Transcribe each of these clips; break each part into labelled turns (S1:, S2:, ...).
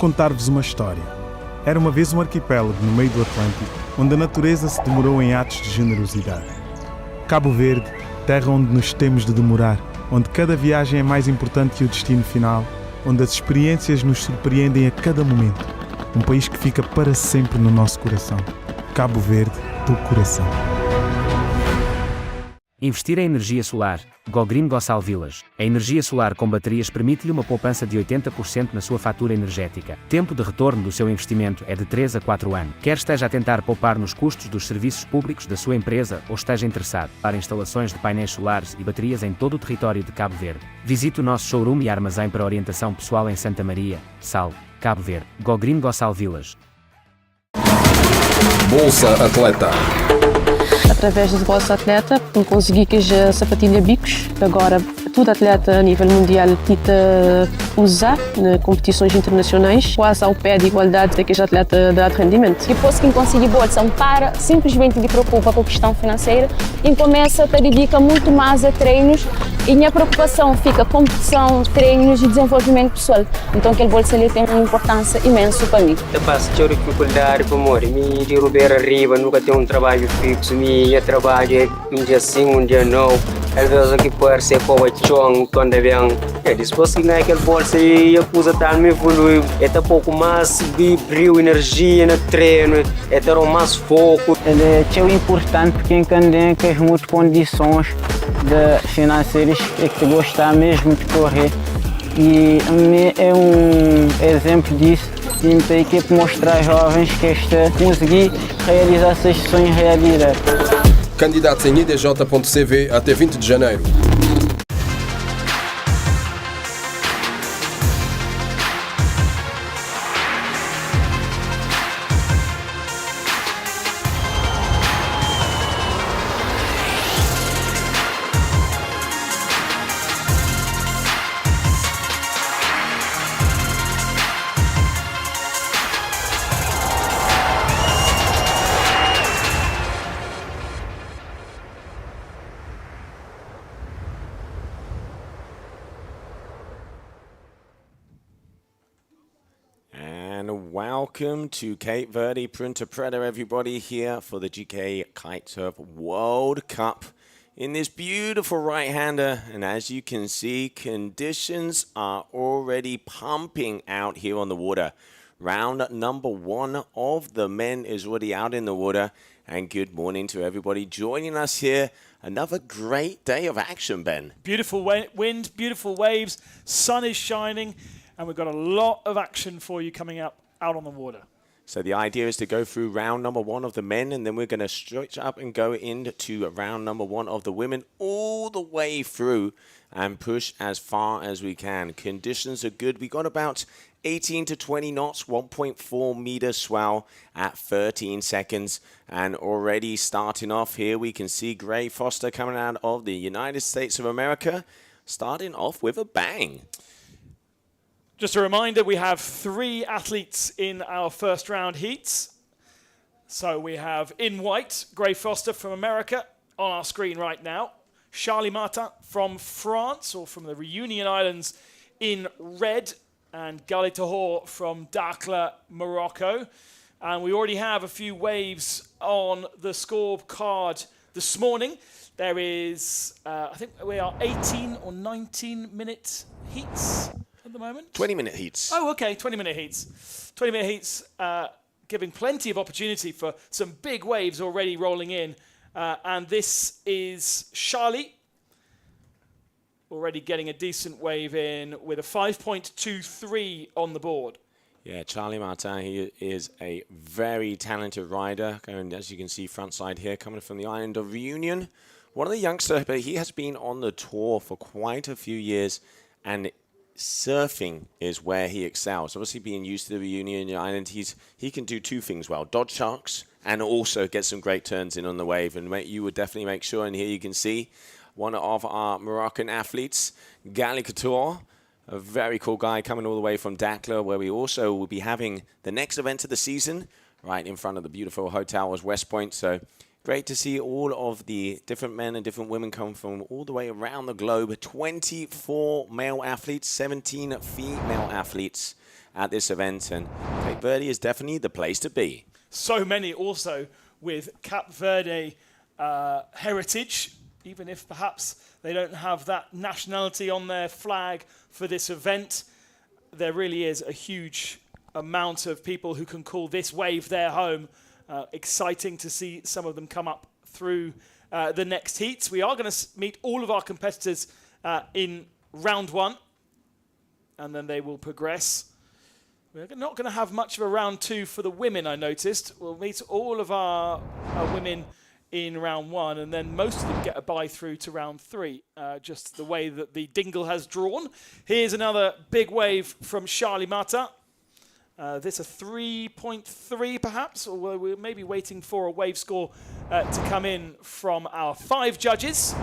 S1: contar-vos uma história. Era uma vez um arquipélago no meio do Atlântico, onde a natureza se demorou em atos de generosidade. Cabo Verde, terra onde nos temos de demorar, onde cada viagem é mais importante que o destino final, onde as experiências nos surpreendem a cada momento. Um país que fica para sempre no nosso coração. Cabo Verde, do coração.
S2: Investir em energia solar. Go Green Go Sal Village. A energia solar com baterias permite-lhe uma poupança de 80% na sua fatura energética. Tempo de retorno do seu investimento é de 3 a 4 anos. Quer esteja a tentar poupar nos custos dos serviços públicos da sua empresa ou esteja interessado para instalações de painéis solares e baterias em todo o território de Cabo Verde. Visite o nosso showroom e armazém para orientação pessoal em Santa Maria, Sal, Cabo Verde. Go Green Go Sal Village.
S3: Bolsa Atleta.
S4: Através do Bolsa Atleta, consegui que a sapatilha bicos, agora todo atleta a nível mundial tenta usar em competições internacionais, quase ao pé de igualdade daquele atleta de alto rendimento.
S5: Depois que conseguir bolsa, para simplesmente de preocupa com a questão financeira e começa a dedicar muito mais a treinos e minha preocupação fica competição, treinos e desenvolvimento pessoal. Então aquele bolsa ali tem uma importância imensa para mim.
S6: Eu passo de dificuldade para morrer, me tiro bem arriba, nunca tenho um trabalho fixo, minha trabalho é um dia sim, um dia não. Às vezes aqui pode ser como chão, quando é bem. Depois que ganha aquele bolsa e a coisa está me evoluindo, é ter pouco mais brilho, energia no treino, é ter mais foco.
S7: É importante porque tem que as muitas condições financeiras é que gostar mesmo de correr. E é um exemplo disso. E tem que mostrar aos jovens que conseguir realizar esses sonhos realidade.
S3: Candidatos em idj.cv até 20 de janeiro.
S8: Welcome to Cape Verde, Punta Preta, everybody, here for the GKA Kitesurf World Cup in this beautiful right-hander. And as you can see, conditions are already pumping out here on the water. Round number 1 of the men is already out in the water. And good morning to everybody joining us here. Another great day of action, Ben.
S9: Beautiful wind, beautiful waves, sun is shining, and we've got a lot of action for you coming up out on the water.
S8: So the idea is to go through round number 1 of the men, and then we're going to stretch up and go into round number 1 of the women all the way through and push as far as we can. Conditions are good. We got about 18 to 20 knots, 1.4 meter swell at 13 seconds. And already starting off here, we can see Gray Foster coming out of the United States of America, starting off with a bang.
S9: Just a reminder, we have 3 athletes in our first round heats. So we have in white, Gray Foster from America on our screen right now. Charlie Martin from France, or from the Reunion Islands, in red. And Gali Tahor from Dakhla, Morocco. And we already have a few waves on the scorecard this morning. There is, I think we are 18 or 19 minute heats at the moment.
S8: 20-minute heats.
S9: Oh, okay, 20-minute heats. 20-minute heats giving plenty of opportunity for some big waves already rolling in. And this is Charlie, already getting a decent wave in with a 5.23 on the board.
S8: Yeah, Charlie Martin, he is a very talented rider. Going, as you can see, front side here, coming from the island of Reunion. One of the youngsters, but he has been on the tour for quite a few years, and surfing is where he excels. Obviously, being used to the Reunion Island, he can do 2 things well: dodge sharks and also get some great turns in on the wave. And you would definitely make sure. And here you can see one of our Moroccan athletes, Gali Couture, a very cool guy coming all the way from Dakhla, where we also will be having the next event of the season right in front of the beautiful hotel as West Point. So great to see all of the different men and different women come from all the way around the globe. 24 male athletes, 17 female athletes. at this event, and Cape Verde is definitely the place to be.
S9: So many also with Cape Verde heritage, even if perhaps they don't have that nationality on their flag for this event. There really is a huge amount of people who can call this wave their home. Exciting to see some of them come up through the next heats. We are going to meet all of our competitors in round one, and then they will progress. We're not going to have much of a round two for the women, I noticed. We'll meet all of our women in round one, and then most of them get a bye through to round three, just the way that the dingle has drawn. Here's another big wave from Charlie Mata. This a 3.3 perhaps, or we're maybe waiting for a wave score to come in from our 5 judges.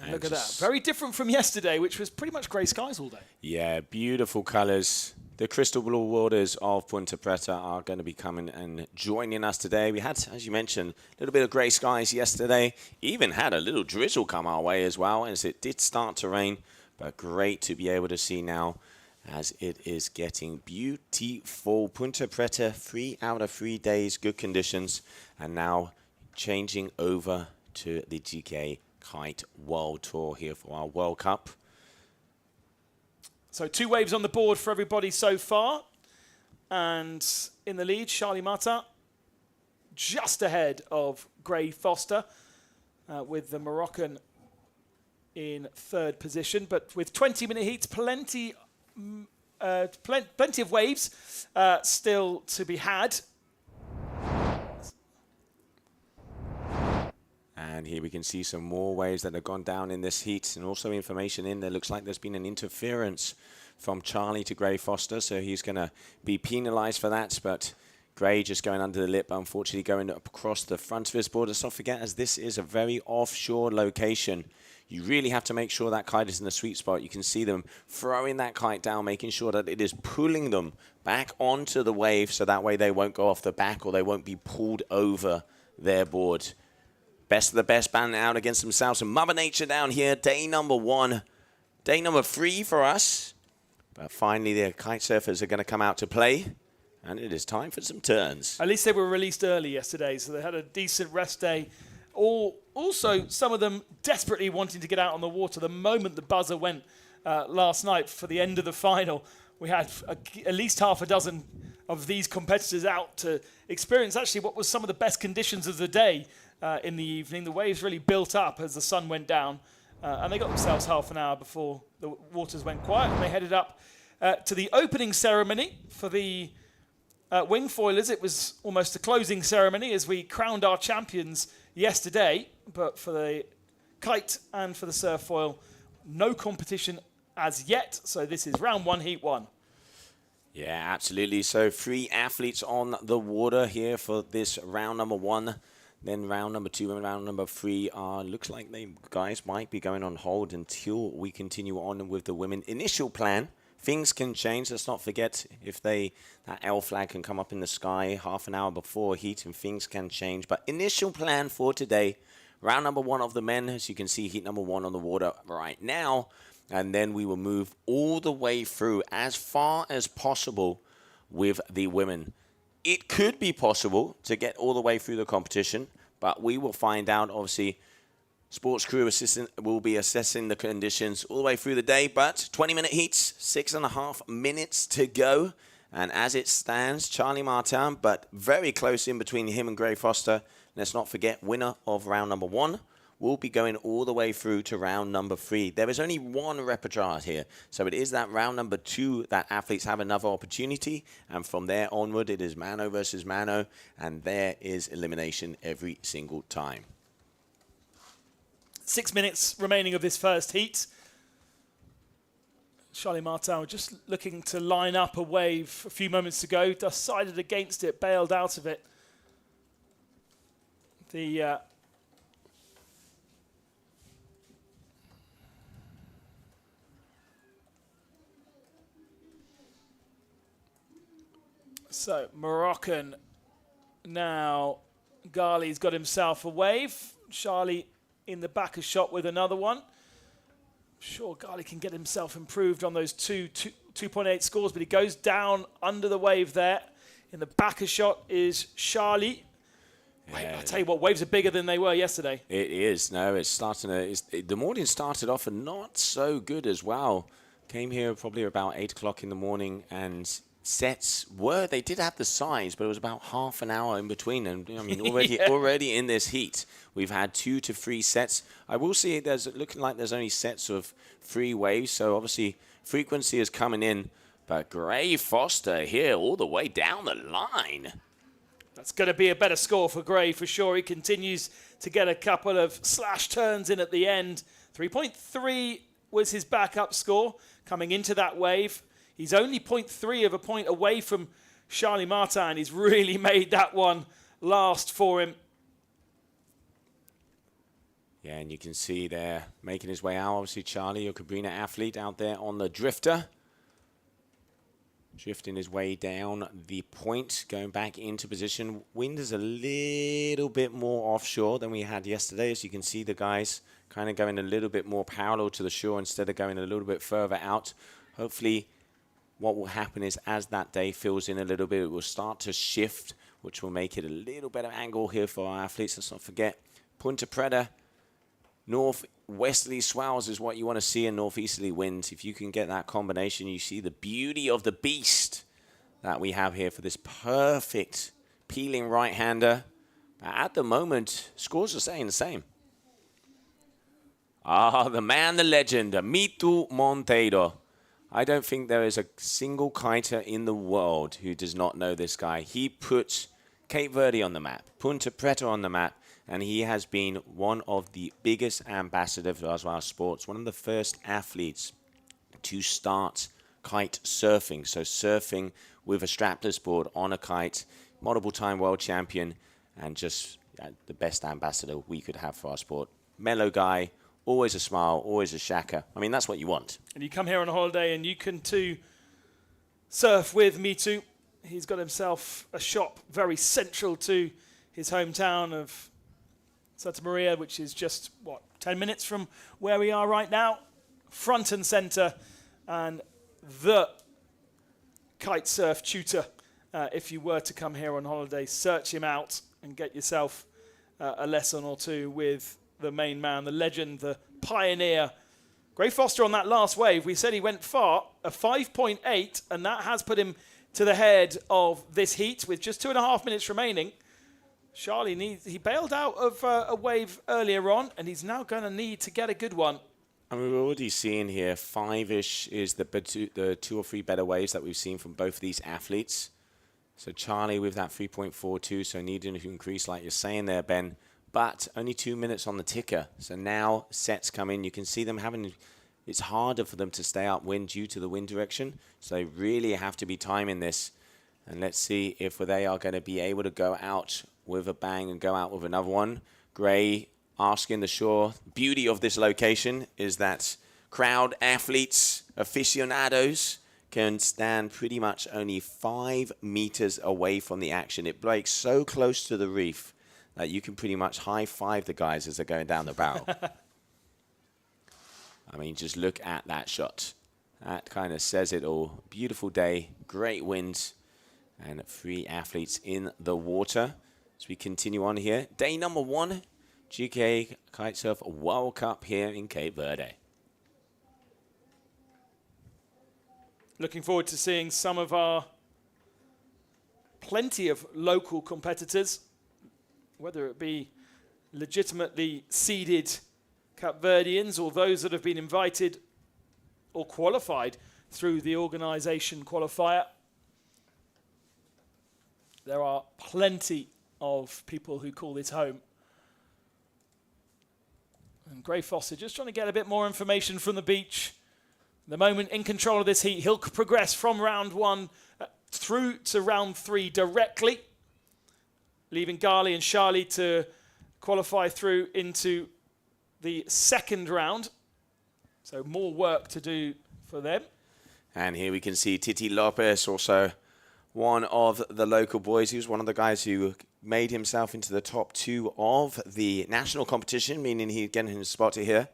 S9: And look at that. Very different from yesterday, which was pretty much grey skies all day.
S8: Yeah, beautiful colours. The crystal blue waters of Punta Preta are going to be coming and joining us today. We had, as you mentioned, a little bit of grey skies yesterday. Even had a little drizzle come our way as well, as it did start to rain. But great to be able to see now, as it is getting beautiful. Punta Preta, 3 out of 3 days, good conditions. And now changing over to the GKA Kite World Tour here for our World Cup.
S9: So 2 waves on the board for everybody so far. And in the lead, Charlie Mata, just ahead of Gray Foster, with the Moroccan in 3rd position. But with 20-minute heats, plenty of waves still to be had.
S8: And here we can see some more waves that have gone down in this heat, and also information in there. Looks like there's been an interference from Charlie to Gray Foster, so he's going to be penalised for that. But Gray just going under the lip, unfortunately going up across the front of his board. Let's not forget, as this is a very offshore location, you really have to make sure that kite is in the sweet spot. You can see them throwing that kite down, making sure that it is pulling them back onto the wave, so that way they won't go off the back or they won't be pulled over their board. Best of the best batting out against themselves. And Mother Nature down here, day number 1. Day number 3 for us. But finally, the kite surfers are going to come out to play. And it is time for some turns.
S9: At least they were released early yesterday, so they had a decent rest day. Also, some of them desperately wanting to get out on the water the moment the buzzer went last night for the end of the final. We had at least half a dozen of these competitors out to experience actually what was some of the best conditions of the day. In the evening, the waves really built up as the sun went down, and they got themselves half an hour before the waters went quiet, and they headed up to the opening ceremony for the wing foilers. It was almost a closing ceremony as we crowned our champions yesterday, but for the kite and for the surf foil, no competition as yet, so this is round 1, heat 1.
S8: Yeah, absolutely. So 3 athletes on the water here for this round number 1. Then round number 2 and round number 3 looks like they guys might be going on hold until we continue on with the women. Initial plan, things can change. Let's not forget, if that L flag can come up in the sky half an hour before heat, and things can change. But initial plan for today, round number 1 of the men, as you can see, heat number 1 on the water right now. And then we will move all the way through as far as possible with the women. It could be possible to get all the way through the competition, but we will find out. Obviously, sports crew assistant will be assessing the conditions all the way through the day, but 20-minute heats, 6.5 minutes to go. And as it stands, Charlie Martin, but very close in between him and Gray Foster. Let's not forget, winner of round number 1 will be going all the way through to round number 3. There is only 1 repertoire here, so it is that round number 2 that athletes have another opportunity, and from there onward it is mano versus mano, and there is elimination every single time.
S9: 6 minutes remaining of this first heat. Charlie Martin just looking to line up a wave a few moments ago, decided against it, bailed out of it. So, Moroccan now, Ghali's got himself a wave. Charlie in the back a shot with another one. Sure, Gali can get himself improved on those 2.8 scores, but he goes down under the wave there. In the backer shot is Charlie. Wait, I tell you what, waves are bigger than they were yesterday.
S8: It is. No, it's starting to. The morning started off and not so good as well. Came here probably about 8 o'clock in the morning, and sets they did have the size, but it was about half an hour in between. And I mean, already in this heat, we've had 2 to 3 sets. I will see there's looking like there's only sets of 3 waves, so obviously frequency is coming in. But Gray Foster here all the way down the line.
S9: That's going to be a better score for Gray for sure. He continues to get a couple of slash turns in at the end. 3.3 was his backup score coming into that wave. He's only 0.3 of a point away from Charlie Martin. He's really made that one last for him.
S8: Yeah, and you can see there making his way out. Obviously, Charlie, your Cabrini athlete out there on the drifter. Drifting his way down the point, going back into position. Wind is a little bit more offshore than we had yesterday. As you can see, the guys kind of going a little bit more parallel to the shore instead of going a little bit further out. Hopefully, what will happen is as that day fills in a little bit, it will start to shift, which will make it a little better angle here for our athletes. Let's not forget, Punta Preta, northwesterly swells is what you want to see in northeasterly winds. If you can get that combination, you see the beauty of the beast that we have here for this perfect peeling right-hander. At the moment, scores are staying the same. The man, the legend, Mitu Monteiro. I don't think there is a single kiter in the world who does not know this guy. He puts Cape Verde on the map, Punta Preta on the map, and he has been one of the biggest ambassadors of our sports, one of the first athletes to start kite surfing. So surfing with a strapless board on a kite, multiple-time world champion, and just the best ambassador we could have for our sport. Mellow guy, always a smile, always a shaka. I mean, that's what you want.
S9: And you come here on a holiday and you can too surf with Mitu. He's got himself a shop very central to his hometown of Santa Maria, which is just, 10 minutes from where we are right now. Front and center, and the kitesurf tutor. If you were to come here on holiday, search him out and get yourself a lesson or two with the main man, the legend, the pioneer. Gray Foster on that last wave, we said he went far, a 5.8, and that has put him to the head of this heat with just 2.5 minutes remaining. Charlie he bailed out of a wave earlier on, and he's now going to need to get a good one.
S8: I mean, we're already seeing here 5-ish is the 2 or 3 better waves that we've seen from both of these athletes. So Charlie with that 3.42, so needing to increase like you're saying there, Ben. But only 2 minutes on the ticker. So now sets come in. You can see them having, it's harder for them to stay upwind due to the wind direction. So they really have to be timing this. And let's see if they are going to be able to go out with a bang and go out with another one. Gray asking the shore. Beauty of this location is that crowd, athletes, aficionados can stand pretty much only 5 meters away from the action. It breaks so close to the reef that you can pretty much high-five the guys as they're going down the barrel. I mean, just look at that shot. That kind of says it all. Beautiful day, great winds, and 3 athletes in the water. As we continue on here, day number 1, GKA Kitesurf World Cup here in Cape Verde.
S9: Looking forward to seeing some of our plenty of local competitors, whether it be legitimately seeded Cape Verdeans or those that have been invited or qualified through the organisation qualifier. There are plenty of people who call this home. And Gray Foster just trying to get a bit more information from the beach. The moment in control of this heat, he'll progress from round 1 through to round 3 directly, leaving Gali and Charlie to qualify through into the second round. So more work to do for them.
S8: And here we can see Titi Lopez, also one of the local boys. He was one of the guys who made himself into the top 2 of the national competition, meaning he'd get his spot here.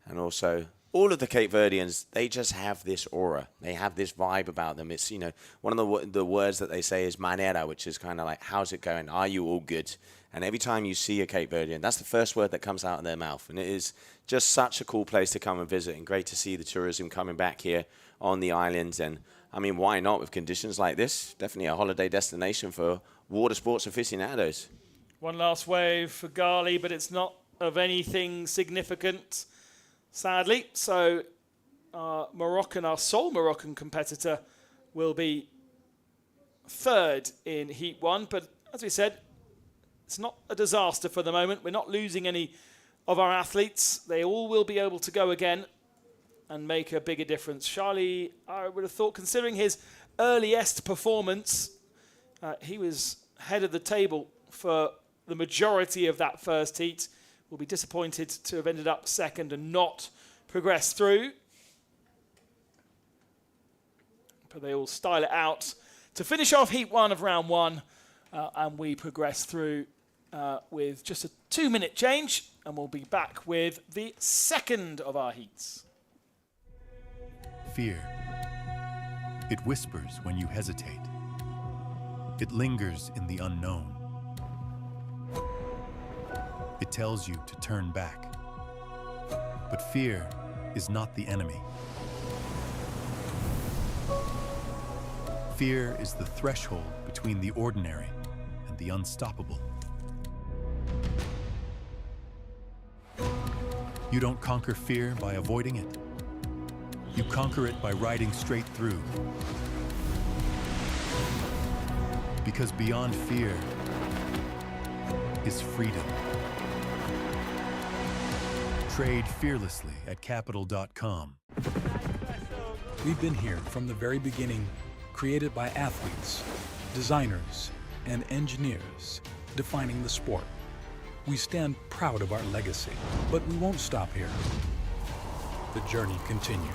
S8: And also all of the Cape Verdeans, they just have this aura. They have this vibe about them. It's, you know, one of the words that they say is manera, which is kind of like, how's it going? Are you all good? And every time you see a Cape Verdean, that's the first word that comes out of their mouth. And it is just such a cool place to come and visit, and great to see the tourism coming back here on the islands. And I mean, why not with conditions like this? Definitely a holiday destination for water sports aficionados.
S9: One last wave for Gali, but it's not of anything significant, sadly. So our sole Moroccan competitor will be third in Heat 1. But as we said, it's not a disaster for the moment. We're not losing any of our athletes. They all will be able to go again and make a bigger difference. Charlie, I would have thought, considering his earliest performance, he was head of the table for the majority of that first heat. Will be disappointed to have ended up second and not progressed through. But they all style it out to finish off Heat 1 of round 1. And we progress through with just a 2-minute change, and we'll be back with the second of our heats.
S10: Fear. It whispers when you hesitate. It lingers in the unknown. It tells you to turn back. But fear is not the enemy. Fear is the threshold between the ordinary and the unstoppable. You don't conquer fear by avoiding it. You conquer it by riding straight through. Because beyond fear is freedom. Trade fearlessly at capital.com.
S11: We've been here from the very beginning, created by athletes, designers, and engineers, defining the sport. We stand proud of our legacy, but we won't stop here. The journey continues.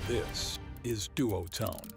S11: This is Duotone.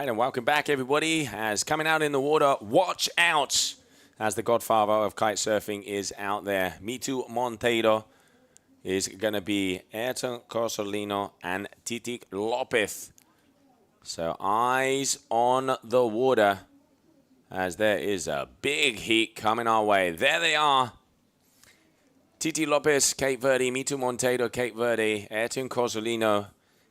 S8: And welcome back, everybody. As coming out in the water, watch out as the godfather of kite surfing is out there. Mitu Monteiro is going to be Ayrton Cosolino and Titi Lopez. So eyes on the water as there is a big heat coming our way. There they are. Titi Lopez, Cape Verde. Mitu Monteiro, Cape Verde. Ayrton Cosolino,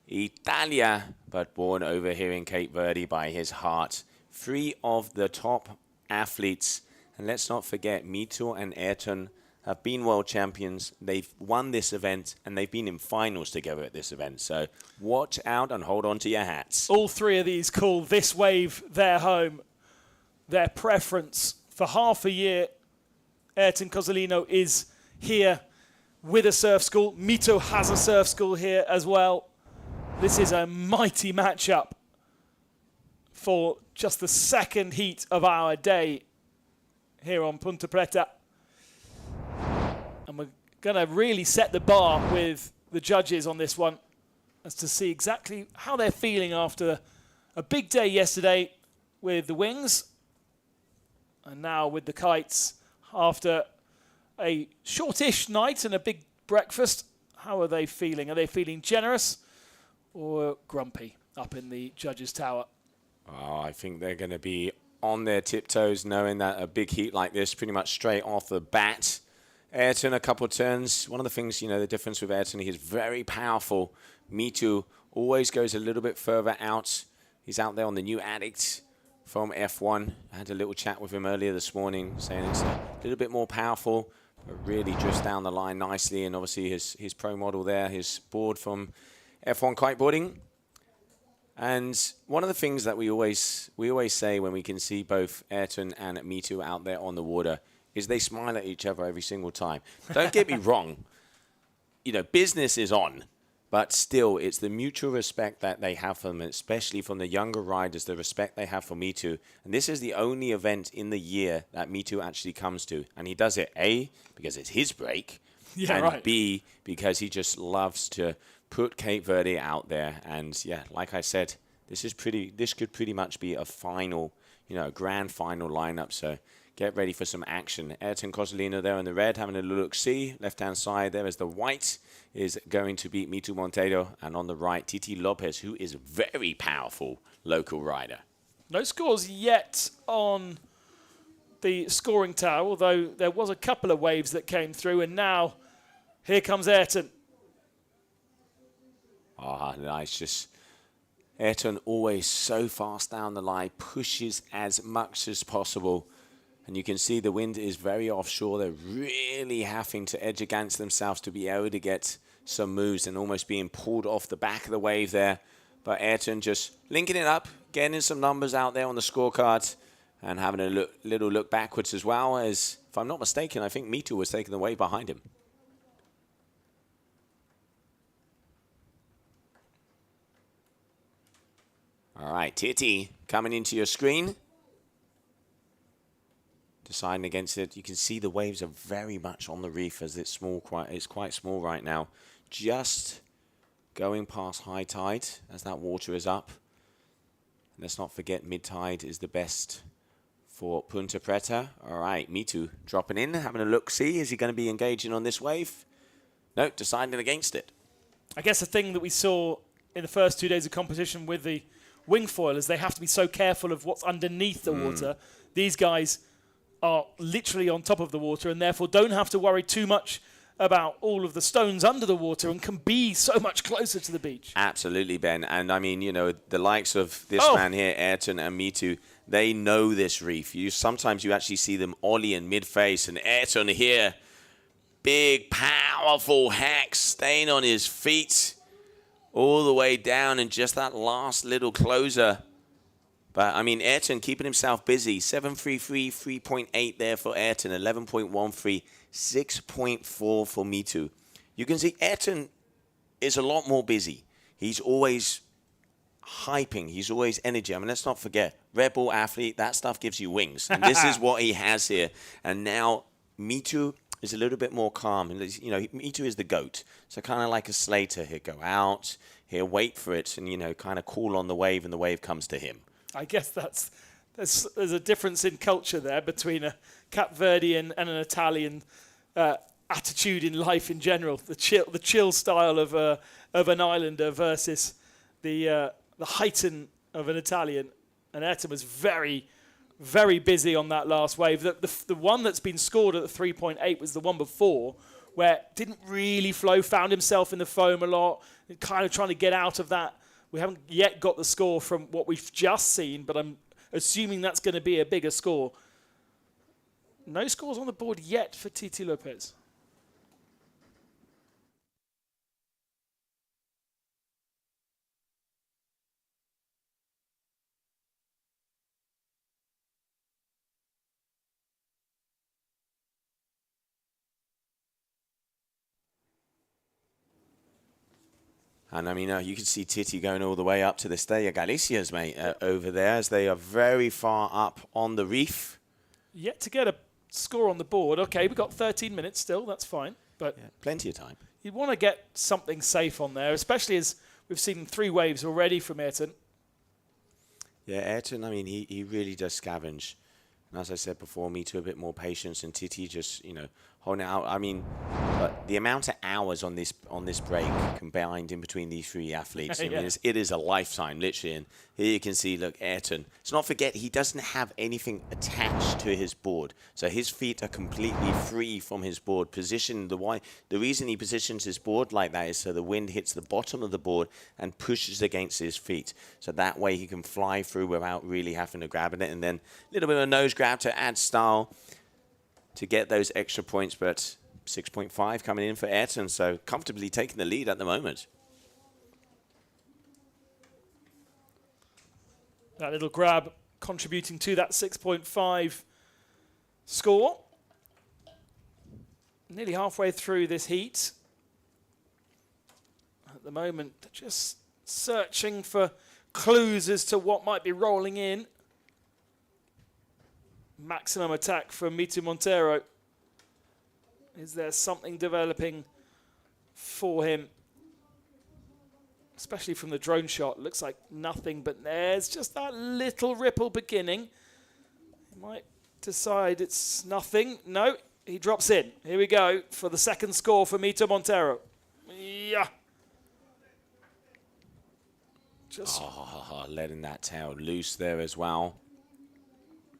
S8: Italia, but born over here in Cape Verde by his heart. 3 of the top athletes. And let's not forget, Mitu and Ayrton have been world champions. They've won this event, and they've been in finals together at this event. So watch out and hold on to your hats.
S9: All 3 of these call this wave their home, their preference. For half a year, Ayrton Cosolino is here with a surf school. Mitu has a surf school here as well. This is a mighty matchup for just the second heat of our day here on Punta Preta. And we're going to really set the bar with the judges on this one as to see exactly how they're feeling after a big day yesterday with the wings and now with the kites after a shortish night and a big breakfast. How are they feeling? Are they feeling generous or grumpy up in the judges' tower?
S8: Oh, I think they're going to be on their tiptoes, knowing that a big heat like this, pretty much straight off the bat. Ayrton, a couple turns. One of the things, you know, the difference with Ayrton, he's very powerful. Mitu always goes a little bit further out. He's out there on the new Addict from F1. I had a little chat with him earlier this morning, saying it's a little bit more powerful, but really drifts down the line nicely. And obviously his pro model there, his board from F1 kiteboarding. And one of the things that we always say when we can see both Ayrton and Mitu out there on the water is they smile at each other every single time. Don't get me wrong, you know, business is on, but still it's the mutual respect that they have for them, especially from the younger riders, the respect they have for Mitu. And this is the only event in the year that Mitu actually comes to. And he does it, A, because it's his break, and B, because he just loves to put Cape Verde out there. And yeah, like I said, this could pretty much be a final, you know, grand final lineup. So get ready for some action. Ayrton Cosolino there in the red, having a look-see. Left-hand side there is the white, is going to beat Mitu Monteiro. And on the right, Titi Lopez, who is a very powerful local rider.
S9: No scores yet on the scoring tower, although there was a couple of waves that came through. And now, here comes Ayrton.
S8: Ah, nice. Just Ayrton always so fast down the line, pushes as much as possible. And you can see the wind is very offshore. They're really having to edge against themselves to be able to get some moves and almost being pulled off the back of the wave there. But Ayrton just linking it up, getting some numbers out there on the scorecard and having a little look backwards as well. As, if I'm not mistaken, I think Mitu was taking the wave behind him. All right, Titi coming into your screen. Deciding against it. You can see the waves are very much on the reef as it's small. It's quite small right now. Just going past high tide as that water is up. Let's not forget mid-tide is the best for Punta Preta. All right, Mitu dropping in, having a look-see. Is he going to be engaging on this wave? No, deciding against it.
S9: I guess the thing that we saw in the first 2 days of competition with the wing foil is they have to be so careful of what's underneath the water. These guys are literally on top of the water and therefore don't have to worry too much about all of the stones under the water and can be so much closer to the beach.
S8: Absolutely, Ben. And I mean, you know, the likes of this man here, Ayrton and Mitu, they know this reef. Sometimes you actually see them ollie in mid-face, and Ayrton here, big, powerful hack, staying on his feet all the way down, and just that last little closer. But, I mean, Ayrton keeping himself busy. 7.33, 3.8 there for Ayrton, 11.13, 6.4 for Mitu. You can see Ayrton is a lot more busy. He's always hyping. He's always energy. I mean, let's not forget, Red Bull athlete, that stuff gives you wings. And this is what he has here. And now Mitu is a little bit more calm. And, you know, Mitu is the GOAT. So kind of like a Slater. He'll go out, he'll wait for it, and, you know, kind of call on the wave, and the wave comes to him.
S9: I guess there's a difference in culture there between a Cape Verdean and an Italian attitude in life in general. The chill style of an islander versus the heighten of an Italian. And Ayrton was very, very busy on that last wave. The one that's been scored at the 3.8 was the one before, where it didn't really flow, found himself in the foam a lot, kind of trying to get out of that. We haven't yet got the score from what we've just seen, but I'm assuming that's going to be a bigger score. No scores on the board yet for Titi Lopez.
S8: And I mean, you can see Titi going all the way up to the Stella Galicias, mate, over there, as they are very far up on the reef.
S9: Yet to get a score on the board. Okay, we've got 13 minutes still. That's fine. But
S8: yeah, plenty of time.
S9: You'd want to get something safe on there, especially as we've seen 3 waves already from Ayrton.
S8: Yeah, Ayrton, I mean, he really does scavenge. And as I said before, Mitu a bit more patience, and Titi just, you know, holding it out. I mean, but the amount of hours on this break combined in between these three athletes, I mean, it is a lifetime, literally. And here you can see, look, Ayrton. Let's not forget, he doesn't have anything attached to his board. So his feet are completely free from his board. The reason he positions his board like that is so the wind hits the bottom of the board and pushes against his feet. So that way he can fly through without really having to grab it. And then a little bit of a nose grab to add style to get those extra points. But 6.5 coming in for Ayrton, so comfortably taking the lead at the moment.
S9: That little grab contributing to that 6.5 score. Nearly halfway through this heat. At the moment, just searching for clues as to what might be rolling in. Maximum attack from Mito Montero. Is there something developing for him? Especially from the drone shot. Looks like nothing, but there's just that little ripple beginning. He might decide it's nothing. No, he drops in. Here we go for the second score for Mito Montero. Yeah. Just
S8: letting that tail loose there as well.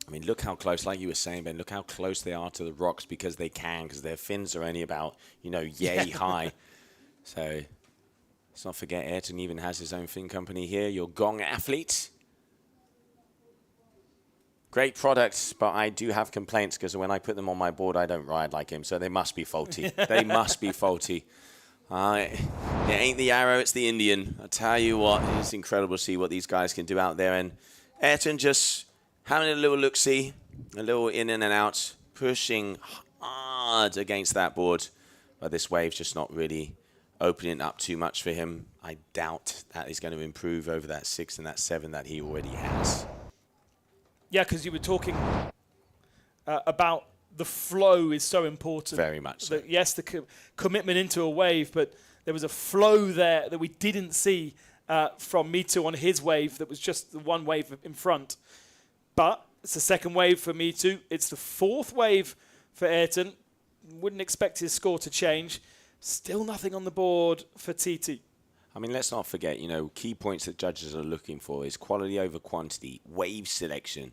S8: I mean, look how close, like you were saying, Ben, look how close they are to the rocks because they can, because their fins are only about, yay high. So let's not forget, Ayrton even has his own fin company here, your Gong athlete. Great products, but I do have complaints because when I put them on my board, I don't ride like him, so they must be faulty. They must be faulty. It ain't the arrow, it's the Indian. I tell you what, it's incredible to see what these guys can do out there. And Ayrton just having a little look-see, a little in and out, pushing hard against that board. But this wave's just not really opening up too much for him. I doubt that he's going to improve over that 6 and that 7 that he already has.
S9: Yeah, because you were talking about the flow is so important.
S8: Very much so.
S9: Yes, the commitment into a wave, but there was a flow there that we didn't see from Mito on his wave that was just the one wave in front. But it's the second wave for Mito. It's the fourth wave for Ayrton. Wouldn't expect his score to change. Still nothing on the board for TT.
S8: I mean, let's not forget, key points that judges are looking for is quality over quantity, wave selection,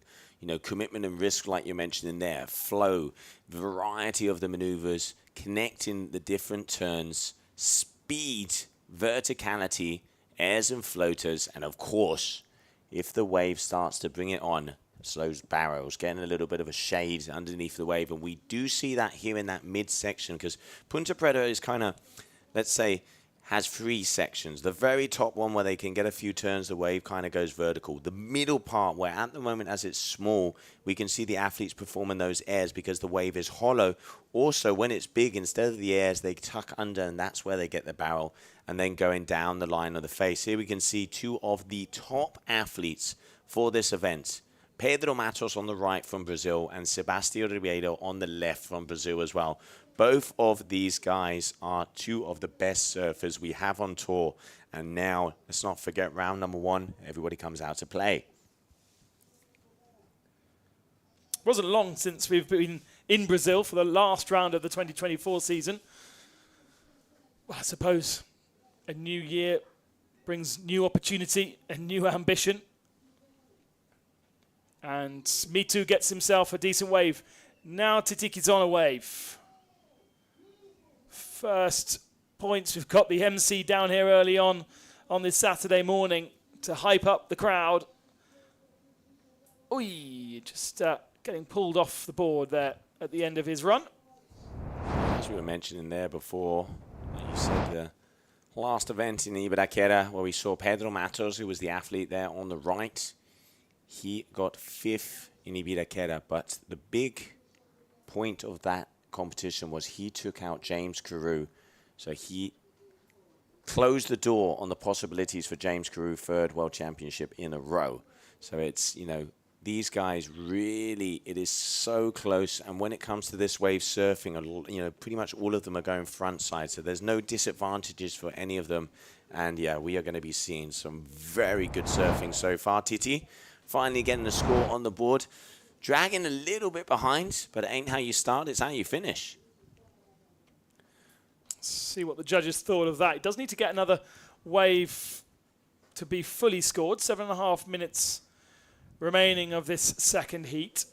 S8: commitment and risk like you mentioned in there, flow, variety of the maneuvers, connecting the different turns, speed, verticality, airs and floaters, and of course, if the wave starts to bring it on, it's those barrels, getting a little bit of a shade underneath the wave. And we do see that here in that midsection because Punta Preta is kind of, let's say, has 3 sections. The very top one where they can get a few turns, the wave kind of goes vertical. The middle part where at the moment as it's small, we can see the athletes performing those airs because the wave is hollow. Also, when it's big, instead of the airs, they tuck under and that's where they get the barrel and then going down the line of the face. Here we can see 2 of the top athletes for this event. Pedro Matos on the right from Brazil and Sebastião Ribeiro on the left from Brazil as well. Both of these guys are 2 of the best surfers we have on tour. And now, let's not forget round number 1, everybody comes out to play.
S9: It wasn't long since we've been in Brazil for the last round of the 2024 season. Well, I suppose a new year brings new opportunity and new ambition. And Mito gets himself a decent wave. Now Titiki's on a wave. First points, we've got the MC down here early on this Saturday morning to hype up the crowd. Oy, just getting pulled off the board there at the end of his run.
S8: As we were mentioning there before, you said the last event in Ibiraquera where we saw Pedro Matos, who was the athlete there on the right. He got 5th in Ibiraquera, but the big point of that competition was he took out James Carew. So he closed the door on the possibilities for James Carew 3rd World Championship in a row. So it's, these guys really, it is so close. And when it comes to this wave surfing, pretty much all of them are going front side. So there's no disadvantages for any of them. And yeah, we are going to be seeing some very good surfing so far. Titi finally getting a score on the board. Dragging a little bit behind, but it ain't how you start, it's how you finish.
S9: See what the judges thought of that. He does need to get another wave to be fully scored. 7.5 minutes remaining of this second heat.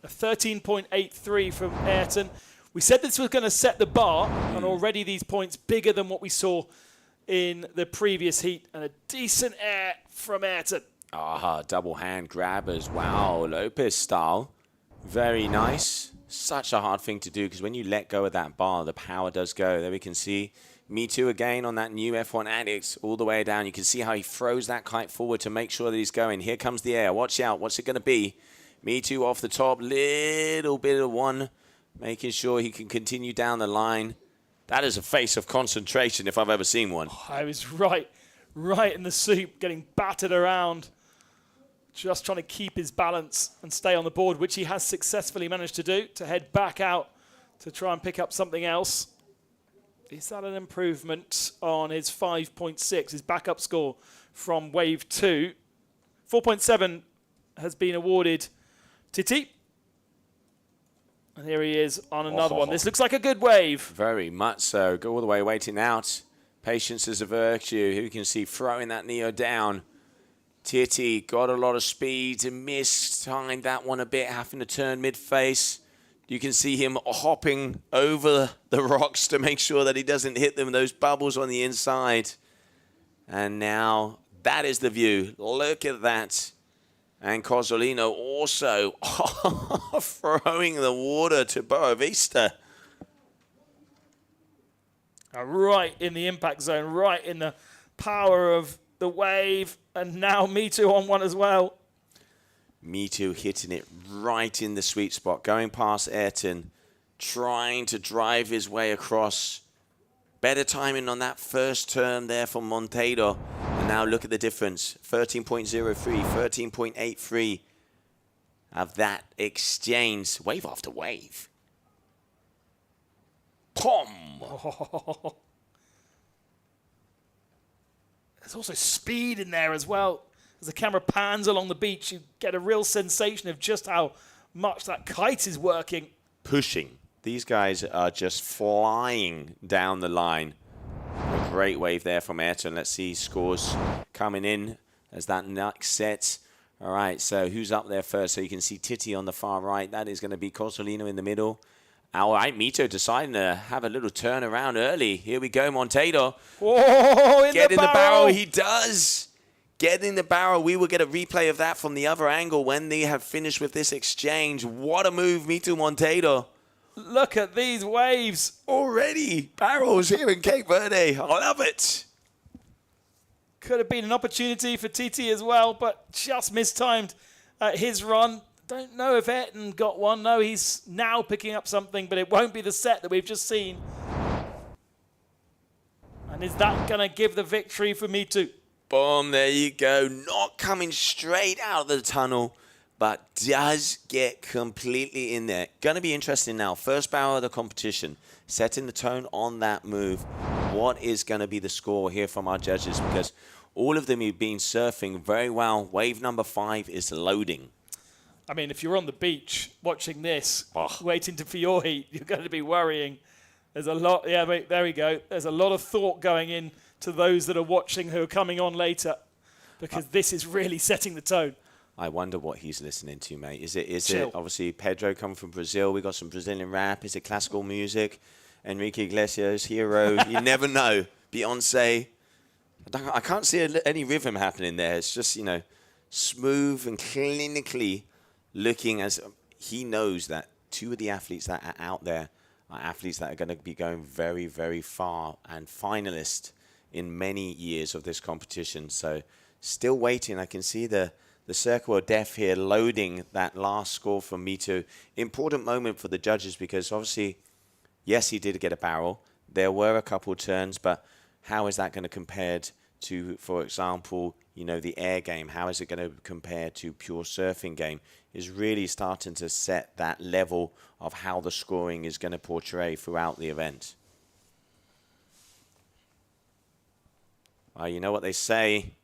S9: A 13.83 from Ayrton. We said this was going to set the bar, and already these points bigger than what we saw in the previous heat. And a decent air from Ayrton.
S8: Ah, double hand grab as well, Lopez style. Very nice. Such a hard thing to do because when you let go of that bar, the power does go. There we can see Me Too again on that new F1 Addicts all the way down. You can see how he throws that kite forward to make sure that he's going. Here comes the air. Watch out. What's it going to be? Me Too off the top. Little bit of one. Making sure he can continue down the line. That is a face of concentration if I've ever seen one.
S9: Oh, I was right in the soup, getting battered around. Just trying to keep his balance and stay on the board, which he has successfully managed to do, to head back out to try and pick up something else. Is that an improvement on his 5.6, his backup score from wave 2? 4.7 has been awarded Titi. And here he is on another one. This looks like a good wave.
S8: Very much so. Go all the way, waiting out. Patience is a virtue. Here you can see throwing that Neo down. Titi got a lot of speed and mistimed that one a bit, having to turn mid-face. You can see him hopping over the rocks to make sure that he doesn't hit them, those bubbles on the inside. And now that is the view. Look at that. And Cozzolino also throwing the water to Boa Vista.
S9: Right in the impact zone, right in the power of the wave. And now Me Too on one as well.
S8: Me Too hitting it right in the sweet spot, going past Ayrton, trying to drive his way across. Better timing on that first turn there for Monteiro. And now look at the difference, 13.03, 13.83 of that exchange, wave after wave. Pom!
S9: Oh. There's also speed in there as well. As the camera pans along the beach, you get a real sensation of just how much that kite is working.
S8: Pushing. These guys are just flying down the line. A great wave there from Ayrton. Let's see scores coming in as that next set. All right, so who's up there first? So you can see Titi on the far right. That is going to be Cozzolino in the middle. All right, Mito deciding to have a little turn around early. Here we go, Monteiro.
S9: Whoa,
S8: Get in the barrel. He does. Get in the barrel. We will get a replay of that from the other angle when they have finished with this exchange. What a move, Mito Monteiro.
S9: Look at these waves.
S8: Already barrels here in Cape Verde. I love it.
S9: Could have been an opportunity for Titi as well, but just mistimed his run. Don't know if Ayrton got one. No, he's now picking up something, but it won't be the set that we've just seen. And is that going to give the victory for Me Too?
S8: Boom, there you go. Not coming straight out of the tunnel, but does get completely in there. Going to be interesting now. First barrel of the competition, setting the tone on that move. What is going to be the score here from our judges? Because all of them have been surfing very well. Wave number 5 is loading.
S9: I mean, if you're on the beach watching this, waiting for your heat, you're going to be worrying. There's a lot, yeah, there we go. There's a lot of thought going in to those that are watching who are coming on later, because this is really setting the tone.
S8: I wonder what he's listening to, mate. Is it obviously Pedro coming from Brazil? We got some Brazilian rap. Is it classical music? Enrique Iglesias, Hero. You never know. Beyonce. I can't see any rhythm happening there. It's just, you know, smooth and clinically looking, as he knows that two of the athletes that are out there are athletes that are going to be going very, very far and finalists in many years of this competition. So still waiting. I can see the circle of death here loading that last score from Mito. Important moment for the judges because obviously, yes, he did get a barrel. There were a couple turns, but how is that going to compare to, for example, you know, the air game? How is it going to compare to pure surfing game? Is really starting to set that level of how the scoring is going to portray throughout the event. Well, you know what they say.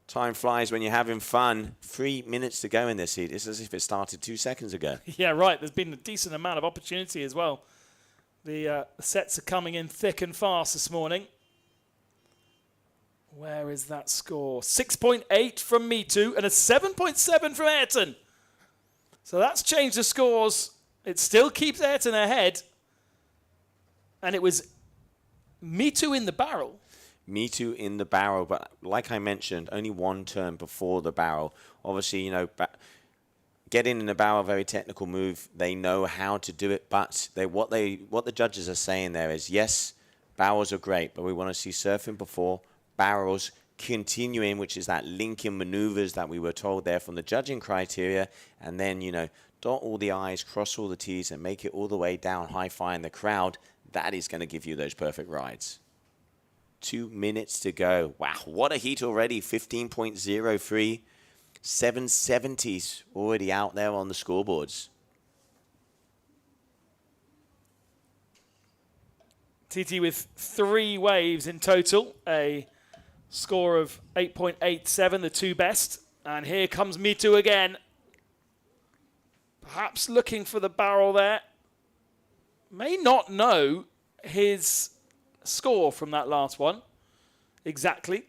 S8: Time flies when you're having fun. 3 minutes to go in this heat. It's as if it started 2 seconds ago.
S9: Yeah, right. There's been a decent amount of opportunity as well. The sets are coming in thick and fast this morning. Where is that score? 6.8 from Mitu and a 7.7 from Ayrton. So that's changed the scores. It still keeps Ayrton ahead. And it was Mitu in the barrel.
S8: Mitu in the barrel, but like I mentioned, only one turn before the barrel. Obviously, you know, getting in the barrel, very technical move. They know how to do it, but what the judges are saying there is, yes, barrels are great, but we want to see surfing before, barrels continuing, which is that linking maneuvers that we were told there from the judging criteria, and then, you know, dot all the I's, cross all the T's, and make it all the way down, high-fiving the crowd. That is going to give you those perfect rides. 2 minutes to go. Wow, what a heat already. 15.03. 770s already out there on the scoreboards.
S9: TT with 3 waves in total. A score of 8.87, the 2 best. And here comes Mitu again. Perhaps looking for the barrel there. May not know his score from that last one exactly.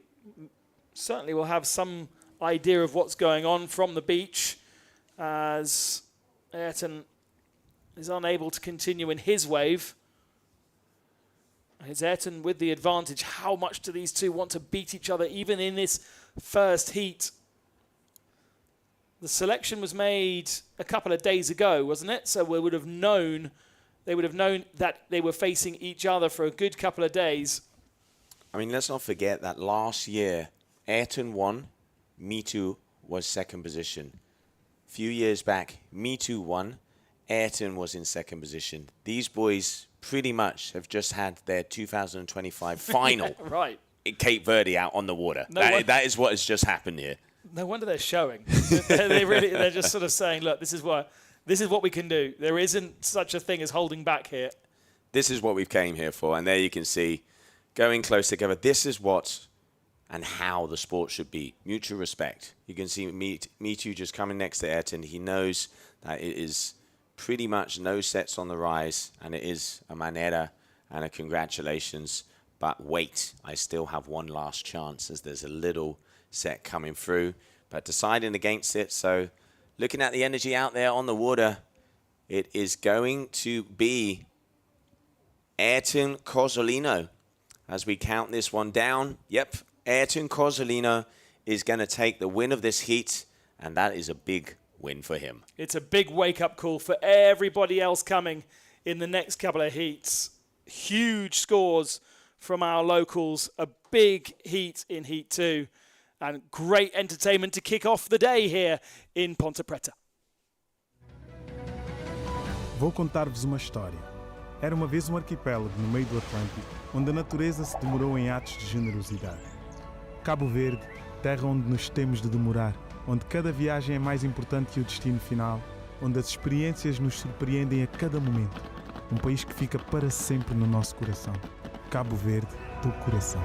S9: Certainly will have some idea of what's going on from the beach as Ayrton is unable to continue in his wave. It's Ayrton with the advantage. How much do these two want to beat each other even in this first heat? The selection was made a couple of days ago, wasn't it? So we would have known, they would have known that they were facing each other for a good couple of days.
S8: I mean, let's not forget that last year, Ayrton won, Mitu was second position. A few years back, Mitu won, Ayrton was in second position. These boys pretty much have just had their 2025 final
S9: right
S8: in Cape Verde out on the water. That is what has just happened here.
S9: No wonder they're showing. They're just sort of saying, look, this is what we can do. There isn't such a thing as holding back here.
S8: This is what we've came here for. And there you can see, going close together, this is what and how the sport should be. Mutual respect. You can see Mitu just coming next to Ayrton. He knows that it is pretty much no sets on the rise, and it is a manera and a congratulations. But wait, I still have one last chance as there's a little set coming through, but deciding against it. So looking at the energy out there on the water, it is going to be Ayrton Cozzolino as we count this one down. Yep, Ayrton Cozzolino is going to take the win of this heat, and that is a big win for him.
S9: It's a big wake-up call for everybody else coming in the next couple of heats. Huge scores from our locals, a big heat in Heat 2, and great entertainment to kick off the day here in Ponta Preta.
S1: Vou contar-vos uma história. Era uma vez arquipélago no meio do Atlântico, onde a natureza se demorou em atos de generosidade. Cabo Verde, terra onde nos temos de demorar, onde cada viagem é mais importante que o destino final, onde as experiências nos surpreendem a cada momento. Um país que fica para sempre no nosso coração. Cabo Verde, do coração.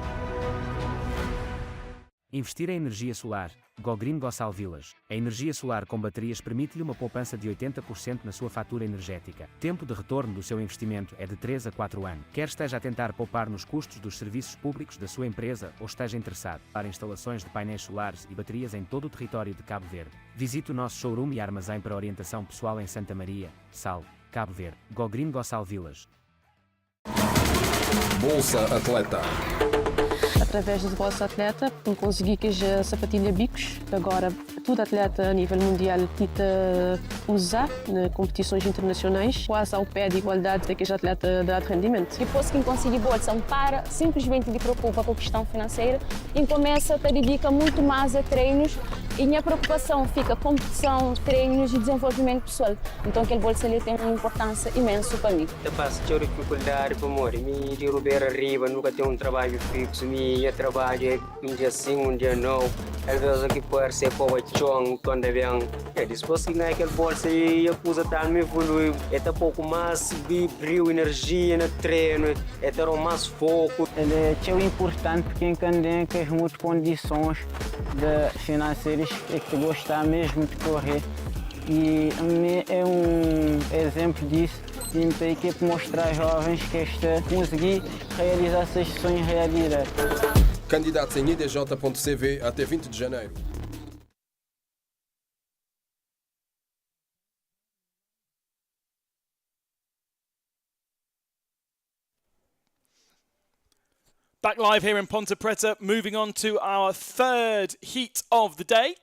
S2: Investir em energia solar. Go Green Go Sal Village. A energia solar com baterias permite-lhe uma poupança de 80% na sua fatura energética. Tempo de retorno do seu investimento é de 3 a 4 anos. Quer esteja a tentar poupar nos custos dos serviços públicos da sua empresa ou esteja interessado para instalações de painéis solares e baterias em todo o território de Cabo Verde. Visite o nosso showroom e armazém para orientação pessoal em Santa Maria, Sal, Cabo Verde. Go Green Go Sal Village.
S3: Bolsa Atleta.
S4: Através do Bolsa Atleta, consegui que a sapatilha bicos, agora todo atleta a nível mundial KITE usa em competições internacionais, quase ao pé de igualdade daqueles atletas de alto rendimento.
S5: Depois que conseguir bolsa, para simplesmente de preocupa com a questão financeira e começa a dedicar muito mais a treinos e minha preocupação fica competição, treinos e desenvolvimento pessoal. Então aquele bolsa ali tem uma importância imensa para mim.
S6: Eu passo de dificuldade para morrer, me de ruber arriba, nunca tenho trabalho fixo, minha trabalho é dia sim, dia não. Às vezes aqui pode ser para o chão, quando é bem. Depois que ganha aquele bolsa e a coisa está me evoluindo, é um pouco mais brilho, energia no treino, é ter mais foco.
S7: É importante porque tem que as muitas condições financeiras que gostar mesmo de correr e é um exemplo disso vim para aqui para mostrar aos jovens que consegui realizar esses sonhos realidade.
S3: Candidatos em idj.cv até 20 de janeiro.
S9: Back live here in Ponte Preta, moving on to our third heat of the day.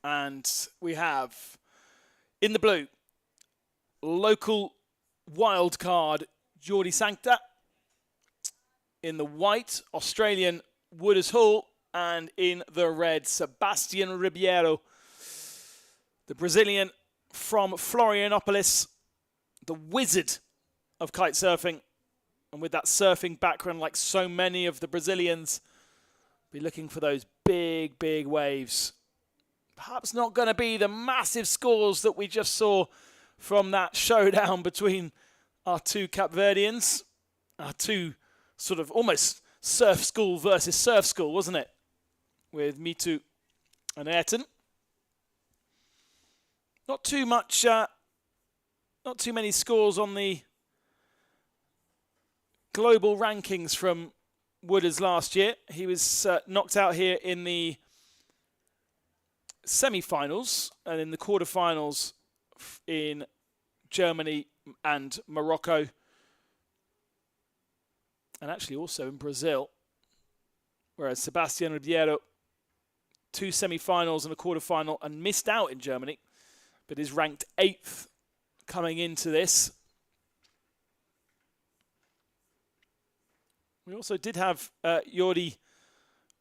S9: And we have, in the blue, local wildcard Jordi Sancta. In the white, Australian Wooders Hall. And in the red, Sebastian Ribeiro, the Brazilian from Florianopolis, the wizard of kitesurfing. And with that surfing background, like so many of the Brazilians, be looking for those big, big waves. Perhaps not going to be the massive scores that we just saw from that showdown between our two Cape Verdeans, our two sort of almost surf school versus surf school, wasn't it? With Mitu and Ayrton. Not too much, not too many scores on the global rankings from Wooders last year. He was knocked out here in the semi-finals and in the quarter-finals in Germany and Morocco, and actually also in Brazil, whereas Sebastian Ribeiro, 2 semi-finals and a quarter-final, and missed out in Germany, but is ranked 8th coming into this. We also did have Jordi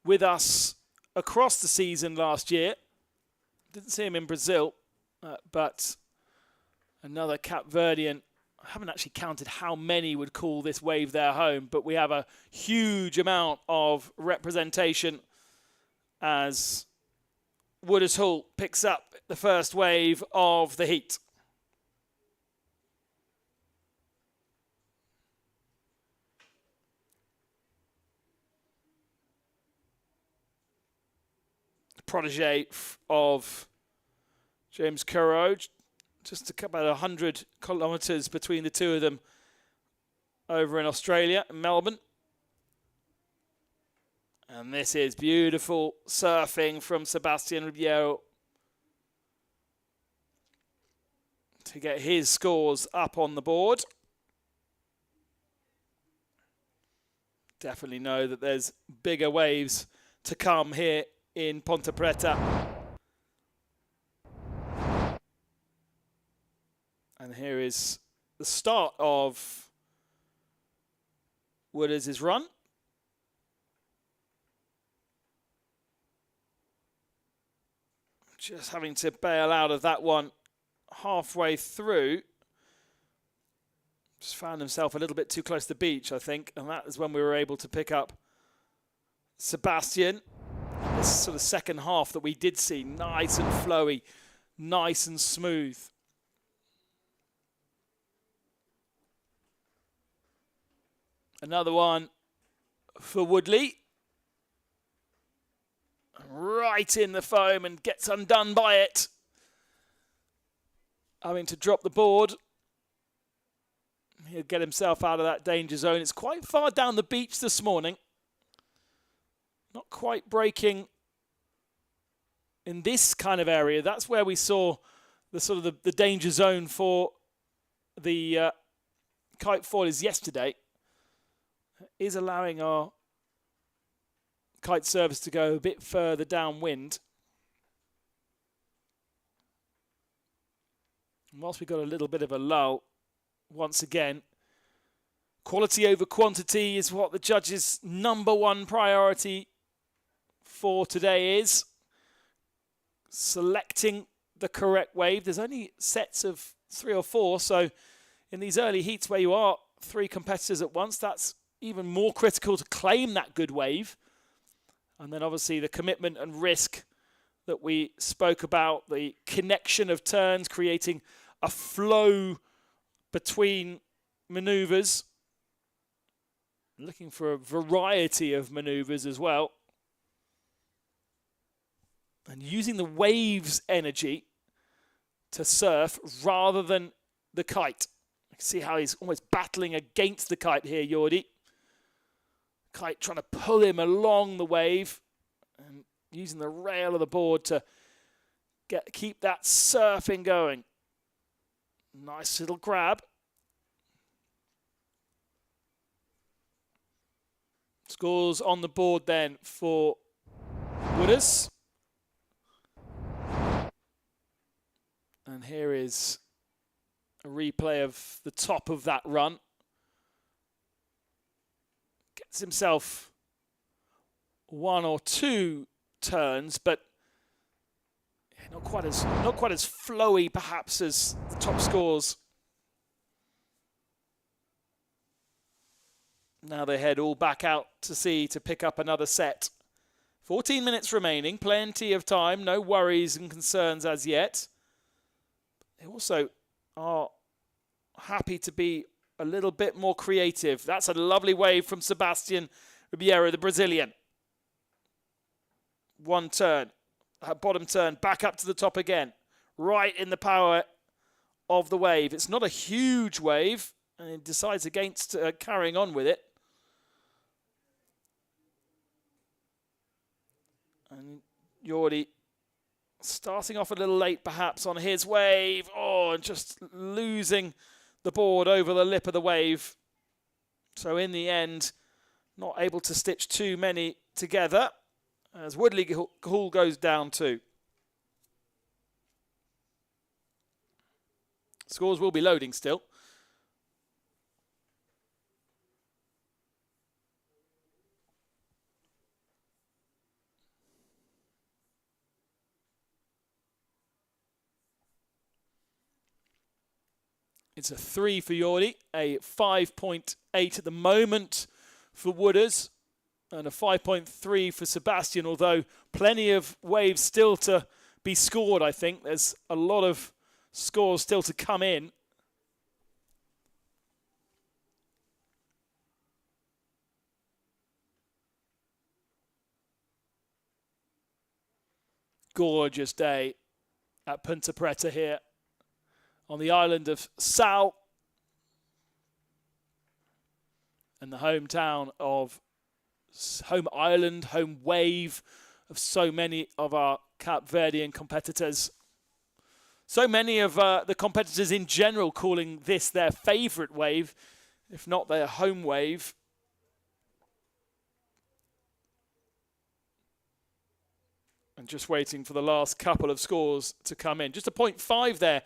S9: with us across the season last year. Didn't see him in Brazil, but another Cape Verdean. I haven't actually counted how many would call this wave their home, but we have a huge amount of representation as Wooders Hall picks up the first wave of the heat. Protege of James Currow, just about 100 kilometres between the two of them over in Australia, in Melbourne. And this is beautiful surfing from Sebastian Ribeiro to get his scores up on the board. Definitely know that there's bigger waves to come here in Ponte Preta. And here is the start of Wooders' run. Just having to bail out of that one halfway through. Just found himself a little bit too close to the beach, I think, and that is when we were able to pick up Sebastian. This sort of second half that we did see, nice and flowy, nice and smooth. Another one for Woodley. Right in the foam and gets undone by it. Having to drop the board. He'll get himself out of that danger zone. It's quite far down the beach this morning. Not quite breaking in this kind of area. That's where we saw the sort of the danger zone for the kite foilers yesterday. Is allowing our kite service to go a bit further downwind. And whilst we've got a little bit of a lull, once again, quality over quantity is what the judges' number one priority for today is. Selecting the correct wave. There's only sets of 3 or 4, so in these early heats where you are 3 competitors at once, that's even more critical to claim that good wave. And then obviously the commitment and risk that we spoke about, the connection of turns, creating a flow between maneuvers. Looking for a variety of maneuvers as well. And using the wave's energy to surf rather than the kite. You can see how he's almost battling against the kite here, Jordi. Kite trying to pull him along the wave and using the rail of the board to keep that surfing going. Nice little grab. Scores on the board then for Wooders. And here is a replay of the top of that run. Gets himself one or two turns, but not quite as flowy perhaps as the top scores. Now they head all back out to sea to pick up another set. 14 minutes remaining, plenty of time, no worries and concerns as yet. They also are happy to be a little bit more creative. That's a lovely wave from Sebastian Ribeiro, the Brazilian. One turn, bottom turn, back up to the top again. Right in the power of the wave. It's not a huge wave, and he decides against carrying on with it. And Jordi starting off a little late perhaps on his wave. Oh, and just losing the board over the lip of the wave. So in the end, not able to stitch too many together as Woodley Hall goes down too. Scores will be loading still. It's a 3 for Jordi, a 5.8 at the moment for Wooders, and a 5.3 for Sebastian, although plenty of waves still to be scored, I think. There's a lot of scores still to come in. Gorgeous day at Punta Preta here on the island of Sal, and the hometown of home island, home wave of so many of our Cape Verdean competitors. So many of the competitors in general calling this their favourite wave, if not their home wave. And just waiting for the last couple of scores to come in. Just a 0.5 there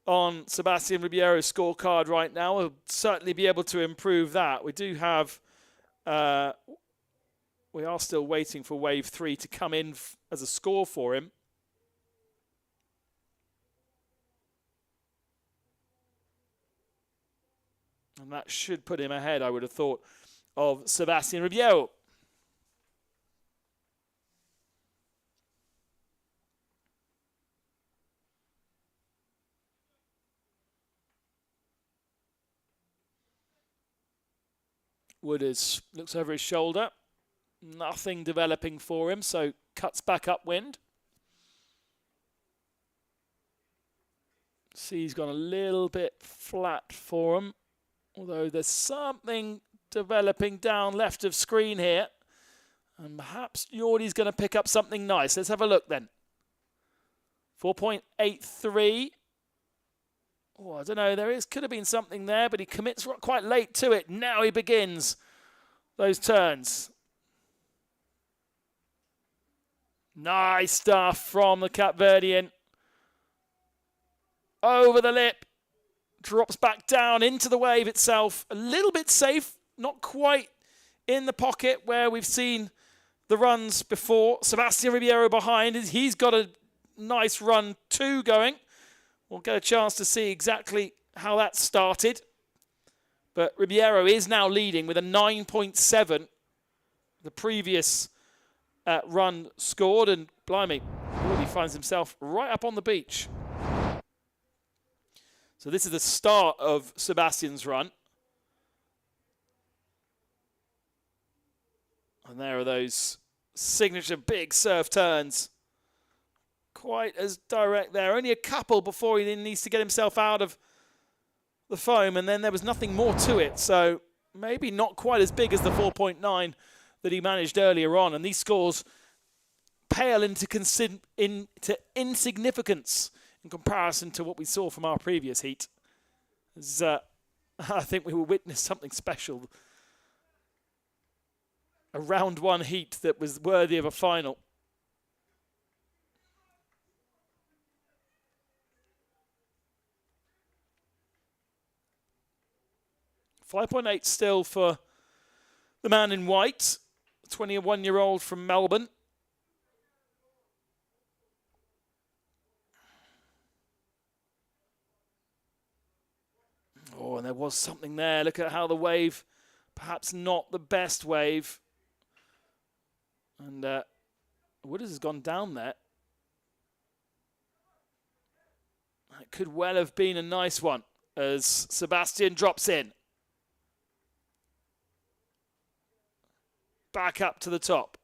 S9: on Sebastian Ribeiro's scorecard right now. We'll certainly be able to improve that. We do have, we are still waiting for wave 3 to come in as a score for him. And that should put him ahead, I would have thought, of Sebastian Ribeiro. Wooders looks over his shoulder. Nothing developing for him, so cuts back upwind. Sea's gone a little bit flat for him, although there's something developing down left of screen here. And perhaps Jordi's going to pick up something nice. Let's have a look then. 4.83. Oh, I don't know, could have been something there, but he commits quite late to it. Now he begins those turns. Nice stuff from the Cape Verdean. Over the lip. Drops back down into the wave itself. A little bit safe, not quite in the pocket where we've seen the runs before. Sebastian Ribeiro behind. He's got a nice run too going. We'll get a chance to see exactly how that started. But Ribeiro is now leading with a 9.7. The previous run scored, and blimey, he finds himself right up on the beach. So this is the start of Sebastian's run. And there are those signature big surf turns. Quite as direct there. Only a couple before he then needs to get himself out of the foam, and then there was nothing more to it. So maybe not quite as big as the 4.9 that he managed earlier on. And these scores pale into insignificance in comparison to what we saw from our previous heat. As, I think we will witness something special. A round one heat that was worthy of a final. $5.8 still for the man in white, 21-year-old from Melbourne. Oh, and there was something there. Look at how the wave, perhaps not the best wave. And Wooders has gone down there. It could well have been a nice one as Sebastian drops in. Back up to the top.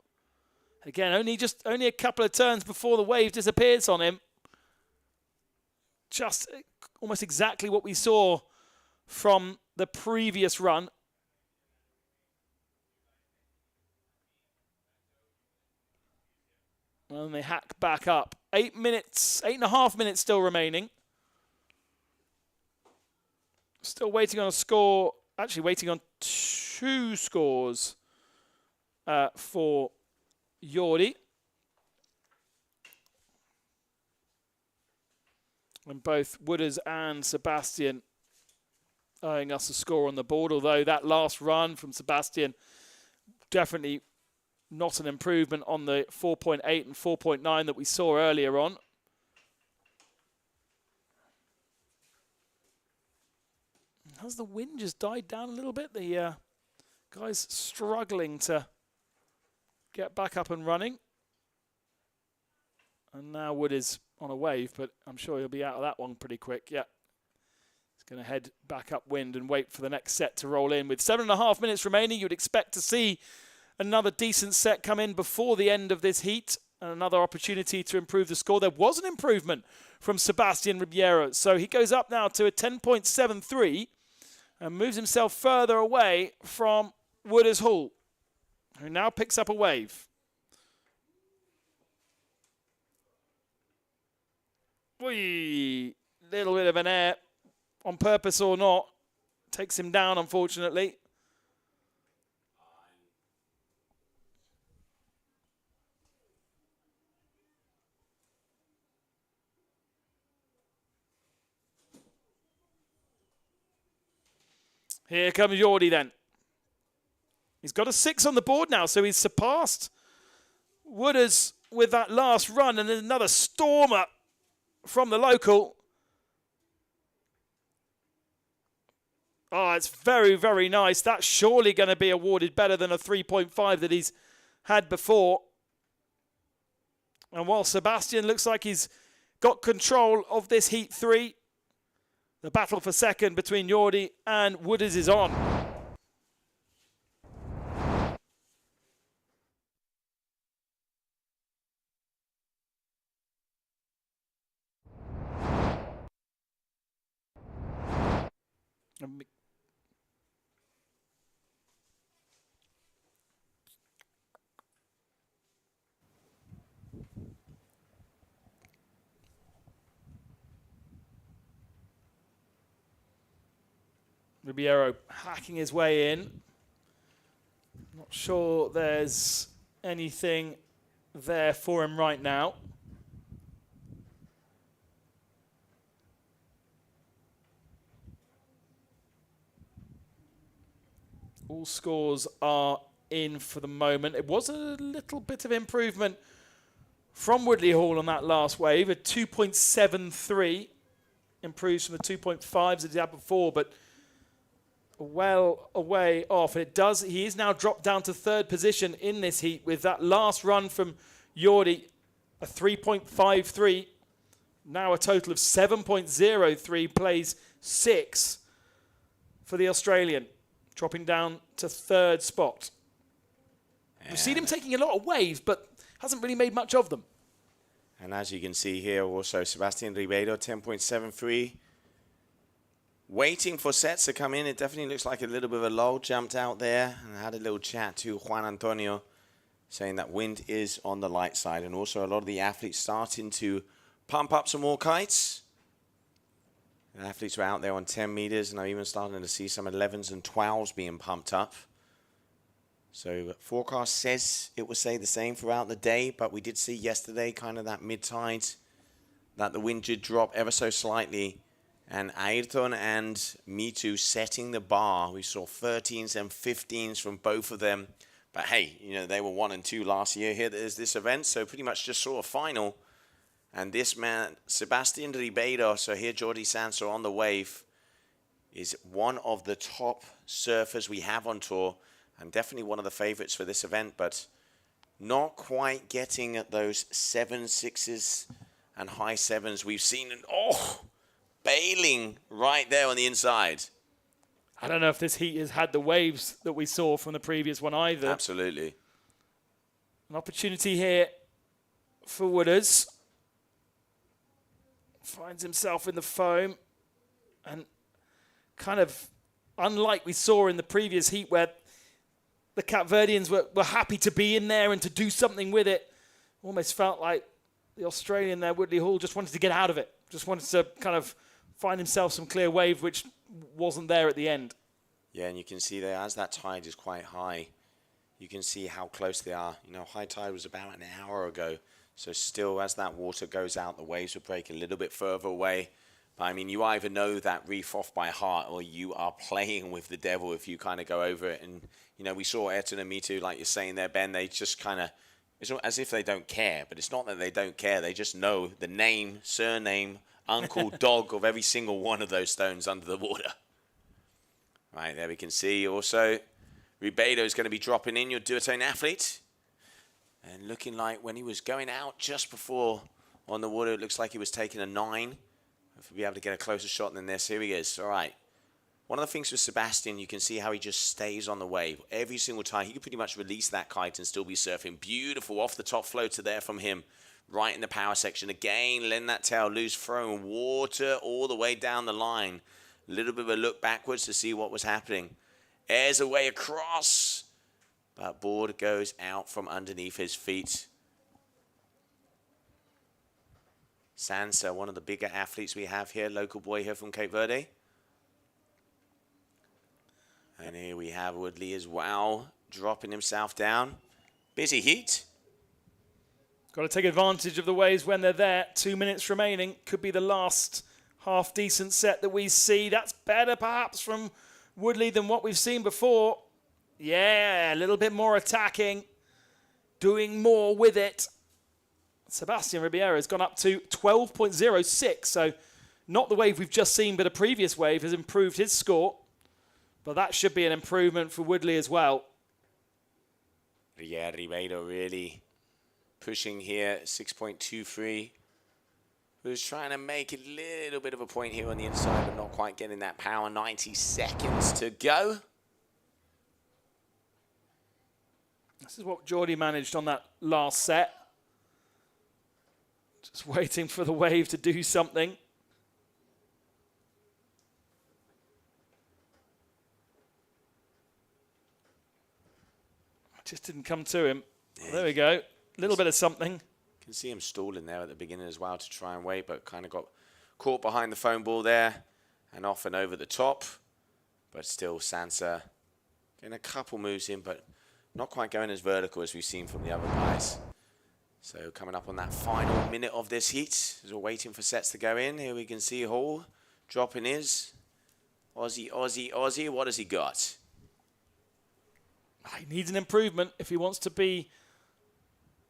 S9: Again, only a couple of turns before the wave disappears on him. Just almost exactly what we saw from the previous run. And they hack back up. 8.5 minutes still remaining. Still waiting on a score. Actually waiting on 2 scores for Jordi. And both Wooders and Sebastian owing us a score on the board, although that last run from Sebastian definitely not an improvement on the 4.8 and 4.9 that we saw earlier on. Has the wind just died down a little bit? The guy's struggling to get back up and running. And now Wood is on a wave, but I'm sure he'll be out of that one pretty quick. Yeah. He's going to head back upwind and wait for the next set to roll in. With 7.5 minutes remaining, you'd expect to see another decent set come in before the end of this heat. And another opportunity to improve the score. There was an improvement from Sebastian Ribeiro. So he goes up now to a 10.73 and moves himself further away from Wooders Hall, who now picks up a wave. Whee! Little bit of an air, on purpose or not, takes him down, unfortunately. Here comes Jordi then. He's got a 6 on the board now, so he's surpassed Wooders with that last run, and then another stormer from the local. Oh, it's very, very nice. That's surely going to be awarded better than a 3.5 that he's had before. And while Sebastian looks like he's got control of this Heat 3, the battle for second between Jordi and Wooders is on. Ribeiro hacking his way in. Not sure there's anything there for him right now. All scores are in for the moment. It was a little bit of improvement from Woodley Hall on that last wave. A 2.73 improves from the 2.5s that he had before, but well away off. He is now dropped down to third position in this heat with that last run from Jordi, a 3.53. Now a total of 7.03, plays 6 for the Australian, dropping down to third spot. We've seen him taking a lot of waves, but hasn't really made much of them. And
S8: as you can see here, also Sebastian Ribeiro, 10.73. waiting for sets to come in. It definitely looks like a little bit of a lull. Jumped out there and had a little chat to Juan Antonio, saying that wind is on the light side. And also a lot of the athletes starting to pump up some more kites. And athletes were out there on 10 meters, and I'm even starting to see some 11s and 12s being pumped up. So forecast says it will stay the same throughout the day, but we did see yesterday kind of that mid-tide that the wind did drop ever so slightly. And Ayrton and Mitu setting the bar. We saw 13s and 15s from both of them. But hey, you know, they were 1 and 2 last year here. There's this event, so pretty much just saw a final. And this man, Sebastian Ribeiro, so here Jordi Sanso on the wave, is one of the top surfers we have on tour. And definitely one of the favorites for this event, but not quite getting at those 7 6s and high 7s we've seen. And bailing right there on the inside.
S9: I don't know if this heat has had the waves that we saw from the previous one either.
S8: Absolutely.
S9: An opportunity here for Wooders. Finds himself in the foam. And kind of unlike we saw in the previous heat where the Cape Verdeans were happy to be in there and to do something with it, almost felt like the Australian there, Woodley Hall, just wanted to get out of it. Just wanted to kind of find himself some clear wave, which wasn't there at the end.
S8: Yeah, and you can see there, as that tide is quite high, you can see how close they are. You know, high tide was about an hour ago. So still, as that water goes out, the waves will break a little bit further away. But I mean, you either know that reef off by heart or you are playing with the devil if you kind of go over it. And, you know, we saw Ayrton and Mitu, like you're saying there, Ben, they just kind of, it's as if they don't care. But it's not that they don't care. They just know the name, surname, uncle, dog of every single one of those stones under the water. Right, there we can see also Ribeiro is going to be dropping in, your duotone athlete. And looking like when he was going out just before on the water, it looks like he was taking a 9. If we'll be able to get a closer shot than this. Here he is. All right. One of the things with Sebastian, you can see how he just stays on the wave. Every single time, he could pretty much release that kite and still be surfing. Beautiful off the top floater there from him. Right in the power section. Again, letting that tail loose, throwing water all the way down the line. A little bit of a look backwards to see what was happening. Airs away across. But board goes out from underneath his feet. Sansa, one of the bigger athletes we have here, local boy here from Cape Verde. And here we have Woodley as well, dropping himself down. Busy heat.
S9: Got to take advantage of the waves when they're there. 2 minutes remaining. Could be the last half-decent set that we see. That's better, perhaps, from Woodley than what we've seen before. Yeah, a little bit more attacking. Doing more with it. Sebastian Ribeiro has gone up to 12.06, so not the wave we've just seen, but a previous wave has improved his score. But that should be an improvement for Woodley as well.
S8: Yeah, Ribeiro really pushing here, 6.23. Who's trying to make a little bit of a point here on the inside, but not quite getting that power. 90 seconds to go.
S9: This is what Jordi managed on that last set. Just waiting for the wave to do something. Just didn't come to him. Yeah. There we go. A little bit of something.
S8: You can see him stalling there at the beginning as well to try and wait, but kind of got caught behind the foam ball there and off and over the top. But still, Sansa getting a couple moves in, but not quite going as vertical as we've seen from the other guys. So coming up on that final minute of this heat, as we're waiting for sets to go in, here we can see Hall dropping his. Aussie, Aussie, Aussie, what has he got?
S9: He needs an improvement if he wants to be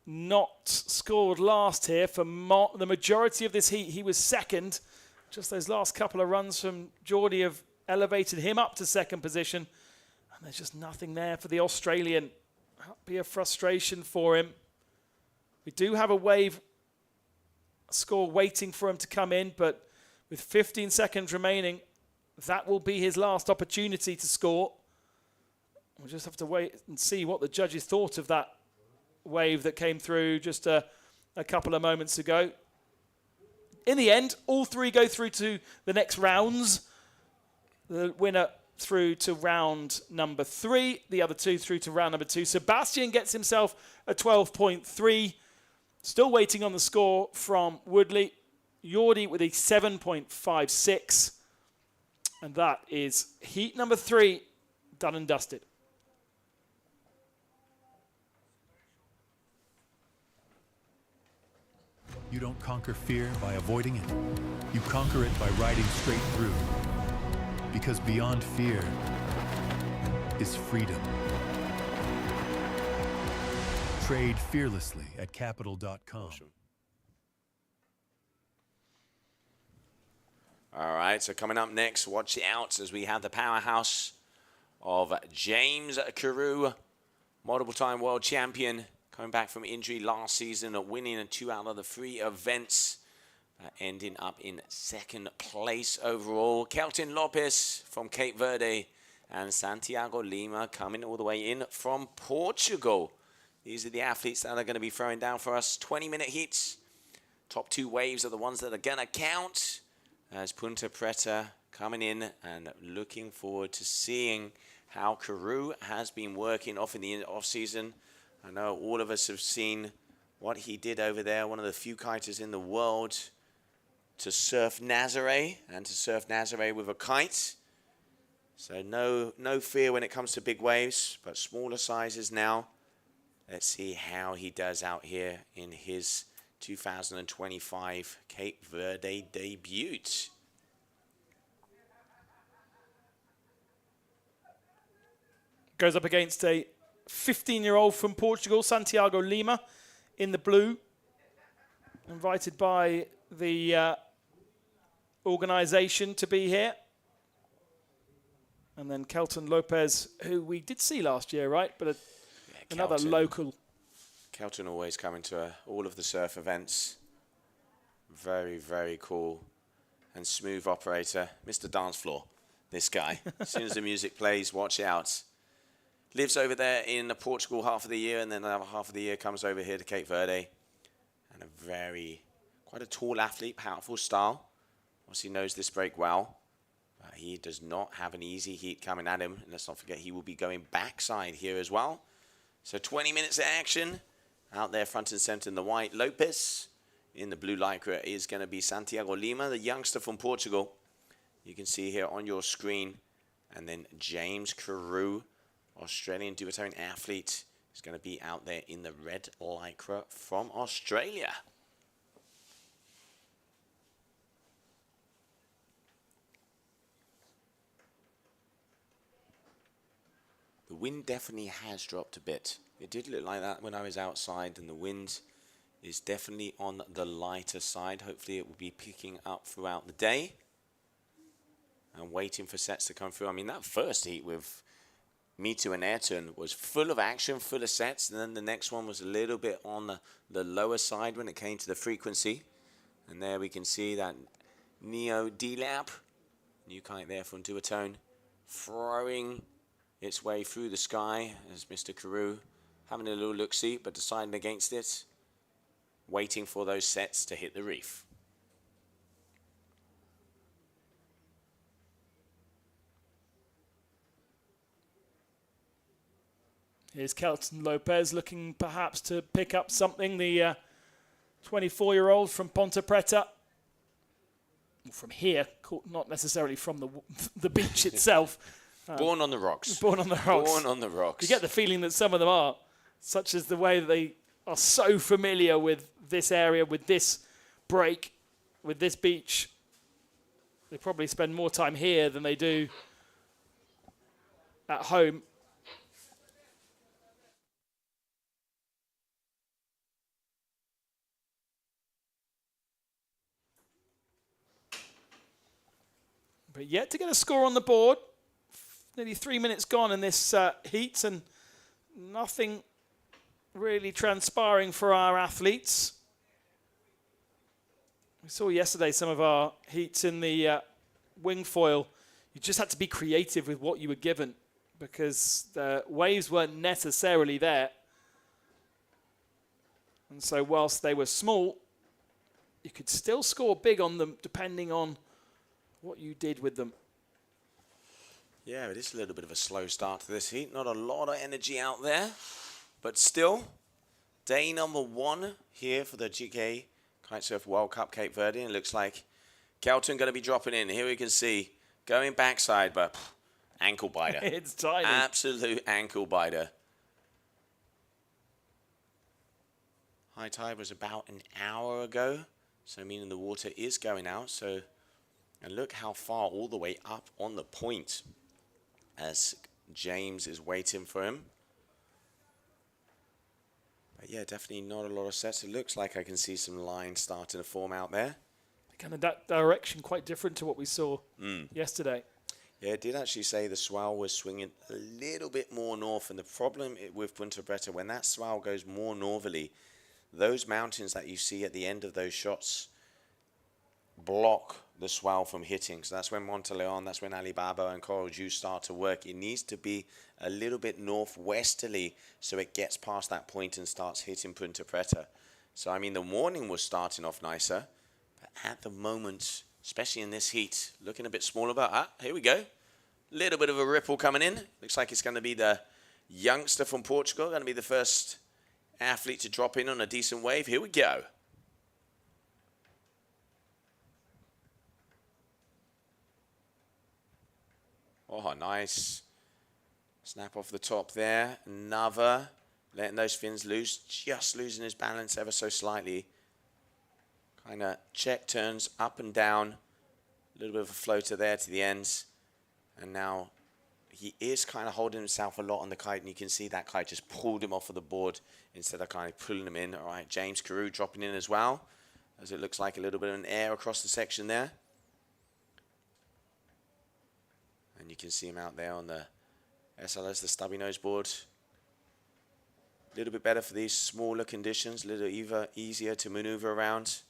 S9: not scored last here. For the majority of this heat, he was second. Just those last couple of runs from Jordi have elevated him up to second position. And there's just nothing there for the Australian. That'll be a frustration for him. We do have a wave score waiting for him to come in, but with 15 seconds remaining, that will be his last opportunity to score. We'll just have to wait and see what the judges thought of that wave that came through just a couple of moments ago. In the end, all three go through to the next rounds. The winner through to round number 3, the other 2 through to round number 2. Sebastian gets himself a 12.3. Still waiting on the score from Woodley. Jordi with a 7.56. And that is heat number 3 done and dusted.
S10: You don't conquer fear by avoiding it. You conquer it by riding straight through. Because beyond fear is freedom. Trade fearlessly at capital.com.
S8: All right, so coming up next, watch out as we have the powerhouse of James Carew, multiple time world champion, coming back from injury last season, winning 2 out of the 3 events, ending up in 2nd place overall. Kelton Lopez from Cape Verde and Santiago Lima coming all the way in from Portugal. These are the athletes that are going to be throwing down for us. 20-minute heats. Top 2 waves are the ones that are going to count. As Punta Preta coming in and looking forward to seeing how Carew has been working off in the off-season. I know all of us have seen what he did over there, one of the few kiters in the world to surf Nazare, and to surf Nazare with a kite. So no fear when it comes to big waves, but smaller sizes now. Let's see how he does out here in his 2025 Cape Verde debut.
S9: Goes up against a 15-year-old from Portugal, Santiago Lima, in the blue. Invited by the organisation to be here. And then Kelton Lopez, who we did see last year, right? But another local.
S8: Kelton always coming to all of the surf events. Very, very cool and smooth operator. Mr. Dance Floor, this guy. As soon as the music plays, watch out. Lives over there in Portugal half of the year, and then another half of the year comes over here to Cape Verde. And quite a tall athlete, powerful style. Obviously knows this break well. But he does not have an easy heat coming at him. And let's not forget he will be going backside here as well. So 20 minutes of action. Out there front and center in the white, Lopez. In the blue lycra is going to be Santiago Lima, the youngster from Portugal. You can see here on your screen. And then James Carew, Australian duotone athlete, is going to be out there in the red lycra from Australia. The wind definitely has dropped a bit. It did look like that when I was outside, and the wind is definitely on the lighter side. Hopefully it will be picking up throughout the day. And waiting for sets to come through. I mean, that first heat with Mitu and Ayrton was full of action, full of sets, and then the next one was a little bit on the lower side when it came to the frequency. And there we can see that Neo D-Lap, new kite there from Duotone, throwing its way through the sky as Mr. Carew having a little look-see, but deciding against it, waiting for those sets to hit the reef.
S9: Here's Kelton Lopez looking perhaps to pick up something. The 24-year-old from Ponte Preta. From here, not necessarily from the beach itself.
S8: Born on the rocks.
S9: Born on the rocks.
S8: Born on the rocks.
S9: You get the feeling that some of them are, such as the way that they are so familiar with this area, with this break, with this beach. They probably spend more time here than they do at home. But yet to get a score on the board. Nearly 3 minutes gone in this heat, and nothing really transpiring for our athletes. We saw yesterday some of our heats in the wing foil. You just had to be creative with what you were given because the waves weren't necessarily there. And so whilst they were small, you could still score big on them depending on what you did with them.
S8: Yeah, it is a little bit of a slow start to this heat. Not a lot of energy out there, but still, day number 1 here for the GKA Kitesurf World Cup Cape Verde. And it looks like Kelton going to be dropping in. Here we can see going backside, but ankle biter.
S9: It's tiny.
S8: Absolute ankle biter. High tide was about an hour ago, so meaning the water is going out. So, and look how far all the way up on the point as James is waiting for him. But yeah, definitely not a lot of sets. It looks like I can see some lines starting to form out there.
S9: Kind of that direction quite different to what we saw yesterday.
S8: Yeah, it did actually say the swell was swinging a little bit more north, and the problem with Punta Preta, when that swell goes more northerly, those mountains that you see at the end of those shots block the swell from hitting. So that's when Monteleon, that's when Alibaba and Coral Juice start to work. It needs to be a little bit northwesterly so it gets past that point and starts hitting Punta Preta. So, I mean, the morning was starting off nicer, but at the moment, especially in this heat, looking a bit smaller. But here we go. Little bit of a ripple coming in. Looks like it's going to be the youngster from Portugal, going to be the first athlete to drop in on a decent wave. Here we go. Oh, nice. Snap off the top there. Another. Letting those fins loose. Just losing his balance ever so slightly. Kind of check turns up and down. A little bit of a floater there to the ends. And now he is kind of holding himself a lot on the kite, and you can see that kite just pulled him off of the board instead of kind of pulling him in. All right, James Carew dropping in as well, as it looks like a little bit of an air across the section there. And you can see him out there on the SLS, the stubby nose board. A little bit better for these smaller conditions, a little easier to maneuver around.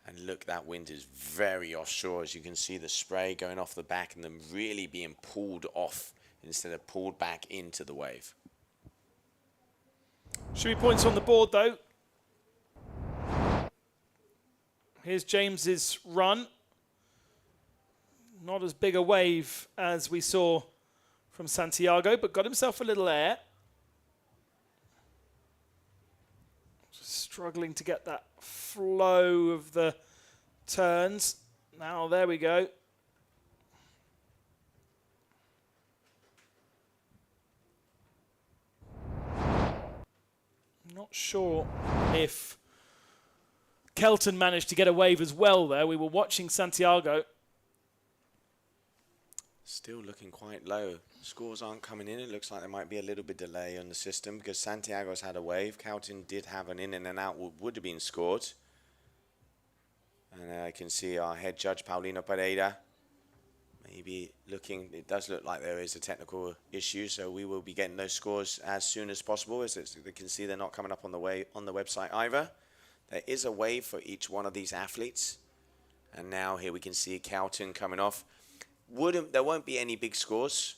S8: And look, that wind is very offshore, as you can see the spray going off the back and them really being pulled off instead of pulled back into the wave.
S9: Should be points on the board, though. Here's James's run. Not as big a wave as we saw from Santiago, but got himself a little air. Struggling to get that flow of the turns. Now, there we go. Not sure if Kelton managed to get a wave as well there. We were watching Santiago.
S8: Still looking quite low. Scores aren't coming in. It looks like there might be a little bit delay on the system because Santiago's had a wave. Kelton did have an in and an out would have been scored. And I can see our head judge, Paulino Pereira, maybe looking. It does look like there is a technical issue, so we will be getting those scores as soon as possible. As you can see, they're not coming up on the website either. There is a wave for each one of these athletes. And now here we can see Kelton coming off. There won't be any big scores.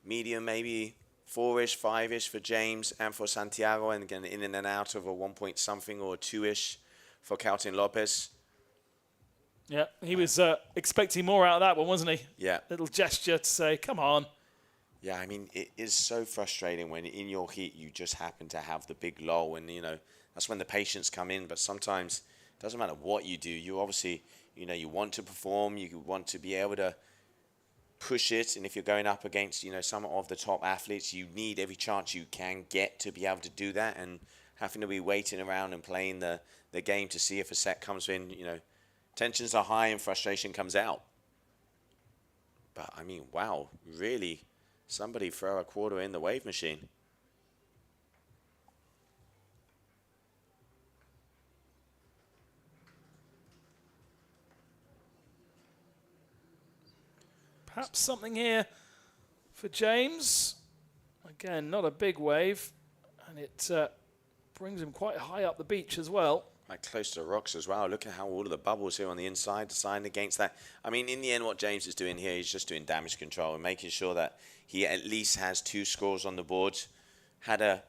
S8: Medium, maybe 4-ish, 5-ish for James and for Santiago, and again in and out of a 1 point something or 2-ish for Kelton Lopez.
S9: Yeah, he was expecting more out of that one, wasn't he?
S8: Yeah.
S9: Little gesture to say, come on.
S8: Yeah, I mean, it is so frustrating when in your heat you just happen to have the big lull, and, you know, that's when the patients come in. But sometimes it doesn't matter what you do. You obviously, you know, you want to perform. You want to be able to push it, and if you're going up against, you know, some of the top athletes, you need every chance you can get to be able to do that, and having to be waiting around and playing the game to see if a set comes in, you know, tensions are high and frustration comes out. But I mean, wow, really, somebody throw a quarter in the wave machine.
S9: Perhaps something here for James. Again, not a big wave, and it brings him quite high up the beach as well.
S8: Right close to the rocks as well. Look at how all of the bubbles here on the inside deciding against that. I mean, in the end, what James is doing here, he's just doing damage control and making sure that he at least has 2 scores on the board. Had a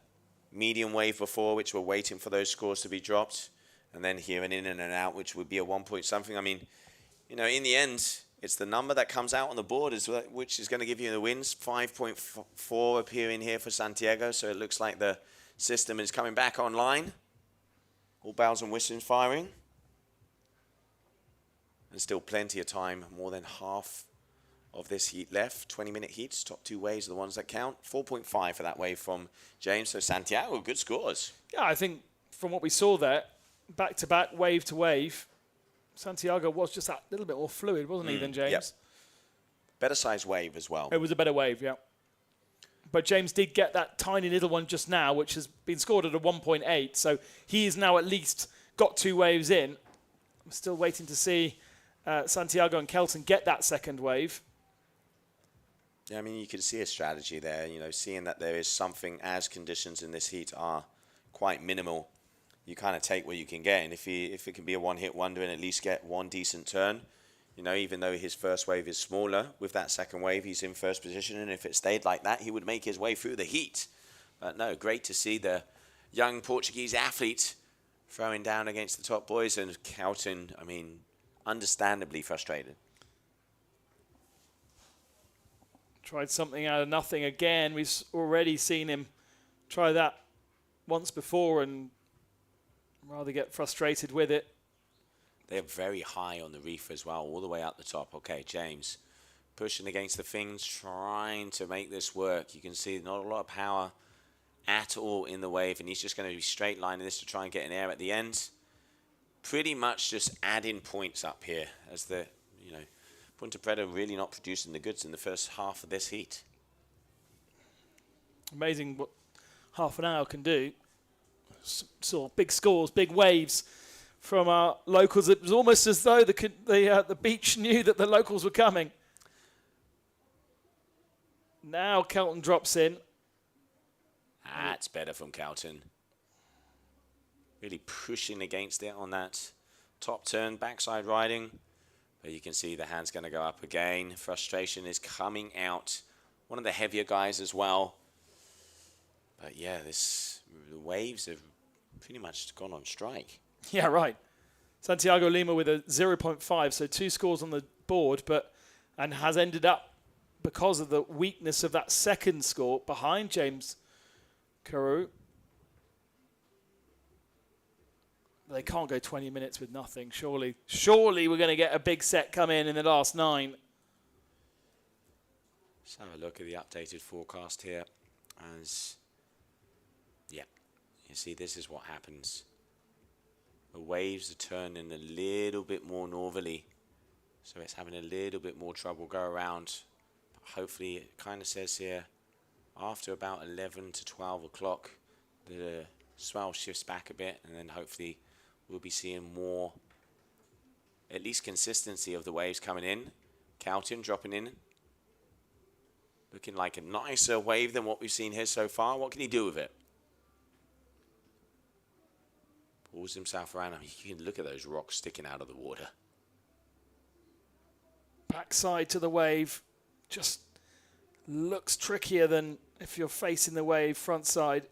S8: medium wave before, which we're waiting for those scores to be dropped. And then here an in and an out, which would be a 1 point something. I mean, you know, in the end, It's the number that comes out on the board which is going to give you the wins. 5.4 appearing here for Santiago, so it looks like the system is coming back online. All bells and whistles firing. And still plenty of time, more than half of this heat left. 20-minute heats, top 2 waves are the ones that count. 4.5 for that wave from James. So Santiago, good scores.
S9: Yeah, I think from what we saw there, back-to-back, wave to wave, Santiago was just that little bit more fluid, wasn't he, than James?
S8: Yep. Better size wave as well.
S9: It was a better wave, yeah. But James did get that tiny little one just now, which has been scored at a 1.8. So he is now at least got 2 waves in. I'm still waiting to see Santiago and Kelton get that second wave.
S8: Yeah, I mean, you can see a strategy there, you know, seeing that there is something as conditions in this heat are quite minimal. You kind of take what you can get, and if it can be a one-hit wonder and at least get one decent turn, you know, even though his first wave is smaller, with that second wave he's in first position, and if it stayed like that, he would make his way through the heat. But no, great to see the young Portuguese athlete throwing down against the top boys, and Kelton, I mean, understandably frustrated.
S9: Tried something out of nothing again. We've already seen him try that once before and rather get frustrated with it.
S8: They're very high on the reef as well, all the way up the top. Okay, James pushing against the fins, trying to make this work. You can see not a lot of power at all in the wave, and he's just going to be straight lining this to try and get an air at the end. Pretty much just adding points up here as the, you know, Punta Preta really not producing the goods in the first half of this heat.
S9: Amazing what half an hour can do. Sort of big scores, big waves from our locals. It was almost as though the beach knew that the locals were coming. Now Kelton drops in.
S8: That's better from Kelton. Really pushing against it on that top turn, backside riding. But you can see the hand's going to go up again. Frustration is coming out. One of the heavier guys as well. But yeah, the waves have pretty much gone on strike.
S9: Yeah, right. Santiago Lima with a 0.5, so 2 scores on the board, and has ended up, because of the weakness of that second score, behind James Carew. They can't go 20 minutes with nothing, surely. Surely we're going to get a big set come in the last 9.
S8: Let's have a look at the updated forecast here. Yeah, you see this is what happens. The waves are turning a little bit more northerly, so it's having a little bit more trouble go around. But hopefully, it kind of says here, after about 11 to 12 o'clock, the swell shifts back a bit, and then hopefully we'll be seeing more, at least consistency of the waves coming in. Kelton dropping in. Looking like a nicer wave than what we've seen here so far. What can he do with it? Pulls himself around. I mean, you can look at those rocks sticking out of the water.
S9: Backside to the wave. Just looks trickier than if you're facing the wave front side.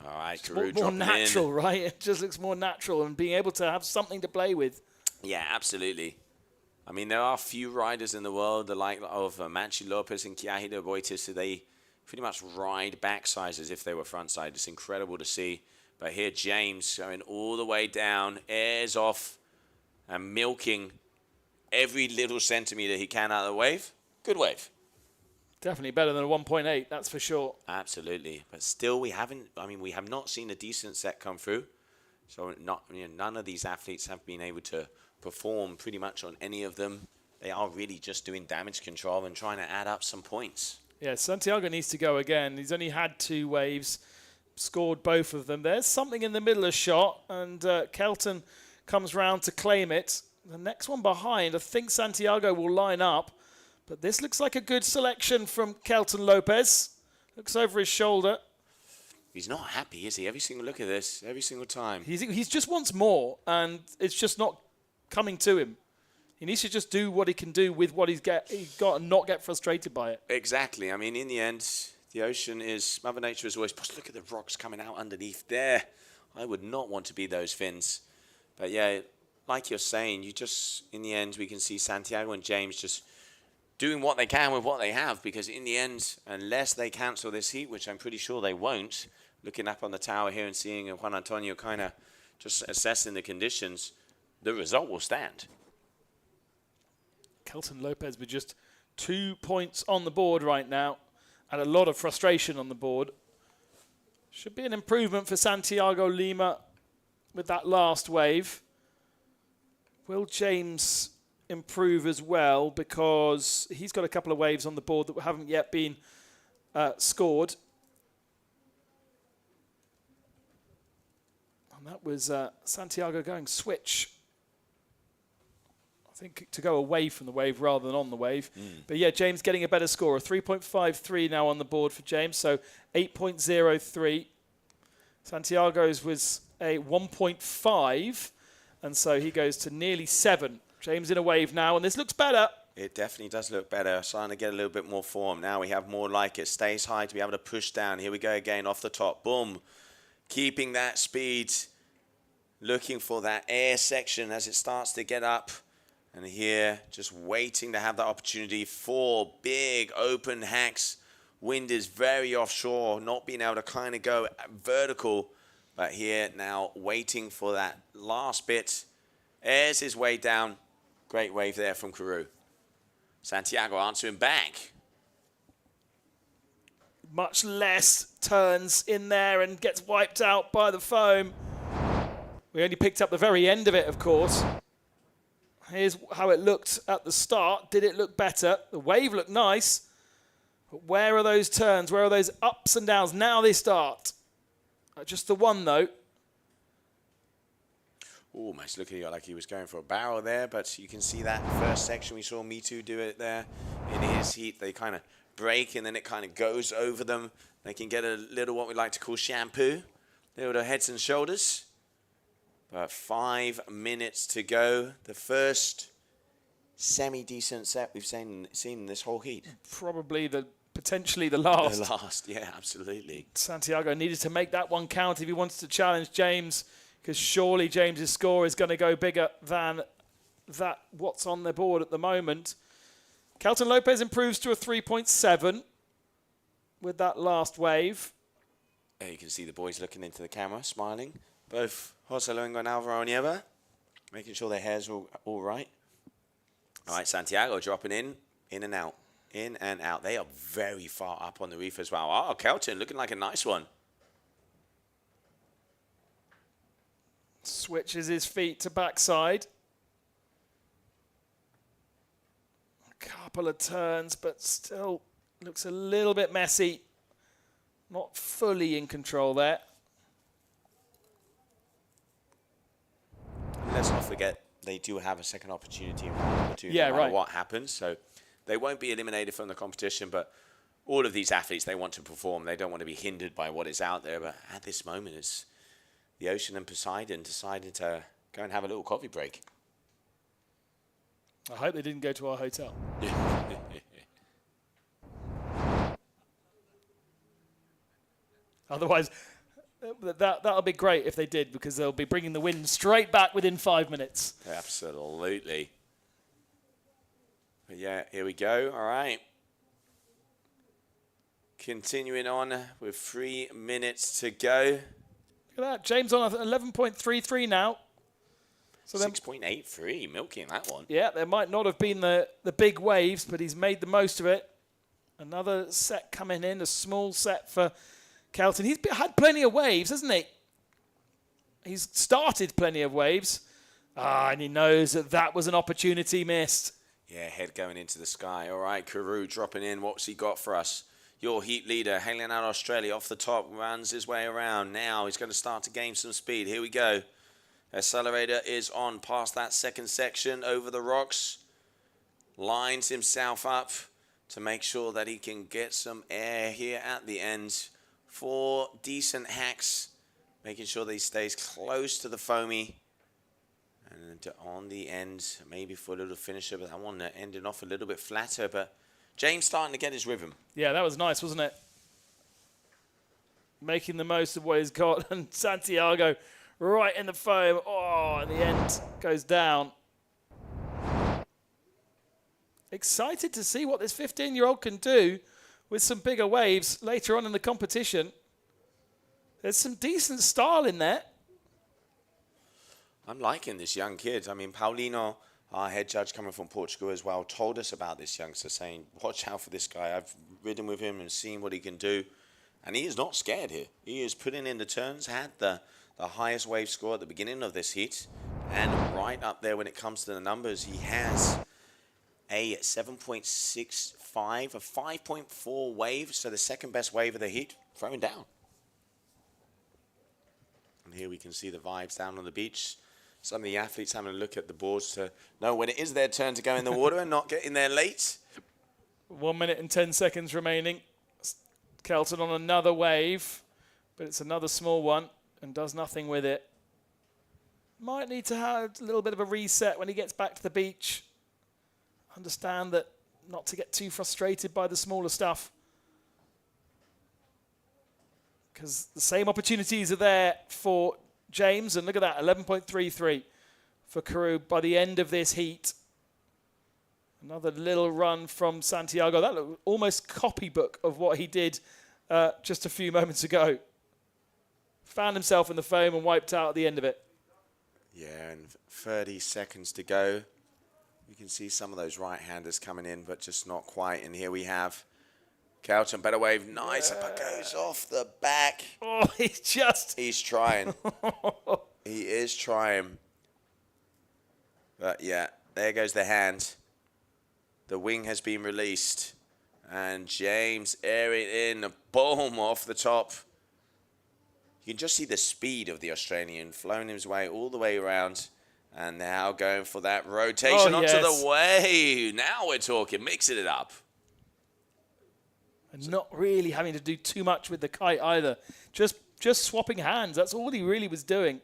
S8: All right,
S9: It's
S8: Carew
S9: more
S8: dropping
S9: natural,
S8: in.
S9: right? It just looks more natural, and being able to have something to play with.
S8: Yeah, absolutely. I mean, there are few riders in the world, the like of Manchi Lopez and Kiahida Boitis, so they pretty much ride backside as if they were frontside. It's incredible to see. But here, James going all the way down, airs off, and milking every little centimetre he can out of the wave. Good wave.
S9: Definitely better than a 1.8, that's for sure.
S8: Absolutely. But still, we have not seen a decent set come through. So none of these athletes have been able to perform pretty much on any of them. They are really just doing damage control and trying to add up some points.
S9: Yeah, Santiago needs to go again. He's only had 2 waves, scored both of them. There's something in the middle of shot, and Kelton comes round to claim it. The next one behind, I think Santiago will line up. But this looks like a good selection from Kelton Lopez. Looks over his shoulder.
S8: He's not happy, is he? Every single look at this, every single time.
S9: He just wants more, and it's just not coming to him. He needs to just do what he can do with what he's got and not get frustrated by it.
S8: Exactly. I mean, in the end, the ocean is, Mother Nature is always, look at the rocks coming out underneath there. I would not want to be those fins. But yeah, like you're saying, you just, in the end, we can see Santiago and James just doing what they can with what they have, because in the end, unless they cancel this heat, which I'm pretty sure they won't, looking up on the tower here and seeing Juan Antonio kind of just assessing the conditions, the result will stand.
S9: Kelton Lopez with just 2 points on the board right now and a lot of frustration on the board. Should be an improvement for Santiago Lima with that last wave. Will James improve as well, because he's got a couple of waves on the board that haven't yet been scored. And that was Santiago going switch. I think to go away from the wave rather than on the wave. But yeah, James getting a better score. A 3.53 now on the board for James, so 8.03. Santiago's was a 1.5, and so he goes to nearly 7. James in a wave now, and this looks better.
S8: It definitely does look better. Starting to get a little bit more form. Now we have more like it. Stays high to be able to push down. Here we go again off the top. Boom. Keeping that speed. Looking for that air section as it starts to get up. And here, just waiting to have that opportunity for big open hacks. Wind is very offshore, not being able to kind of go vertical. But here now, waiting for that last bit. Airs his way down. Great wave there from Carew. Santiago answering back.
S9: Much less turns in there and gets wiped out by the foam. We only picked up the very end of it, of course. Here's how it looked at the start. Did it look better? The wave looked nice. But where are those turns? Where are those ups and downs? Now they start. Just the one, though.
S8: Almost looking like he was going for a barrel there, but you can see that first section we saw Me2 do it there in his heat. They kind of break and then it kind of goes over them. They can get a little what we like to call shampoo, little heads and shoulders. But 5 minutes to go. The first semi-decent set we've seen in this whole heat.
S9: Probably potentially the last.
S8: The last, yeah, absolutely.
S9: Santiago needed to make that one count if he wanted to challenge James, because surely James's score is going to go bigger than what's on the board at the moment. Kelton Lopez improves to a 3.7 with that last wave.
S8: There you can see the boys looking into the camera, smiling. Both Jose Luengo and Alvaro Nieva, making sure their hair's all right. All right, Santiago dropping in and out, in and out. They are very far up on the reef as well. Oh, Kelton looking like a nice one.
S9: Switches his feet to backside. A couple of turns, but still looks a little bit messy. Not fully in control there.
S8: Let's not forget they do have a second opportunity in round number 2,
S9: yeah,
S8: no matter
S9: right.
S8: what happens. So they won't be eliminated from the competition, but all of these athletes, they want to perform. They don't want to be hindered by what is out there. But at this moment, it's the Ocean and Poseidon decided to go and have a little coffee break.
S9: I hope they didn't go to our hotel. Otherwise, that'll be great if they did, because they'll be bringing the wind straight back within 5 minutes.
S8: Absolutely. But yeah, here we go. All right. Continuing on with 3 minutes to go.
S9: Look at that. James on 11.33 now.
S8: So 6.83, milking that one.
S9: Yeah, there might not have been the big waves, but he's made the most of it. Another set coming in, a small set for Kelton. He's had plenty of waves, hasn't he? He's started plenty of waves. And he knows that was an opportunity missed.
S8: Yeah, head going into the sky. All right, Carew dropping in. What's he got for us? Your heat leader, hailing out Australia off the top, runs his way around. Now he's going to start to gain some speed. Here we go. Accelerator is on past that second section over the rocks. Lines himself up to make sure that he can get some air here at the end. 4 decent hacks, making sure that he stays close to the foamy. And on the end, maybe for a little finisher, but that one ending off a little bit flatter. But James starting to get his rhythm.
S9: Yeah, that was nice, wasn't it? Making the most of what he's got. And Santiago right in the foam. Oh, in the end, goes down. Excited to see what this 15-year-old can do with some bigger waves later on in the competition. There's some decent style in there.
S8: I'm liking this young kid. I mean, Paulino, our head judge coming from Portugal as well, told us about this youngster, saying, watch out for this guy. I've ridden with him and seen what he can do. And he is not scared here. He is putting in the turns, had the highest wave score at the beginning of this heat. And right up there when it comes to the numbers, he has a 7.65, a 5.4 wave, so the second best wave of the heat, throwing down. And here we can see the vibes down on the beach. Some of the athletes having a look at the boards to know when it is their turn to go in the water and not get in there late.
S9: 1 minute and 10 seconds remaining. Kelton on another wave, but it's another small one and does nothing with it. Might need to have a little bit of a reset when he gets back to the beach. Understand that not to get too frustrated by the smaller stuff, because the same opportunities are there for James, and look at that, 11.33 for Carew by the end of this heat. Another little run from Santiago. That looked almost copybook of what he did just a few moments ago. Found himself in the foam and wiped out at the end of it.
S8: Yeah, and 30 seconds to go. You can see some of those right-handers coming in, but just not quite. And here we have Kelton, better wave, nice, but goes off the back.
S9: Oh, he's
S8: trying. He is trying. But yeah, there goes the hand. The wing has been released. And James airing in, boom, off the top. You can just see the speed of the Australian, flowing his way all the way around. And now going for that rotation onto the wave. Now we're talking, mixing it up.
S9: And not really having to do too much with the kite either. Just swapping hands. That's all he really was doing.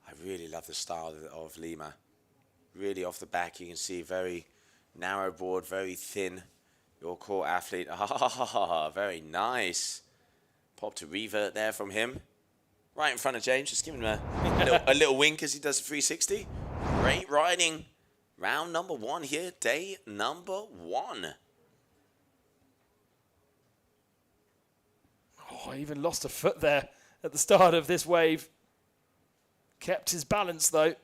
S8: I really love the style of Lima. Really off the back, you can see very narrow board, very thin. Your core athlete. Ah, very nice. Popped a revert there from him. Right in front of James, just giving him a little wink as he does a 360. Great riding. Round number 1 here, day number 1.
S9: Oh, I even lost a foot there at the start of this wave. Kept his balance, though. And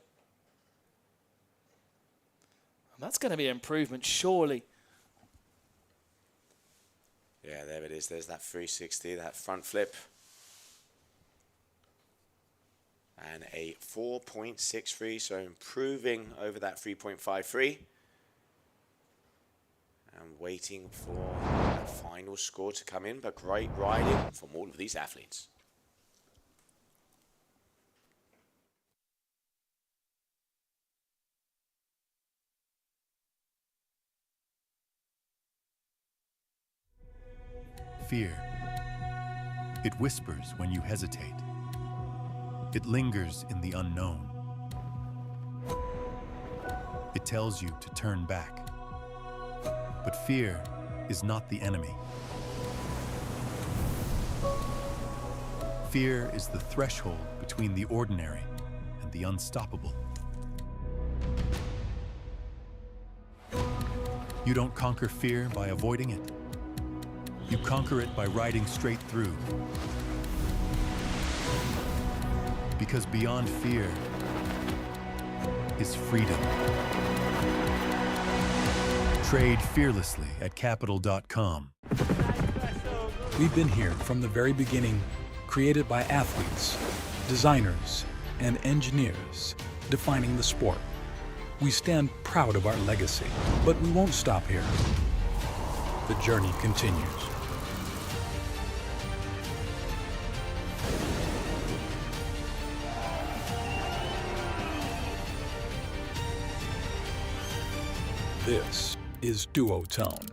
S9: that's going to be an improvement, surely.
S8: Yeah, there it is. There's that 360, that front flip. And a 4.63, so improving over that 3.53. And waiting for the final score to come in, but great riding from all of these athletes.
S10: Fear. It whispers when you hesitate. It lingers in the unknown. It tells you to turn back. But fear is not the enemy. Fear is the threshold between the ordinary and the unstoppable. You don't conquer fear by avoiding it. You conquer it by riding straight through. Because beyond fear is freedom. Trade fearlessly at capital.com.
S11: We've been here from the very beginning, created by athletes, designers, and engineers, defining the sport. We stand proud of our legacy, but we won't stop here. The journey continues. This is Duotone.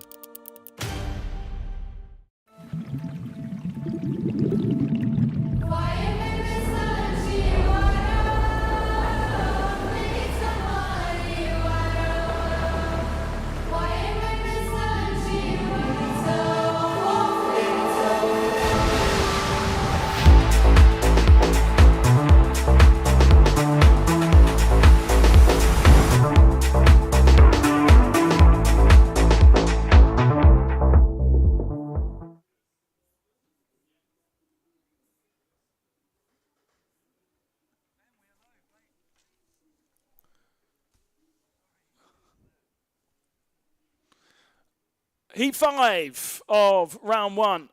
S9: Heat 5 of round 1.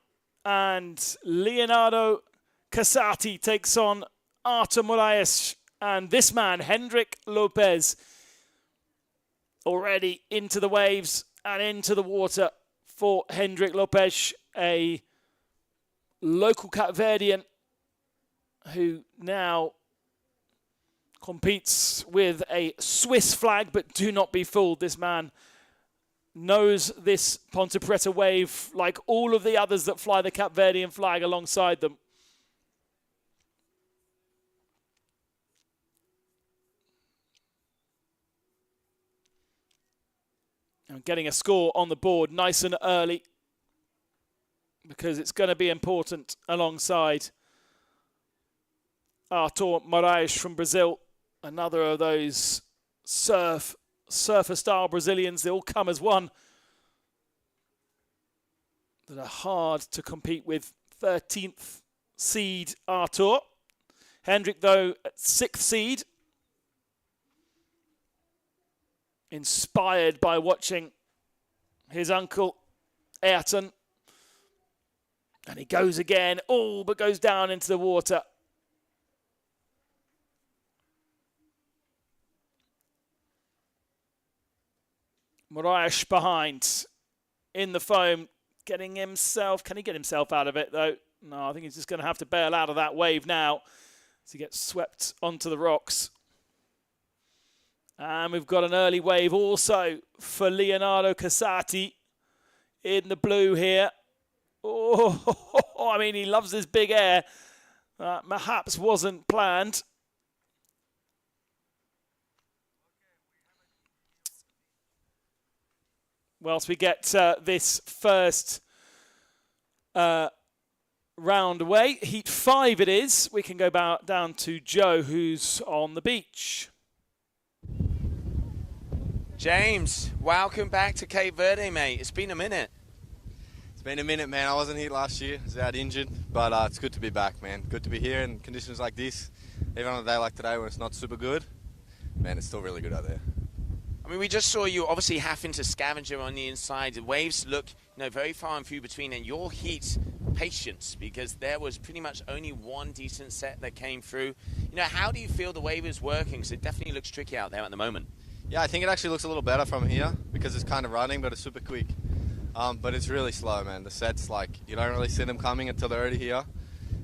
S9: And Leonardo Casati takes on Artur Moraes. And this man, Hendrik Lopez, already into the waves and into the water for Hendrik Lopez, a local Cape Verdean who now competes with a Swiss flag, but do not be fooled. This man knows this Ponte Preta wave like all of the others that fly the Cape Verdean flag alongside them. And getting a score on the board nice and early, because it's going to be important alongside Artur Moraes from Brazil, another of those surfer-style Brazilians. They all come as one, that are hard to compete with. 13th seed Artur. Hendrik, though, at 6th seed. Inspired by watching his uncle Ayrton. And he goes again, but goes down into the water. Moraes behind in the foam, getting himself, can he get himself out of it though? No, I think he's just going to have to bail out of that wave now as he gets swept onto the rocks. And we've got an early wave also for Leonardo Casati in the blue here. I mean, he loves this big air. Perhaps wasn't planned. Whilst we get this first round away, Heat 5 it is. We can go down to Joe, who's on the beach.
S12: James, welcome back to Cape Verde, mate. It's been a minute.
S13: It's been a minute, man. I wasn't here last year. I was out injured. But it's good to be back, man. Good to be here in conditions like this. Even on a day like today when it's not super good, man, it's still really good out there.
S12: I mean, we just saw you obviously having to scavenger on the inside. The waves look, very far and few between. And your heat patience, because there was pretty much only one decent set that came through. How do you feel the wave is working? Because it definitely looks tricky out there at the moment.
S13: Yeah, I think it actually looks a little better from here because it's kind of running, but it's super quick. But it's really slow, man. The sets, you don't really see them coming until they're already here.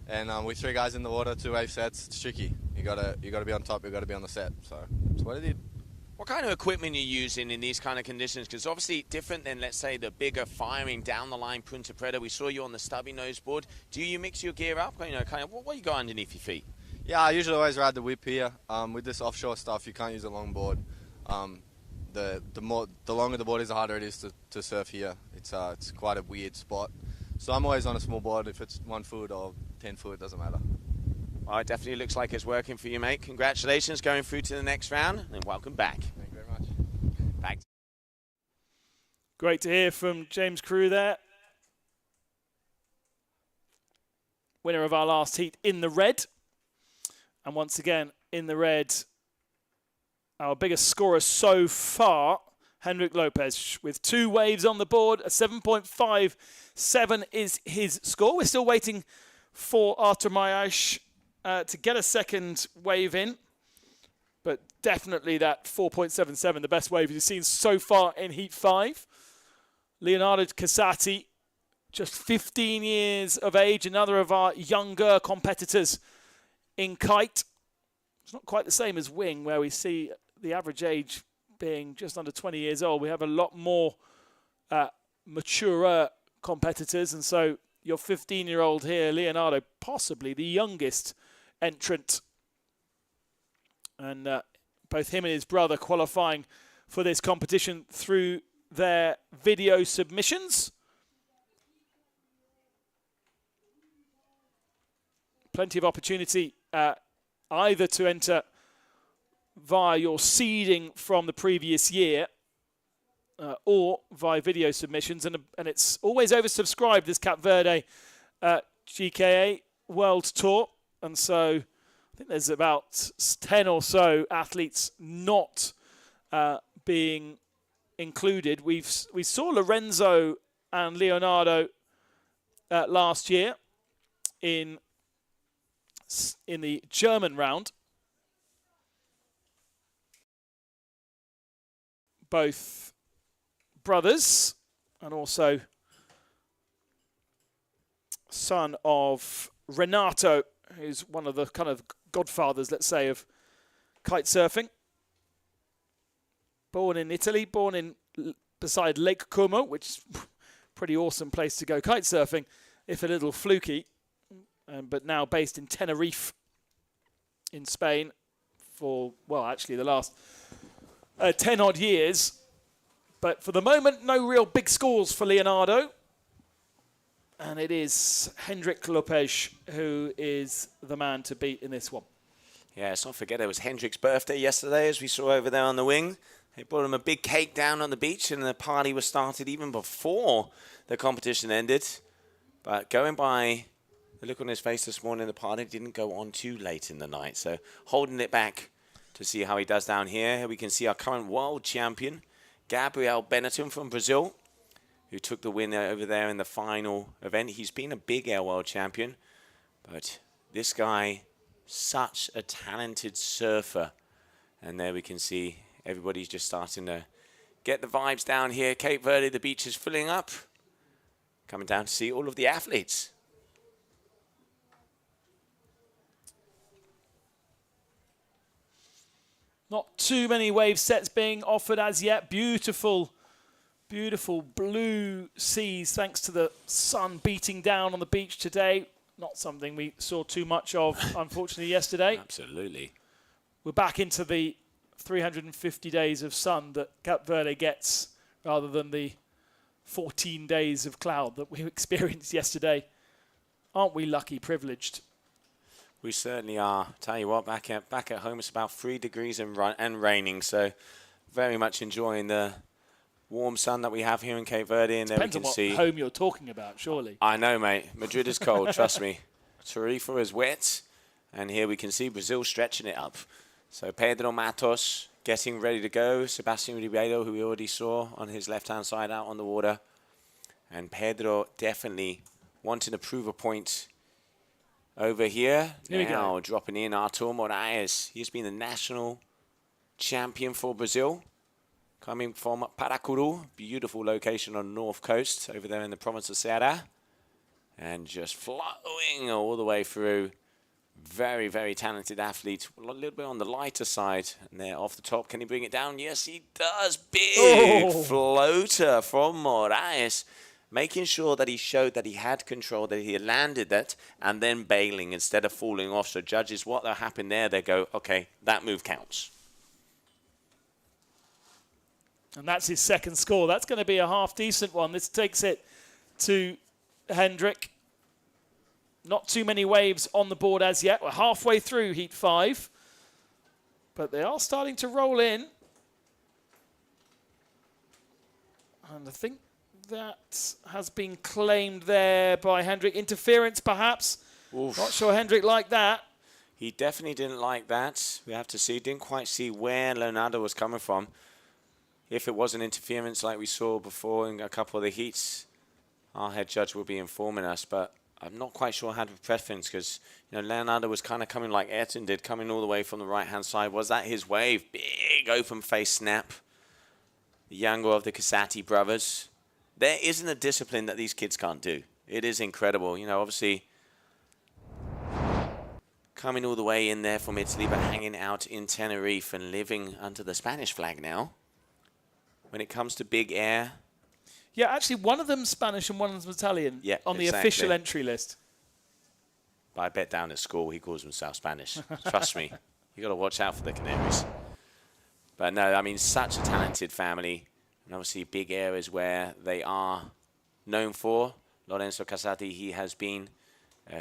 S13: And with 3 guys in the water, 2 wave sets, it's tricky. You gotta be on top. You gotta be on the set. So that's what I did.
S12: What kind of equipment are you using in these kind of conditions? Because obviously different than, let's say, the bigger firing down the line Punta Preta. We saw you on the stubby nose board. Do you mix your gear up? What you got underneath your feet?
S13: Yeah, I usually always ride the whip here. With this offshore stuff, you can't use a long board. The longer the board is, the harder it is to surf here. It's quite a weird spot. So I'm always on a small board. If it's 1 foot or 10 foot, it doesn't matter.
S12: Well, it definitely looks like it's working for you, mate. Congratulations going through to the next round, and welcome back.
S13: Thank you very much.
S12: Thanks.
S9: Great to hear from James Crew there. Winner of our last heat in the red. And once again, in the red, our biggest scorer so far, Hendrik Lopez, with 2 waves on the board. A 7.57 is his score. We're still waiting for Artur Moraes to get a second wave in. But definitely that 4.77, the best wave you've seen so far in Heat 5. Leonardo Casati, just 15 years of age, another of our younger competitors in kite. It's not quite the same as wing, where we see the average age being just under 20 years old. We have a lot more mature competitors, and so your 15-year-old here, Leonardo, possibly the youngest entrant. And both him and his brother qualifying for this competition through their video submissions. Plenty of opportunity either to enter via your seeding from the previous year or via video submissions. And it's always oversubscribed, this Cape Verde GKA World Tour. And so I think there's about 10 or so athletes not being included. We saw Lorenzo and Leonardo last year in the German round. Both brothers, and also son of Renato, who's one of the kind of godfathers, let's say, of kite surfing. Born in Italy, born in beside Lake Como, which is a pretty awesome place to go kite surfing, if a little fluky, but now based in Tenerife in Spain for, well, actually the last 10 odd years. But for the moment, no real big scores for Leonardo. And it is Hendrik Lopez who is the man to beat in this one.
S8: Yeah, let's not forget it was Hendrik's birthday yesterday, as we saw over there on the wing. They brought him a big cake down on the beach, and the party was started even before the competition ended. But going by the look on his face this morning, the party didn't go on too late in the night. So holding it back to see how he does down here. Here we can see our current world champion, Gabriel Benetton from Brazil, who took the win over there in the final event. He's been a big air world champion, but this guy, such a talented surfer. And there we can see everybody's just starting to get the vibes down here. Cape Verde, the beach is filling up. Coming down to see all of the athletes.
S9: Not too many wave sets being offered as yet. Beautiful, beautiful blue seas thanks to the sun beating down on the beach today. Not something we saw too much of, unfortunately, yesterday.
S8: Absolutely.
S9: We're back into the 350 days of sun that Cape Verde gets rather than the 14 days of cloud that we experienced yesterday. Aren't we lucky, privileged?
S8: We certainly are. Tell you what, back at home it's about 3 degrees and raining, so very much enjoying the warm sun that we have here in Cape Verde. And there we
S9: Depends on
S8: can
S9: what
S8: see
S9: home you're talking about, surely.
S8: I know, mate. Madrid is cold, trust me. Tarifa is wet, and here we can see Brazil stretching it up. So Pedro Matos getting ready to go. Sebastian Ribeiro, who we already saw on his left-hand side out on the water. And Pedro definitely wanting to prove a point over here. Now dropping in Artur Moraes. He's been the national champion for Brazil. Coming from Paracuru. Beautiful location on the north coast over there in the province of Ceará. And just flowing all the way through. Very, very talented athlete. A little bit on the lighter side. And there off the top. Can he bring it down? Yes, he does. Big floater from Moraes. Making sure that he showed that he had control, that he had landed that, and then bailing instead of falling off. So judges, what will happen there, they go, okay, that move counts.
S9: And that's his second score. That's going to be a half-decent one. This takes it to Hendrik. Not too many waves on the board as yet. We're halfway through Heat 5. But they are starting to roll in. And I think that has been claimed there by Hendrik. Interference, perhaps. Oof. Not sure Hendrik liked that.
S8: He definitely didn't like that. We have to see. Didn't quite see where Leonardo was coming from. If it was an interference like we saw before in a couple of the heats, our head judge will be informing us. But I'm not quite sure how to preference because, you know, Leonardo was kind of coming like Ayrton did, coming all the way from the right-hand side. Was that his wave? Big open face snap. The younger of the Casati brothers. There isn't a discipline that these kids can't do. It is incredible. You know, obviously, coming all the way in there from Italy, but hanging out in Tenerife and living under the Spanish flag now. When it comes to big air.
S9: Yeah, actually, one of them's Spanish and one of them's Italian on the official entry list.
S8: But I bet down at school he calls himself Spanish. Trust me. You got to watch out for the Canaries. But no, I mean, such a talented family. And obviously big areas where they are known for. Lorenzo Casati, he has been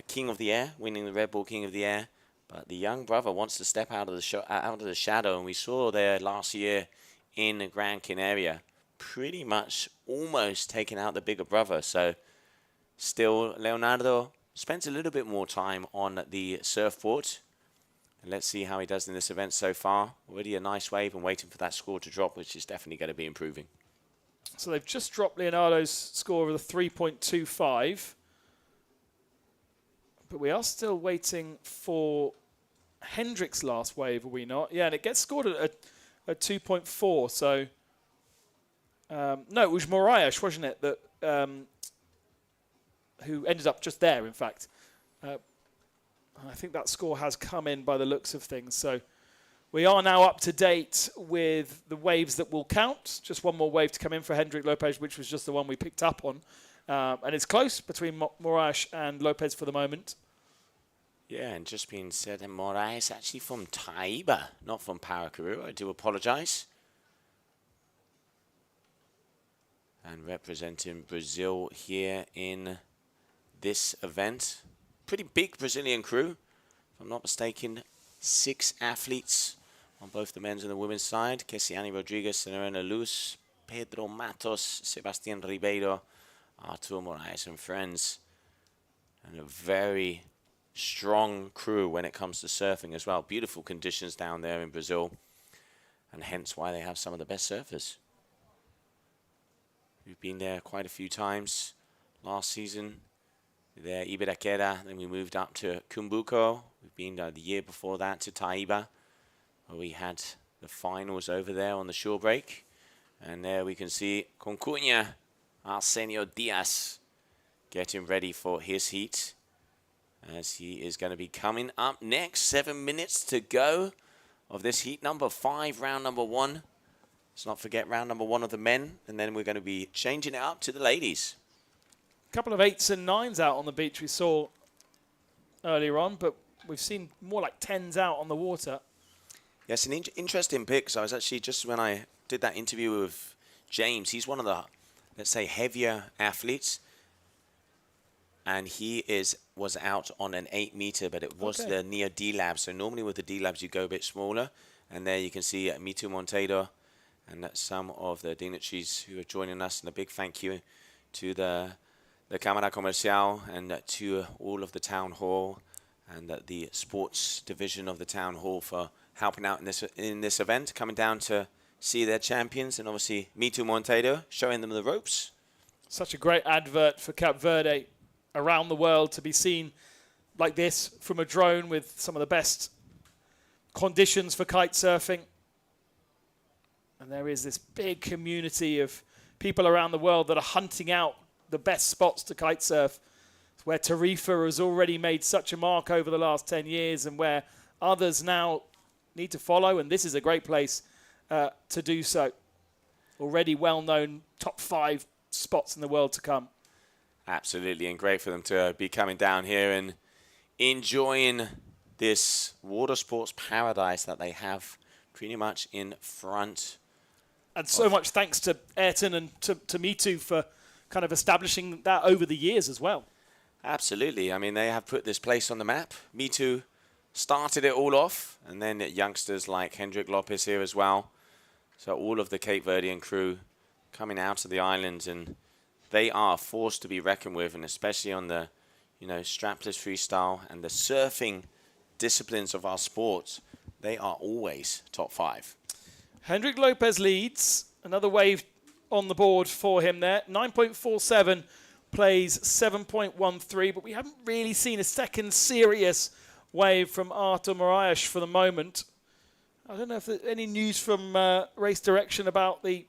S8: King of the Air, winning the Red Bull King of the Air. But the young brother wants to step out of the shadow. And we saw there last year in Gran Canaria, pretty much almost taking out the bigger brother. So still, Leonardo spent a little bit more time on the surfboard. And let's see how he does in this event so far. Already a nice wave and waiting for that score to drop, which is definitely going to be improving.
S9: So they've just dropped Leonardo's score of a 3.25. But we are still waiting for Hendrick's last wave, are we not? Yeah, and it gets scored at 2.4. So, no, it was Moraes, wasn't it, that who ended up just there, in fact. I think that score has come in by the looks of things. So we are now up to date with the waves that will count. Just one more wave to come in for Hendrik Lopez, which was just the one we picked up on. And it's close between Moraes and Lopez for the moment.
S8: Yeah, and just being said, and Moraes actually from Taiba, not from Paracuru. I do apologize. And representing Brazil here in this event. Pretty big Brazilian crew, if I'm not mistaken. 6 athletes on both the men's and the women's side. Kessiani Rodriguez, Serena Luz, Pedro Matos, Sebastian Ribeiro, Artur Moraes and friends. And a very strong crew when it comes to surfing as well. Beautiful conditions down there in Brazil. And hence why they have some of the best surfers. We've been there quite a few times last season. There, Ibiraquera, then we moved up to Cumbuco. We've been the year before that to Taiba, where we had the finals over there on the shore break. And there we can see Concunha, Arsenio Diaz, getting ready for his heat, as he is going to be coming up next. 7 minutes to go of this heat number 5, round number 1. Let's not forget round number 1 of the men, and then we're going to be changing it up to the ladies.
S9: Couple of 8s and 9s out on the beach we saw earlier on, but we've seen more like 10s out on the water.
S8: Yes, an interesting pick. So I was actually, just when I did that interview with James, he's one of the, let's say, heavier athletes. And he was out on an 8 meter, but it was the Neo D-Lab. So normally with the D-Labs, you go a bit smaller. And there you can see Mitu Monteiro and some of the dignitaries who are joining us. And a big thank you to the Cámara Comercial and to all of the town hall and the sports division of the town hall for helping out in this event, coming down to see their champions, and obviously Mitu Monteiro showing them the ropes.
S9: Such a great advert for Cape Verde around the world to be seen like this from a drone with some of the best conditions for kite surfing. And there is this big community of people around the world that are hunting out the best spots to kite surf, where Tarifa has already made such a mark over the last 10 years and where others now need to follow, and this is a great place to do so. Already well-known top 5 spots in the world to come.
S8: Absolutely, and great for them to be coming down here and enjoying this water sports paradise that they have pretty much in front.
S9: And so much thanks to Ayrton and to Mitu for kind of establishing that over the years as well.
S8: Absolutely. I mean, they have put this place on the map. Mitu started it all off, and then youngsters like Hendrik Lopez here as well. So all of the Cape Verdean crew coming out of the islands, and they are a force to be reckoned with, and especially on the, strapless freestyle and the surfing disciplines of our sports, they are always top 5.
S9: Hendrik Lopez leads. Another wave on the board for him there. 9.47 plays 7.13, but we haven't really seen a second serious wave from Artur Moraes for the moment. I don't know if there's any news from race direction about the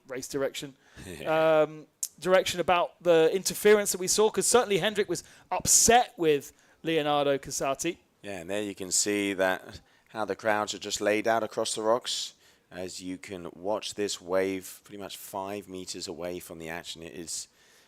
S9: direction about the interference that we saw, because certainly Hendrik was upset with Leonardo Casati.
S8: Yeah, and there you can see that how the crowds are just laid out across the rocks, as you can watch this wave pretty much 5 meters away from the action. It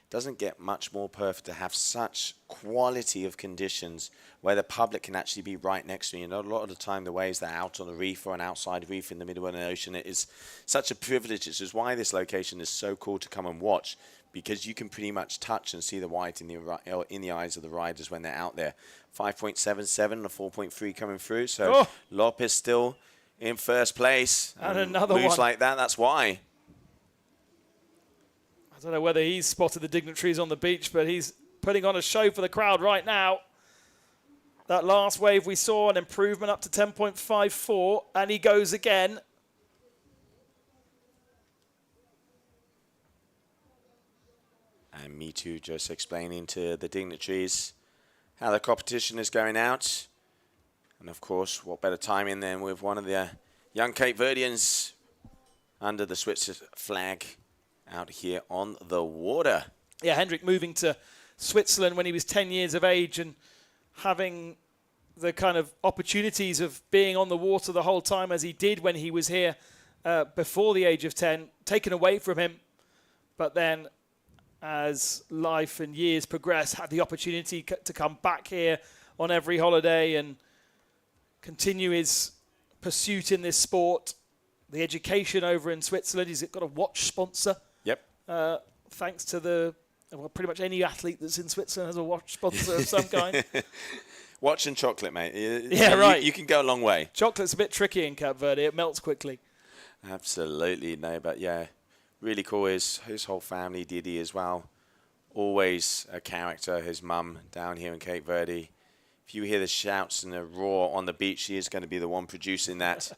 S8: doesn't get much more perfect to have such quality of conditions where the public can actually be right next to you. A lot of the time the waves that are out on the reef or an outside reef in the middle of the ocean, it is such a privilege. This is why this location is so cool to come and watch, because you can pretty much touch and see the white in the eyes of the riders when they're out there. 5.77 and a 4.3 coming through. So Lopez still in first place.
S9: And another
S8: moves
S9: one
S8: like that, that's why.
S9: I don't know whether he's spotted the dignitaries on the beach, but he's putting on a show for the crowd right now. That last wave we saw an improvement up to 10.54, and he goes again.
S8: And me too, just explaining to the dignitaries how the competition is going out. And of course, what better timing than with one of the young Cape Verdeans under the Swiss flag out here on the water.
S9: Yeah, Hendrik moving to Switzerland when he was 10 years of age and having the kind of opportunities of being on the water the whole time as he did when he was here before the age of 10, taken away from him. But then as life and years progress, had the opportunity to come back here on every holiday and continue his pursuit in this sport. The education over in Switzerland, he's got a watch sponsor.
S8: Yep.
S9: Thanks to pretty much any athlete that's in Switzerland has a watch sponsor of some kind.
S8: Watch and chocolate, mate.
S9: Yeah, right.
S8: You can go a long way.
S9: Chocolate's a bit tricky in Cape Verde. It melts quickly.
S8: Absolutely. No, but yeah, really cool. His whole family, Didi as well. Always a character. His mum down here in Cape Verde. If you hear the shouts and the roar on the beach, she is going to be the one producing that.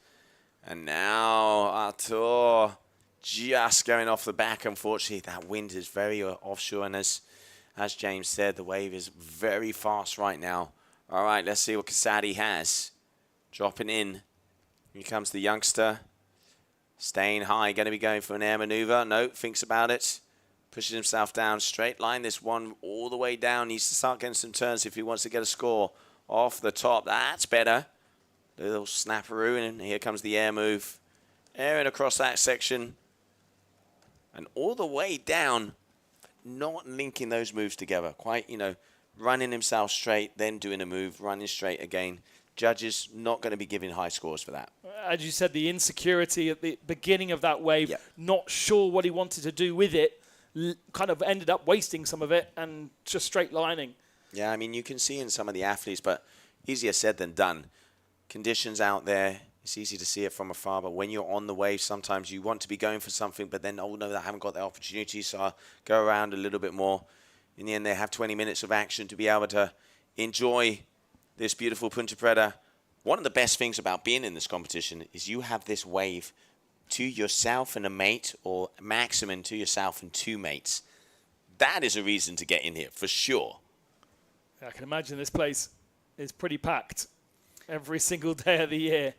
S8: And now Artur just going off the back. Unfortunately, that wind is very offshore. And as James said, the wave is very fast right now. All right, let's see what Kasadi has. Dropping in. Here comes the youngster. Staying high, going to be going for an air maneuver. No, thinks about it. Pushes himself down, straight line. This one all the way down. Needs to start getting some turns if he wants to get a score off the top. That's better. A little snapperoo, and here comes the air move. Airing across that section. And all the way down, not linking those moves together. Quite, running himself straight, then doing a move, running straight again. Judges not going to be giving high scores for that.
S9: As you said, the insecurity at the beginning of that wave, not sure what he wanted to do with it, kind of ended up wasting some of it and just straight lining.
S8: Yeah, I mean, you can see in some of the athletes, but easier said than done. Conditions out there, it's easy to see it from afar, but when you're on the wave, sometimes you want to be going for something, but then, oh no, I haven't got the opportunity, so I'll go around a little bit more. In the end, they have 20 minutes of action to be able to enjoy this beautiful Punta Preta. One of the best things about being in this competition is you have this wave to yourself and a mate, or maximum to yourself and 2 mates. That is a reason to get in here, for sure.
S9: I can imagine this place is pretty packed every single day of the year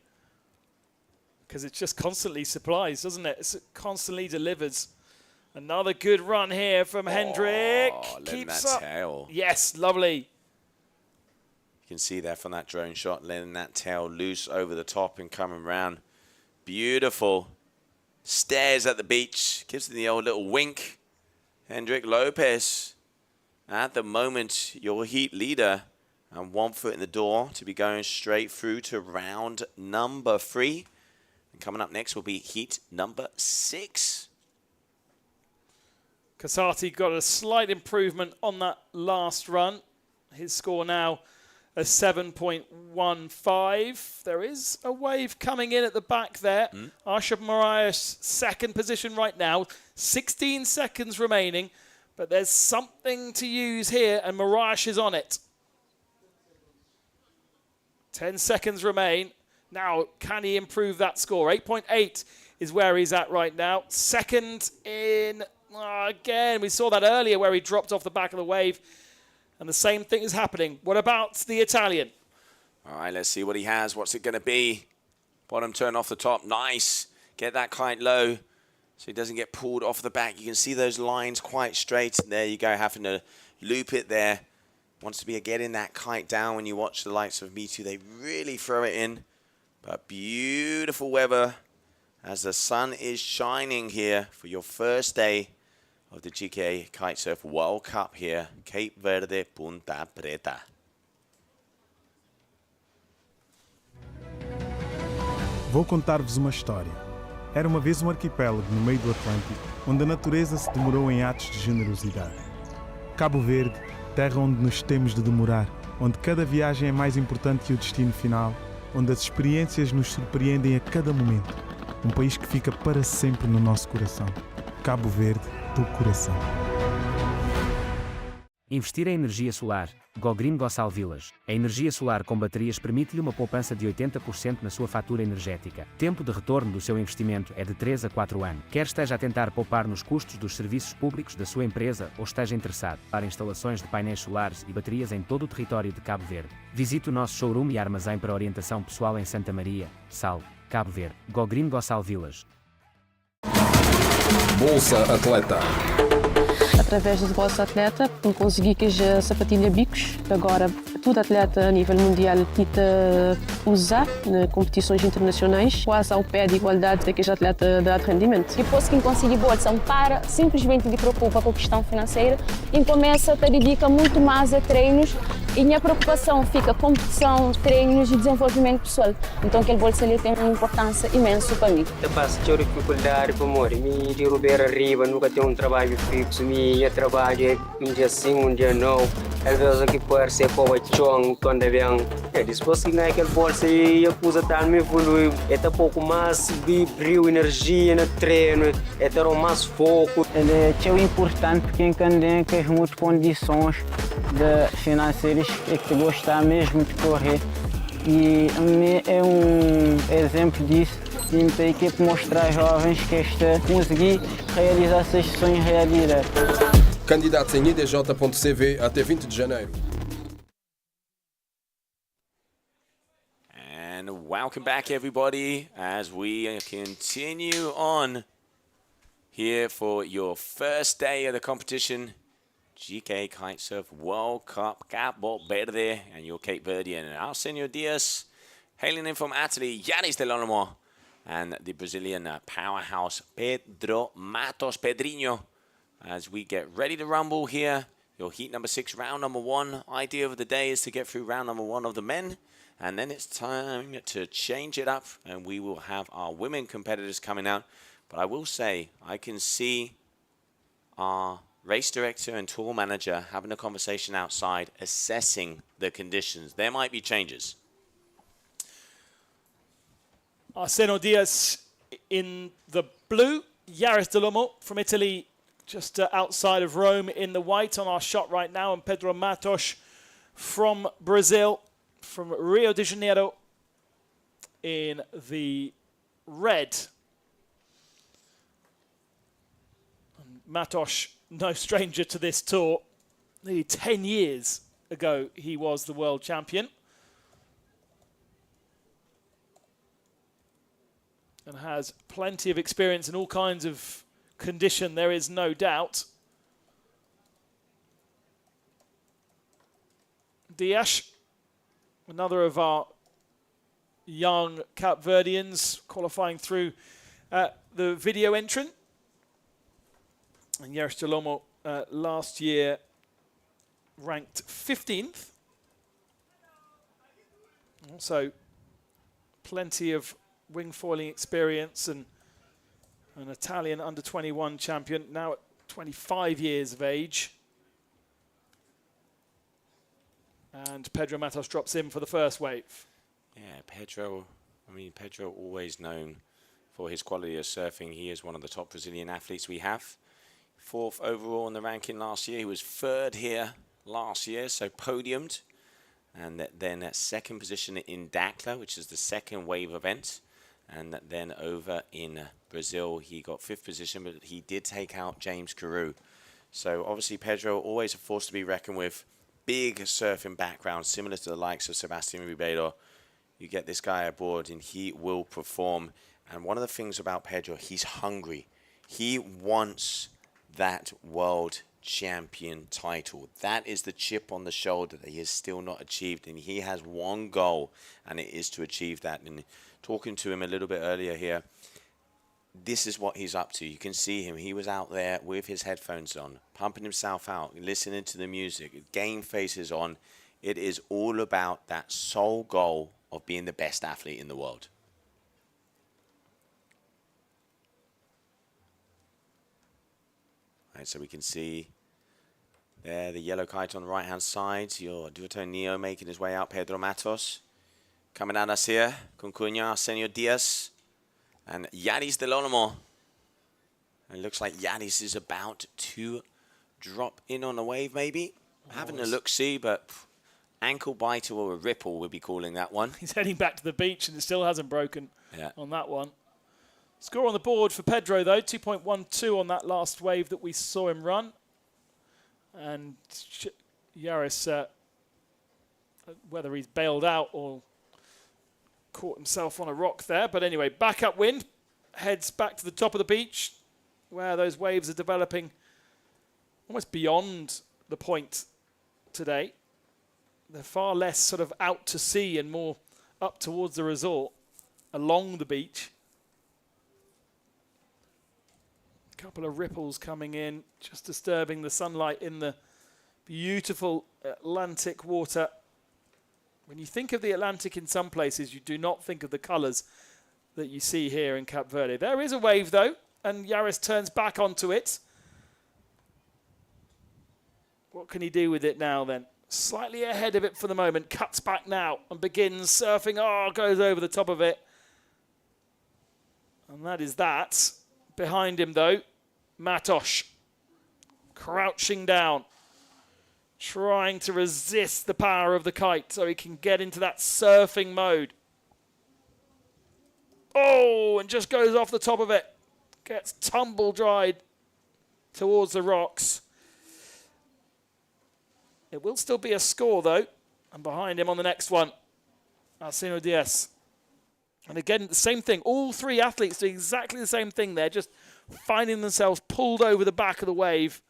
S9: because it just constantly supplies, doesn't it? It constantly delivers. Another good run here from Hendrik.
S8: Keeps that tail.
S9: Yes, lovely.
S8: You can see there from that drone shot, letting that tail loose over the top and coming round. Beautiful. Stares at the beach. Gives him the old little wink. Hendrik Lopez, at the moment, your heat leader. And 1 foot in the door to be going straight through to round number 3. And coming up next will be heat number 6.
S9: Kasati got a slight improvement on that last run. His score now a 7.15. There is a wave coming in at the back there. Arshad Mariah's second position right now. 16 seconds remaining. But there's something to use here, and Mariah is on it. 10 seconds remain. Now, can he improve that score? 8.8 is where he's at right now. Second in, again, we saw that earlier where he dropped off the back of the wave. And the same thing is happening. What about the Italian?
S8: All right, let's see what he has. What's it going to be? Bottom turn off the top. Nice. Get that kite low so he doesn't get pulled off the back. You can see those lines quite straight. And there you go, having to loop it there. Wants to be getting that kite down. When you watch the likes of Me Too, they really throw it in. But beautiful weather as the sun is shining here for your first day of the GKA Kitesurf World Cup here, Cape Verde, Punta Preta.
S1: Vou contar-vos uma história. Era uma vez um arquipélago no meio do Atlântico, onde a natureza se demorou em atos de generosidade. Cabo Verde, terra onde nos temos de demorar, onde cada viagem é mais importante que o destino final, onde as experiências nos surpreendem a cada momento. Um país que fica para sempre no nosso coração. Cabo Verde, do coração.
S2: Investir em energia solar. Go Green Go Salvilas. A energia solar com baterias permite-lhe uma poupança de 80% na sua fatura energética. Tempo de retorno do seu investimento é de 3 a 4 anos. Quer esteja a tentar poupar nos custos dos serviços públicos da sua empresa ou esteja interessado para instalações de painéis solares e baterias em todo o território de Cabo Verde, visite o nosso showroom e armazém para orientação pessoal em Santa Maria, Sal, Cabo Verde. Go Green Go Salvilas.
S3: Bolsa Atleta.
S4: Através da Bolsa Atleta, consegui que a sapatilha bicos, agora todo atleta a nível mundial KITE usa em competições internacionais, quase ao pé de igualdade daqueles atletas de alto rendimento.
S5: Depois que conseguir bolsa, para simplesmente de preocupa com a questão financeira e começa a dedicar muito mais a treinos e minha preocupação fica competição, treinos e desenvolvimento pessoal. Então aquele bolsa ali tem uma importância imensa para mim.
S6: Eu passo dificuldade para morrer, me de Verde arriba, nunca tenho um trabalho fixo, minha trabalho é um dia sim, um dia não. Às vezes aqui pode ser com o chão, quando é bem. Depois que ganha aquele bolsa e a coisa está me evoluindo, é um pouco mais de brilho, energia no treino, é ter mais foco.
S7: É importante porque tem que as muitas condições financeiras que gostar mesmo de correr e é um exemplo disso e tem que mostrar aos jovens que conseguir realizar esses sonhos realidade.
S3: Candidatos em idj.cv até 20 de janeiro.
S8: And welcome back, everybody, as we continue on here for your first day of the competition. GKA Kitesurf World Cup, Cabo Verde, and your Cape Verdean. And our Senor Diaz, hailing in from Italy, Yanis de Lonamo, and the Brazilian powerhouse Pedro Matos Pedrinho. As we get ready to rumble here, your heat number 6, round number 1. Idea of the day is to get through round number 1 of the men, and then it's time to change it up, and we will have our women competitors coming out. But I will say, I can see our race director and tour manager having a conversation outside, assessing the conditions. There might be changes.
S9: Arseno Diaz in the blue, Yaris Delomo from Italy, just outside of Rome in the white on our shot right now, and Pedro Matos from Brazil, from Rio de Janeiro in the red. And Matos, no stranger to this tour. Nearly 10 years ago, he was the world champion. And has plenty of experience in all kinds of condition, there is no doubt. Dias, another of our young Cape Verdeans qualifying through the video entrant. And Yaris Delomo last year ranked 15th. Also plenty of wing foiling experience and an Italian under-21 champion, now at 25 years of age. And Pedro Matos drops in for the first wave.
S8: Yeah, Pedro always known for his quality of surfing. He is one of the top Brazilian athletes we have. 4th overall in the ranking last year. He was 3rd here last year, so podiumed. And then at 2nd position in Dakla, which is the 2nd wave event. And then over in Brazil, he got 5th position, but he did take out James Carew. So obviously Pedro, always a force to be reckoned with. Big surfing background, similar to the likes of Sebastian Ribeiro. You get this guy aboard and he will perform. And one of the things about Pedro, he's hungry. He wants that world champion title. That is the chip on the shoulder that he has still not achieved. And he has one goal, and it is to achieve that. And talking to him a little bit earlier here, this is what he's up to. You can see him. He was out there with his headphones on, pumping himself out, listening to the music, game faces on. It is all about that sole goal of being the best athlete in the world. All right, so we can see there the yellow kite on the right-hand side. Your Duoto Neo making his way out. Pedro Matos coming at us here. Con Cunha, Senor Diaz, and Yaris de Lonamo. It looks like Yaris is about to drop in on the wave, maybe. Having a look-see, but ankle biter or a ripple, we'll be calling that one.
S9: He's heading back to the beach and it still hasn't broken
S8: Yeah.
S9: on that one. Score on the board for Pedro, though, 2.12 on that last wave that we saw him run. And Yaris, whether he's bailed out or caught himself on a rock there. But anyway, back upwind, heads back to the top of the beach where those waves are developing almost beyond the point today. They're far less sort of out to sea and more up towards the resort along the beach. A couple of ripples coming in, just disturbing the sunlight in the beautiful Atlantic water. When you think of the Atlantic in some places, you do not think of the colours that you see here in Cape Verde. There is a wave, though, and Yaris turns back onto it. What can he do with it now, then? Slightly ahead of it for the moment, cuts back now and begins surfing. Oh, goes over the top of it. And that is that. Behind him, though, Matos, crouching down, trying to resist the power of the kite so he can get into that surfing mode. Oh, and just goes off the top of it. Gets tumble-dried towards the rocks. It will still be a score, though. And behind him on the next one, Arseno Diaz. And again, the same thing. All three athletes doing exactly the same thing there, just finding themselves pulled over the back of the wave.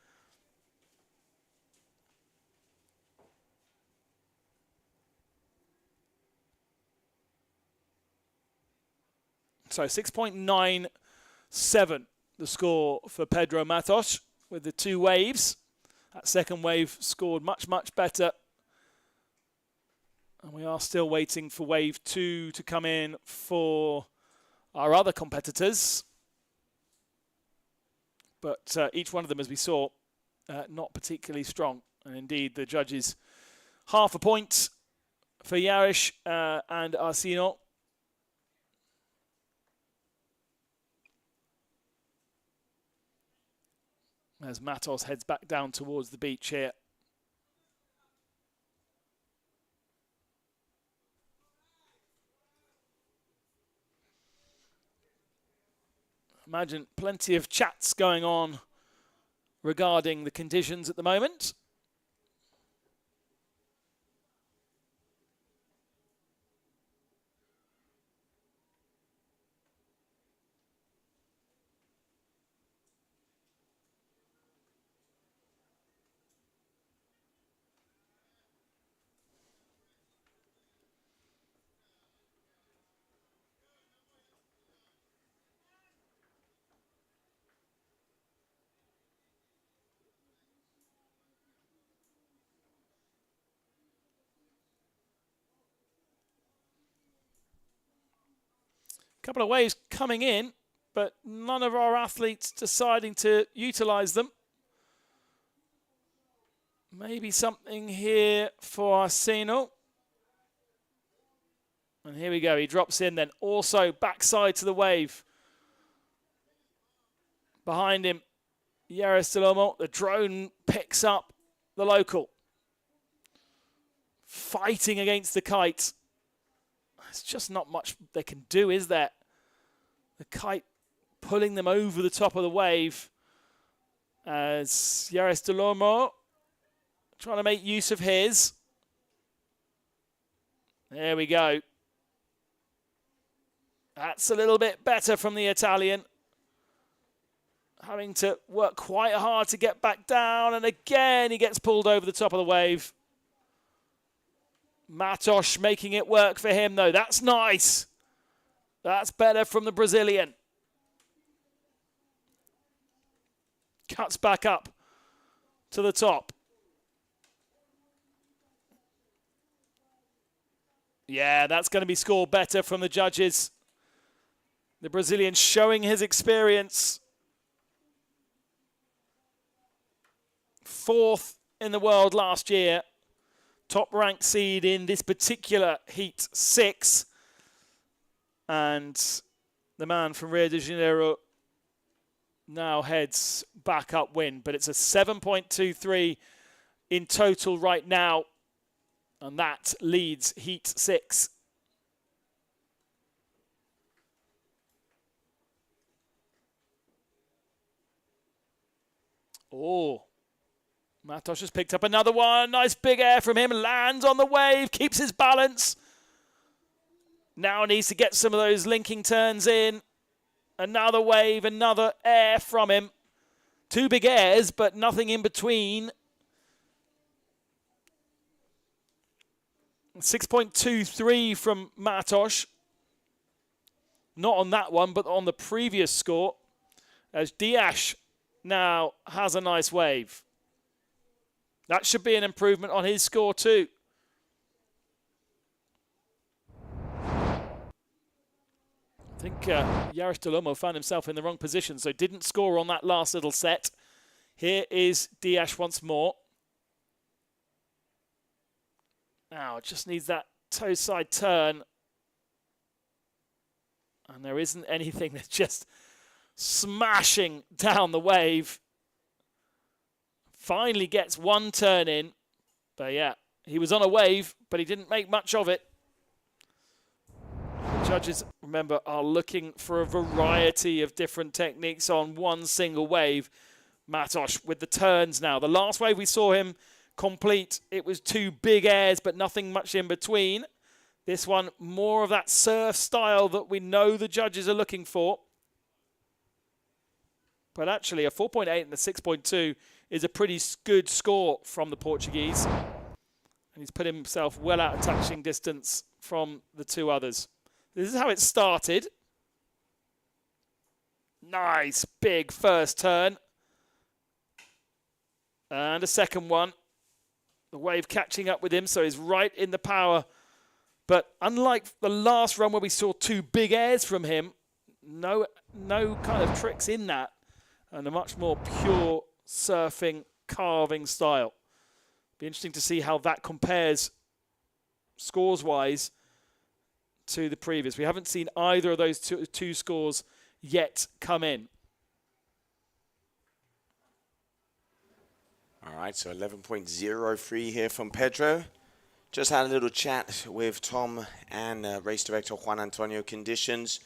S9: So 6.97, the score for Pedro Matos with the two waves. That second wave scored much, much better. And we are still waiting for wave 2 to come in for our other competitors. But each one of them, as we saw, not particularly strong. And indeed, the judges, half a point for Yaris and Arseno. As Matos heads back down towards the beach here. Imagine plenty of chats going on regarding the conditions at the moment. Couple of waves coming in, but none of our athletes deciding to utilize them. Maybe something here for Arseno. And here we go, he drops in then. Also backside to the wave. Behind him, Yaris Delomo. The drone picks up the local. Fighting against the kite. There's just not much they can do, is there? The kite pulling them over the top of the wave as Yaris Delomo trying to make use of his. There we go. That's a little bit better from the Italian. Having to work quite hard to get back down, and again he gets pulled over the top of the wave. Matos making it work for him, though. That's nice. That's better from the Brazilian. Cuts back up to the top. Yeah, that's going to be scored better from the judges. The Brazilian showing his experience. Fourth in the world last year. Top ranked seed in this particular heat 6. And the man from Rio de Janeiro now heads back upwind. But it's a 7.23 in total right now. And that leads Heat 6. Oh, Matos has picked up another one. Nice big air from him. Lands on the wave, keeps his balance. Now needs to get some of those linking turns in. Another wave, another air from him. 2 big airs, but nothing in between. 6.23 from Matos. Not on that one, but on the previous score. As Dias now has a nice wave. That should be an improvement on his score too. I think Yaris Delomo found himself in the wrong position, so didn't score on that last little set. Here is Dias once more. Now, it just needs that toe side turn. And there isn't anything that's just smashing down the wave. Finally gets one turn in. But yeah, he was on a wave, but he didn't make much of it. The judges, remember, are looking for a variety of different techniques on one single wave. Matos with the turns now. The last wave we saw him complete, it was 2 big airs, but nothing much in between. This one, more of that surf style that we know the judges are looking for. But actually, a 4.8 and a 6.2 is a pretty good score from the Portuguese. And he's put himself well out of touching distance from the 2 others. This is how it started. Nice, big first turn. And a second one. The wave catching up with him, so he's right in the power. But unlike the last run where we saw 2 big airs from him, no kind of tricks in that. And a much more pure surfing, carving style. Be interesting to see how that compares scores-wise to the previous. We haven't seen either of those two scores yet come in.
S8: All right, so 11.03 here from Pedro. Just had a little chat with Tom and race director Juan Antonio. Conditions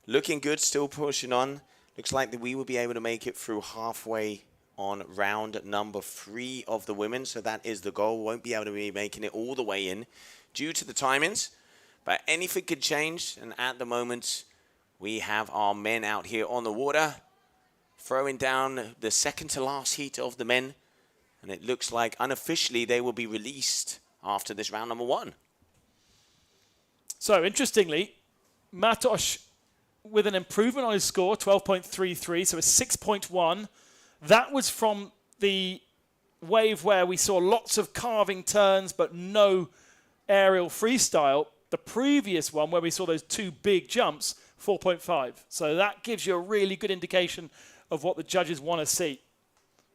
S8: looking good, still pushing on. Looks like that we will be able to make it through halfway on round number 3 of the women. So that is the goal. Won't be able to be making it all the way in due to the timings. But anything could change. And at the moment, we have our men out here on the water, throwing down the second to last heat of the men. And it looks like unofficially they will be released after this round number 1.
S9: So interestingly, Matos with an improvement on his score, 12.33, so a 6.1. That was from the wave where we saw lots of carving turns but no aerial freestyle. The previous one where we saw those 2 big jumps, 4.5. So that gives you a really good indication of what the judges want to see.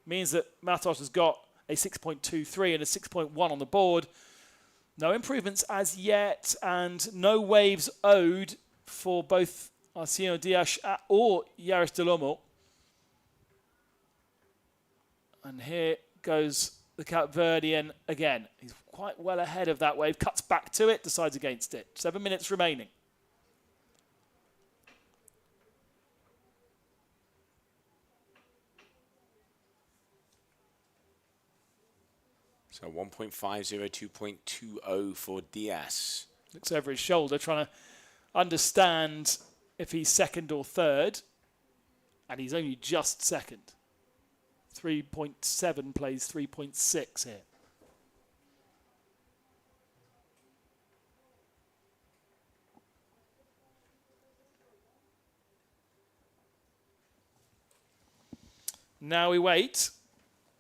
S9: Means that Matos has got a 6.23 and a 6.1 on the board. No improvements as yet, and no waves owed for both Arsenio Dias or Yaris Delomo. And here goes the Cape Verdean again. He's quite well ahead of that wave, cuts back to it, decides against it. 7 minutes remaining.
S8: So 1.50, 2.20 for Dias.
S9: Looks over his shoulder, trying to understand if he's second or third. And he's only just second. 3.7 plays 3.6 here. Now we wait.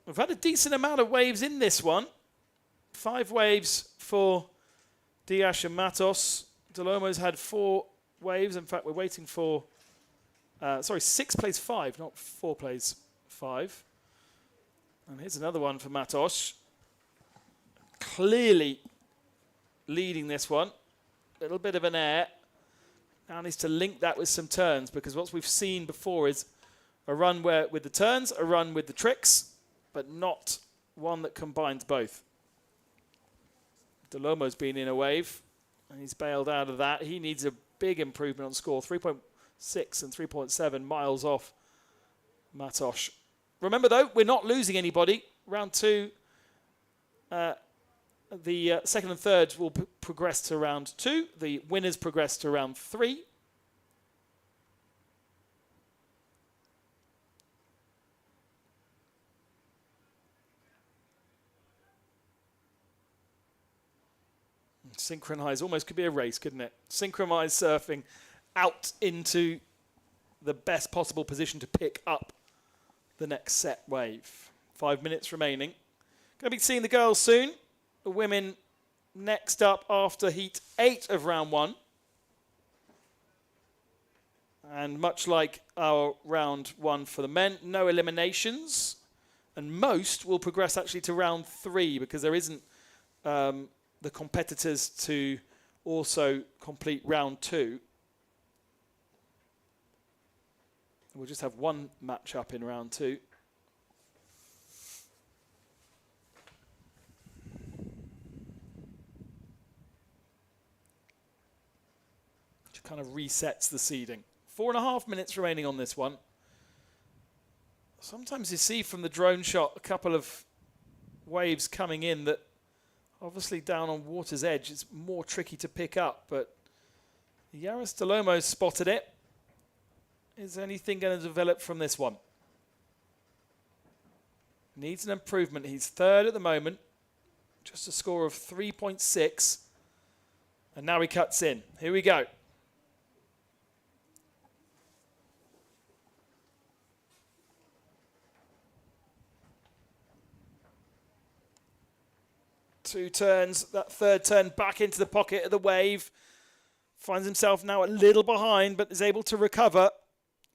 S9: We've had a decent amount of waves in this one. 5 waves for Dias and Matos. Delomo's had 4 waves. In fact, we're waiting for... 6 plays 5, not 4 plays 5. And here's another one for Matos. Clearly leading this one. A little bit of an air. Now needs to link that with some turns, because what we've seen before is a run where with the turns, a run with the tricks, but not one that combines both. Delomo's been in a wave, and he's bailed out of that. He needs a big improvement on score, 3.6 and 3.7 miles off Matos. Remember, though, we're not losing anybody. Round 2, the second and third will progress to round 2. The winners progress to round 3. Synchronized almost could be a race, couldn't it? Synchronized surfing out into the best possible position to pick up the next set wave. 5 minutes remaining. Going to be seeing the girls soon. The women next up after heat 8 of round 1. And much like our round 1 for the men, no eliminations. And most will progress actually to round 3 because there isn't the competitors to also complete round 2. We'll just have one match up in round 2. Which kind of resets the seeding. 4.5 minutes remaining on this one. Sometimes you see from the drone shot a couple of waves coming in that obviously down on water's edge, it's more tricky to pick up, but Yaris Delomo spotted it. Is anything going to develop from this one? Needs an improvement. He's third at the moment. Just a score of 3.6. And now he cuts in. Here we go. Two turns, that third turn back into the pocket of the wave. Finds himself now a little behind, but is able to recover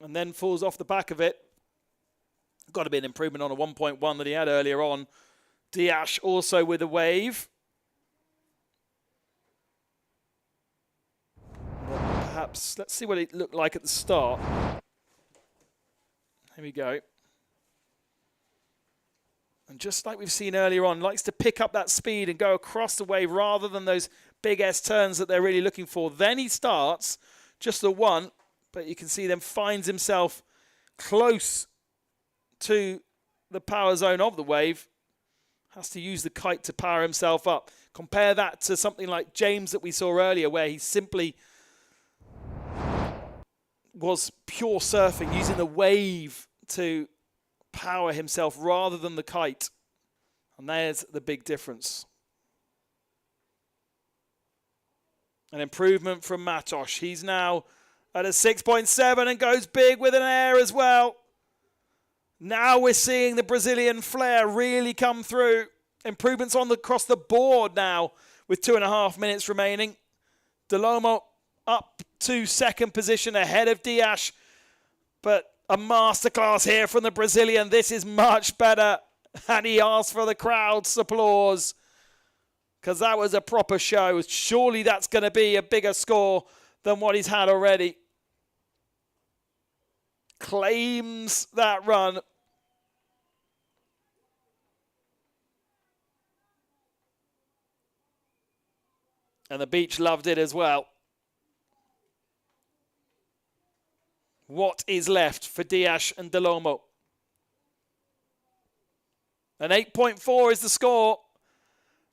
S9: and then falls off the back of it. Got to be an improvement on a 1.1 that he had earlier on. Diash also with a wave. But perhaps, let's see what it looked like at the start. Here we go. And just like we've seen earlier on, likes to pick up that speed and go across the wave rather than those big S turns that they're really looking for. Then he starts just the one, but you can see then finds himself close to the power zone of the wave. Has to use the kite to power himself up. Compare that to something like James that we saw earlier, where he simply was pure surfing, using the wave to power himself rather than the kite. And there's the big difference. An improvement from Matos. He's now at a 6.7 and goes big with an air as well. Now we're seeing the Brazilian flair really come through. Improvements on across the board now with 2.5 minutes remaining. Delomo up to second position ahead of Diash. But a masterclass here from the Brazilian. This is much better. And he asked for the crowd's applause because that was a proper show. Surely that's going to be a bigger score than what he's had already. Claims that run. And the beach loved it as well. What is left for Diash and Delomo? An 8.4 is the score.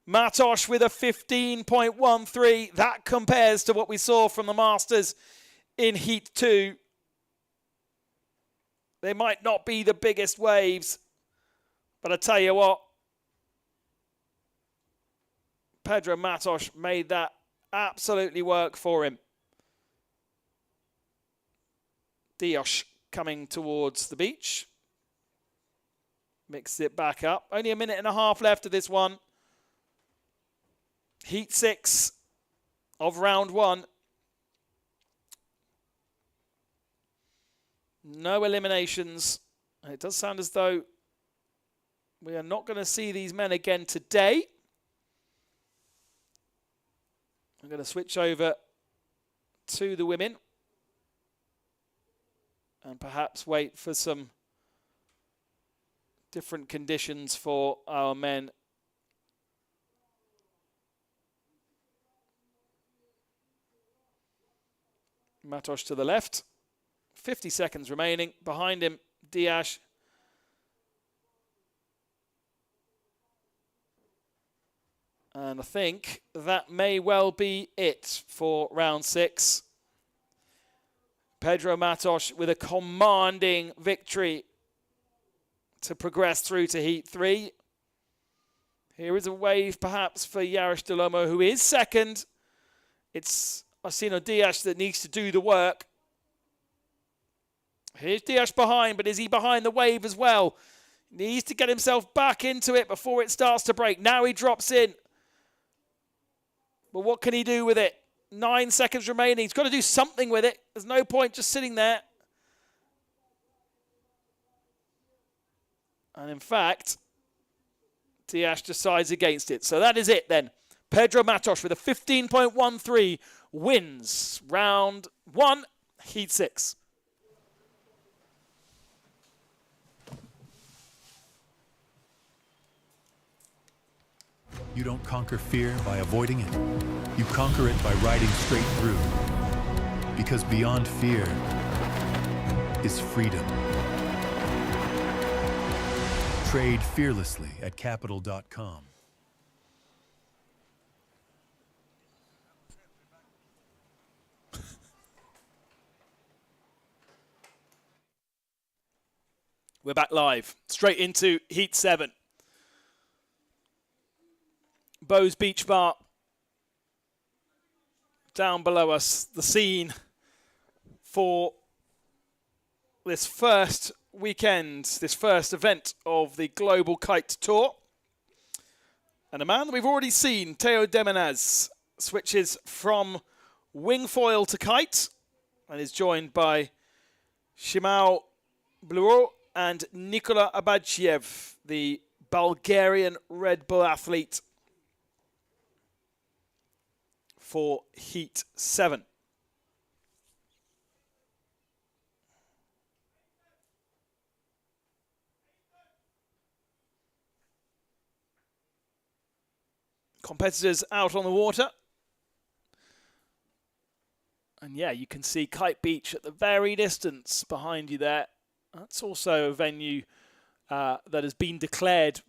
S9: Matos with a 15.13. That compares to what we saw from the Masters in Heat 2. They might not be the biggest waves, but I tell you what, Pedro Matos made that absolutely work for him. Diash coming towards the beach. Mixes it back up. Only 1.5 minutes left of this one. Heat 6 of round 1. No eliminations. And it does sound as though we are not going to see these men again today. I'm going to switch over to the women and perhaps wait for some Different conditions for our men. Matos to the left. 50 seconds remaining. Behind him, Diaz. And I think that may well be it for round 6. Pedro Matos with a commanding victory to progress through to Heat 3. Here is a wave perhaps for Yaris Delomo, who is second. It's Arsino Diaz that needs to do the work. Here's Diaz behind, but is he behind the wave as well? Needs to get himself back into it before it starts to break. Now he drops in. But what can he do with it? 9 seconds remaining. He's got to do something with it. There's no point just sitting there. And in fact, Diaz decides against it. So that is it then. Pedro Matos with a 15.13 wins round 1, Heat 6.
S10: You don't conquer fear by avoiding it. You conquer it by riding straight through. Because beyond fear is freedom. Trade fearlessly at capital.com.
S9: We're back live, straight into Heat 7. Bo's Beach Bar. Down below us, the scene for this first weekend, this first event of the Global Kite Tour. And a man that we've already seen, Teo Demenaz, switches from wing foil to kite and is joined by Shimao Bluro and Nikola Abadchiev, the Bulgarian Red Bull athlete, for Heat 7. Competitors out on the water. And yeah, you can see Kite Beach at the very distance behind you there. That's also a venue that has been declared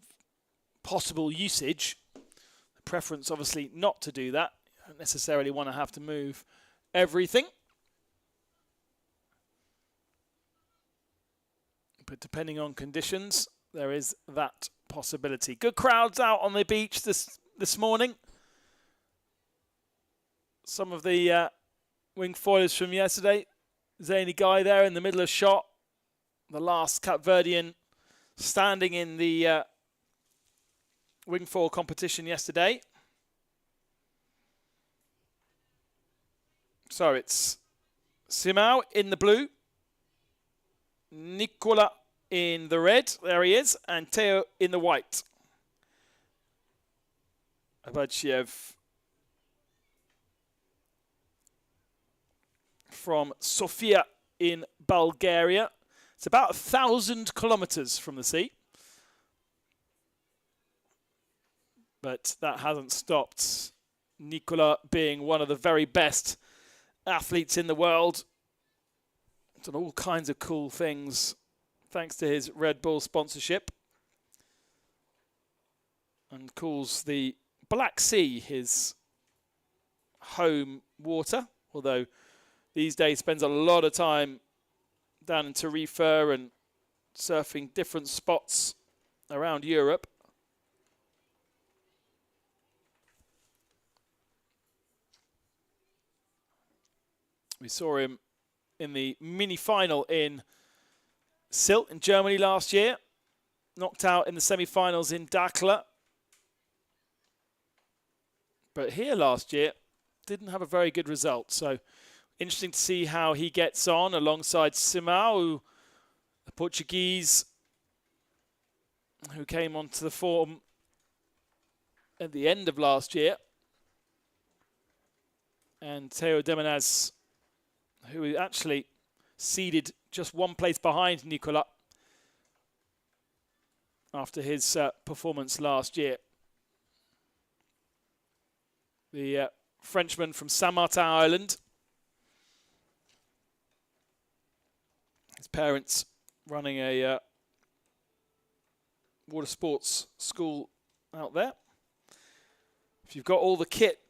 S9: possible usage. The preference obviously not to do that. You don't necessarily want to have to move everything. But depending on conditions, there is that possibility. Good crowds out on the beach this morning. Some of the wing foilers from yesterday. Zany guy there in the middle of shot. The last Cape Verdean standing in the wing foil competition yesterday. So it's Simao in the blue, Nikola in the red, there he is, and Teo in the white. Abadchiev from Sofia in Bulgaria. It's about 1,000 kilometers from the sea. But that hasn't stopped Nikola being one of the very best athletes in the world. Done all kinds of cool things thanks to his Red Bull sponsorship. And calls the Black Sea his home water, although these days spends a lot of time down in Tarifa and surfing different spots around Europe. We saw him in the mini-final in Sylt in Germany last year. Knocked out in the semi-finals in Dakla. But here last year, didn't have a very good result. So interesting to see how he gets on alongside Simao, the Portuguese, who came onto the form at the end of last year. And Teo Demenaz, who actually seeded just one place behind Nikola. after his performance last year. The Frenchman from Saint Martin Island. His parents running a water sports school out there. If you've got all the kit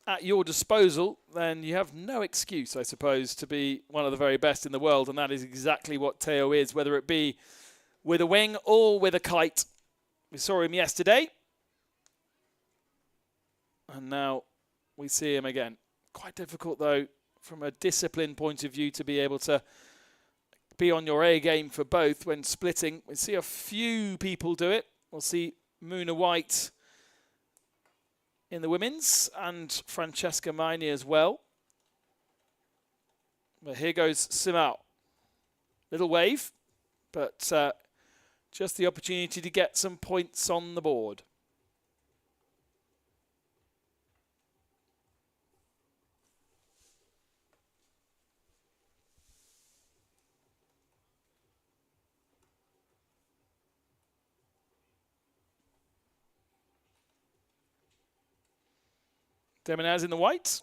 S9: at your disposal, then you have no excuse, I suppose, to be one of the very best in the world, and that is exactly what Theo is, whether it be with a wing or with a kite. We saw him yesterday, and now we see him again. Quite difficult, though, from a discipline point of view, to be able to be on your A game for both when splitting. We see a few people do it. We'll see Muna White in the women's and Francesca Maini as well. But here goes Simao. Little wave, but just the opportunity to get some points on the board. Demonaz in the white.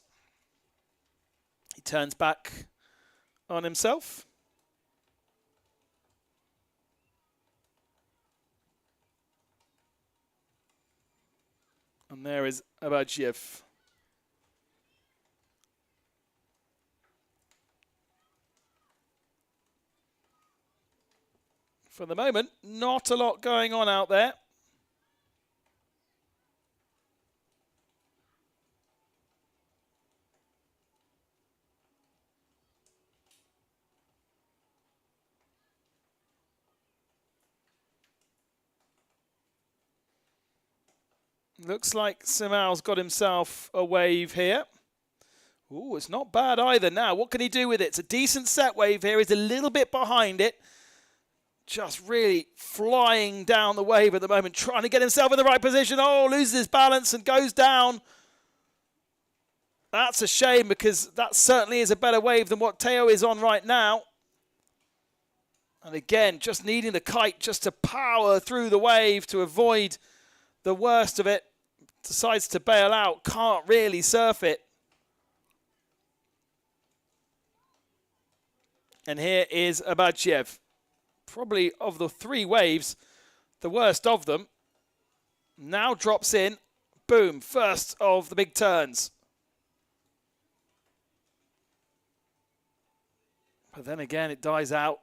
S9: He turns back on himself. And there is Abadjiev. For the moment, not a lot going on out there. Looks like Simao's got himself a wave here. Ooh, it's not bad either now. What can he do with it? It's a decent set wave here. He's a little bit behind it. Just really flying down the wave at the moment, trying to get himself in the right position. Oh, loses his balance and goes down. That's a shame, because that certainly is a better wave than what Theo is on right now. And again, just needing the kite just to power through the wave to avoid the worst of it. Decides to bail out, can't really surf it. And here is Abadjiev. Probably of the three waves, the worst of them. Now drops in. Boom, first of the big turns. But then again, it dies out.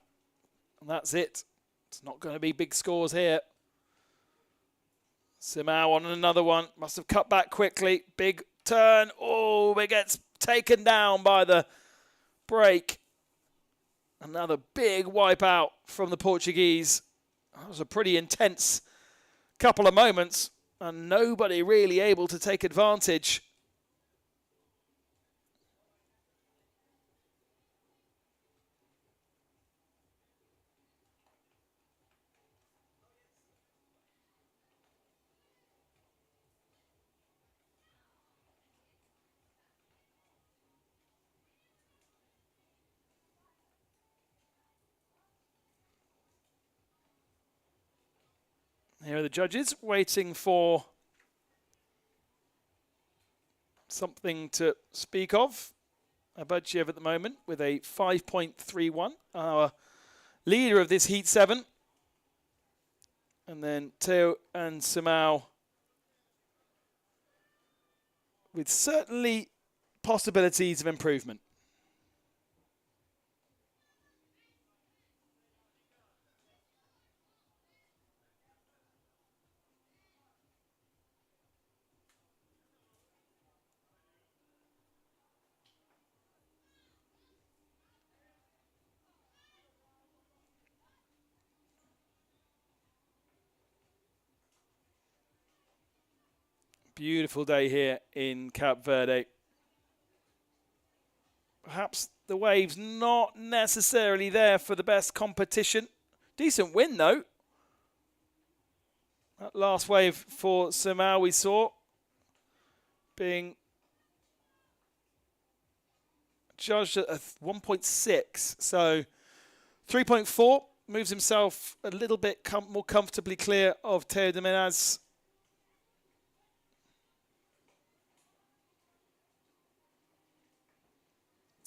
S9: And that's it. It's not going to be big scores here. Simao on another one. Must have cut back quickly. Big turn. Oh, it gets taken down by the break. Another big wipeout from the Portuguese. That was a pretty intense couple of moments, and nobody really able to take advantage. Here are the judges waiting for something to speak of. Abadjiev at the moment with a 5.31, our leader of this Heat 7. And then Theo and Simao with certainly possibilities of improvement. Beautiful day here in Cape Verde. Perhaps the wave's not necessarily there for the best competition. Decent win, though. That last wave for Simao we saw being judged at a 1.6. So 3.4 moves himself a little bit more comfortably clear of Teo de Menaz.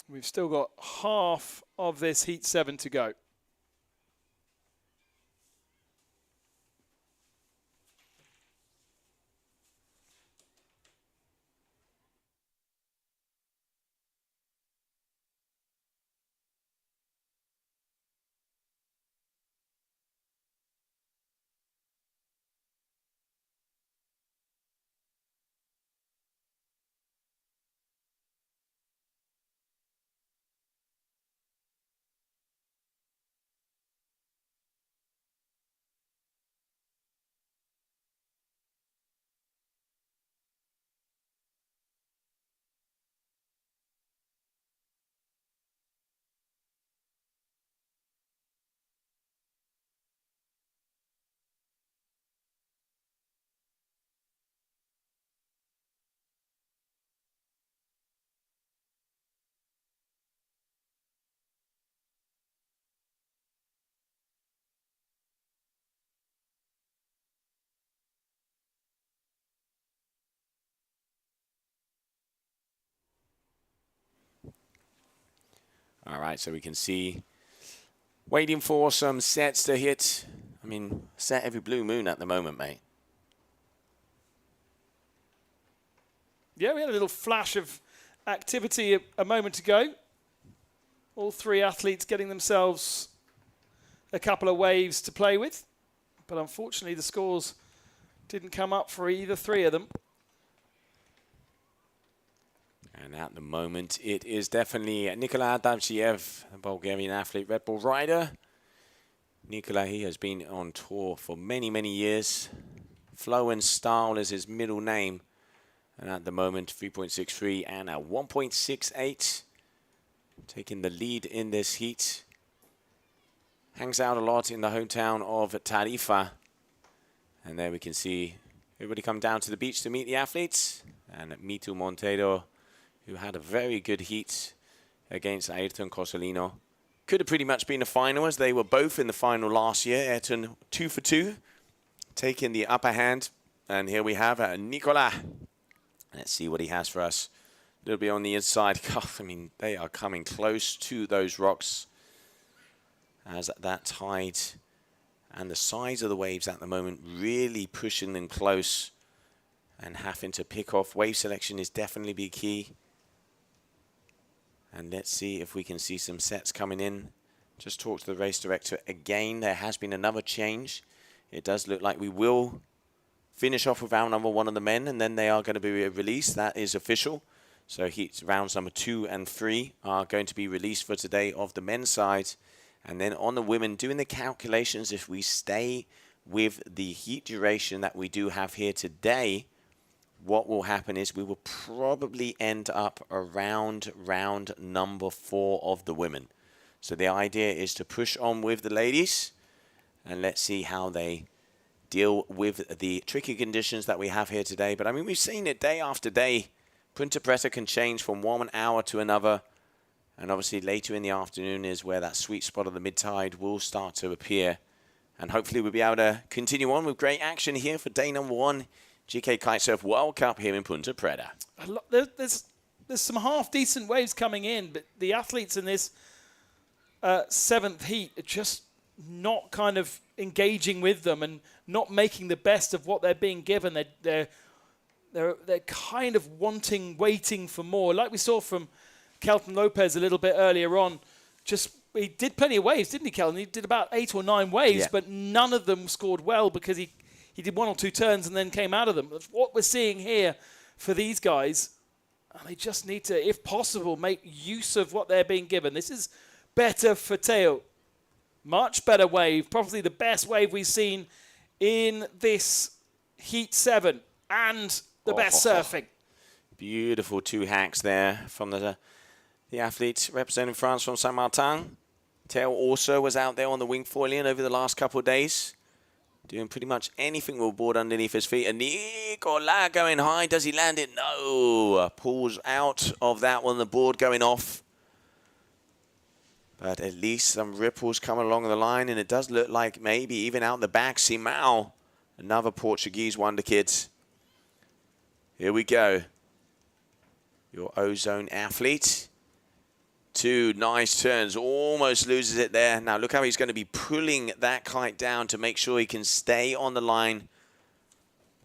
S9: We've still got half of this Heat 7 to go.
S8: All right, so we can see waiting for some sets to hit. I mean, set every blue moon at the moment, mate.
S9: Yeah, we had a little flash of activity a moment ago. All three athletes getting themselves a couple of waves to play with. But unfortunately, the scores didn't come up for either three of them.
S8: And at the moment, it is definitely Nikola Adamchiev, the Bulgarian athlete, Red Bull rider. Nikola, he has been on tour for many, many years. Flow and Style is his middle name. And at the moment, 3.63 and a 1.68. Taking the lead in this heat. Hangs out a lot in the hometown of Tarifa. And there we can see everybody come down to the beach to meet the athletes. And Mitu Monteiro, who had a very good heat against Ayrton Cosolino. Could have pretty much been a final, as they were both in the final last year. Ayrton 2 for 2, taking the upper hand. And here we have Nikola. Let's see what he has for us. A little bit on the inside. God, I mean, they are coming close to those rocks as that tide and the size of the waves at the moment really pushing them close and having to pick off. Wave selection is definitely be key. And let's see if we can see some sets coming in. Just talk to the race director again. There has been another change. It does look like we will finish off with round number 1 of the men, and then they are going to be released. That is official. So heats rounds number 2 and 3 are going to be released for today of the men's side. And then on the women, doing the calculations, if we stay with the heat duration that we do have here today, what will happen is we will probably end up around round number 4 of the women. So the idea is to push on with the ladies, and let's see how they deal with the tricky conditions that we have here today. But I mean, we've seen it day after day. Punta Preta can change from 1 hour to another. And obviously later in the afternoon is where that sweet spot of the mid-tide will start to appear. And hopefully we'll be able to continue on with great action here for day number 1. GKA Kitesurf World Cup here in Punta Preta.
S9: There's some half-decent waves coming in, but the athletes in this 7th heat are just not kind of engaging with them and not making the best of what they're being given. They're kind of waiting for more. Like we saw from Kelton Lopez a little bit earlier on. He did plenty of waves, didn't he, Kelton? He did about 8 or 9 waves, but none of them scored well because he did 1 or 2 turns and then came out of them. That's what we're seeing here for these guys. And they just need to, if possible, make use of what they're being given. This is better for Teo. Much better wave. Probably the best wave we've seen in this Heat 7. And the best surfing.
S8: Beautiful 2 hacks there from the athlete representing France from Saint-Martin. Teo also was out there on the wing foiling over the last couple of days, doing pretty much anything with a board underneath his feet. And Nicolas going high. Does he land it? No. Pulls out of that one. The board going off. But at least some ripples come along the line, and it does look like maybe even out the back, Simão, another Portuguese wonder kid. Here we go. Your ozone athlete. 2 nice turns, almost loses it there. Now look how he's going to be pulling that kite down to make sure he can stay on the line.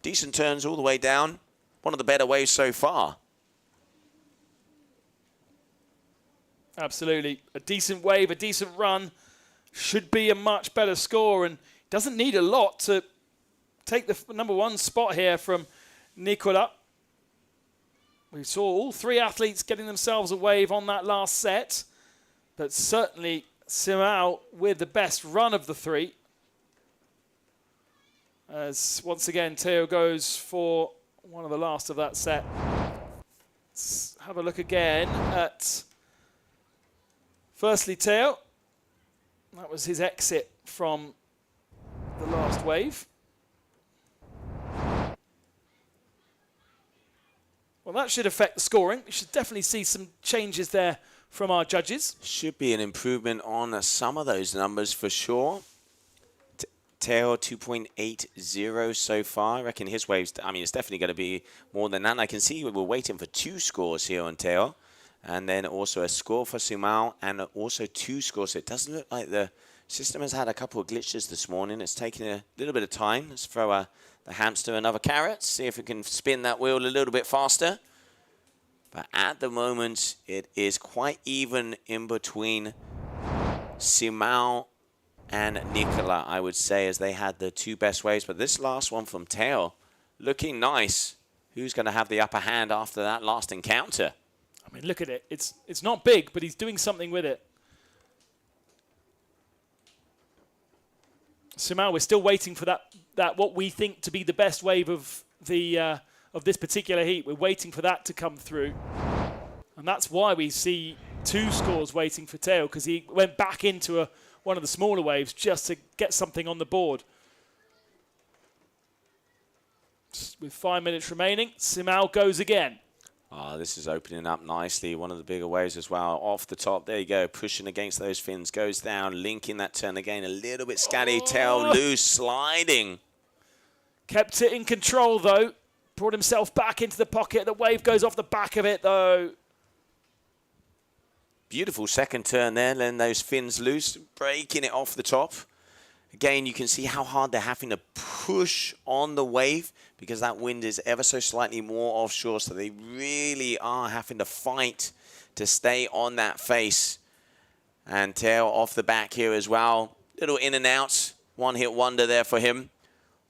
S8: Decent turns all the way down. One of the better waves so far.
S9: Absolutely. A decent wave, a decent run. Should be a much better score, and doesn't need a lot to take the #1 spot here from Nicola. We saw all 3 athletes getting themselves a wave on that last set, but certainly Simão with the best run of the 3. As once again, Teo goes for one of the last of that set. Let's have a look again at, firstly, Teo. That was his exit from the last wave. Well, that should affect the scoring. We should definitely see some changes there from our judges.
S8: Should be an improvement on some of those numbers for sure. Teo 2.80 so far. I reckon his waves, I mean, it's definitely going to be more than that. And I can see we're waiting for 2 scores here on Teo. And then also a score for Simão and also 2 scores. So it doesn't look like the system has had a couple of glitches this morning. It's taken a little bit of time. Let's throw the hamster another carrot, see if we can spin that wheel a little bit faster. But at the moment, it is quite even in between Simão and Nicola, I would say, as they had the 2 best waves. But this last one from Teo, looking nice. Who's going to have the upper hand after that last encounter?
S9: I mean, look at it. It's not big, but he's doing something with it. Simão, we're still waiting for that what we think to be the best wave of this particular heat. We're waiting for that to come through, and that's why we see 2 scores waiting for Teo, because he went back into one of the smaller waves just to get something on the board. With 5 minutes remaining, Simão goes again.
S8: This is opening up nicely. One of the bigger waves as well. Off the top, there you go. Pushing against those fins. Goes down, linking that turn again. A little bit scatty. Tail loose, sliding.
S9: Kept it in control, though. Brought himself back into the pocket. The wave goes off the back of it, though.
S8: Beautiful second turn there. Letting those fins loose. Breaking it off the top. Again, you can see how hard they're having to push on the wave because that wind is ever so slightly more offshore, so they really are having to fight to stay on that face. And Teo off the back here as well. Little in and out. One-hit wonder there for him.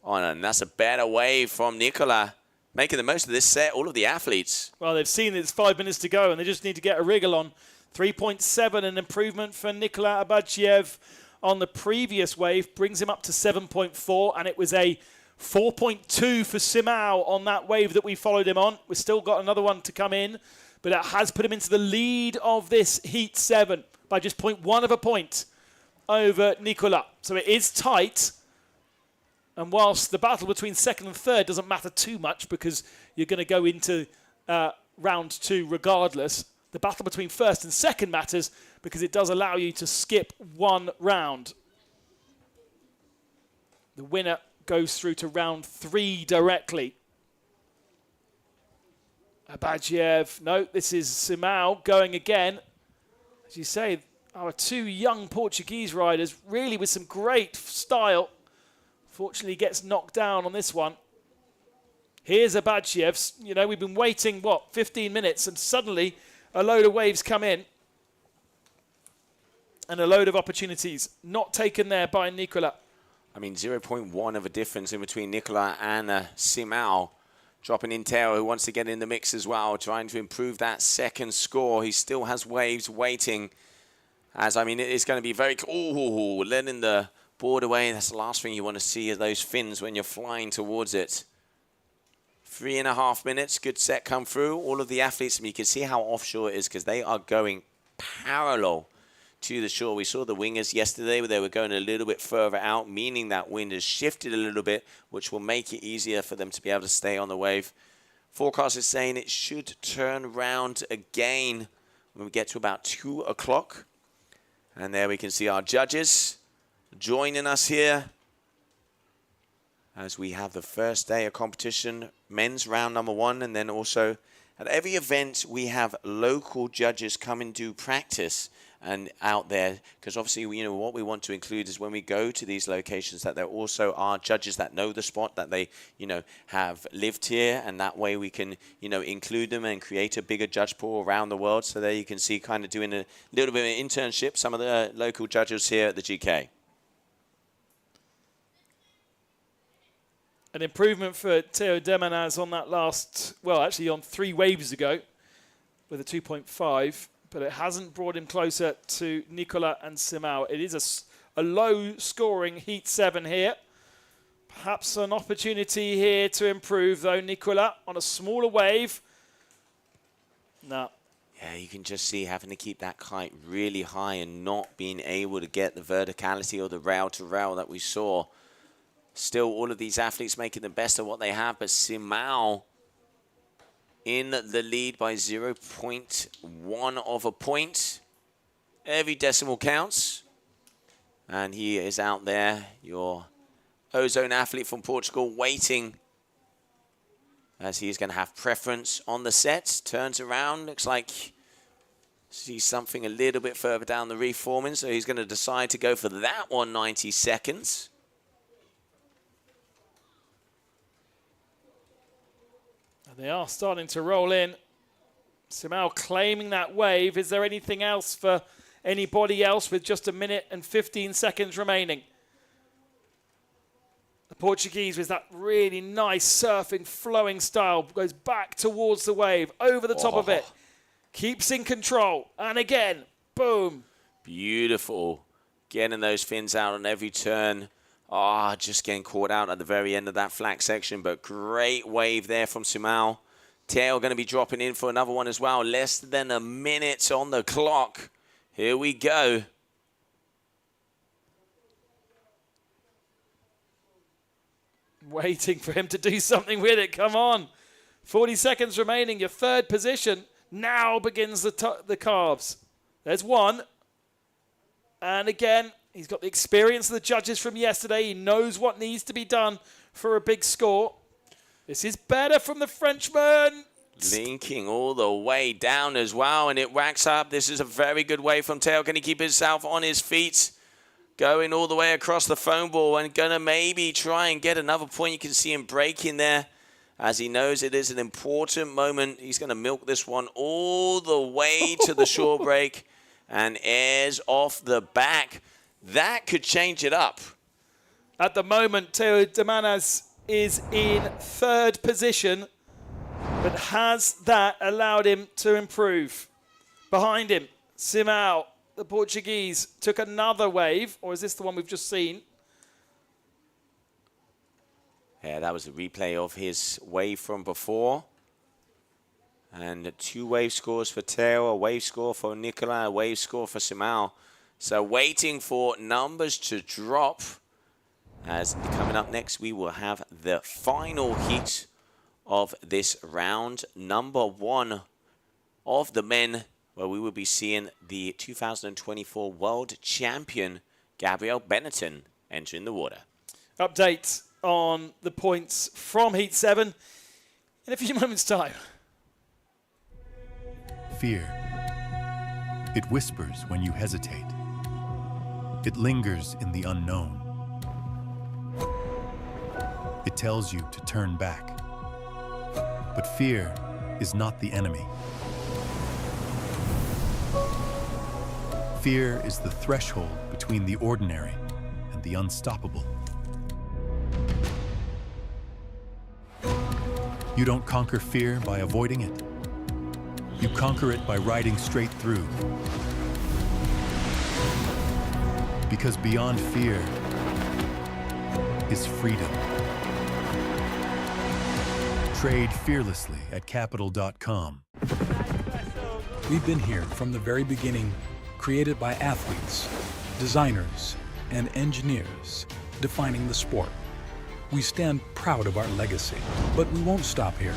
S8: Oh, and that's a better wave from Nicola. Making the most of this set, all of the athletes.
S9: Well, they've seen it's 5 minutes to go, and they just need to get a wriggle on. 3.7, an improvement for Nicola Abadjiev on the previous wave, brings him up to 7.4, and it was a 4.2 for Simão on that wave that we followed him on. We've still got another one to come in, but it has put him into the lead of this Heat 7 by just 0.1 of a point over Nicola. So it is tight, and whilst the battle between second and third doesn't matter too much because you're going to go into round 2 regardless, the battle between first and second matters because it does allow you to skip 1 round. The winner goes through to round 3 directly. Abadjiev, no, this is Simão going again. As you say, our 2 young Portuguese riders, really with some great style. Fortunately, gets knocked down on this one. Here's Abadjiev. You know, we've been waiting, 15 minutes, and suddenly a load of waves come in. And a load of opportunities not taken there by Nicola.
S8: I mean, 0.1 of a difference in between Nicola and Simão. Dropping in Teo, who wants to get in the mix as well, trying to improve that second score. He still has waves waiting. As, I mean, it is going to be very... Ooh, letting the board away. That's the last thing you want to see is those fins when you're flying towards it. 3.5 minutes, good set come through. All of the athletes, and you can see how offshore it is because they are going parallel to the shore. We saw the wingers yesterday where they were going a little bit further out, meaning that wind has shifted a little bit, which will make it easier for them to be able to stay on the wave. Forecast is saying it should turn round again when we get to about 2 o'clock. And there we can see our judges joining us here as we have the first day of competition, men's round number 1, and then also at every event we have local judges come and do practice and out there, because obviously, you know, what we want to include is when we go to these locations that there also are judges that know the spot, that they, you know, have lived here, and that way we can, you know, include them and create a bigger judge pool around the world. So there you can see kind of doing a little bit of an internship, some of the local judges here at the GK.
S9: An improvement for Theo Demanaz on that last, well, actually on 3 waves ago with a 2.5. But it hasn't brought him closer to Nicola and Simao. It is a low-scoring Heat 7 here. Perhaps an opportunity here to improve, though. Nicola on a smaller wave. No.
S8: Yeah, you can just see having to keep that kite really high and not being able to get the verticality or the rail-to-rail that we saw. Still, all of these athletes making the best of what they have, but Simao in the lead by 0.1 of a point. Every decimal counts. And he is out there, your ozone athlete from Portugal, waiting as he's going to have preference on the set. Turns around, looks like sees something a little bit further down the reef forming, so he's going to decide to go for that one, 90 seconds.
S9: They are starting to roll in. Simao claiming that wave. Is there anything else for anybody else with just 1 minute and 15 seconds remaining? The Portuguese with that really nice surfing, flowing style goes back towards the wave, over the top of it. Keeps in control. And again, boom.
S8: Beautiful. Getting those fins out on every turn. Just getting caught out at the very end of that flat section, but great wave there from Simao. Theo going to be dropping in for another one as well. Less than a minute on the clock. Here we go.
S9: Waiting for him to do something with it. Come on. 40 seconds remaining. Your third position now begins the calves. There's one. And again, he's got the experience of the judges from yesterday. He knows what needs to be done for a big score. This is better from the Frenchman.
S8: Linking all the way down as well, and it racks up. This is a very good wave from Theo. Can he keep himself on his feet? Going all the way across the foam ball and going to maybe try and get another point. You can see him breaking there as he knows it is an important moment. He's going to milk this one all the way to the shore break and airs off the back. That could change it up.
S9: At the moment, Theo Demanaz is in third position, but has that allowed him to improve? Behind him, Simao, the Portuguese, took another wave, or is this the one we've just seen?
S8: Yeah, that was a replay of his wave from before. And 2 wave scores for Theo, a wave score for Nicola, a wave score for Simao. So waiting for numbers to drop. As coming up next, we will have the final heat of this round, number 1 of the men, where we will be seeing the 2024 World Champion, Gabriel Benetton, entering the water.
S9: Update on the points from Heat 7 in a few moments' time.
S10: Fear. It whispers when you hesitate. It lingers in the unknown. It tells you to turn back. But fear is not the enemy. Fear is the threshold between the ordinary and the unstoppable. You don't conquer fear by avoiding it. You conquer it by riding straight through. Because beyond fear is freedom. Trade fearlessly at capital.com.
S11: We've been here from the very beginning, created by athletes, designers, and engineers, defining the sport. We stand proud of our legacy, but we won't stop here.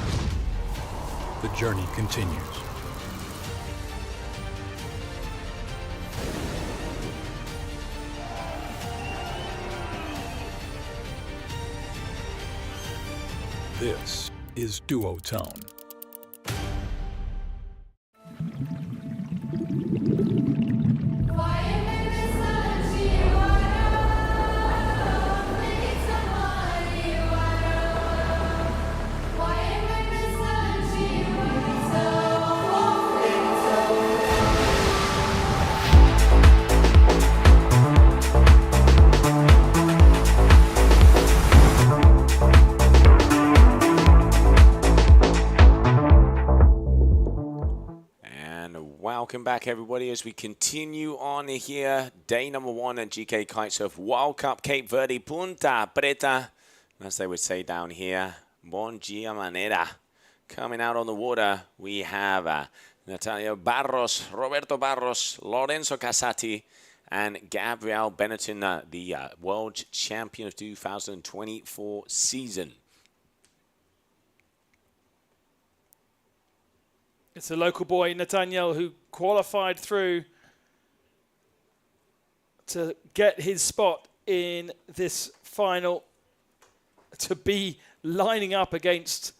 S11: The journey continues. This is duotone.
S8: Welcome back, everybody, as we continue on here. Day number 1 at GKA Kitesurf World Cup, Cape Verde, Punta Preta. As they would say down here, bon dia manera. Coming out on the water, we have Natalia Barros, Roberto Barros, Lorenzo Casati, and Gabriel Benetton, the world champion of 2024 season.
S9: It's a local boy, Nathaniel, who qualified through to get his spot in this final, to be lining up against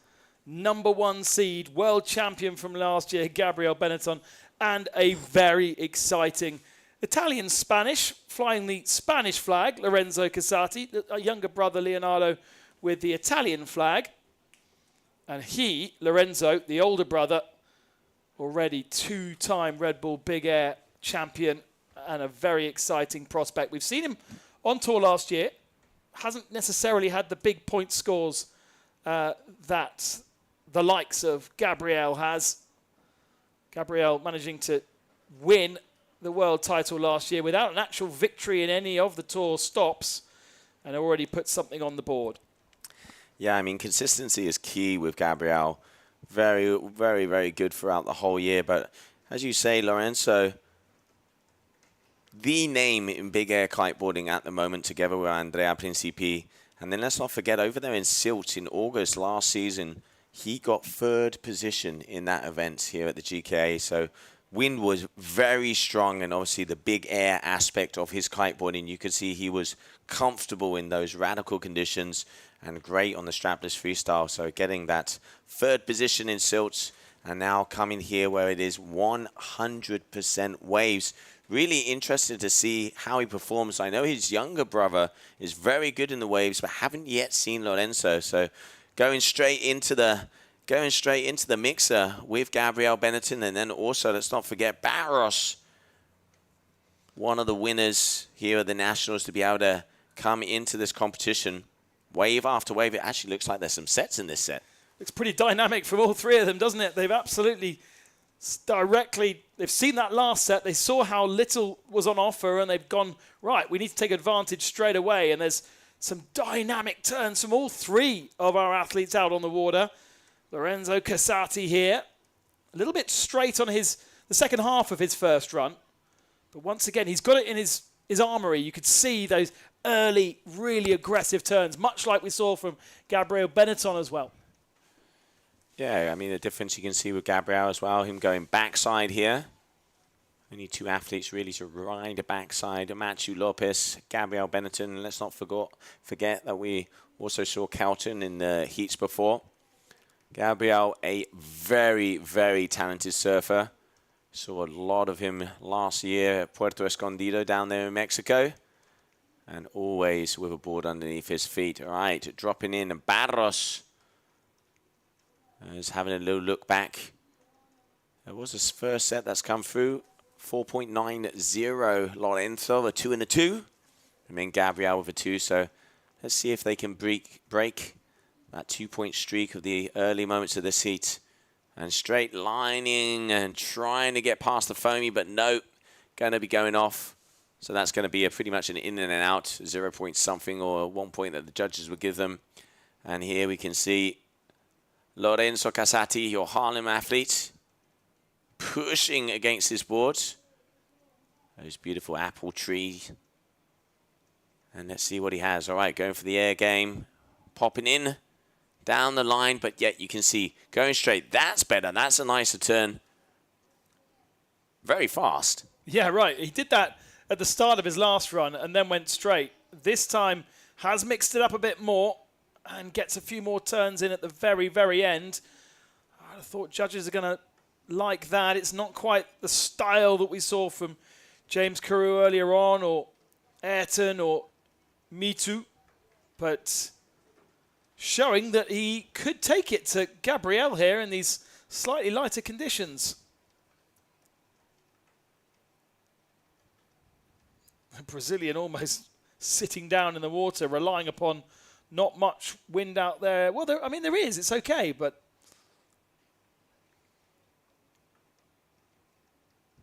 S9: number 1 seed, world champion from last year, Gabriel Benetton, and a very exciting Italian-Spanish, flying the Spanish flag, Lorenzo Casati, a younger brother, Leonardo, with the Italian flag. And he, Lorenzo, the older brother, already 2-time Red Bull Big Air champion and a very exciting prospect. We've seen him on tour last year. Hasn't necessarily had the big point scores that the likes of Gabriel has. Gabriel managing to win the world title last year without an actual victory in any of the tour stops, and already put something on the board.
S8: Yeah, I mean, consistency is key with Gabriel. Very, very, very good throughout the whole year. But as you say, Lorenzo, the name in big air kiteboarding at the moment, together with Andrea Principi. And then let's not forget, over there in Silt in August last season, he got 3rd position in that event here at the GKA. So wind was very strong, and obviously the big air aspect of his kiteboarding, you could see he was comfortable in those radical conditions and great on the strapless freestyle. So getting that 3rd position in Silts, and now coming here where it is 100% waves. Really interested to see how he performs. I know his younger brother is very good in the waves, but haven't yet seen Lorenzo. So going straight into the mixer with Gabriel Benetton, and then also, let's not forget, Barros, one of the winners here at the Nationals, to be able to come into this competition. Wave after wave. It actually looks like there's some sets in this set.
S9: Looks pretty dynamic from all 3 of them, doesn't it? They've absolutely they've seen that last set, they saw how little was on offer, and they've gone, right, we need to take advantage straight away. And there's some dynamic turns from all 3 of our athletes out on the water. Lorenzo Casati here, a little bit straight on the second half of his first run. But once again, he's got it in his armory. You could see those early, really aggressive turns, much like we saw from Gabriel Benetton as well.
S8: Yeah, I mean, the difference you can see with Gabriel as well, him going backside here. Only 2 athletes really to ride a backside. Matthew Lopez, Gabriel Benetton. Let's not forget that we also saw Kelton in the heats before. Gabriel, a very, very talented surfer. Saw a lot of him last year at Puerto Escondido down there in Mexico. And always with a board underneath his feet. All right, dropping in, and Barros is having a little look back. There was this first set that's come through. 4.90 Lorenzo, a 2 and a 2. And then Gabriel with a 2. So let's see if they can break that 2-point streak of the early moments of this heat. And straight lining and trying to get past the foamy, but no, going to be going off. So that's going to be pretty much an in and an out, 0 point something or 1 point that the judges would give them. And here we can see Lorenzo Casati, your Harlem athlete, pushing against his board. Those beautiful apple trees. And let's see what he has. All right, going for the air game. Popping in, down the line, but yet you can see going straight. That's better. That's a nicer turn. Very fast.
S9: Yeah, right. He did that at the start of his last run and then went straight. This time has mixed it up a bit more, and gets a few more turns in at the very, very end. I thought judges are going to like that. It's not quite the style that we saw from James Carew earlier on, or Ayrton, or Mitu, but showing that he could take it to Gabriel here in these slightly lighter conditions. The Brazilian almost sitting down in the water, relying upon not much wind out there. Well, I mean, there is. It's okay, but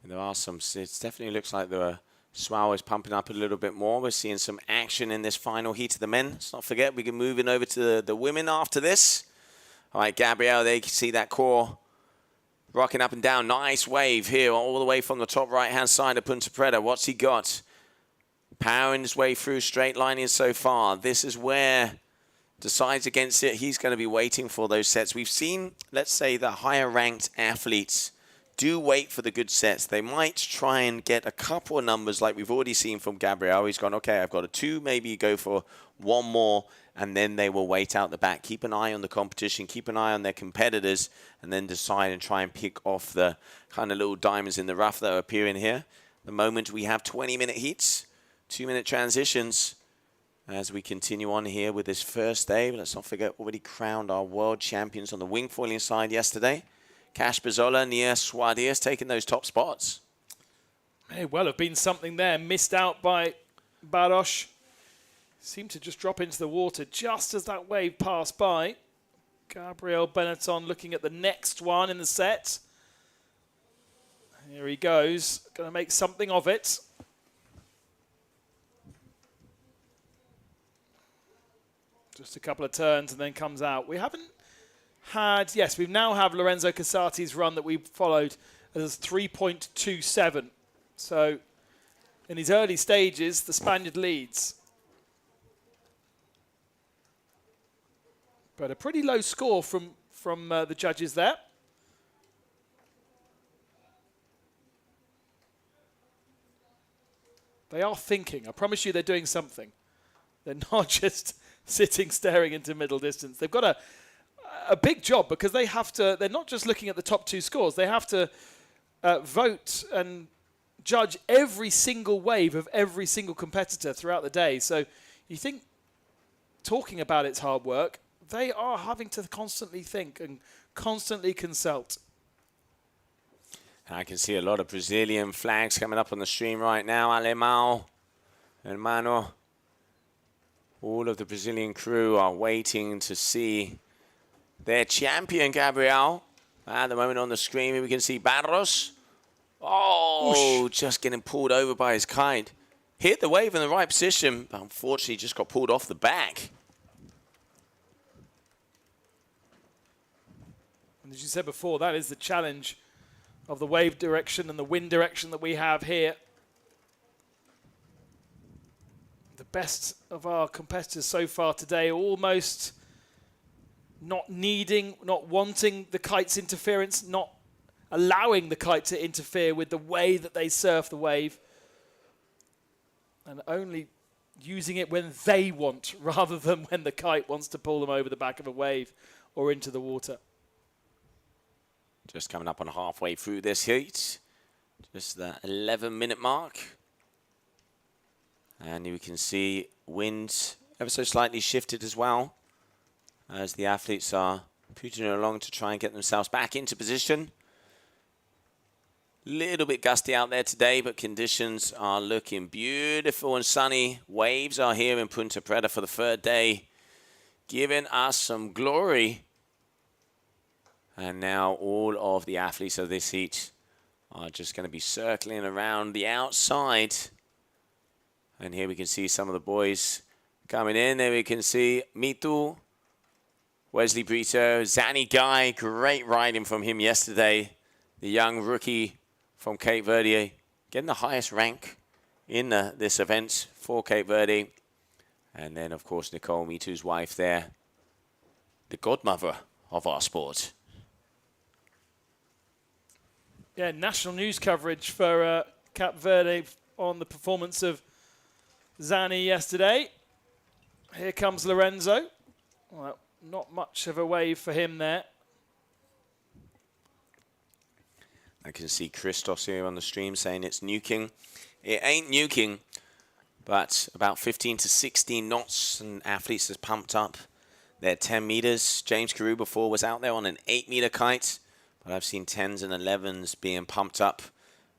S8: there are some. It definitely looks like the swell is pumping up a little bit more. We're seeing some action in this final heat of the men. Let's not forget, we can move in over to the women after this. All right, Gabriel, they can see that core rocking up and down. Nice wave here all the way from the top right-hand side of Punta Preta. What's he got? Powering his way through, straight lining so far. This is where decides against it. He's going to be waiting for those sets. We've seen, let's say, the higher ranked athletes do wait for the good sets. They might try and get a couple of numbers like we've already seen from Gabriel. He's gone, okay, I've got a 2, maybe go for 1 more, and then they will wait out the back. Keep an eye on the competition, keep an eye on their competitors, and then decide and try and pick off the kind of little diamonds in the rough that are appearing here. The moment we have 20-minute heats, 2-minute transitions, as we continue on here with this first day. But let's not forget, already crowned our world champions on the wing foiling side yesterday. Cash Bazzola, Nia Suarez taking those top spots.
S9: May well have been something there, missed out by Barros. Seemed to just drop into the water just as that wave passed by. Gabriel Benetton looking at the next one in the set. Here he goes, going to make something of it. Just a couple of turns and then comes out. We haven't had, yes, we now have Lorenzo Casati's run that we followed as 3.27. So in these early stages, the Spaniard leads. But a pretty low score from the judges there. They are thinking. I promise you they're doing something. They're not just sitting staring into middle distance. They've got a big job because they have to, they're not just looking at the top 2 scores. They have to vote and judge every single wave of every single competitor throughout the day. So you think talking about it's hard work, they are having to constantly think and constantly consult.
S8: I can see a lot of Brazilian flags coming up on the stream right now. Alemão, Hermano. All of the Brazilian crew are waiting to see their champion, Gabriel. At the moment on the screen, we can see Barros. Oh, just getting pulled over by his kite. Hit the wave in the right position, but unfortunately just got pulled off the back.
S9: And as you said before, that is the challenge of the wave direction and the wind direction that we have here. The best of our competitors so far today, almost not needing, not wanting the kite's interference, not allowing the kite to interfere with the way that they surf the wave, and only using it when they want rather than when the kite wants to pull them over the back of a wave or into the water.
S8: Just coming up on halfway through this heat. Just the 11-minute mark. And you can see wind ever so slightly shifted as well, as the athletes are pushing along to try and get themselves back into position. Little bit gusty out there today, but conditions are looking beautiful and sunny. Waves are here in Punta Preta for the 3rd day, giving us some glory. And now all of the athletes of this heat are just going to be circling around the outside. And here we can see some of the boys coming in. There we can see Mitu, Wesley Brito, Zanny Guy. Great riding from him yesterday. The young rookie from Cape Verde, getting the highest rank in this event for Cape Verde. And then, of course, Nicole, Mitu's wife there, the godmother of our sport.
S9: Yeah, national news coverage for Cape Verde on the performance of Zanny yesterday. Here comes Lorenzo. Well, not much of a wave for him there.
S8: I can see Christos here on the stream saying it's nuking. It ain't nuking, but about 15 to 16 knots, and athletes has pumped up their 10 meters. James Carew before was out there on an 8-meter kite, but I've seen 10s and 11s being pumped up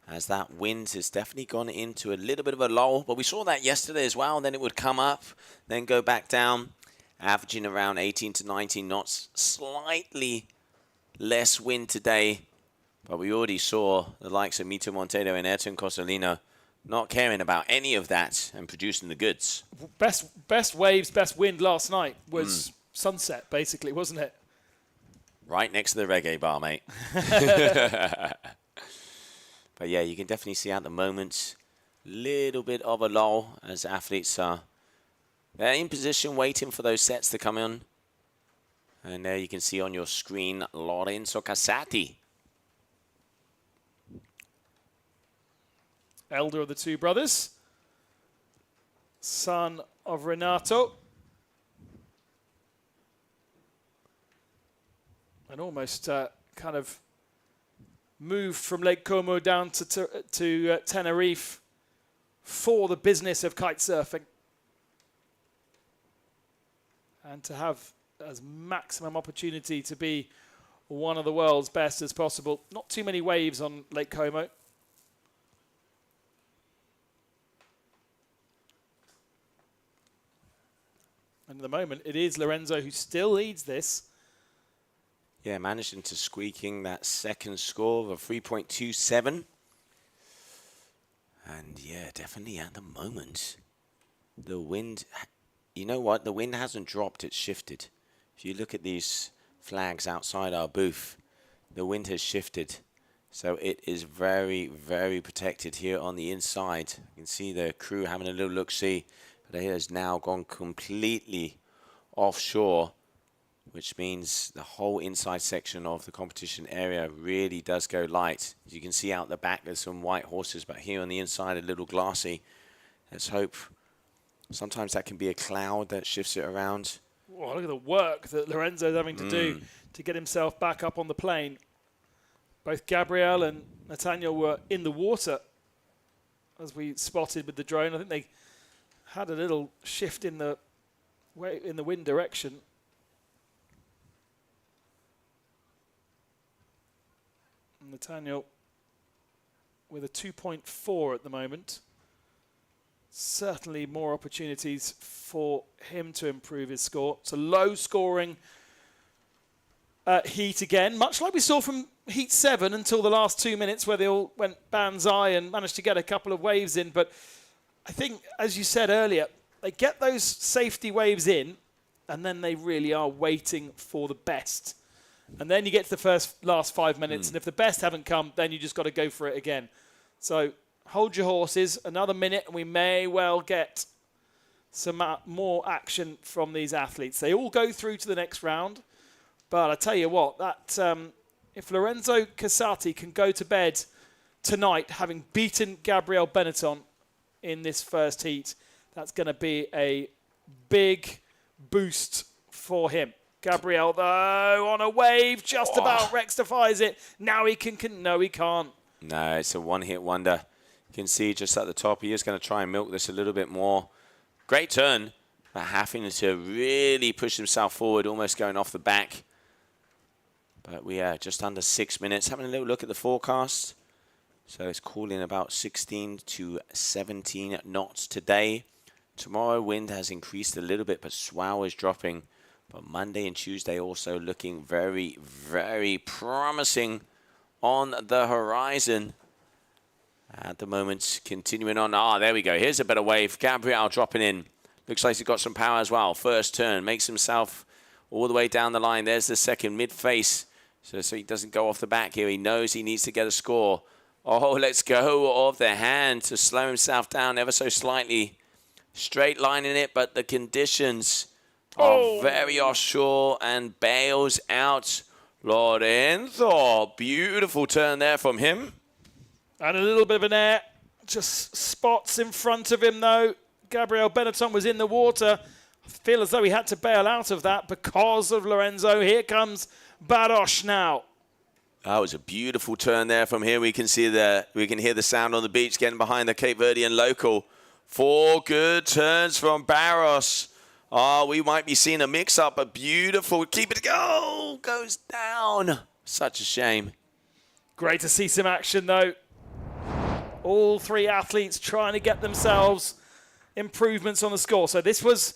S8: as that wind has definitely gone into a little bit of a lull. But we saw that yesterday as well. Then it would come up, then go back down, averaging around 18 to 19 knots. Slightly less wind today, but we already saw the likes of Mito Monteiro and Ayrton Cosolino not caring about any of that and producing the goods.
S9: Best waves, best wind last night was sunset, basically, wasn't it?
S8: Right next to the reggae bar, mate. But yeah, you can definitely see at the moment little bit of a lull as athletes are they're in position waiting for those sets to come in. And there you can see on your screen Lorenzo Casati.
S9: Elder of the two brothers, son of Renato. And almost kind of moved from Lake Como down to Tenerife for the business of kite surfing. And to have as maximum opportunity to be one of the world's best as possible. Not too many waves on Lake Como. And at the moment, it is Lorenzo who still leads this.
S8: Yeah, managing to squeaking that second score of 3.27. And yeah, definitely at the moment, the wind, you know what? The wind hasn't dropped, it's shifted. If you look at these flags outside our booth, the wind has shifted. So it is very, very protected here on the inside. You can see the crew having a little look-see, but it has now gone completely offshore, which means the whole inside section of the competition area really does go light. As you can see out the back, there's some white horses, but here on the inside, a little glassy. Let's hope. Sometimes that can be a cloud that shifts it around.
S9: Oh, look at the work that Lorenzo's having to do to get himself back up on the plane. Both Gabriel and Nathaniel were in the water, as we spotted with the drone. I think they had a little shift in the wind direction. Nathaniel with a 2.4 at the moment. Certainly more opportunities for him to improve his score. It's a low-scoring heat again, much like we saw from Heat 7 until the last 2 minutes where they all went banzai and managed to get a couple of waves in. But I think, as you said earlier, they get those safety waves in and then they really are waiting for the best. And then you get to the last 5 minutes, and if the best haven't come, then you just got to go for it again. So hold your horses, another minute, and we may well get some more action from these athletes. They all go through to the next round, but I tell you what, that if Lorenzo Casati can go to bed tonight, having beaten Gabriel Benetton in this first heat, that's going to be a big boost for him. Gabriel, though, on a wave, just about rectifies it. Now he can no, he can't.
S8: No, it's a one-hit wonder. You can see just at the top, he is going to try and milk this a little bit more. Great turn, but having to really push himself forward, almost going off the back. But we are just under 6 minutes. Having a little look at the forecast. So it's calling about 16 to 17 knots today. Tomorrow, wind has increased a little bit, but swell is dropping. But Monday and Tuesday also looking very, very promising on the horizon. At the moment, continuing on. There we go. Here's a better wave. Gabriel dropping in. Looks like he's got some power as well. First turn. Makes himself all the way down the line. There's the second mid-face. So he doesn't go off the back here. He knows he needs to get a score. Oh, let's go of the hand to slow himself down ever so slightly. Straight lining it, but the conditions are very offshore and bails out Lorenzo. Beautiful turn there from him.
S9: And a little bit of an air. Just spots in front of him, though. Gabriel Benetton was in the water, feel as though he had to bail out of that because of Lorenzo. Here comes Baros now.
S8: That was a beautiful turn there from here. We can hear the sound on the beach getting behind the Cape Verdean local. 4 good turns from Baros. Oh, we might be seeing a mix-up, but beautiful. Keep it go. Goes down. Such a shame.
S9: Great to see some action, though. All 3 athletes trying to get themselves improvements on the score. So this was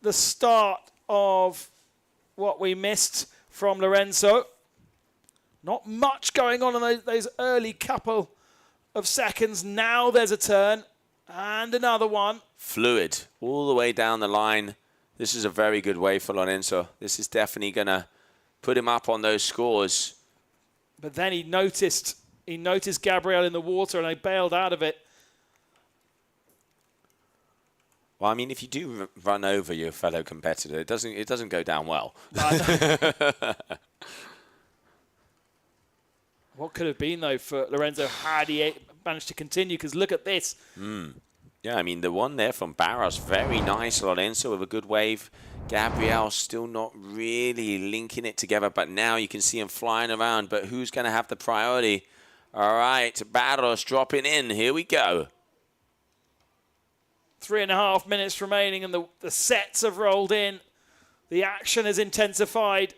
S9: the start of what we missed from Lorenzo. Not much going on in those early couple of seconds. Now there's a turn and another one.
S8: Fluid all the way down the line. This is a very good wave for Lorenzo. This is definitely going to put him up on those scores.
S9: But then he noticed Gabriel in the water and he bailed out of it.
S8: Well, I mean, if you do run over your fellow competitor, it doesn't go down well.
S9: What could have been, though, for Lorenzo had he managed to continue? Because look at this.
S8: Yeah, I mean, the one there from Barros, very nice. Lorenzo with a good wave. Gabriel still not really linking it together, but now you can see him flying around. But who's going to have the priority? All right, Barros dropping in. Here we go.
S9: 3.5 minutes remaining, and the sets have rolled in. The action has intensified.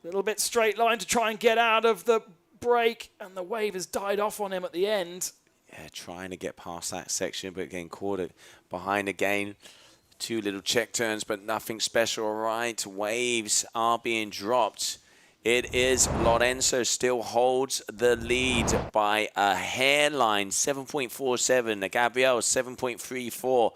S9: A little bit straight line to try and get out of the break, and the wave has died off on him at the end.
S8: Yeah, trying to get past that section, but getting caught behind again. 2 little check turns, but nothing special. All right, waves are being dropped. It is Lorenzo still holds the lead by a hairline, 7.47. Gabriel, 7.34.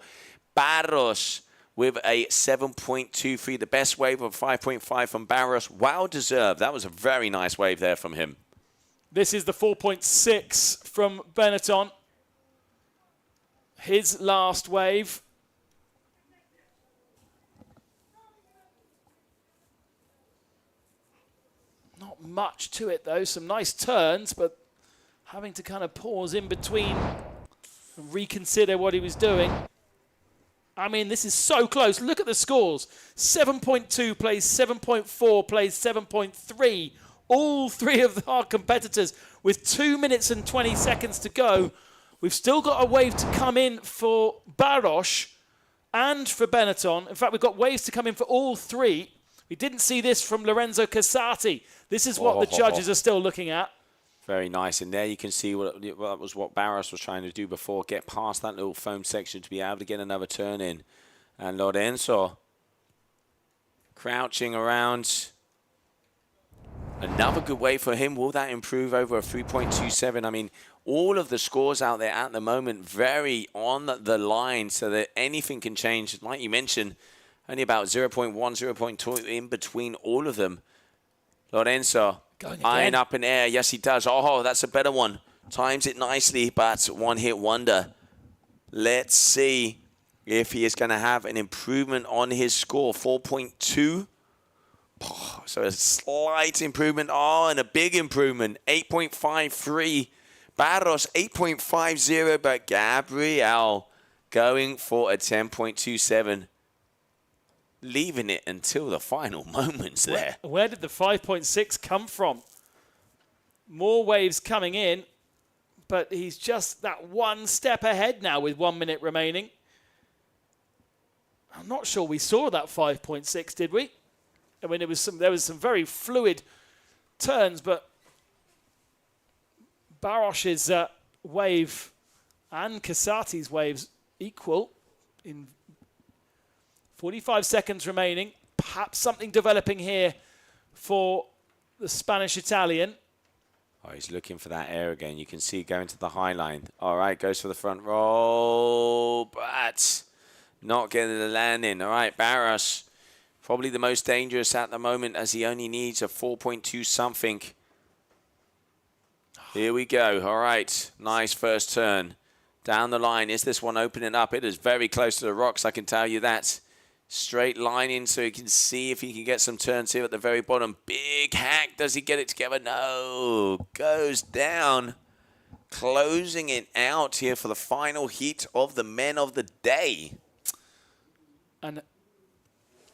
S8: Barros with a 7.23. The best wave of 5.5 from Barros. Well deserved. That was a very nice wave there from him.
S9: This is the 4.6 from Benetton. His last wave. Not much to it, though. Some nice turns, but having to kind of pause in between and reconsider what he was doing. I mean, this is so close. Look at the scores. 7.2 plays 7.4, plays 7.3. All 3 of our competitors with 2 minutes and 20 seconds to go. We've still got a wave to come in for Baros and for Benetton. In fact, we've got waves to come in for all 3. We didn't see this from Lorenzo Casati. This is what the judges are still looking at.
S8: Very nice. And there you can see that was what Barros was trying to do before. Get past that little foam section to be able to get another turn in. And Lorenzo crouching around. Another good wave for him. Will that improve over a 3.27? I mean, all of the scores out there at the moment very on the line so that anything can change. Like you mentioned, only about 0.1, 0.2 in between all of them. Lorenzo, eyeing up in air. Yes, he does. Oh, that's a better one. Times it nicely, but one-hit wonder. Let's see if he is going to have an improvement on his score. 4.2. Oh, so a slight improvement. Oh, and a big improvement. 8.53. Barros, 8.50. But Gabriel going for a 10.27. Leaving it until the final moments there.
S9: Where did the 5.6 come from? More waves coming in, but he's just that one step ahead now with 1 minute remaining. I'm not sure we saw that 5.6, did we? I mean, there was some very fluid turns, but Baros's wave and Casati's waves equal in 45 seconds remaining. Perhaps something developing here for the Spanish-Italian.
S8: Oh, he's looking for that air again. You can see going to the high line. All right, goes for the front roll, but not getting the landing. All right, Barros, probably the most dangerous at the moment as he only needs a 4.2 something. Here we go. All right, nice first turn. Down the line, is this one opening up? It is very close to the rocks, I can tell you that. Straight line in so he can see if he can get some turns here at the very bottom. Big hack. Does he get it together? No. Goes down. Closing it out here for the final heat of the men of the day.
S9: And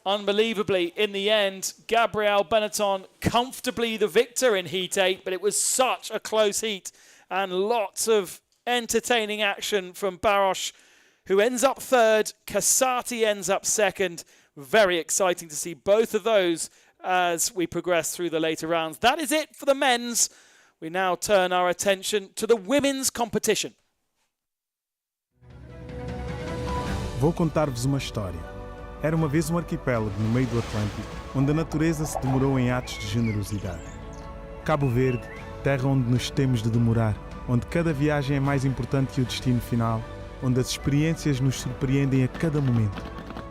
S9: unbelievably, in the end, Gabriel Benetton comfortably the victor in Heat 8, but it was such a close heat and lots of entertaining action from Barosh, who ends up third. Casati ends up second. Very exciting to see both of those as we progress through the later rounds. That is it for the men's. We now turn our attention to the women's competition.
S1: Vou contar-vos uma história. Era uma vez um arquipélago no meio do Atlântico, onde a natureza se demorou em atos de generosidade. Cabo Verde, terra onde nos temos de demorar, onde cada viagem é mais importante que o destino final, onde as experiências nos surpreendem a cada momento.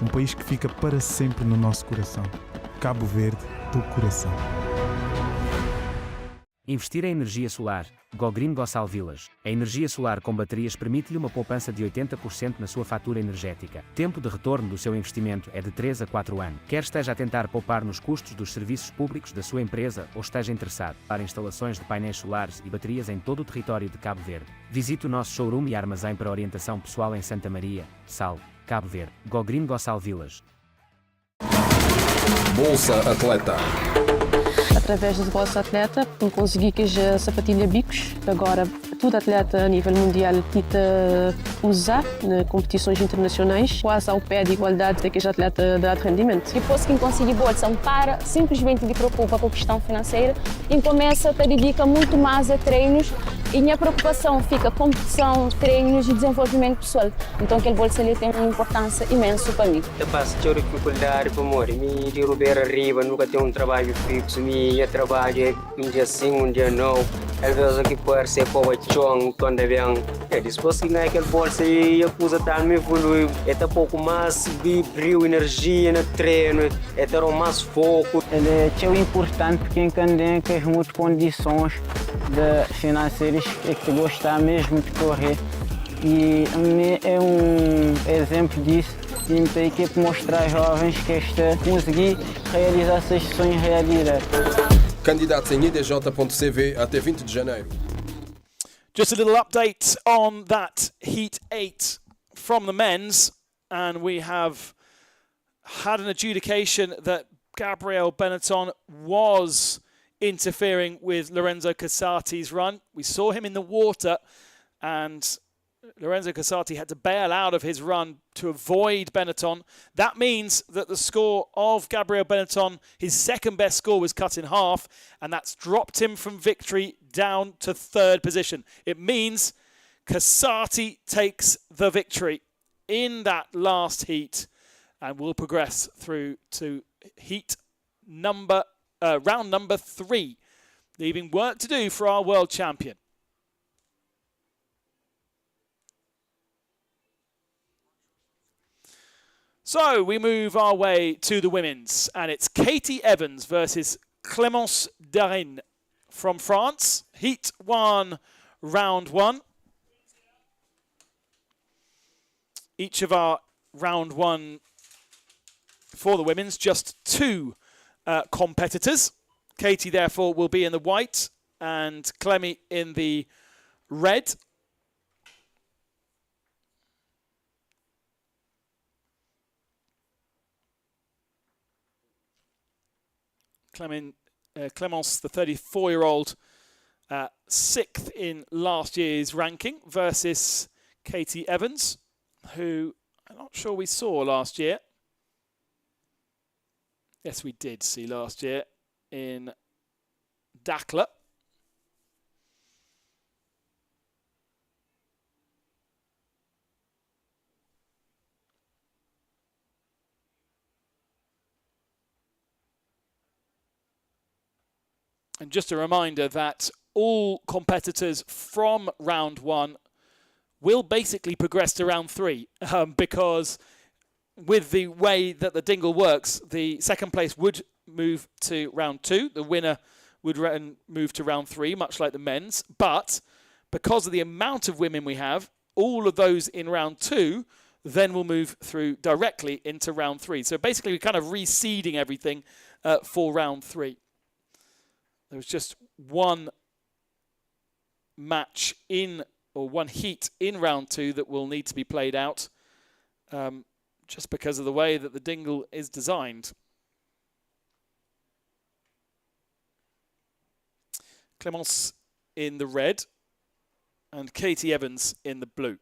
S1: Um país que fica para sempre no nosso coração. Cabo Verde, do coração.
S2: Investir em energia solar. Go Green Go Sal Village. A energia solar com baterias permite-lhe uma poupança de 80% na sua fatura energética. Tempo de retorno do seu investimento é de 3 a 4 anos. Quer esteja a tentar poupar nos custos dos serviços públicos da sua empresa ou esteja interessado para instalações de painéis solares e baterias em todo o território de Cabo Verde, visite o nosso showroom e armazém para orientação pessoal em Santa Maria, Sal, Cabo Verde. Go Green Go Sal Village.
S3: Bolsa Atleta.
S4: Através do Bolsa Atleta, consegui que a sapatilha bicos, agora todo atleta a nível mundial KITE usa em competições internacionais, quase ao pé de igualdade daqueles atletas de alto rendimento.
S5: Depois que conseguir bolsa, não para simplesmente de preocupar com a questão financeira e começa a dedicar muito mais a treinos e minha preocupação fica competição, treinos e desenvolvimento pessoal. Então aquele bolsa ali tem uma importância imensa para mim.
S6: Eu passo de dificuldade para morrer, me de ruber arriba, nunca tenho um trabalho fixo, minha trabalho é um dia sim, um dia não. Às vezes aqui pode ser para o chão, quando é bem. É depois que ganha aquele bolsa e a coisa está me evoluindo, é ter pouco mais brilho, energia no treino, é ter mais foco.
S7: É o importante quem tem que as muitas condições financeiras que gostar mesmo de correr. E é um exemplo disso. E tem que mostrar aos jovens que conseguir realizar esses sonhos realidade.
S3: Candidatos em idj.cv até 20 de janeiro.
S9: Just a little update on that Heat 8 from the men's, and we have had an adjudication that Gabriel Benetton was interfering with Lorenzo Casati's run. We saw him in the water, and Lorenzo Casati had to bail out of his run to avoid Benetton. That means that the score of Gabriel Benetton, his second best score, was cut in half, and that's dropped him from victory down to third position. It means Casati takes the victory in that last heat and will progress through to round number 3, leaving work to do for our world champion. So we move our way to the women's, and it's Katie Evans versus Clémence Darin from France. Heat 1, round 1. Each of our round 1 for the women's, just 2 competitors. Katie, therefore, will be in the white and Clemmy in the red. Clémence, the 34-year-old, 6th in last year's ranking versus Katie Evans, who I'm not sure we saw last year. Yes, we did see last year in Dakla. And just a reminder that all competitors from round 1 will basically progress to round 3 because with the way that the dingle works, the second place would move to round 2. The winner would move to round 3, much like the men's. But because of the amount of women we have, all of those in round 2 then will move through directly into round 3. So basically, we're kind of reseeding everything for round 3. There was just one match one heat in round 2 that will need to be played out. just because of the way that the dingle is designed. Clemence in the red and Katie Evans in the blue.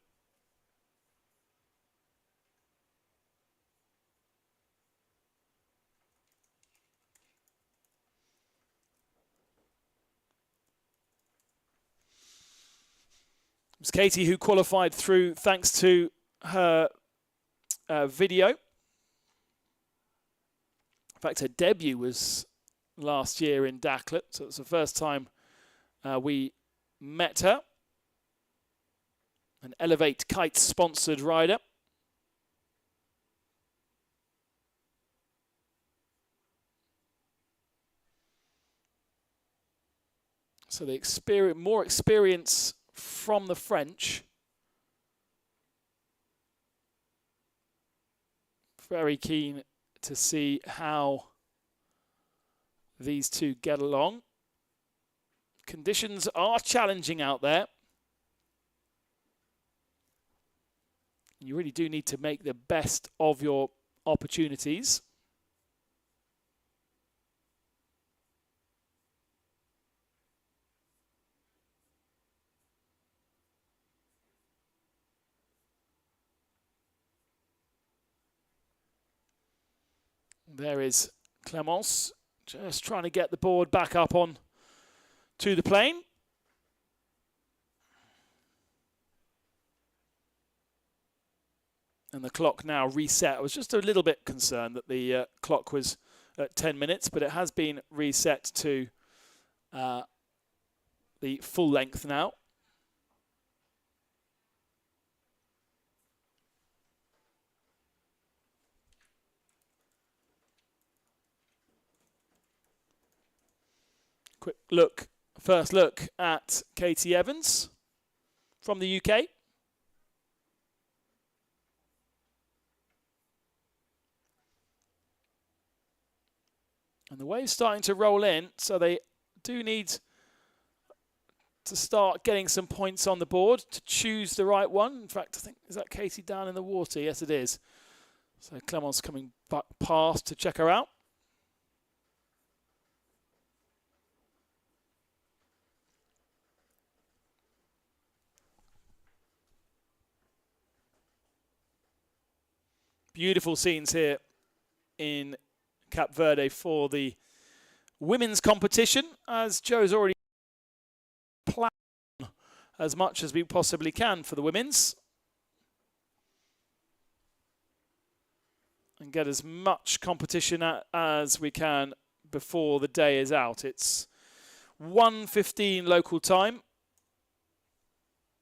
S9: It was Katie who qualified through thanks to her video. In fact, her debut was last year in Daklet, so it's the first time we met her. An Elevate Kite sponsored rider. So the more experience from the French. Very keen to see how these two get along. Conditions are challenging out there. You really do need to make the best of your opportunities. There is Clemence, just trying to get the board back up on to the plane. And the clock now reset. I was just a little bit concerned that the clock was at 10 minutes, but it has been reset to the full length now. Quick look, first look at Katie Evans from the UK. And the wave's starting to roll in, so they do need to start getting some points on the board to choose the right one. In fact, I think, is that Katie down in the water? Yes, it is. So Clemence coming back past to check her out. Beautiful scenes here in Cap Verde for the women's competition, as Joe's already planned as much as we possibly can for the women's. And get as much competition as we can before the day is out. It's 1:15 local time.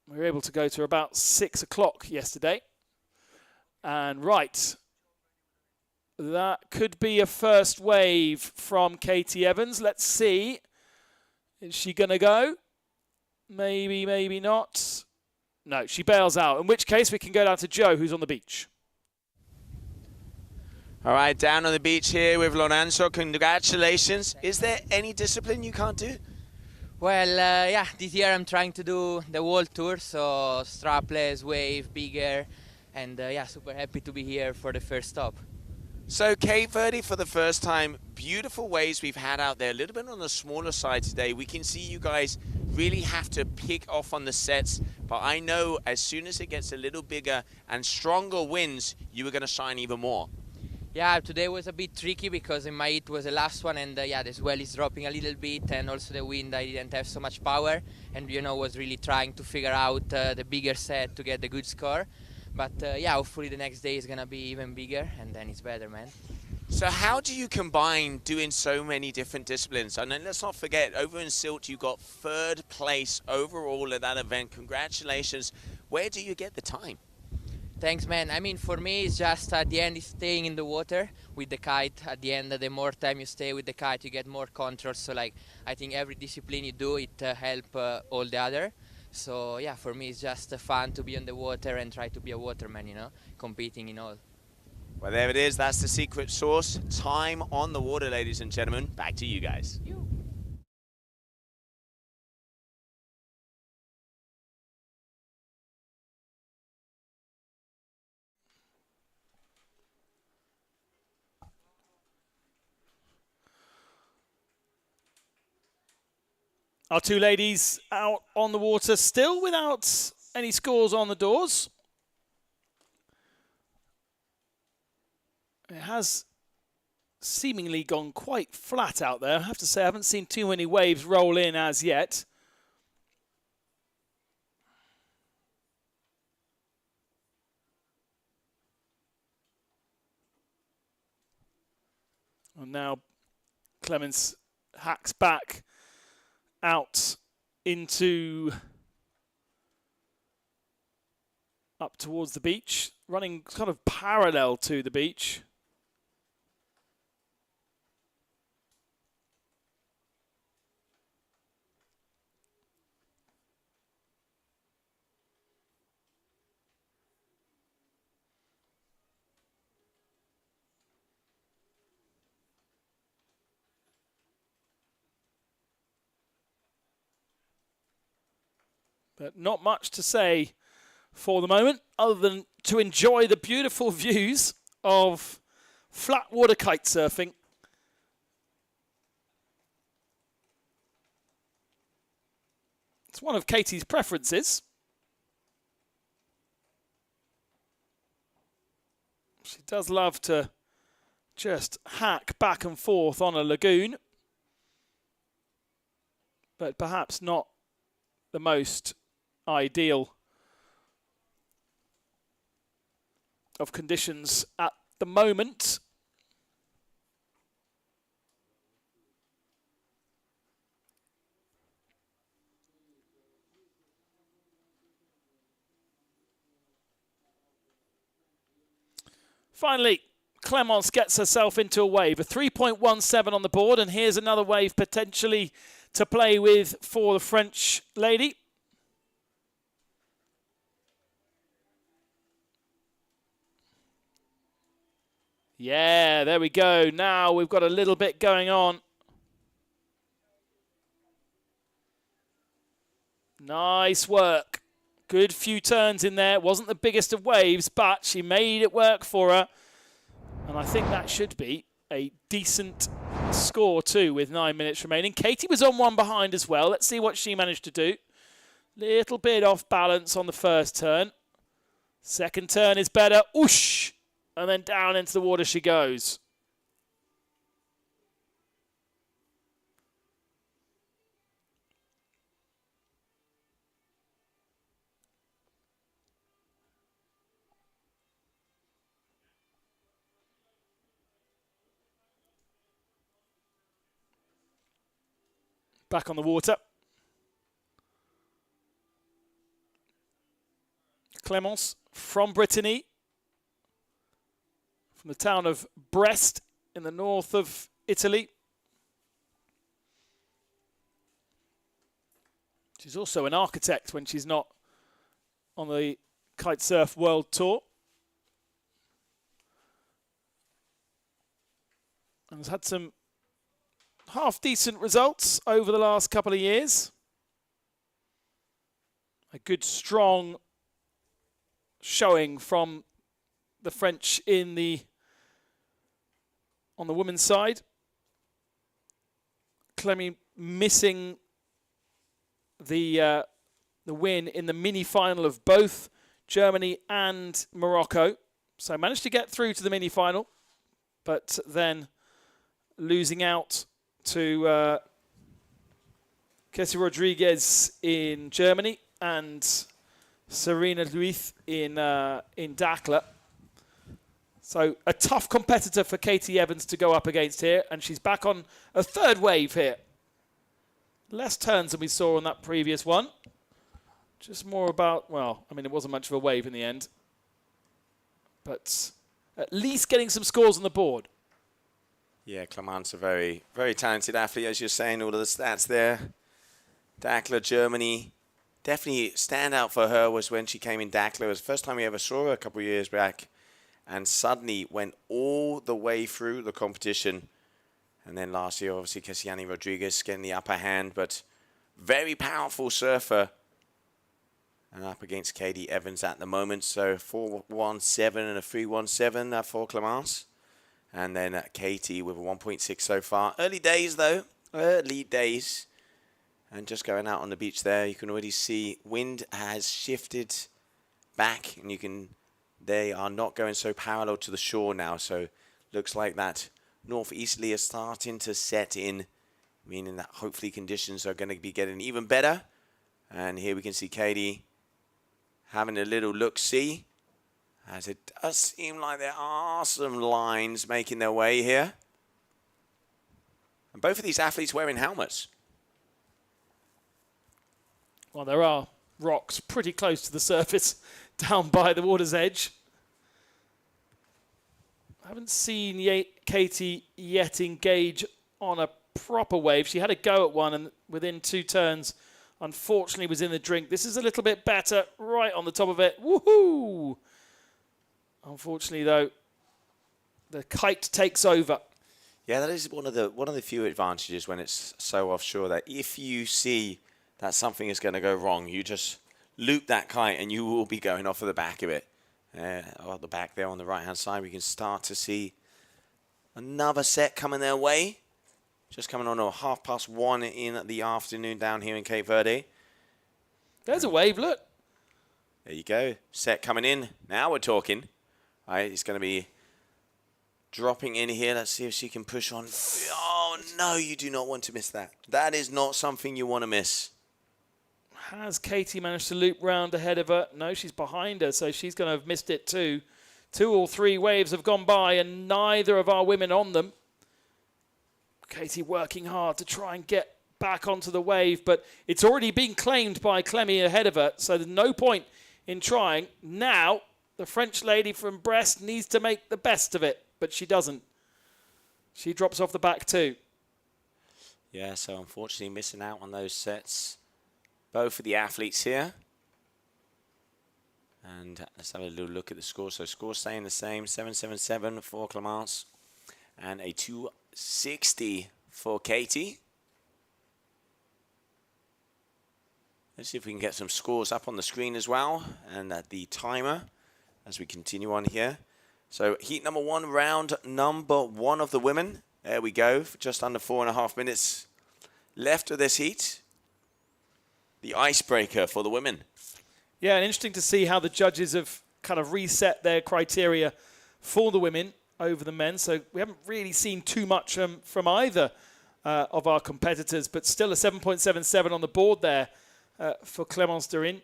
S9: We were able to go to about 6 o'clock yesterday. And right, that could be a first wave from Katie Evans. Let's see. Is she going to go? Maybe, maybe not. No, she bails out, in which case we can go down to Joe, who's on the beach.
S12: All right, down on the beach here with Lorenzo. Congratulations. Is there any discipline you can't do?
S14: Well, yeah, this year I'm trying to do the world tour, so strapless, wave, bigger, and yeah, super happy to be here for the first stop.
S12: So Cape Verde for the first time, beautiful waves we've had out there, a little bit on the smaller side today. We can see you guys really have to pick off on the sets, but I know as soon as it gets a little bigger and stronger winds, you are going to shine even more.
S14: Yeah, today was a bit tricky because in my heat was the last one, and yeah, the swell is dropping a little bit, and also the wind, I didn't have so much power, and you know, was really trying to figure out the bigger set to get the good score. But yeah, hopefully the next day is gonna be even bigger, and then it's better, man.
S12: So how do you combine doing so many different disciplines? And then let's not forget, over in Silt, you got 3rd place overall at that event. Congratulations. Where do you get the time?
S14: Thanks, man. I mean, for me, it's just at the end, it's staying in the water with the kite. At the end, the more time you stay with the kite, you get more control. So, like, I think every discipline you do, it helps all the other. So, yeah, for me, it's just fun to be on the water and try to be a waterman, you know, competing in all.
S12: Well, there it is. That's the secret sauce. Time on the water, ladies and gentlemen. Back to you guys.
S9: Our two ladies out on the water still without any scores on the doors. It has seemingly gone quite flat out there. I have to say, I haven't seen too many waves roll in as yet. And now Clemens hacks back out into up towards the beach, running kind of parallel to the beach. But not much to say for the moment, other than to enjoy the beautiful views of flat water kite surfing. It's one of Katie's preferences. She does love to just hack back and forth on a lagoon, but perhaps not the most ideal of conditions at the moment. Finally, Clemence gets herself into a wave, a 3.17 on the board, and here's another wave potentially to play with for the French lady. Yeah, there we go. Now we've got a little bit going on. Nice work. Good few turns in there. Wasn't the biggest of waves, but she made it work for her. And I think that should be a decent score too with 9 minutes remaining. Katie was on one behind as well. Let's see what she managed to do. Little bit off balance on the first turn. Second turn is better. Oosh! And then down into the water she goes. Back on the water. Clemence from Brittany, from the town of Brest in the north of Italy. She's also an architect when she's not on the Kitesurf World Tour. And has had some half-decent results over the last couple of years. A good, strong showing from the French on the women's side. Clemmy missing the win in the mini-final of both Germany and Morocco. So managed to get through to the mini-final, but then losing out to Kessie Rodriguez in Germany and Serena Luith in Dakla. So a tough competitor for Katie Evans to go up against here, and she's back on a third wave here. Less turns than we saw on that previous one. Just more about, well, I mean, it wasn't much of a wave in the end. But at least getting some scores on the board.
S8: Yeah, Clemence, a very, very talented athlete, as you're saying, all of the stats there. Dakla, Germany. Definitely standout for her was when she came in Dakla. It was the first time we ever saw her a couple of years back. And suddenly went all the way through the competition. And then last year, obviously, Cassiani Rodriguez getting the upper hand, but very powerful surfer. And up against Katie Evans at the moment. So 4.17 and a 3.17 for Clemence. And then Katie with a 1.6 so far. Early days, though. Early days. And just going out on the beach there, you can already see wind has shifted back, and they are not going so parallel to the shore now. So looks like that northeasterly is starting to set in, meaning that hopefully conditions are going to be getting even better. And here we can see Katie having a little look-see, as it does seem like there are some lines making their way here. And both of these athletes wearing helmets.
S9: Well, there are rocks pretty close to the surface down by the water's edge. I haven't seen Katie yet engage on a proper wave. She had a go at one, and within 2 turns, unfortunately, was in the drink. This is a little bit better, right on the top of it. Woohoo! Unfortunately, though, the kite takes over.
S8: Yeah, that is one of the few advantages when it's so offshore, that if you see that something is going to go wrong, you just loop that kite and you will be going off of the back of it. At the back there on the right-hand side, we can start to see another set coming their way. Just coming on at 1:30 in the afternoon down here in Cape Verde.
S9: There's a wave, look.
S8: There you go. Set coming in. Now we're talking. All right, it's going to be dropping in here. Let's see if she can push on. Oh, no, you do not want to miss that. That is not something you want to miss.
S9: Has Katie managed to loop round ahead of her? No, she's behind her, so she's going to have missed it too. 2 or 3 waves have gone by, and neither of our women on them. Katie working hard to try and get back onto the wave, but it's already been claimed by Clemmy ahead of her, so there's no point in trying. Now, the French lady from Brest needs to make the best of it, but she doesn't. She drops off the back too.
S8: Yeah, so unfortunately missing out on those sets. Both of the athletes here. And let's have a little look at the score. So score staying the same, 777 for Clemence and a 260 for Katie. Let's see if we can get some scores up on the screen as well, and at the timer as we continue on here. So heat number 1, round number 1 of the women. There we go, just under 4.5 minutes left of this heat. The icebreaker for the women.
S9: Yeah, and interesting to see how the judges have kind of reset their criteria for the women over the men. So we haven't really seen too much from either of our competitors, but still a 7.77 on the board there for Clémence Durin.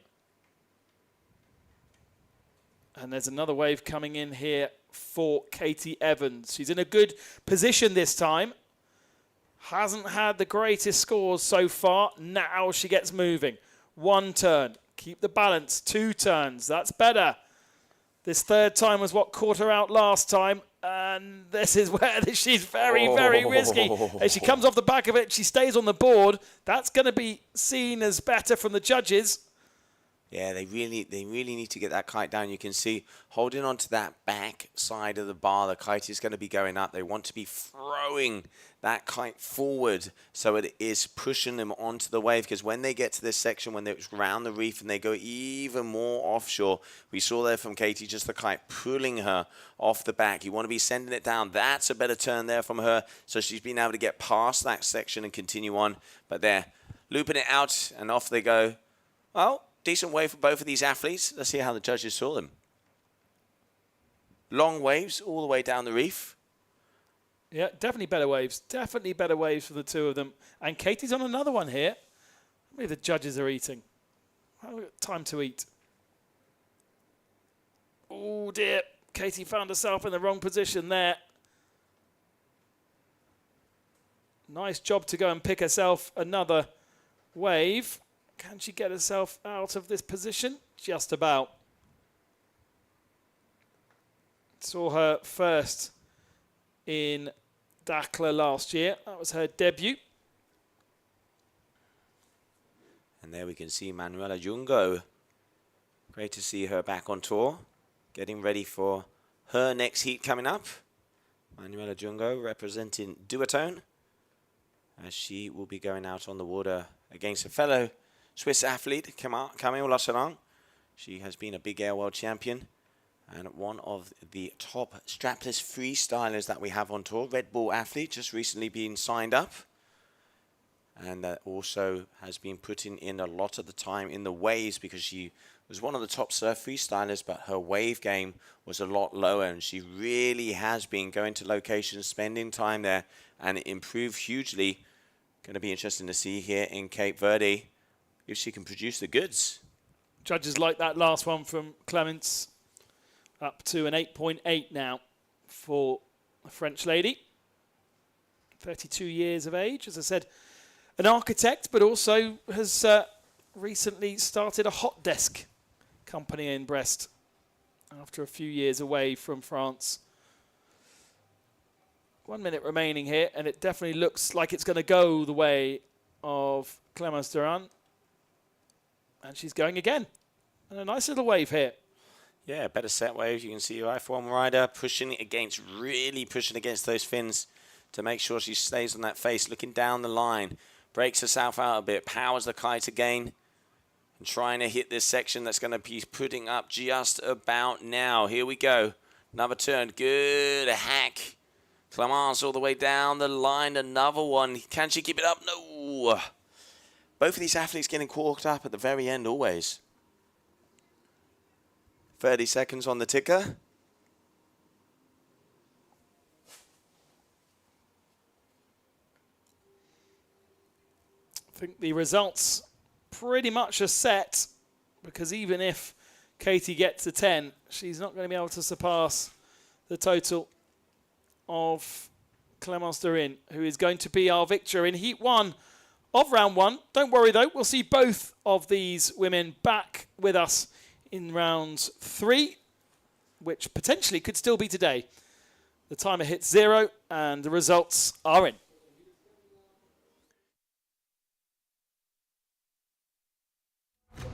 S9: And there's another wave coming in here for Katie Evans. She's in a good position this time. Hasn't had the greatest scores so far. Now she gets moving. 1 turn. Keep the balance. 2 turns. That's better. This 3rd time was what caught her out last time. And this is where she's very, very risky. As she comes off the back of it, she stays on the board. That's going to be seen as better from the judges.
S8: Yeah, they really need to get that kite down. You can see holding on to that back side of the bar, the kite is going to be going up. They want to be throwing that kite forward so it is pushing them onto the wave, because when they get to this section, when it's round the reef and they go even more offshore, we saw there from Katie just the kite pulling her off the back. You want to be sending it down. That's a better turn there from her. So she's been able to get past that section and continue on. But they're looping it out and off they go. Well, decent wave for both of these athletes. Let's see how the judges saw them. Long waves all the way down the reef.
S9: Yeah, definitely better waves. Definitely better waves for the 2 of them. And Katie's on another one here. Maybe the judges are eating. Time to eat. Oh dear. Katie found herself in the wrong position there. Nice job to go and pick herself another wave. Can she get herself out of this position? Just about. Saw her first in Dakar last year. That was her debut.
S8: And there we can see Manuela Jungo. Great to see her back on tour, getting ready for her next heat coming up. Manuela Jungo representing Duotone, as she will be going out on the water against a fellow Swiss athlete, Camille Lasserang. She has been a big air world champion and one of the top strapless freestylers that we have on tour. Red Bull athlete, just recently been signed up. and that also has been putting in a lot of the time in the waves because she was one of the top surf freestylers, but her wave game was a lot lower, and she really has been going to locations, spending time there, and it improved hugely. Going to be interesting to see here in Cape Verde if she can produce the goods.
S9: Judges like that last one from Clements, up to an 8.8 now for a French lady. 32 years of age, as I said, an architect, but also has recently started a hot desk company in Brest after a few years away from France. 1 minute remaining here, and it definitely looks like it's going to go the way of Clemence Durand. And she's going again. And a nice little wave here.
S8: Yeah, better set wave. You can see your F1 rider pushing against, really pushing against those fins to make sure she stays on that face, looking down the line. Breaks herself out a bit, powers the kite again, and trying to hit this section that's going to be putting up just about now. Here we go. Another turn. Good hack. Clemence all the way down the line. Another one. Can she keep it up? No. Both of these athletes getting caught up at the very end always. 30 seconds on the ticker.
S9: I think the results pretty much are set, because even if Katie gets to 10, she's not going to be able to surpass the total of Clemence Durand, who is going to be our victor in Heat 1 of Round 1. Don't worry though, we'll see both of these women back with us in Round 3, which potentially could still be today. The timer hits 0 and the results are in.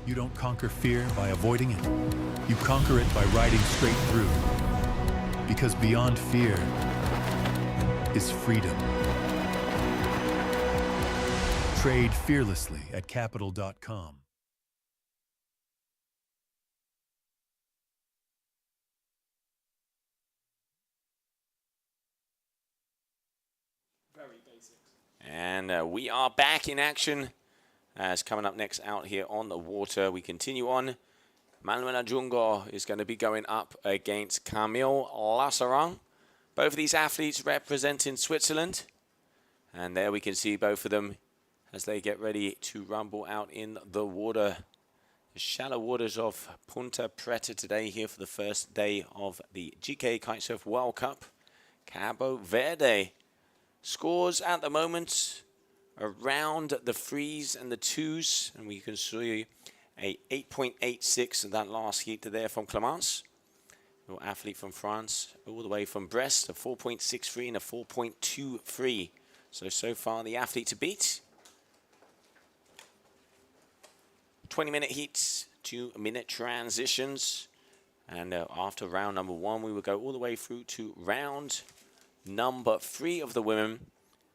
S10: You don't conquer fear by avoiding it. You conquer it by riding straight through. Because beyond fear is freedom. Trade fearlessly at capital.com.
S9: Very basic.
S8: And we are back in action. As coming up next out here on the water, we continue on. Manuela Jungo is going to be going up against Camille Lassaran. Both of these athletes representing Switzerland. And there we can see both of them as they get ready to rumble out in the water. The shallow waters of Punta Preta today here for the first day of the GKA Kitesurf World Cup. Cabo Verde. Scores at the moment around the threes and the twos, and we can see a 8.86 in that last heat there from Clemence, your athlete from France, all the way from Brest, a 4.63 and a 4.23. So far the athlete to beat. 20-minute heats, 2-minute transitions, and after round number 1, we will go all the way through to round number 3 of the women,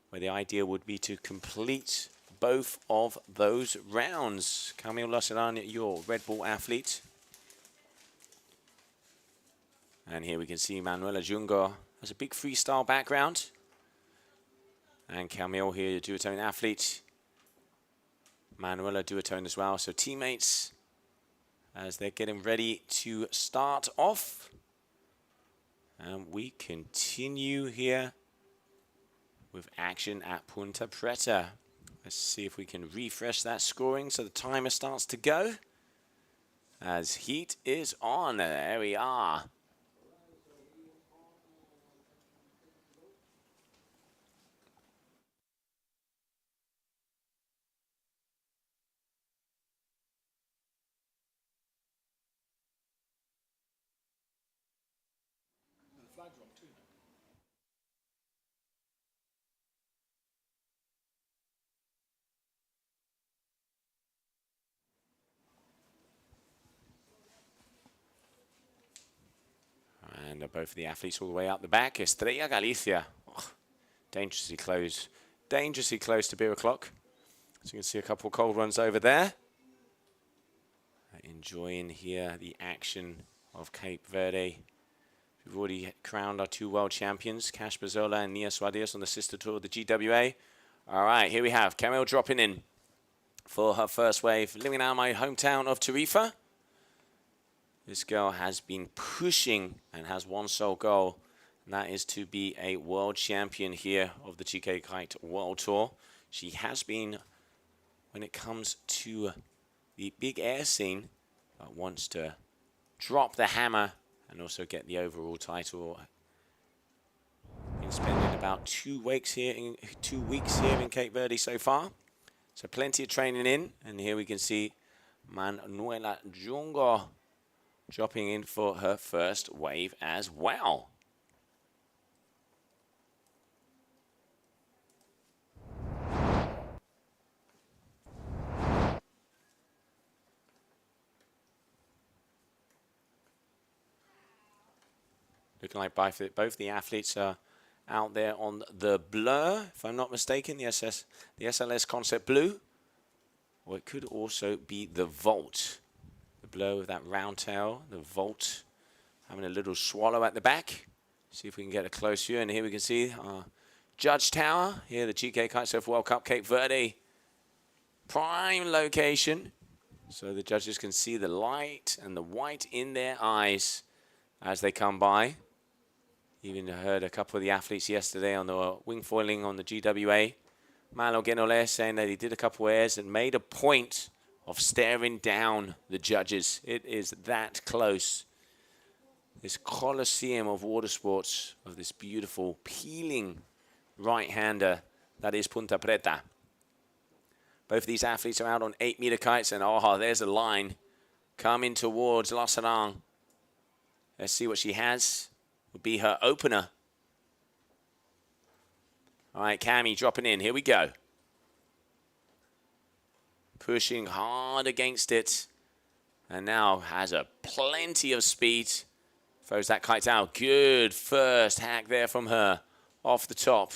S8: where the idea would be to complete both of those rounds. Camille Lassaran, your Red Bull athlete. And here we can see Manuela Jungo has a big freestyle background. And Camille here, duotone athlete. Manuela duotone as well. So teammates as they're getting ready to start off. And we continue here with action at Punta Preta. Let's see if we can refresh that scoring so the timer starts to go. As heat is on. There we are. And both of the athletes all the way out the back. Estrella Galicia. Oh, dangerously close to beer o'clock. So you can see a couple of cold ones over there. Enjoying here the action of Cape Verde. We've already crowned our 2 world champions, Cash Bazzola and Nia Suarez, on the sister tour of the GWA. All right, here we have Camille dropping in for her first wave, living out of my hometown of Tarifa. This girl has been pushing and has one sole goal, and that is to be a world champion here of the GKA Kite World Tour. She has been, when it comes to the big air scene, wants to drop the hammer and also get the overall title. Been spending about 2 weeks here in Cape Verde so far. So plenty of training in, and here we can see Manuela Jungo dropping in for her first wave as well. Looking like both the athletes are out there on the blur, if I'm not mistaken, the SLS Concept Blue. Or it could also be the Volt. The blur with that round tail, the Volt having a little swallow at the back. See if we can get a close view. And here we can see our judge tower. Here, the GKA Kitesurf World Cup Cape Verde. Prime location. So the judges can see the light and the white in their eyes as they come by. Even heard a couple of the athletes yesterday on the wing foiling on the GWA. Malo Genole saying that he did a couple of airs and made a point of staring down the judges. It is that close. This coliseum of water sports, of this beautiful peeling right-hander that is Punta Preta. Both of these athletes are out on 8-meter kites, and there's a line coming towards La Sarang. Let's see what she has. Will be her opener. All right, Cami dropping in. Here we go. Pushing hard against it. And now has plenty of speed. Throws that kite out. Good first hack there from her. Off the top.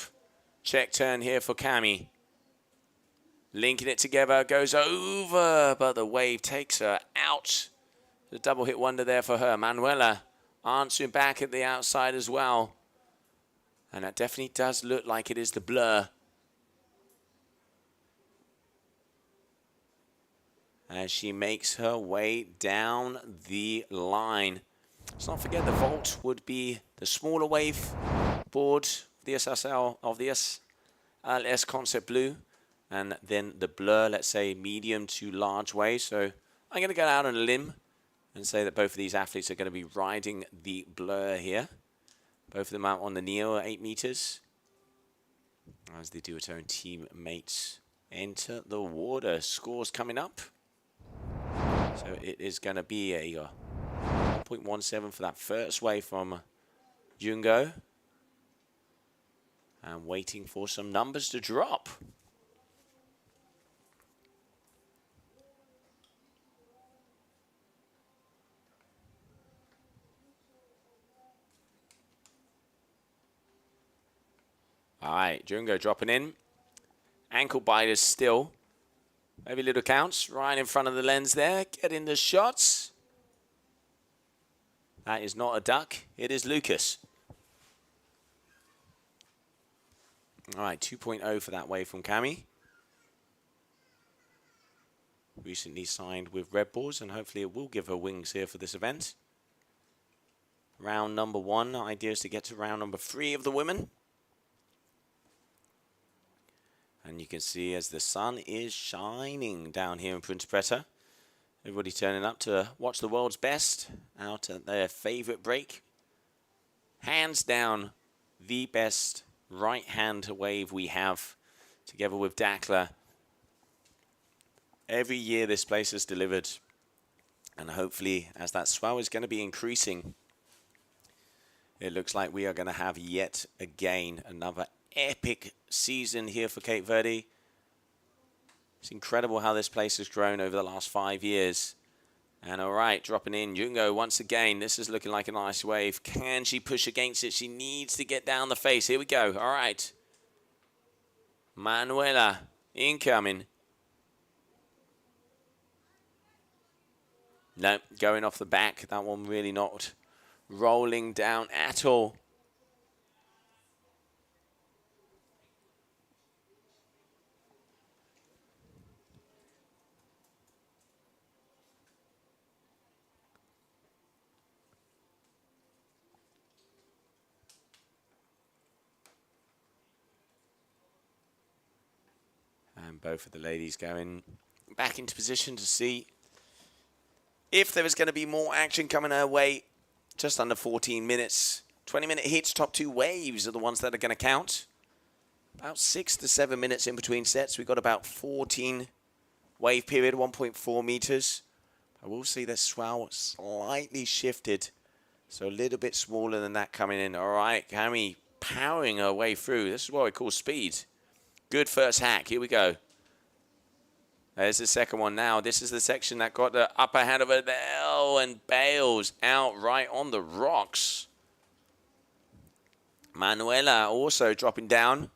S8: Check turn here for Cami. Linking it together. Goes over. But the wave takes her out. The double hit wonder there for her. Manuela answering back at the outside as well. And that definitely does look like it is the blur. As she makes her way down the line. Let's not forget the Volt would be the smaller wave board of the SLS Concept Blue. And then the blur, let's say medium to large wave. So I'm going to go out on a limb and say that both of these athletes are going to be riding the blur here. Both of them out on the Neo at 8 meters. As the duotone teammates enter the water. Scores coming up. So it is going to be a 1.17 for that first wave from Jungo. And waiting for some numbers to drop. All right, Jungo dropping in. Ankle biters still. Maybe little counts right in front of the lens there. Getting the shots. That is not a duck. It is Lucas. All right, 2.0 for that wave from Cami. Recently signed with Red Bulls, and hopefully it will give her wings here for this event. Round number 1. Idea is to get to round number 3 of the women. And you can see as the sun is shining down here in Punta Preta, everybody turning up to watch the world's best out at their favorite break. Hands down, the best right-hand wave we have, together with Dakla. Every year this place has delivered, and hopefully as that swell is going to be increasing, it looks like we are going to have yet again another epic season here for Cape Verde. It's incredible how this place has grown over the last 5 years. And all right, dropping in Jungo once again. This is looking like a nice wave. Can she push against it? She needs to get down the face. Here we go. All right. Manuela incoming. No, going off the back. That one really not rolling down at all. And both of the ladies going back into position to see if there is going to be more action coming her way. Just under 14 minutes. 20-minute heats, top 2 waves are the ones that are going to count. About 6 to 7 minutes in between sets. We've got about 14 wave period, 1.4 meters. I will see the swell slightly shifted. So a little bit smaller than that coming in. All right, Cami powering her way through. This is what we call speed. Good first hack. Here we go. There's the second one now. This is the section that got the upper hand over there and bails out right on the rocks. Manuela also dropping down.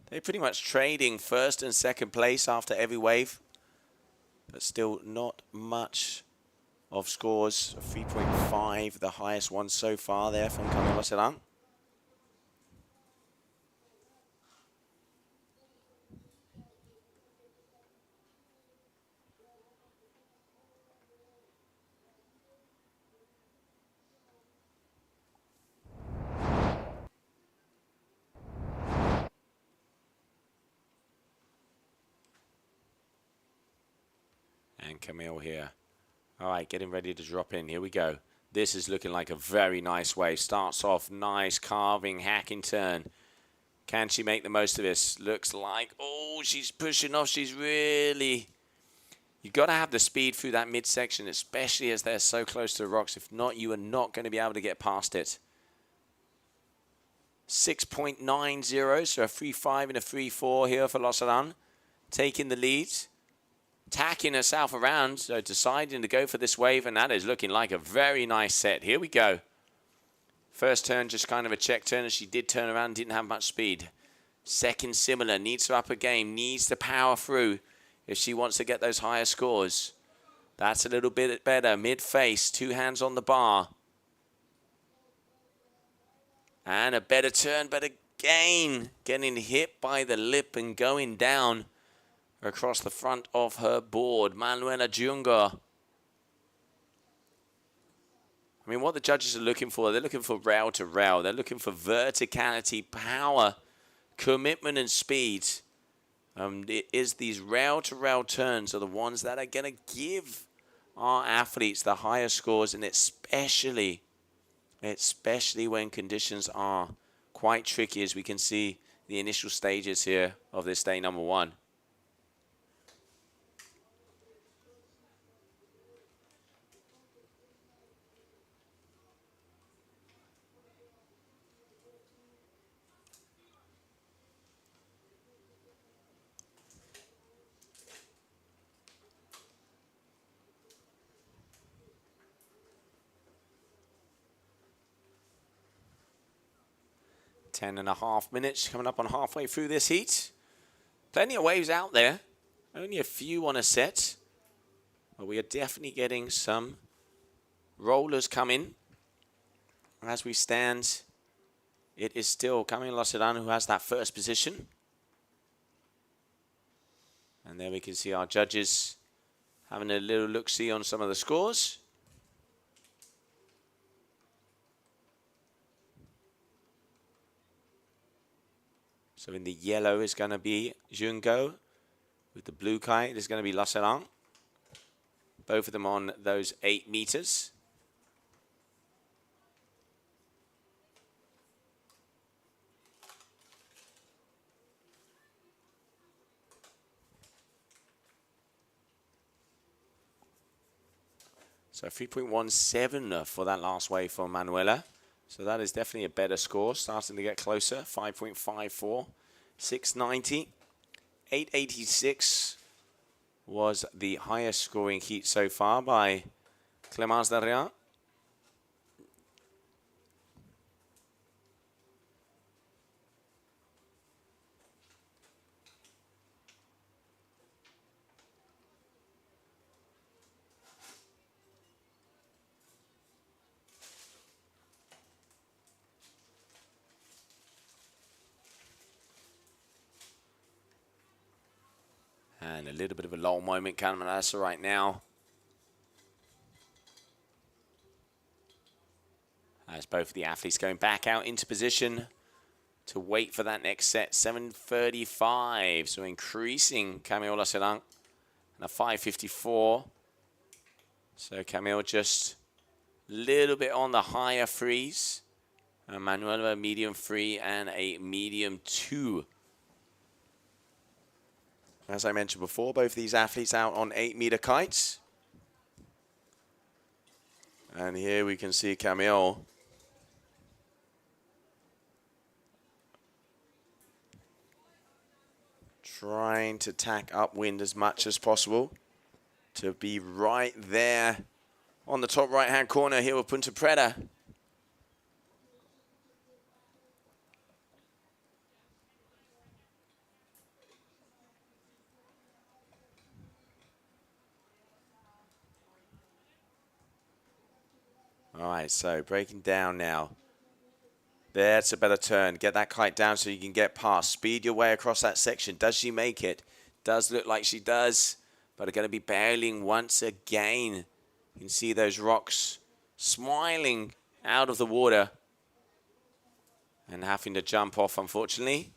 S8: They're pretty much trading first and second place after every wave. But still not much of scores. 3.5, the highest one so far there from Camila Serrán. And Camille here. All right, getting ready to drop in. Here we go. This is looking like a very nice wave. Starts off nice, carving, hacking turn. Can she make the most of this? Looks like, oh, she's pushing off. She's really... You've got to have the speed through that midsection, especially as they're so close to the rocks. If not, you are not going to be able to get past it. 6.90, so a 3.5 and a 3.4 here for Losalan. Taking the lead. Tacking herself around, so deciding to go for this wave, and that is looking like a very nice set. Here we go. First turn, just kind of a check turn, as she did turn around, didn't have much speed. Second, similar, needs to up her game, needs to power through if she wants to get those higher scores. That's a little bit better. Mid-face, 2 hands on the bar. And a better turn, but again, getting hit by the lip and going down across the front of her board. Manuela Junga. I mean, what the judges are looking for, they're looking for rail to rail. They're looking for verticality, power, commitment, and speed. It is these rail to rail turns are the ones that are going to give our athletes the higher scores, and especially when conditions are quite tricky, as we can see the initial stages here of this day number 1. Ten and a half minutes coming up on halfway through this heat. Plenty of waves out there. Only a few on a set. But we are definitely getting some rollers coming. As we stand, it is still Camila Serrán who has that first position. And there we can see our judges having a little look-see on some of the scores. So in the yellow is going to be Jungo. With the blue kite, it is going to be Losalan. Both of them on those 8 meters. So 3.17 for that last wave for Manuela. So that is definitely a better score, starting to get closer. 5.54, 690, 886 was the highest scoring heat so far by Clémence Derrien. And a little bit of a lull moment coming at us right now. As both of the athletes going back out into position to wait for that next set. 7:35, so increasing Camille Lasselang. And a 5:54. So Camille just a little bit on the higher frees. Manuela medium 3 and a medium 2. As I mentioned before, both these athletes out on 8-meter kites. And here we can see Camille trying to tack upwind as much as possible to be right there on the top right-hand corner here with Punta Preta. All right, so breaking down now. That's a better turn. Get that kite down so you can get past. Speed your way across that section. Does she make it? Does look like she does, but are going to be barreling once again. You can see those rocks smiling out of the water and having to jump off, unfortunately.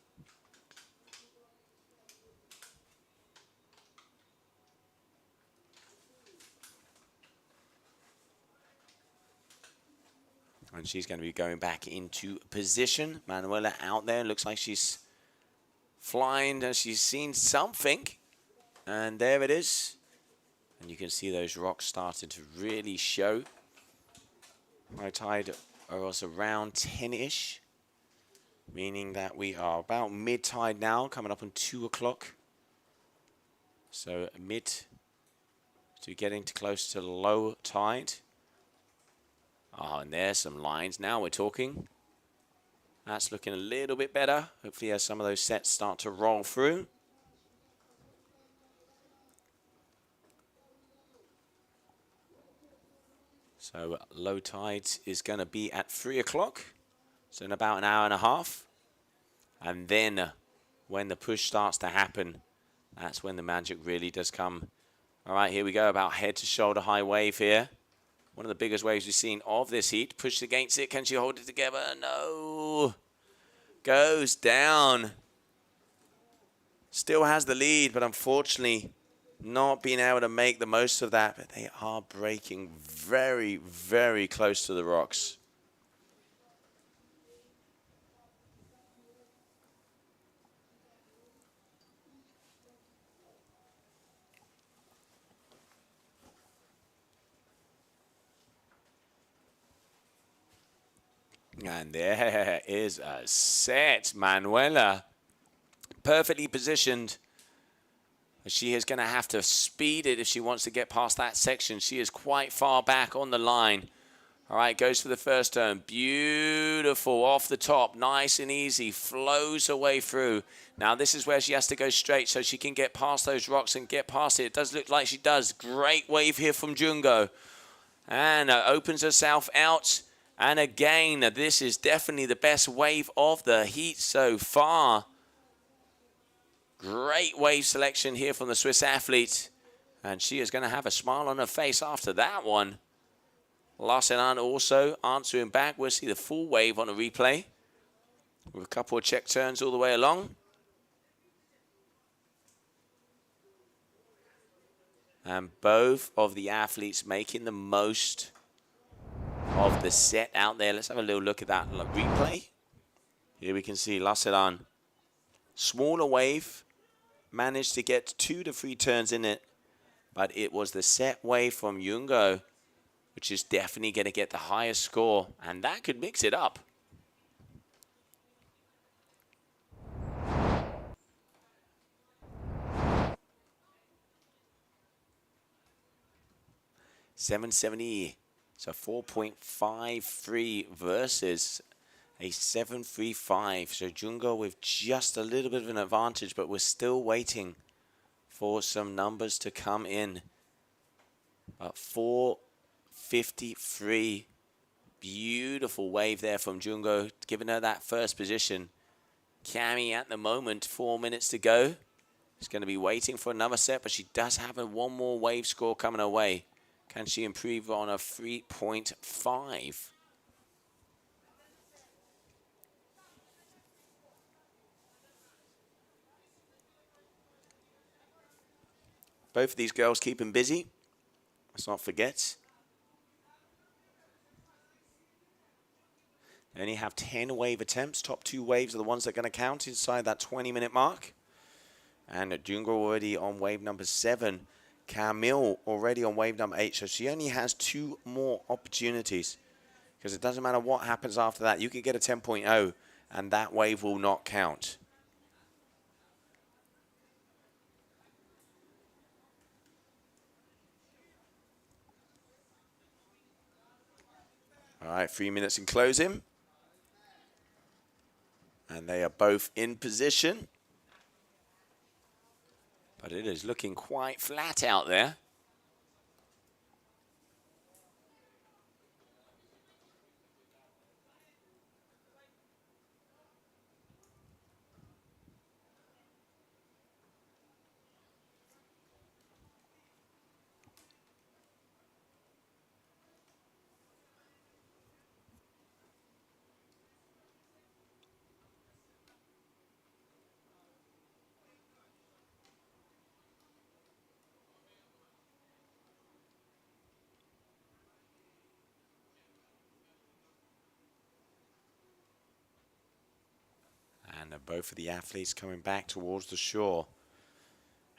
S8: And she's going to be going back into position. Manuela out there. Looks like she's flying as she's seen something. And there it is. And you can see those rocks starting to really show. High tide was around 10-ish. Meaning that we are about mid-tide now, coming up on 2 o'clock. So mid to getting to close to low tide. Oh, and there's some lines. Now we're talking. That's looking a little bit better. Hopefully as some of those sets start to roll through. So low tides is going to be at 3 o'clock. So in about an hour and a half. And then when the push starts to happen, that's when the magic really does come. All right, here we go. About head to shoulder high wave here. One of the biggest waves we've seen of this heat. Pushed against it. Can she hold it together? No. Goes down. Still has the lead, but unfortunately not being able to make the most of that. But they are breaking very, very close to the rocks. And there is a set. Manuela perfectly positioned. She is going to have to speed it if she wants to get past that section. She is quite far back on the line. All right, goes for the first turn. Beautiful off the top. Nice and easy. Flows her way through. Now this is where she has to go straight so she can get past those rocks and get past it. It does look like she does. Great wave here from Jungo. And opens herself out. And again, this is definitely the best wave of the heat so far. Great wave selection here from the Swiss athlete. And she is going to have a smile on her face after that one. Larsenan also answering back. We'll see the full wave on a replay. With a couple of check turns all the way along. And both of the athletes making the most of the set out there. Let's have a little look at that replay. Here we can see Larsenan. Smaller wave. Managed to get 2 to 3 turns in it. But it was the set wave from Jungo, which is definitely going to get the highest score. And that could mix it up. .770. So 4.53 versus a 7.35. So Jungo with just a little bit of an advantage, but we're still waiting for some numbers to come in. But 4.53. Beautiful wave there from Jungo, giving her that first position. Cami at the moment, 4 minutes to go. She's going to be waiting for another set, but she does have one more wave score coming her way. Can she improve on a 3.5? Both of these girls keep him busy. Let's not forget. They only have 10 wave attempts. Top 2 waves are the ones that are going to count inside that 20-minute mark. And Jungo already on wave number 7. Camille already on wave number 8. So she only has 2 more opportunities. Because it doesn't matter what happens after that. You could get a 10.0 and that wave will not count. All right, 3 minutes in closing. And they are both in position. But it is looking quite flat out there. And both of the athletes coming back towards the shore.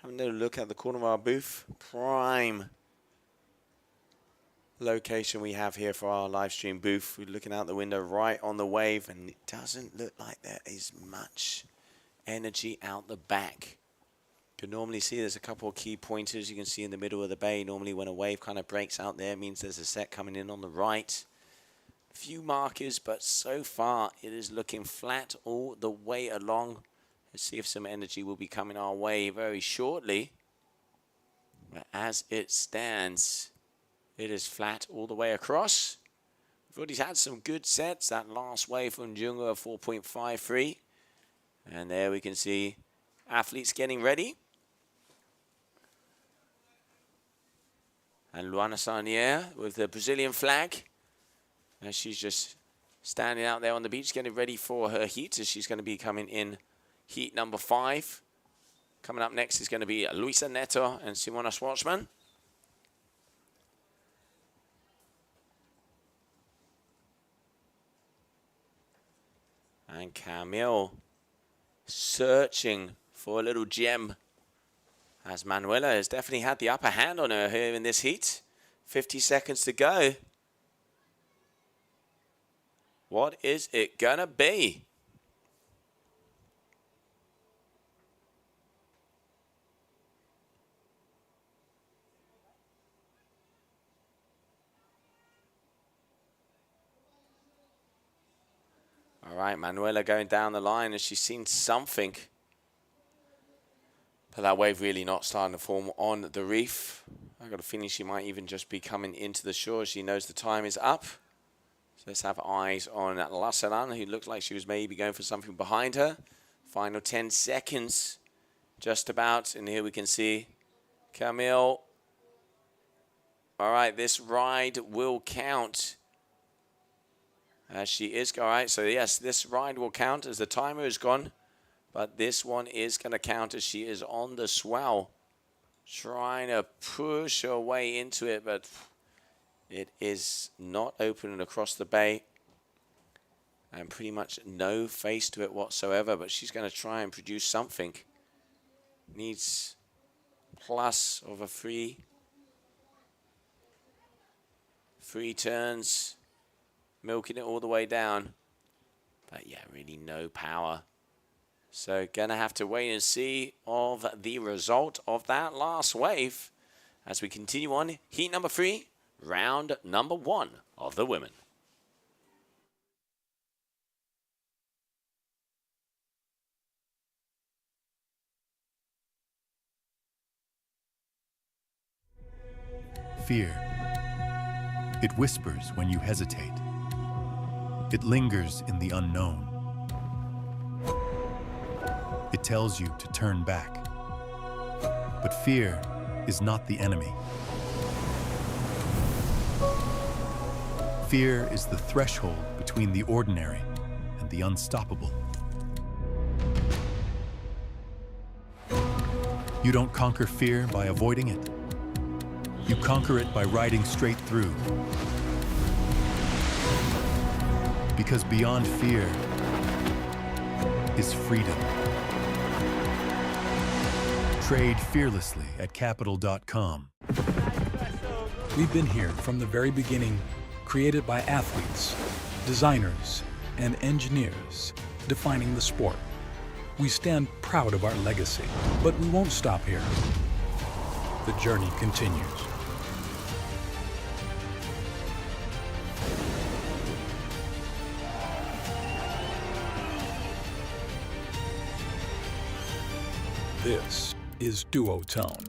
S8: Having a look at the corner of our booth. Prime location we have here for our live stream booth. We're looking out the window right on the wave, and it doesn't look like there is much energy out the back. You can normally see there's a couple of key pointers you can see in the middle of the bay. Normally when a wave kind of breaks out there, it means there's a set coming in on the right. Few markers, but so far it is looking flat all the way along. Let's see if some energy will be coming our way very shortly. But as it stands, it is flat all the way across. We've already had some good sets. That last wave from Jungo, 4.53. And there we can see athletes getting ready. And Luana Sarnier with the Brazilian flag. And she's just standing out there on the beach getting ready for her heat, as she's going to be coming in heat number 5. Coming up next is going to be Luisa Neto and Simona Schwartzman. And Camille searching for a little gem, as Manuela has definitely had the upper hand on her here in this heat. 50 seconds to go. What is it gonna be? All right, Manuela going down the line, and she's seen something. But that wave really not starting to form on the reef. I got a feeling she might even just be coming into the shore. She knows the time is up. So let's have eyes on Lassaran, who looked like she was maybe going for something behind her. Final 10 seconds, just about. And here we can see Camille. All right, this ride will count. As she is, all right, so yes, this ride will count as the timer is gone. But this one is going to count as she is on the swell. Trying to push her way into it, but it is not opening across the bay. And pretty much no face to it whatsoever, but she's going to try and produce something. Needs plus of a three turns, milking it all the way down. But yeah, really no power. So gonna have to wait and see of the result of that last wave as we continue on heat number 3, round number 1 of the women.
S10: Fear. It whispers when you hesitate. It lingers in the unknown. It tells you to turn back. But fear is not the enemy. Fear is the threshold between the ordinary and the unstoppable. You don't conquer fear by avoiding it. You conquer it by riding straight through. Because beyond fear is freedom. Trade fearlessly at capital.com.
S11: We've been here from the very beginning, created by athletes, designers, and engineers, defining the sport. We stand proud of our legacy, but we won't stop here. The journey continues. This is Duotone.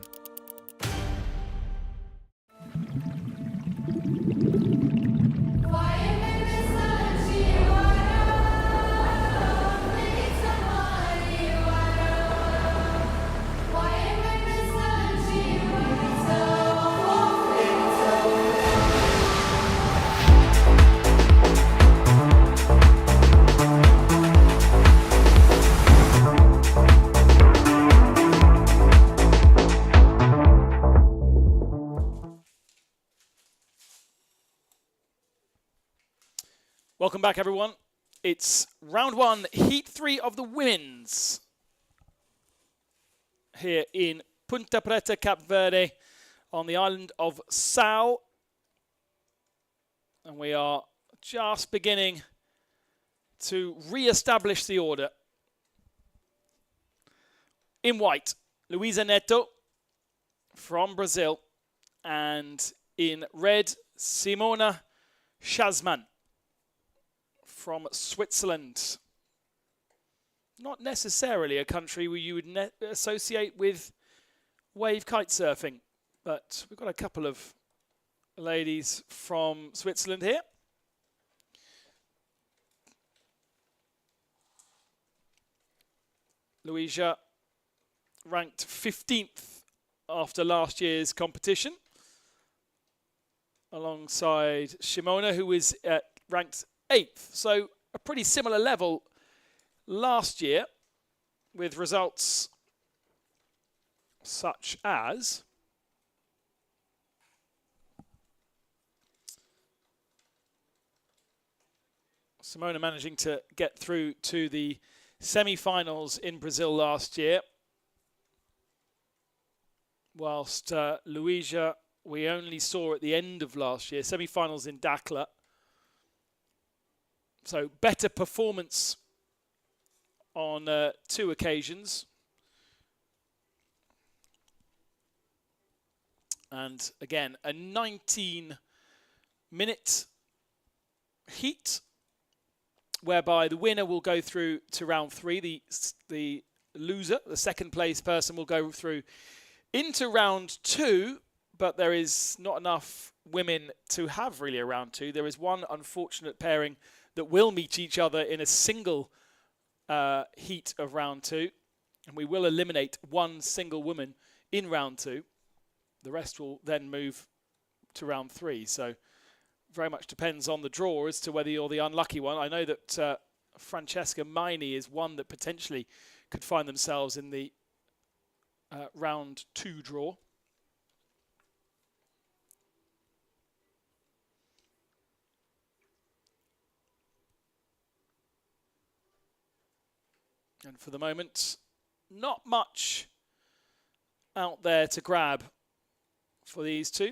S9: Welcome back, everyone. It's round one, heat 3 of the women's here in Punta Preta, Cap Verde, on the island of Sal. And we are just beginning to re-establish the order. In white, Luisa Neto from Brazil. And in red, Simona Schazman from Switzerland. Not necessarily a country where you would associate with wave kite surfing, but we've got a couple of ladies from Switzerland here. Luisa ranked 15th after last year's competition, alongside Simona, who was ranked 8th. So a pretty similar level last year, with results such as Simona managing to get through to the semi-finals in Brazil last year, whilst Luisa we only saw at the end of last year, semi-finals in Dakla. So better performance on 2 occasions. And again, a 19-minute heat, whereby the winner will go through to round 3. The loser, the second place person, will go through into round 2, but there is not enough women to have really a round 2. There is one unfortunate pairing that will meet each other in a single heat of round 2, and we will eliminate one single woman in round 2. The rest will then move to round 3. So very much depends on the draw as to whether you're the unlucky one. I know that Francesca Maini is one that potentially could find themselves in the round 2 draw. And for the moment, not much out there to grab for these two.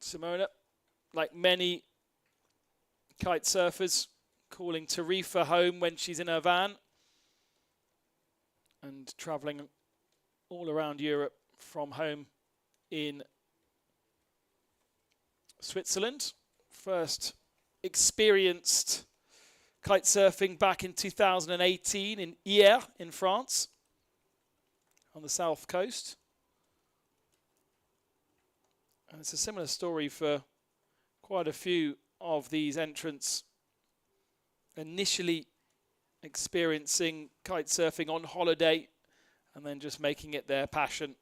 S9: Simona, like many kite surfers, calling Tarifa home when she's in her van and traveling all around Europe from home in Switzerland. First experienced kite surfing back in 2018 in Hyères in France, on the south coast. And it's a similar story for quite a few of these entrants, initially experiencing kite surfing on holiday and then just making it their passion.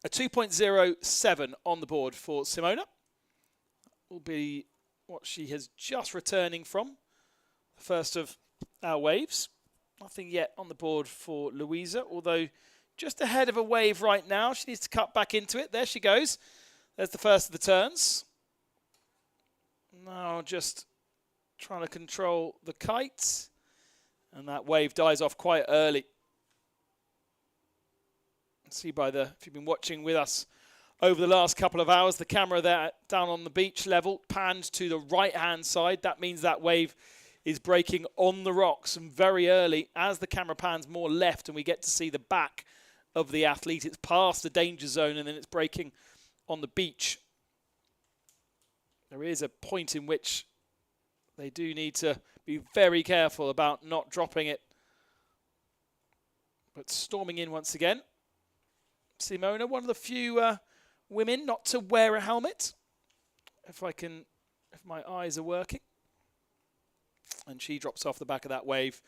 S9: A 2.07 on the board for Simona. Will be what she has just returning from. The first of our waves. Nothing yet on the board for Louisa, although just ahead of a wave right now. She needs to cut back into it. There she goes. There's the first of the turns. Now just trying to control the kite. And that wave dies off quite early. See if you've been watching with us over the last couple of hours, the camera there down on the beach level panned to the right-hand side. That means that wave is breaking on the rocks and very early. As the camera pans more left and we get to see the back of the athlete, it's past the danger zone and then it's breaking on the beach. There is a point in which they do need to be very careful about not dropping it. But storming in once again. Simona, one of the few women not to wear a helmet. If my eyes are working. And she drops off the back of that wave.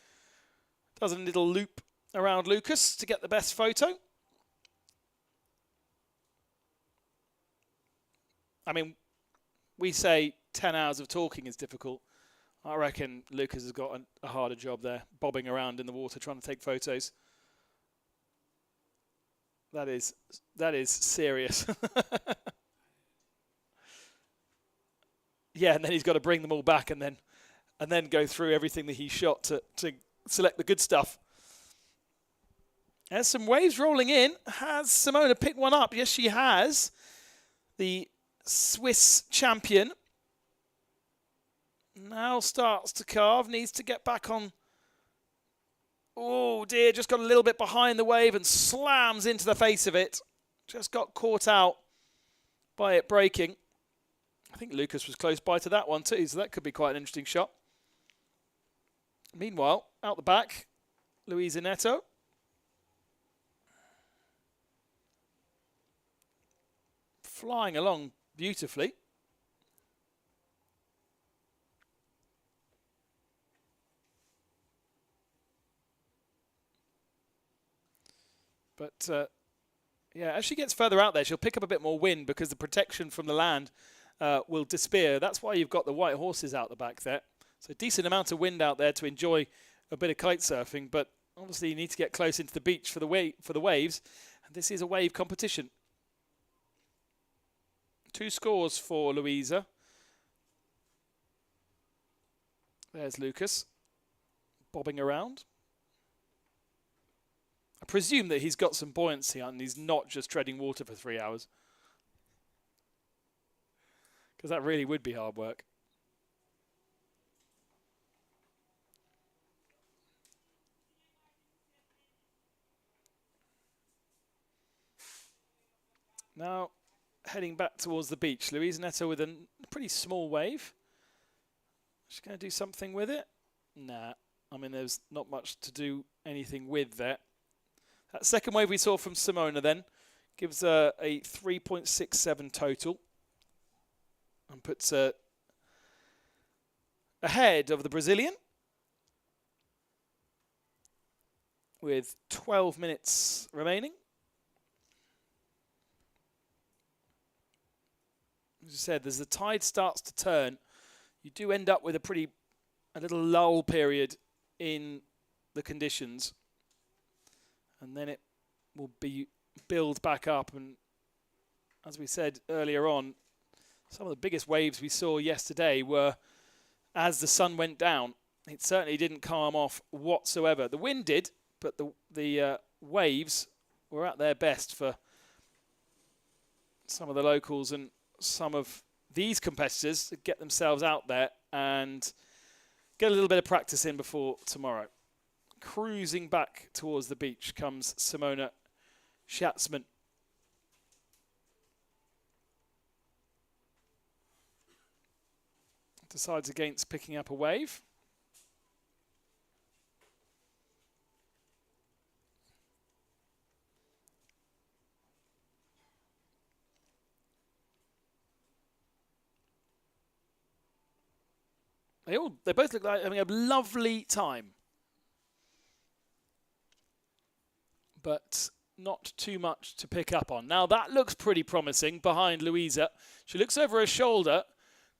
S9: Does a little loop around Lucas to get the best photo. I mean, we say 10 hours of talking is difficult. I reckon Lucas has got a harder job there, bobbing around in the water trying to take photos. That is serious. Yeah, and then he's got to bring them all back and then go through everything that he shot to select the good stuff. There's some waves rolling in. Has Simona picked one up? Yes, she has. The Swiss champion now starts to carve, needs to get back on. Oh dear, just got a little bit behind the wave and slams into the face of it. Just got caught out by it breaking. I think Lucas was close by to that one too, so that could be quite an interesting shot. Meanwhile, out the back, Luisa Neto. Flying along beautifully. But, yeah, as she gets further out there, she'll pick up a bit more wind because the protection from the land will disappear. That's why you've got the white horses out the back there. So a decent amount of wind out there to enjoy a bit of kite surfing. But obviously you need to get close into the beach for the waves. And this is a wave competition. 2 scores for Louisa. There's Lucas bobbing around. I presume that he's got some buoyancy and he's not just treading water for 3 hours. Because that really would be hard work. Now, heading back towards the beach. Luisa Neto with a pretty small wave. She's going to do something with it? Nah. I mean, there's not much to do anything with there. That second wave we saw from Simona then gives a 3.67 total and puts her ahead of the Brazilian with 12 minutes remaining. As I said, as the tide starts to turn, you do end up with a little lull period in the conditions. And then it will build back up. And as we said earlier on, some of the biggest waves we saw yesterday were as the sun went down. It certainly didn't calm off whatsoever. The wind did, but the waves were at their best for some of the locals and some of these competitors to get themselves out there and get a little bit of practice in before tomorrow. Cruising back towards the beach comes Simona Schatzman. Decides against picking up a wave. They both look like having a lovely time. But not too much to pick up on. Now that looks pretty promising behind Louisa. She looks over her shoulder.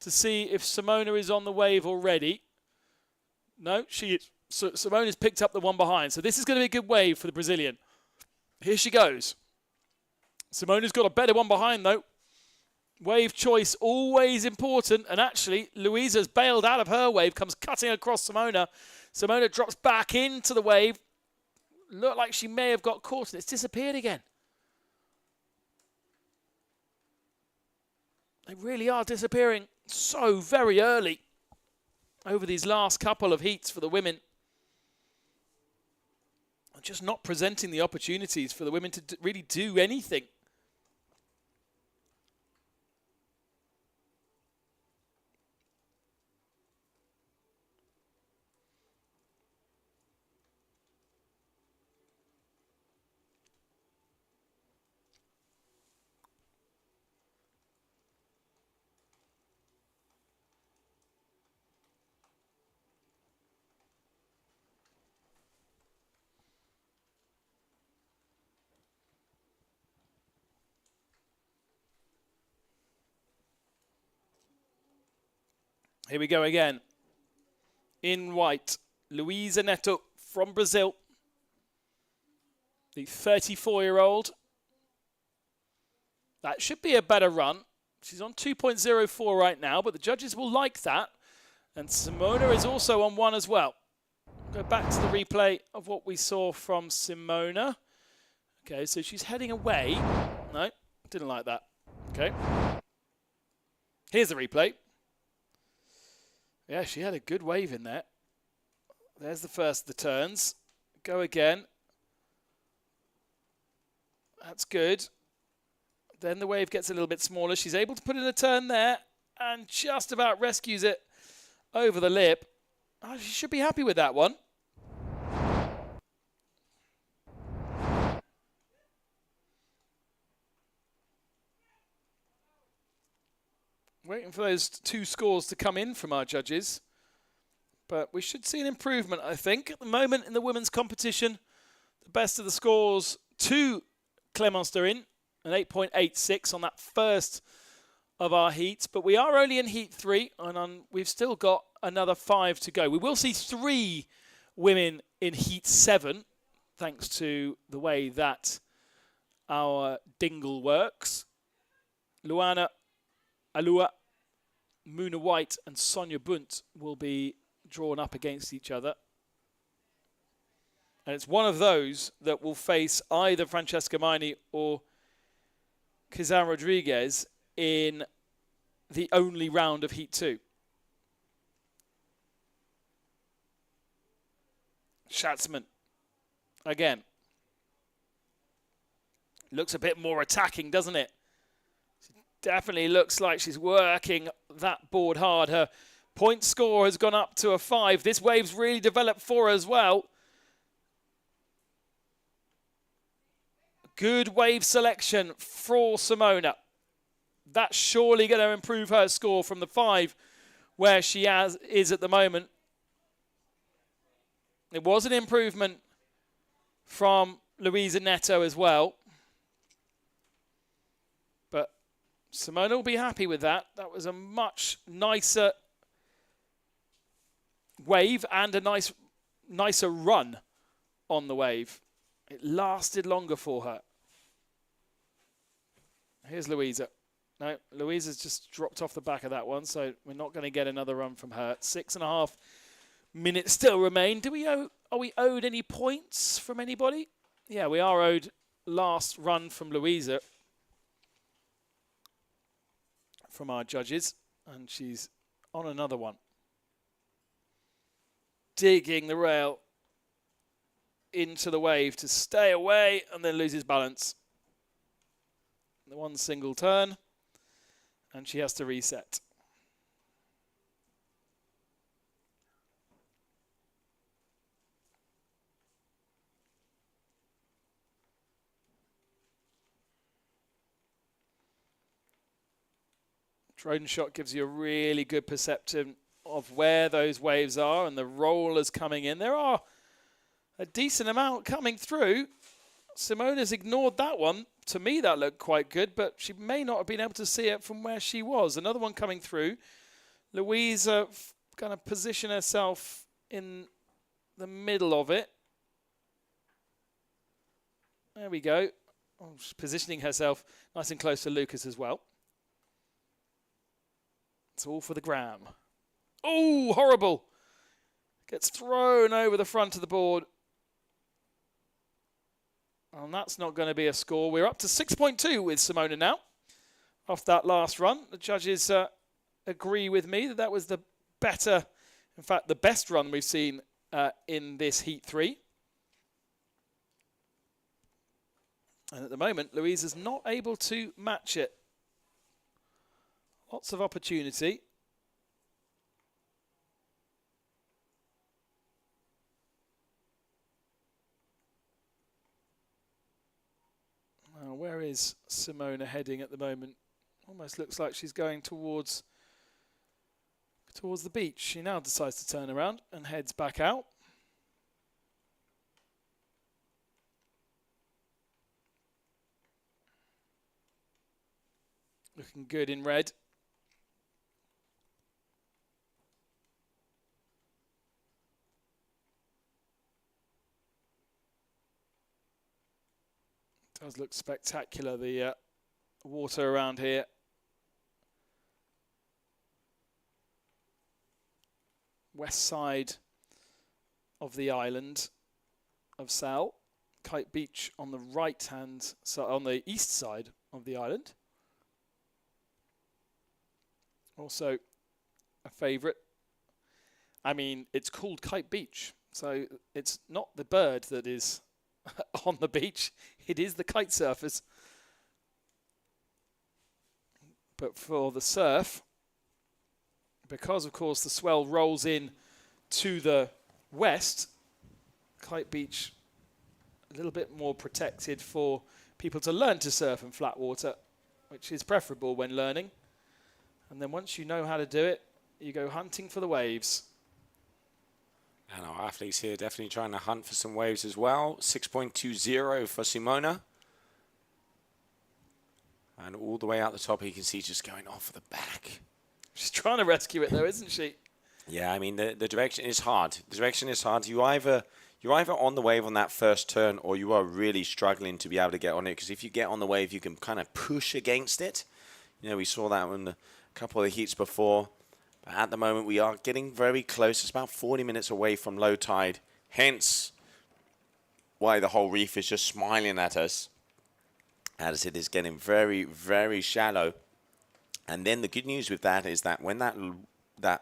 S9: to see if Simona is on the wave already. No, she is. So Simona's picked up the one behind. So this is going to be a good wave for the Brazilian. Here she goes. Simona's got a better one behind, though. Wave choice, always important. And actually, Luisa's bailed out of her wave, comes cutting across Simona. Simona drops back into the wave. Looked like she may have got caught, and it's disappeared again. They really are disappearing so very early over these last couple of heats for the women. Just not presenting the opportunities for the women to really do anything. Here we go again. In white, Luisa Neto from Brazil. The 34-year-old. That should be a better run. She's on 2.04 right now, but the judges will like that. And Simona is also on 1 as well. Go back to the replay of what we saw from Simona. Okay, so she's heading away. No, didn't like that. Okay. Here's the replay. Yeah, she had a good wave in there. There's the first of the turns. Go again. That's good. Then the wave gets a little bit smaller. She's able to put in a turn there and just about rescues it over the lip. Oh, she should be happy with that one. Waiting for those 2 scores to come in from our judges. But we should see an improvement, I think. At the moment in the women's competition, the best of the scores to Clémence Dorin, an 8.86 on that first of our heats. But we are only in heat 3, and we've still got another 5 to go. We will see 3 women in heat 7, thanks to the way that our dingle works. Luana Alua, Muna White and Sonia Bunt will be drawn up against each other. And it's one of those that will face either Francesca Maini or Kizan Rodriguez in the only round of Heat 2. Schatzman, again. Looks a bit more attacking, doesn't it? Definitely looks like she's working that board hard. Her point score has gone up to a 5. This wave's really developed for her as well. Good wave selection for Simona. That's surely going to improve her score from the 5 where she is at the moment. It was an improvement from Luisa Neto as well. Simona will be happy with that. That was a much nicer wave and a nicer run on the wave. It lasted longer for her. Here's Luisa. No, Luisa's just dropped off the back of that one, so we're not going to get another run from her. 6.5 minutes still remain. Are we owed any points from anybody? Yeah, we are owed last run from Luisa, from our judges, and she's on another one. Digging the rail into the wave to stay away and then loses balance. The one single turn, and she has to reset. Drone shot gives you a really good perception of where those waves are and the rollers coming in. There are a decent amount coming through. Simona's ignored that one. To me, that looked quite good, but she may not have been able to see it from where she was. Another one coming through. Louisa going to position herself in the middle of it. There we go. Oh, she's positioning herself nice and close to Lucas as well. It's all for the gram. Oh, horrible. Gets thrown over the front of the board. And that's not going to be a score. We're up to 6.2 with Simona now. Off that last run. The judges agree with me that that was the better, in fact, the best run we've seen in this Heat 3. And at the moment, Louisa's not able to match it. Lots of opportunity. Now, where is Simona heading at the moment? Almost looks like she's going towards the beach. She now decides to turn around and heads back out. Looking good in red. Does look spectacular, the water around here. West side of the island of Sal. Kite Beach on the right hand side, on the east side of the island. Also a favourite. I mean, it's called Kite Beach, so it's not the bird that is on the beach. It is the kite surfers. But for the surf, because of course the swell rolls in to the west, Kite Beach a little bit more protected for people to learn to surf in flat water, which is preferable when learning. And then once you know how to do it, you go hunting for the waves.
S8: And our athletes here definitely trying to hunt for some waves as well. 6.20 for Simona. And all the way out the top, you can see just going off the back.
S9: She's trying to rescue it though, isn't she?
S8: Yeah, I mean, the direction is hard. The direction is hard. You're either on the wave on that first turn, or you are really struggling to be able to get on it. Because if you get on the wave, you can kind of push against it. You know, we saw that in a couple of the heats before. But at the moment, we are getting very close. It's about 40 minutes away from low tide. Hence, why the whole reef is just smiling at us, as it is getting very, very shallow. And then the good news with that is that when that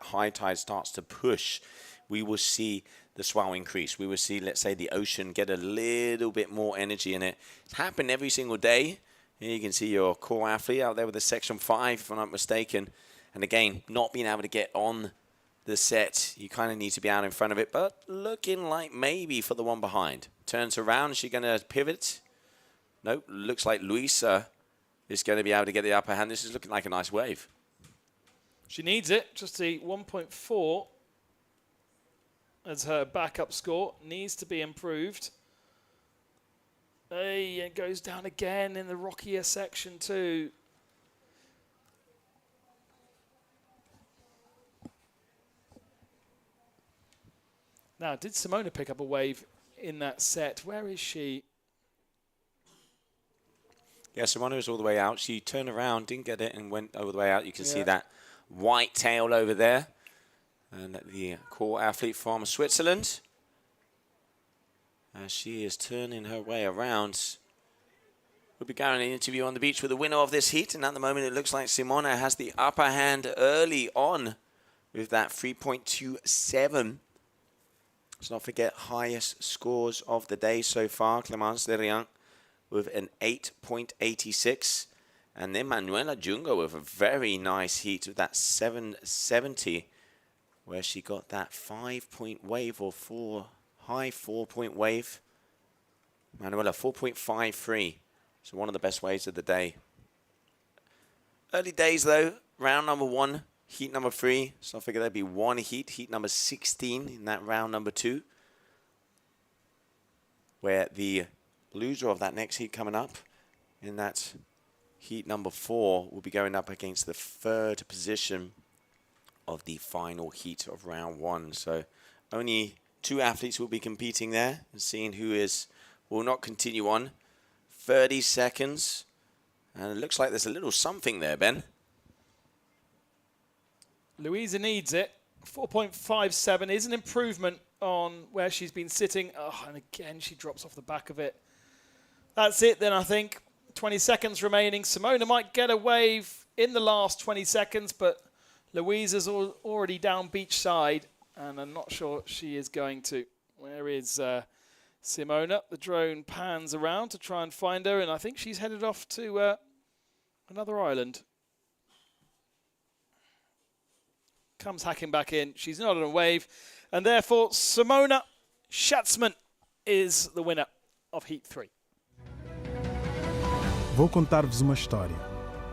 S8: high tide starts to push, we will see the swell increase. We will see, let's say, the ocean get a little bit more energy in it. It's happened every single day. Here you can see your core athlete out there with the section 5, if I'm not mistaken. And again, not being able to get on the set, you kind of need to be out in front of it, but looking like maybe for the one behind. Turns around, is she going to pivot? Nope, looks like Luisa is going to be able to get the upper hand. This is looking like a nice wave.
S9: She needs it. Just the 1.4 as her backup score. Needs to be improved. Hey, it goes down again in the rockier section too. Now, did Simona pick up a wave in that set? Where is she?
S8: Yeah, Simona was all the way out. She turned around, didn't get it, and went over the way out. You can see that white tail over there. And the core athlete from Switzerland. As she is turning her way around. We'll be going an interview on the beach with the winner of this heat. And at the moment, it looks like Simona has the upper hand early on with that 3.27. Let's not forget highest scores of the day so far. Clémence Derian with an 8.86. And then Manuela Jungo with a very nice heat with that 770, where she got that 5-point wave or high 4-point wave. Manuela, 4.53. So one of the best waves of the day. Early days though, round number 1. Heat number 3, so I figure there'd be one heat number 16 in that round number 2, where the loser of that next heat coming up in that heat number 4 will be going up against the 3rd position of the final heat of round one. So only 2 athletes will be competing there and seeing who will not continue on. 30 seconds. And it looks like there's a little something there, Ben.
S9: Louisa needs it. 4.57 is an improvement on where she's been sitting. Oh, and again, she drops off the back of it. That's it then, I think. 20 seconds remaining. Simona might get a wave in the last 20 seconds, but Louisa's already down beach side, and I'm not sure she is going to. Where is Simona? The drone pans around to try and find her, and I think she's headed off to another island. Comes hacking back in. She's not on a wave, and therefore Simona Schatzman is the winner of Heat 3.
S1: Vou contar-vos uma história.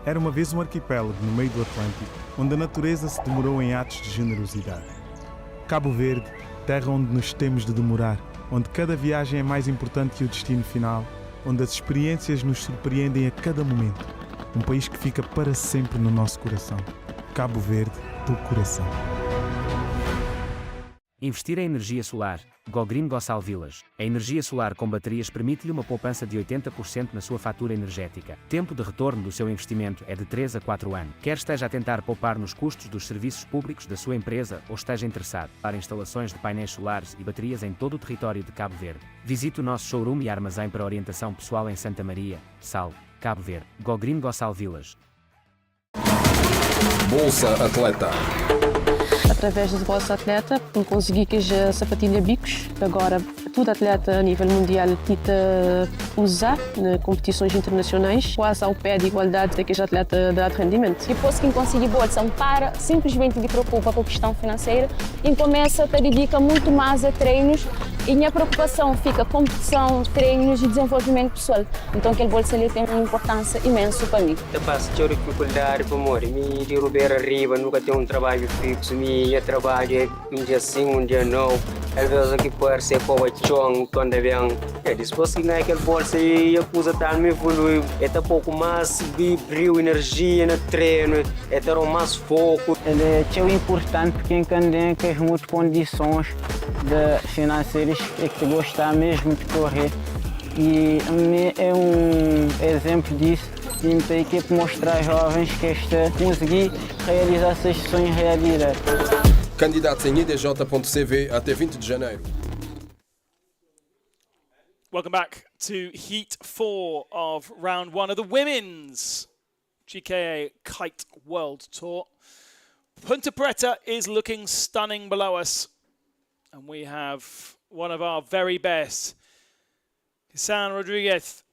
S1: Era uma vez um arquipélago no meio do Atlântico, onde a natureza se demorou em atos de generosidade. Cabo Verde, terra onde nos temos de demorar, onde cada viagem é mais importante que o destino final, onde as experiências nos surpreendem a cada momento. Um país que fica para sempre no nosso coração. Cabo Verde, do coração.
S2: Investir em energia solar. Go Green Go Sal Village. A energia solar com baterias permite-lhe uma poupança de 80% na sua fatura energética. Tempo de retorno do seu investimento é de 3 a 4 anos. Quer esteja a tentar poupar nos custos dos serviços públicos da sua empresa ou esteja interessado para instalações de painéis solares e baterias em todo o território de Cabo Verde, visite o nosso showroom e armazém para orientação pessoal em Santa Maria, Sal, Cabo Verde. Go Green Go Sal Village.
S3: Bolsa Atleta.
S4: Através do Bolsa Atleta, consegui que a sapatilha bicos, que agora todo atleta a nível mundial KITE usa em competições internacionais, quase ao pé de igualdade daqueles atletas de alto rendimento.
S5: Depois que conseguir bolsa, não para simplesmente de preocupar com a questão financeira e começa a dedicar muito mais a treinos e minha preocupação fica competição, treinos e desenvolvimento pessoal. Então aquele bolsa ali tem uma importância imensa para mim.
S6: Eu passo de dificuldade para morrer, me de ruber arriba, nunca tenho um trabalho fixo, minha trabalho é um dia sim, um dia não. Às vezes aqui pode ser para o chão, quando é bem. Depois que ganha aquele bolsa e a coisa está me evoluiu, é um pouco mais brilho, energia no treino, é ter mais foco.
S7: É importante quem tem que as muitas condições financeiras que gostar mesmo de correr. E é exemplo disso. E tem que mostrar aos jovens que conseguir realizar esses sonhos realidade.
S3: Candidatos em idj.cv até 20 de janeiro.
S9: Welcome back to Heat 4 of Round 1 of the Women's GKA Kite World Tour. Punta Preta is looking stunning below us. And we have one of our very best, Kisan Rodriguez,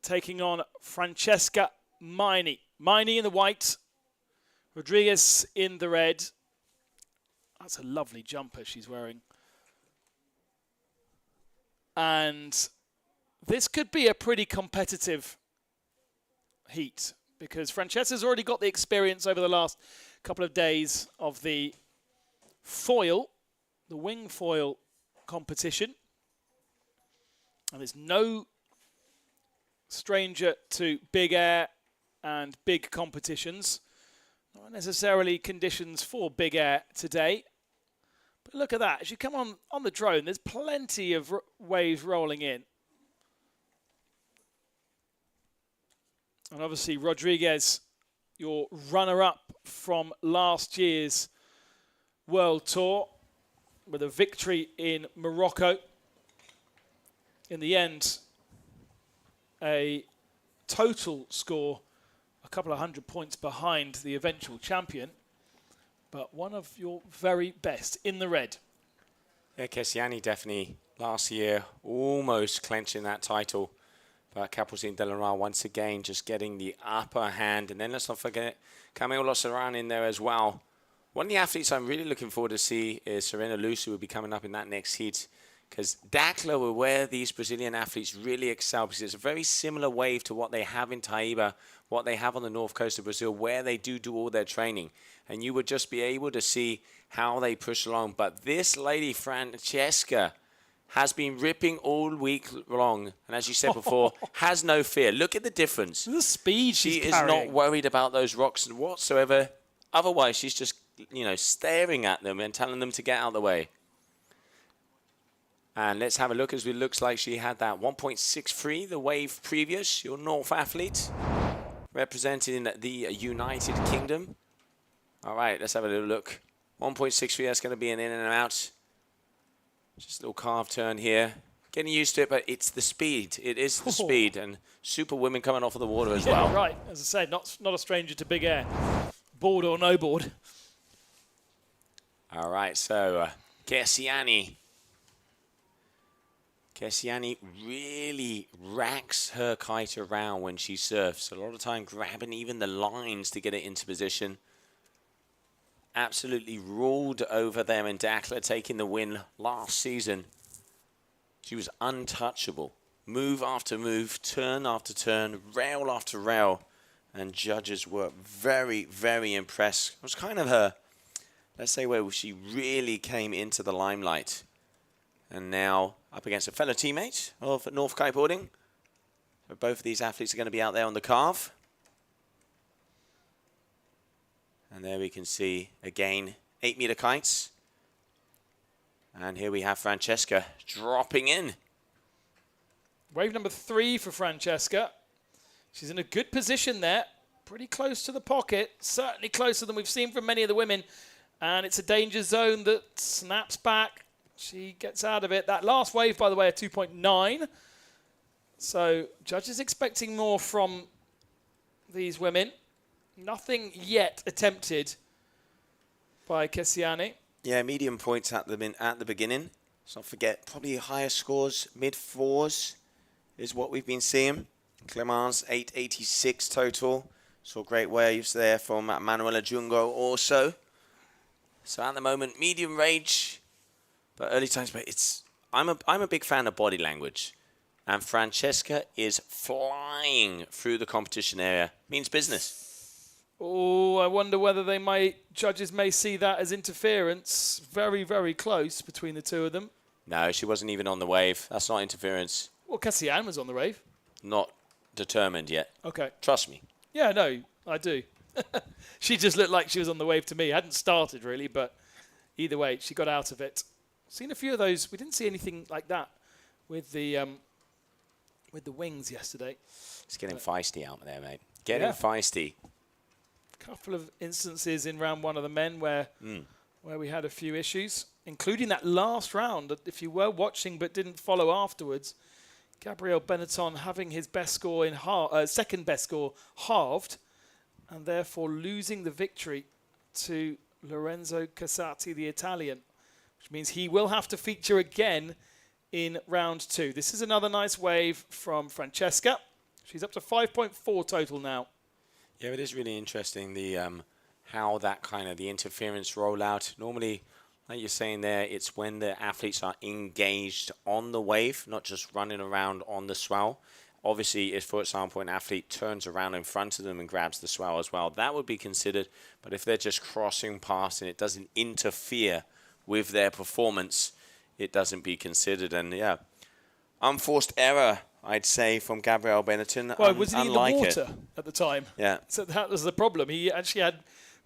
S9: taking on Francesca Maini. Maini in the white, Rodriguez in the red. That's a lovely jumper she's wearing. And this could be a pretty competitive heat because Francesca's already got the experience over the last couple of days of the foil, the wing foil competition. And there's no stranger to big air and big competitions. Not necessarily conditions for big air today. But look at that. As you come on the drone, there's plenty of waves rolling in. And obviously Rodriguez, your runner-up from last year's World Tour, with a victory in Morocco. In the end, a total score a couple of 100 points behind the eventual champion, but one of your very best in the red.
S8: Yeah, Kessiani definitely last year almost clenching that title, but Capucine de Lara once again just getting the upper hand. And then let's not forget Camille Losaran in there as well. One of the athletes I'm really looking forward to see is Serena Luz, who will be coming up in that next heat, because Dakla were where these Brazilian athletes really excel, because it's a very similar wave to what they have in Taiba, what they have on the north coast of Brazil, where they do all their training. And you would just be able to see how they push along. But this lady, Francesca, has been ripping all week long. And as you said before, has no fear. Look at the difference.
S9: The speed
S8: she
S9: she's
S8: is
S9: carrying.
S8: not worried about those rocks whatsoever. Otherwise, she's just you know, staring at them and telling them to get out of the way. And let's have a look, as it looks like she had that 1.63, the wave previous, your North athlete, representing the United Kingdom. All right, let's have a little look. 1.63, that's going to be an in and out. Just a little carve turn here. Getting used to it, but it's the speed. It is the speed, and super women coming off of the water as well.
S9: Right, as I said, not a stranger to big air. Board or no board.
S8: All right, so Kesiani really racks her kite around when she surfs. A lot of time grabbing even the lines to get it into position. Absolutely ruled over them, and Dakla taking the win last season. She was untouchable. Move after move, turn after turn, rail after rail. And judges were very, very impressed. It was kind of her, let's say, where she really came into the limelight. And now up against a fellow teammate of North Kiteboarding. So both of these athletes are going to be out there on the carve. And there we can see, again, 8-meter kites. And here we have Francesca dropping in.
S9: Wave number 3 for Francesca. She's in a good position there. Pretty close to the pocket. Certainly closer than we've seen from many of the women. And it's a danger zone that snaps back. She gets out of it. That last wave, by the way, a 2.9. So judges expecting more from these women. Nothing yet attempted by Kesiani.
S8: Yeah, medium points at the beginning. Let's not forget, probably higher scores, mid-4s is what we've been seeing. Clemence, 886 total. Saw great waves there from Manuela Jungo also. So at the moment, medium range, but early times. But I'm a big fan of body language, and Francesca is flying through the competition area. Means business.
S9: Oh, I wonder whether judges may see that as interference. Very, very close between the two of them.
S8: No, she wasn't even on the wave. That's not interference.
S9: Well, Kesian was on the wave.
S8: Not determined yet.
S9: Okay.
S8: Trust me.
S9: Yeah, no, I do. She just looked like she was on the wave to me. Hadn't started really, but either way, she got out of it. Seen a few of those. We didn't see anything like that with the wings yesterday.
S8: It's getting feisty out there, mate. Getting feisty.
S9: Couple of instances in round 1 of the men where we had a few issues, including that last round. If you were watching but didn't follow afterwards, Gabriel Benetton having his best score in second best score halved, and therefore losing the victory to Lorenzo Casati, the Italian, which means he will have to feature again in round 2. This is another nice wave from Francesca. She's up to 5.4 total now.
S8: Yeah, it is really interesting how that kind of the interference rollout. Normally, like you're saying there, it's when the athletes are engaged on the wave, not just running around on the swell. Obviously, if, for example, an athlete turns around in front of them and grabs the swell as well, that would be considered. But if they're just crossing past and it doesn't interfere with their performance, it doesn't be considered. And yeah, unforced error, I'd say, from Gabriel Benetton.
S9: Well, was he in the water at the time?
S8: Yeah.
S9: So that was the problem. He actually had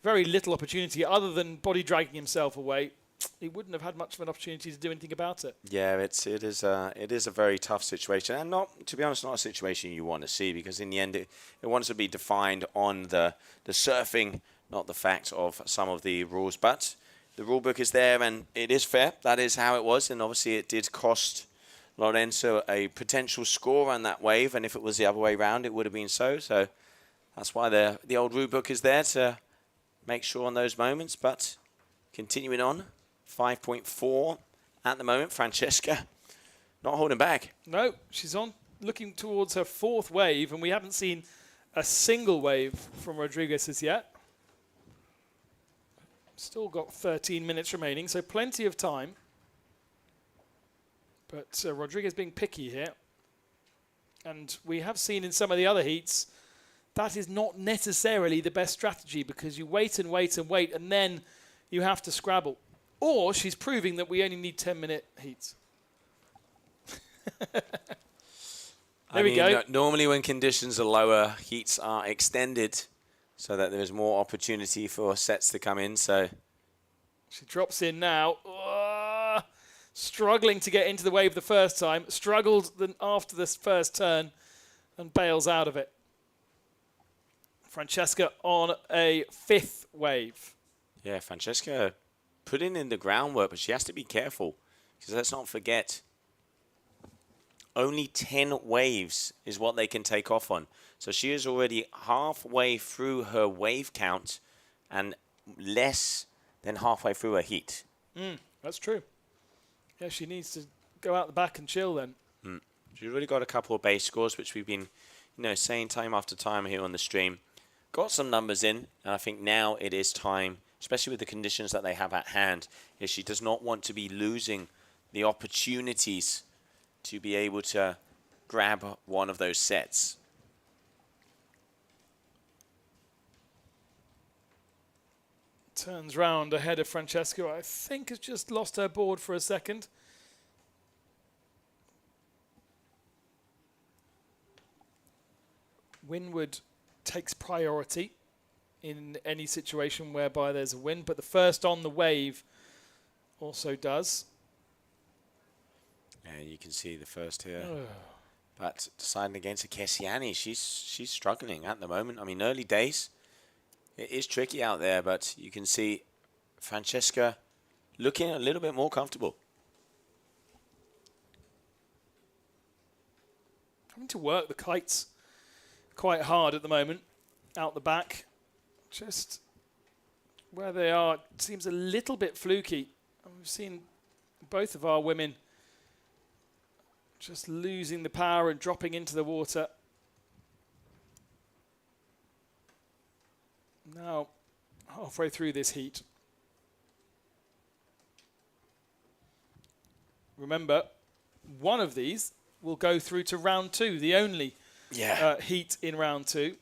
S9: very little opportunity other than body dragging himself away. He wouldn't have had much of an opportunity to do anything about it.
S8: Yeah, it is a very tough situation, and to be honest, not a situation you want to see, because in the end, it wants to be defined on the surfing, not the fact of some of the rules. But the rule book is there, and it is fair. That is how it was, and obviously it did cost Lorenzo a potential score on that wave, and if it was the other way around, it would have been so. So that's why the old rule book is there to make sure on those moments. But continuing on, 5.4 at the moment. Francesca not holding back.
S9: No, she's on, looking towards her 4th wave, and we haven't seen a single wave from Rodriguez as yet. Still got 13 minutes remaining, so plenty of time. But Rodriguez being picky here. And we have seen in some of the other heats, that is not necessarily the best strategy, because you wait and wait and wait, and then you have to scrabble. Or she's proving that we only need 10-minute heats. There we go.
S8: Normally when conditions are lower, heats are extended so that there's more opportunity for sets to come in. So
S9: She drops in now. Struggling to get into the wave the first time. Struggled after this first turn and bails out of it. Francesca on a 5th wave.
S8: Yeah, Francesca putting in the groundwork, but she has to be careful. Because let's not forget, only 10 waves is what they can take off on. So she is already halfway through her wave count and less than halfway through her heat.
S9: That's true. Yeah, she needs to go out the back and chill then.
S8: She's already got a couple of base scores, which we've been, saying time after time here on the stream. Got some numbers in, and I think now it is time, especially with the conditions that they have at hand, is she does not want to be losing the opportunities to be able to grab one of those sets.
S9: Turns round ahead of Francesca. I think has just lost her board for a second. Windward takes priority in any situation whereby there's a wind, but the first on the wave also does.
S8: And you can see the first here. But deciding against Kesiani, she's struggling at the moment. I mean, early days, it is tricky out there, but you can see Francesca looking a little bit more comfortable.
S9: Having to work the kites quite hard at the moment, out the back. Just where they are seems a little bit fluky. We've seen both of our women just losing the power and dropping into the water. Now, halfway through this heat. Remember, one of these will go through to round 2, the only heat in round 2.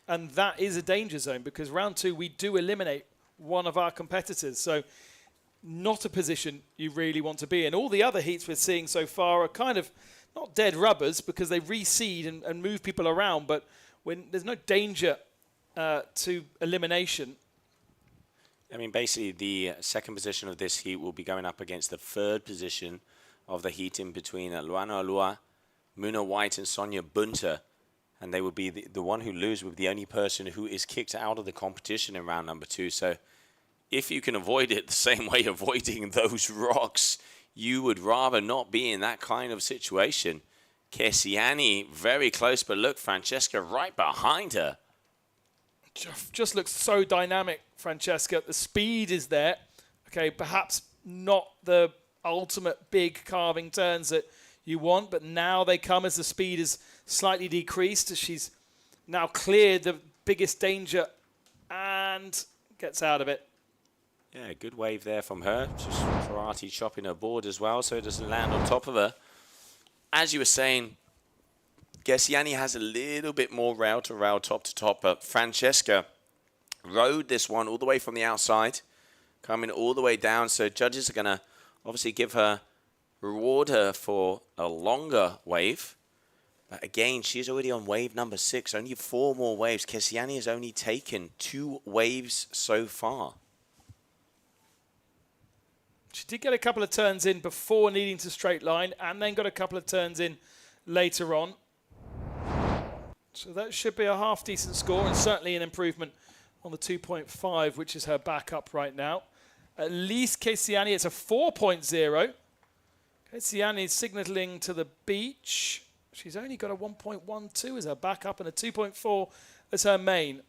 S9: And that is a danger zone because round 2, we do eliminate one of our competitors. So not a position you really want to be in. All the other heats we're seeing so far are kind of not dead rubbers because they reseed and move people around, but when there's no danger to elimination.
S8: I mean, basically, the second position of this heat will be going up against the third position of the heat in between Luana Alua, Muna White, and Sonia Bunter. And they would be the one who loses would be the only person who is kicked out of the competition in round number 2. So if you can avoid it the same way avoiding those rocks, you would rather not be in that kind of situation. Kesiani very close, but look, Francesca right behind her.
S9: Just looks so dynamic, Francesca. The speed is there. Okay, perhaps not the ultimate big carving turns that you want, but now they come as the speed is slightly decreased, as she's now cleared the biggest danger and gets out of it.
S8: Yeah, good wave there from her. Just karate chopping her board as well, so it doesn't land on top of her. As you were saying, Kesiani has a little bit more rail to rail, top to top, but Francesca rode this one all the way from the outside, coming all the way down, so judges are going to obviously reward her for a longer wave. But again, she's already on wave number 6, only 4 more waves. Kesiani has only taken 2 waves so far.
S9: She did get a couple of turns in before needing to straight line, and then got a couple of turns in later on. So that should be a half-decent score, and certainly an improvement on the 2.5, which is her backup right now. At least Kesiani, it's a 4.0. Kesiani is signalling to the beach. She's only got a 1.12 as her backup and a 2.4 as her main.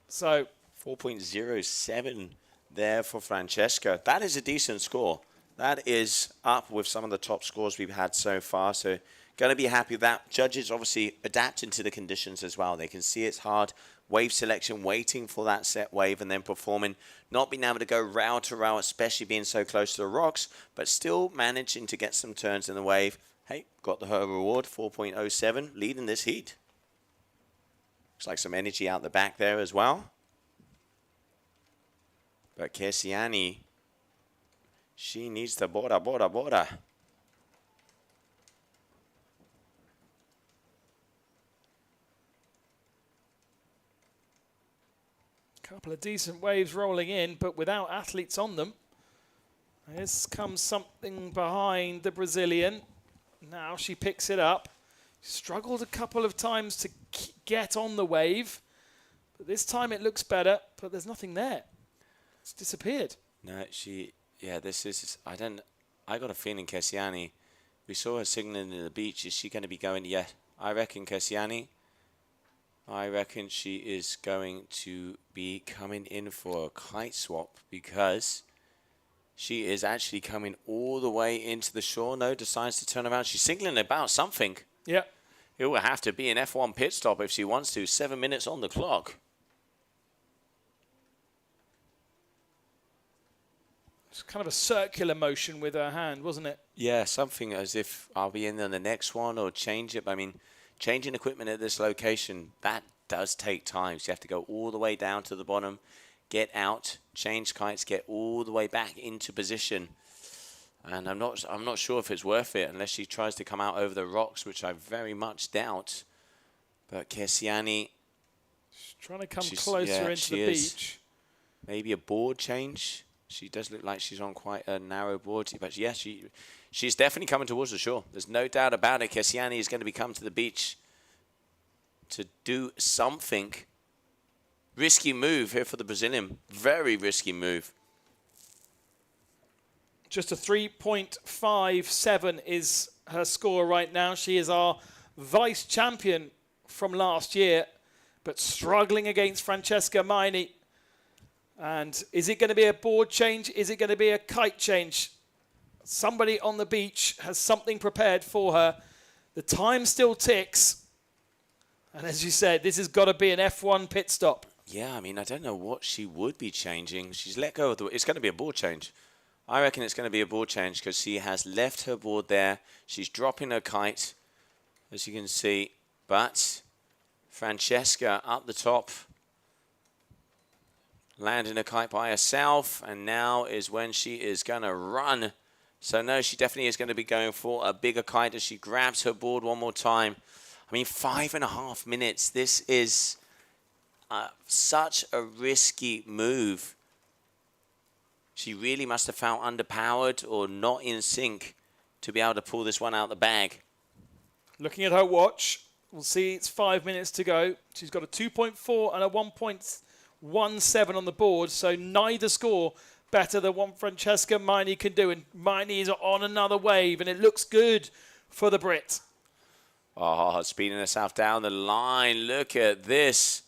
S9: So
S8: 4.07 there for Francesca. That is a decent score. That is up with some of the top scores we've had so far. So going to be happy with that. Judges obviously adapting to the conditions as well. They can see it's hard. Wave selection, waiting for that set wave and then performing. Not being able to go row to row, especially being so close to the rocks, but still managing to get some turns in the wave. Hey, got her reward, 4.07, leading this heat. Looks like some energy out the back there as well. But Kesiani, she needs to bora.
S9: couple of decent waves rolling in, but without athletes on them. Here comes something behind the Brazilian. Now she picks it up. Struggled a couple of times to get on the wave. But this time it looks better, but there's nothing there. It's disappeared.
S8: No, this is, I got a feeling Kessiani, we saw her signaling in the beach. Is she going to be going yet? I reckon Kessiani, she is going to be coming in for a kite swap because she is actually coming all the way into the shore. No, decides to turn around. She's signaling about something.
S9: Yeah.
S8: It will have to be an F1 pit stop if she wants to. 7 minutes on the clock.
S9: It's kind of a circular motion with her hand, wasn't it?
S8: Yeah, something as if I'll be in on the next one or change it. I mean, changing equipment at this location, that does take time. So you have to go all the way down to the bottom, get out, change kites, get all the way back into position. And I'm not sure if it's worth it unless she tries to come out over the rocks, which I very much doubt. But Kessiani,
S9: she's trying to come closer into the beach.
S8: Maybe a board change. She does look like she's on quite a narrow board, but yes, she's definitely coming towards the shore. There's no doubt about it. Kessiani is going to be coming to the beach to do something. Risky move here for the Brazilian. Very risky move.
S9: Just a 3.57 is her score right now. She is our vice champion from last year, but struggling against Francesca Maini. And is it going to be a board change? Is it going to be a kite change? Somebody on the beach has something prepared for her. The time still ticks. And as you said, this has got to be an F1 pit stop.
S8: Yeah, I mean, I don't know what she would be changing. She's let go of the... It's going to be a board change. I reckon it's going to be a board change because she has left her board there. She's dropping her kite, as you can see. But Francesca up the top, landing a kite by herself, and now is when she is going to run. So no, she definitely is going to be going for a bigger kite as she grabs her board one more time. I mean, 5.5 minutes. This is such a risky move. She really must have felt underpowered or not in sync to be able to pull this one out the bag.
S9: Looking at her watch, we'll see it's 5 minutes to go. She's got a 2.4 and a 1.17 on the board, so neither score better than what Francesca Maini can do. And Maini is on another wave, and it looks good for the Brit.
S8: Oh, speeding herself down the line. Look at this.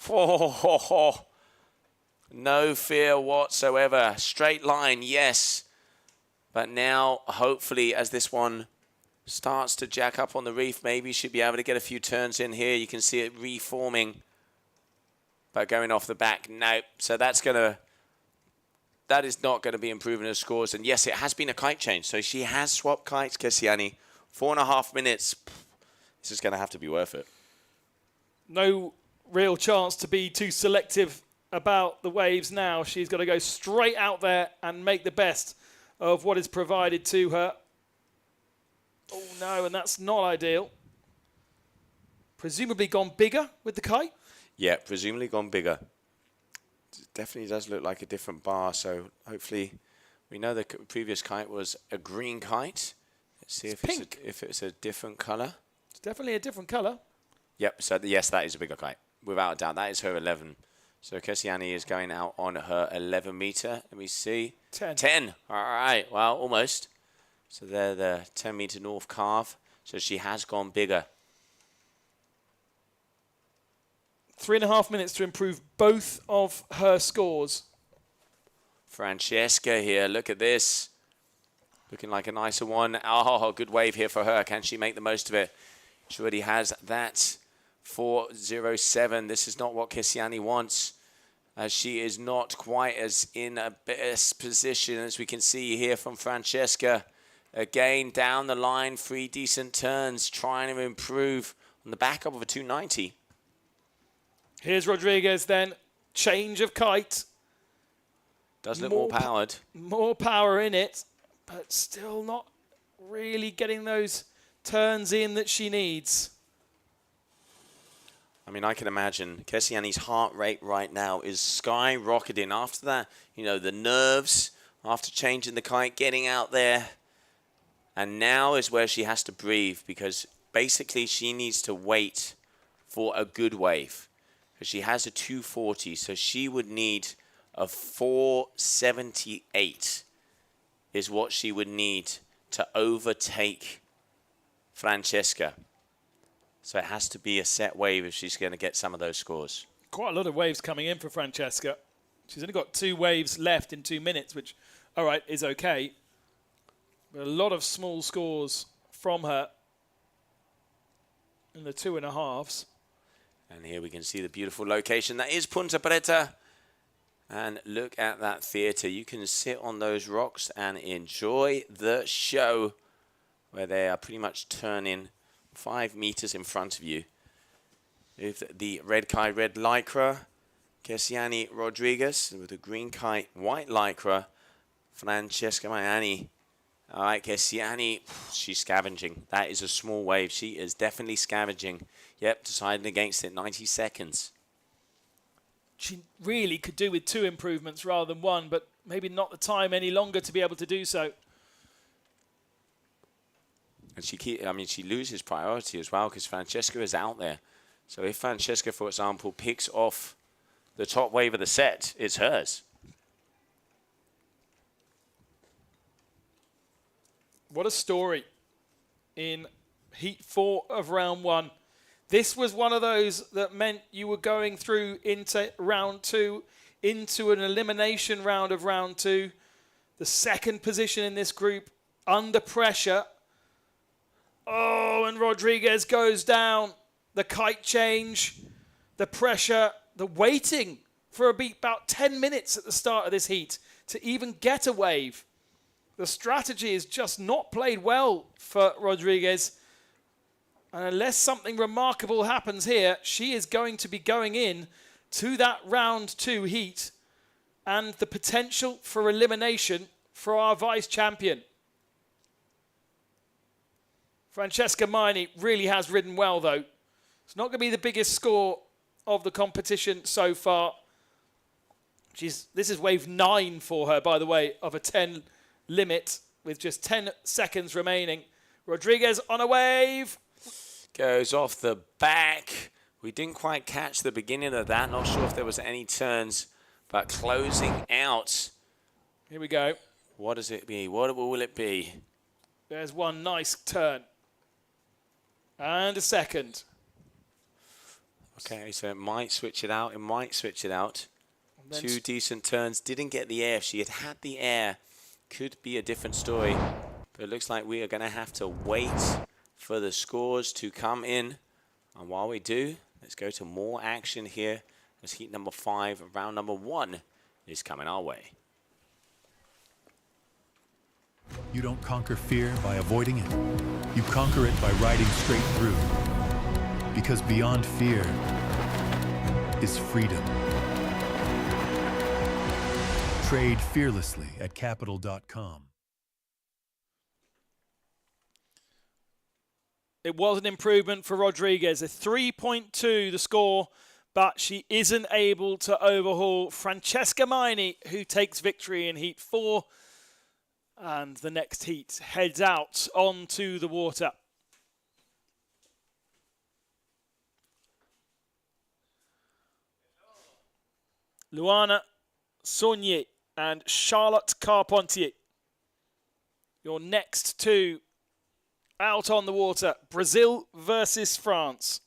S8: Oh, no fear whatsoever. Straight line, yes. But now, hopefully, as this one starts to jack up on the reef, maybe she'll be able to get a few turns in here. You can see it reforming. But going off the back, no. So that is not going to be improving her scores. And yes, it has been a kite change. So she has swapped kites, Kessiani. 4.5 minutes. This is going to have to be worth it.
S9: No real chance to be too selective about the waves now. She's got to go straight out there and make the best of what is provided to her. Oh no, and that's not ideal. Presumably gone bigger with the kite?
S8: Yeah, presumably gone bigger. It definitely does look like a different bar, so hopefully we know the previous kite was a green kite. Let's see if it's a different colour.
S9: It's definitely a different colour.
S8: Yep, so yes, that is a bigger kite. Without a doubt, that is her 11. So Kessiani is going out on her 11 metre. Let me see.
S9: 10.
S8: 10. All right, well, almost. So they're the 10 metre north carve. So she has gone bigger.
S9: 3.5 minutes to improve both of her scores.
S8: Francesca here, look at this. Looking like a nicer one. Oh, good wave here for her. Can she make the most of it? She already has that 4.07. This is not what Kessiani wants, as she is not quite as in a best position as we can see here from Francesca. Again, down the line, 3 decent turns, trying to improve on the back up of a 290.
S9: Here's Rodriguez then. Change of kite.
S8: Does look more powered.
S9: More power in it, but still not really getting those turns in that she needs.
S8: I mean, I can imagine Kessiani's heart rate right now is skyrocketing. After that, you know, the nerves after changing the kite, getting out there. And now is where she has to breathe, because basically she needs to wait for a good wave. Because she has a 240, so she would need a 478 is what she would need to overtake Francesca. So it has to be a set wave if she's going to get some of those scores.
S9: Quite a lot of waves coming in for Francesca. She's only got 2 waves left in 2 minutes, which, all right, is okay. But a lot of small scores from her in the 2.5s.
S8: And here we can see the beautiful location that is Punta Preta. And look at that theatre. You can sit on those rocks and enjoy the show, where they are pretty much turning 5 meters in front of you. With the red kite, red lycra, Kesiani Rodriguez. With the green kite, white lycra, Francesca Maiani. All right, Kesiani, she's scavenging. That is a small wave. She is definitely scavenging. Yep, deciding against it, 90 seconds.
S9: She really could do with 2 improvements rather than 1, but maybe not the time any longer to be able to do so.
S8: And she loses priority as well, because Francesca is out there. So if Francesca, for example, picks off the top wave of the set, it's hers.
S9: What a story in Heat 4 of round 1. This was one of those that meant you were going through into round 2, into an elimination round of round 2. The second position in this group, under pressure. Oh, and Rodriguez goes down. The kite change, the pressure, the waiting for about 10 minutes at the start of this heat to even get a wave. The strategy is just not played well for Rodriguez. And unless something remarkable happens here, she is going to be going in to that round 2 heat and the potential for elimination for our vice champion. Francesca Maiani really has ridden well, though. It's not going to be the biggest score of the competition so far. This is wave 9 for her, by the way, of a 10 limit with just 10 seconds remaining. Rodriguez on a wave.
S8: Goes off the back. We didn't quite catch the beginning of that. Not sure if there was any turns, but closing out.
S9: Here we go.
S8: What does it be? What will it be?
S9: There's one nice turn. And a second.
S8: Okay, so it might switch it out. It might switch it out. 2 decent turns. Didn't get the air. If she had the air, could be a different story. But it looks like we are going to have to wait for the scores to come in. And while we do, let's go to more action here as heat number 5, round number 1 is coming our way.
S10: You don't conquer fear by avoiding it. You conquer it by riding straight through. Because beyond fear is freedom. Trade fearlessly at capital.com.
S9: It was an improvement for Rodriguez. A 3.2 the score, but she isn't able to overhaul Francesca Maiani, who takes victory in Heat 4. And the next heat heads out onto the water. Luana Saunier and Charlotte Carpentier. Your next 2 out on the water. Brazil versus France.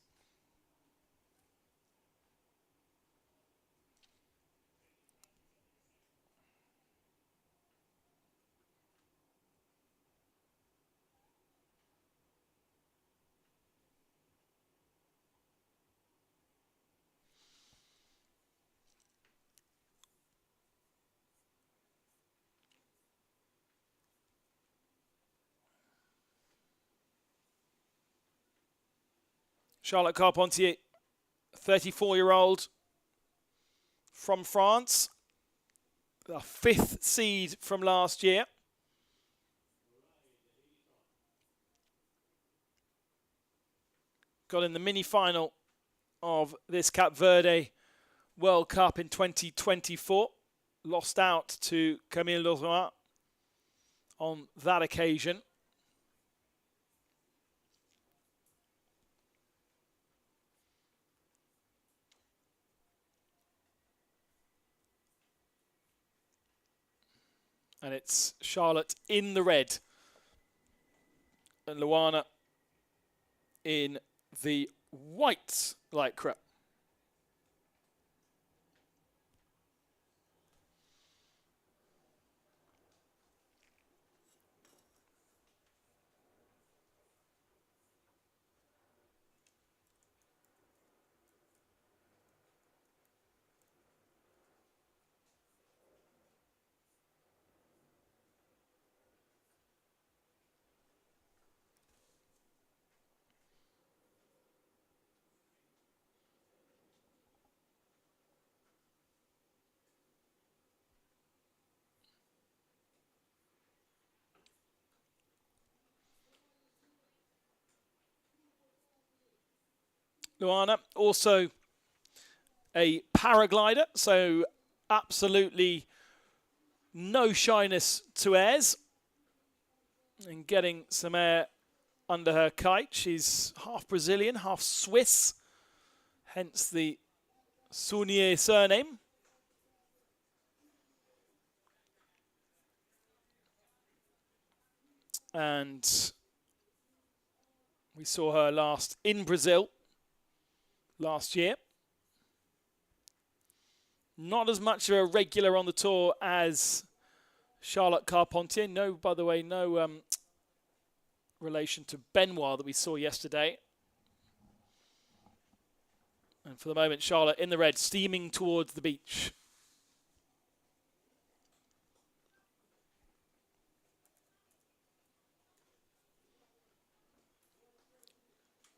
S9: Charlotte Carpentier, 34-year-old from France, the 5th seed from last year. Got in the mini-final of this Cap Verde World Cup in 2024. lost out to Camille Leroy on that occasion. And it's Charlotte in the red and Luana in the white lycra. Luana, also a paraglider, so absolutely no shyness to airs and getting some air under her kite. She's half Brazilian, half Swiss, hence the Saunier surname. And we saw her last in Brazil last year. Not as much of a regular on the tour as Charlotte Carpentier. No, by the way, no relation to Benoit that we saw yesterday. And for the moment, Charlotte in the red, steaming towards the beach.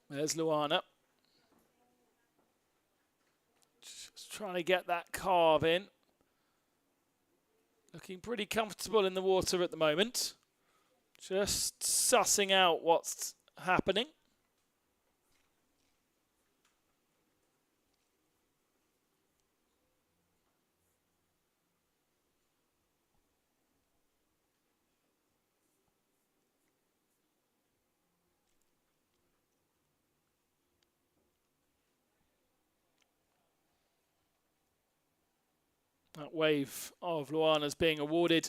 S9: There's Luana. Just trying to get that carve in. Looking pretty comfortable in the water at the moment. Just sussing out what's happening. That wave of Luana's being awarded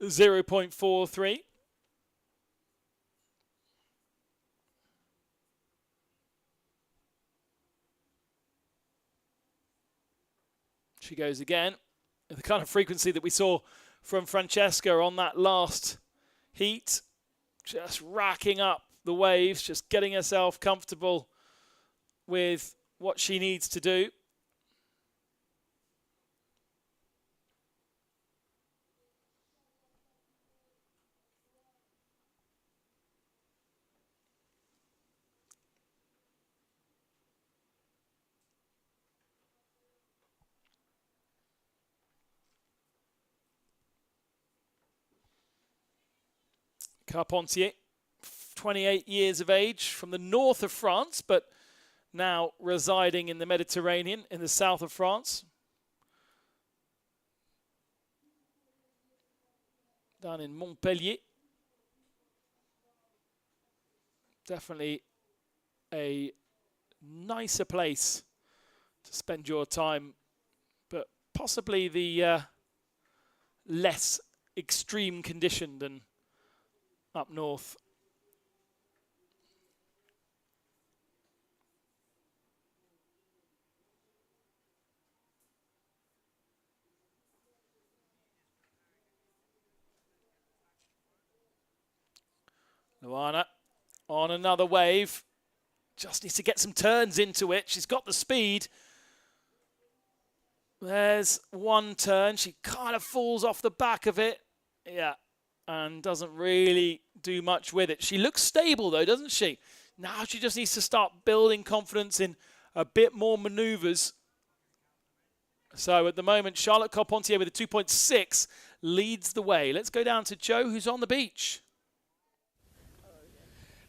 S9: 0.43. She goes again. The kind of frequency that we saw from Francesca on that last heat. Just racking up the waves, just getting herself comfortable with what she needs to do. Carpentier, 28 years of age, from the north of France, but now residing in the Mediterranean, in the south of France. Down in Montpellier. Definitely a nicer place to spend your time, but possibly the less extreme condition than up north. Luana on another wave. Just needs to get some turns into it. She's got the speed. There's one turn. She kind of falls off the back of it. Yeah. And doesn't really do much with it. She looks stable though, doesn't she? Now she just needs to start building confidence in a bit more maneuvers. So at the moment, Charlotte Carpentier with a 2.6 leads the way. Let's go down to Joe, who's on the beach.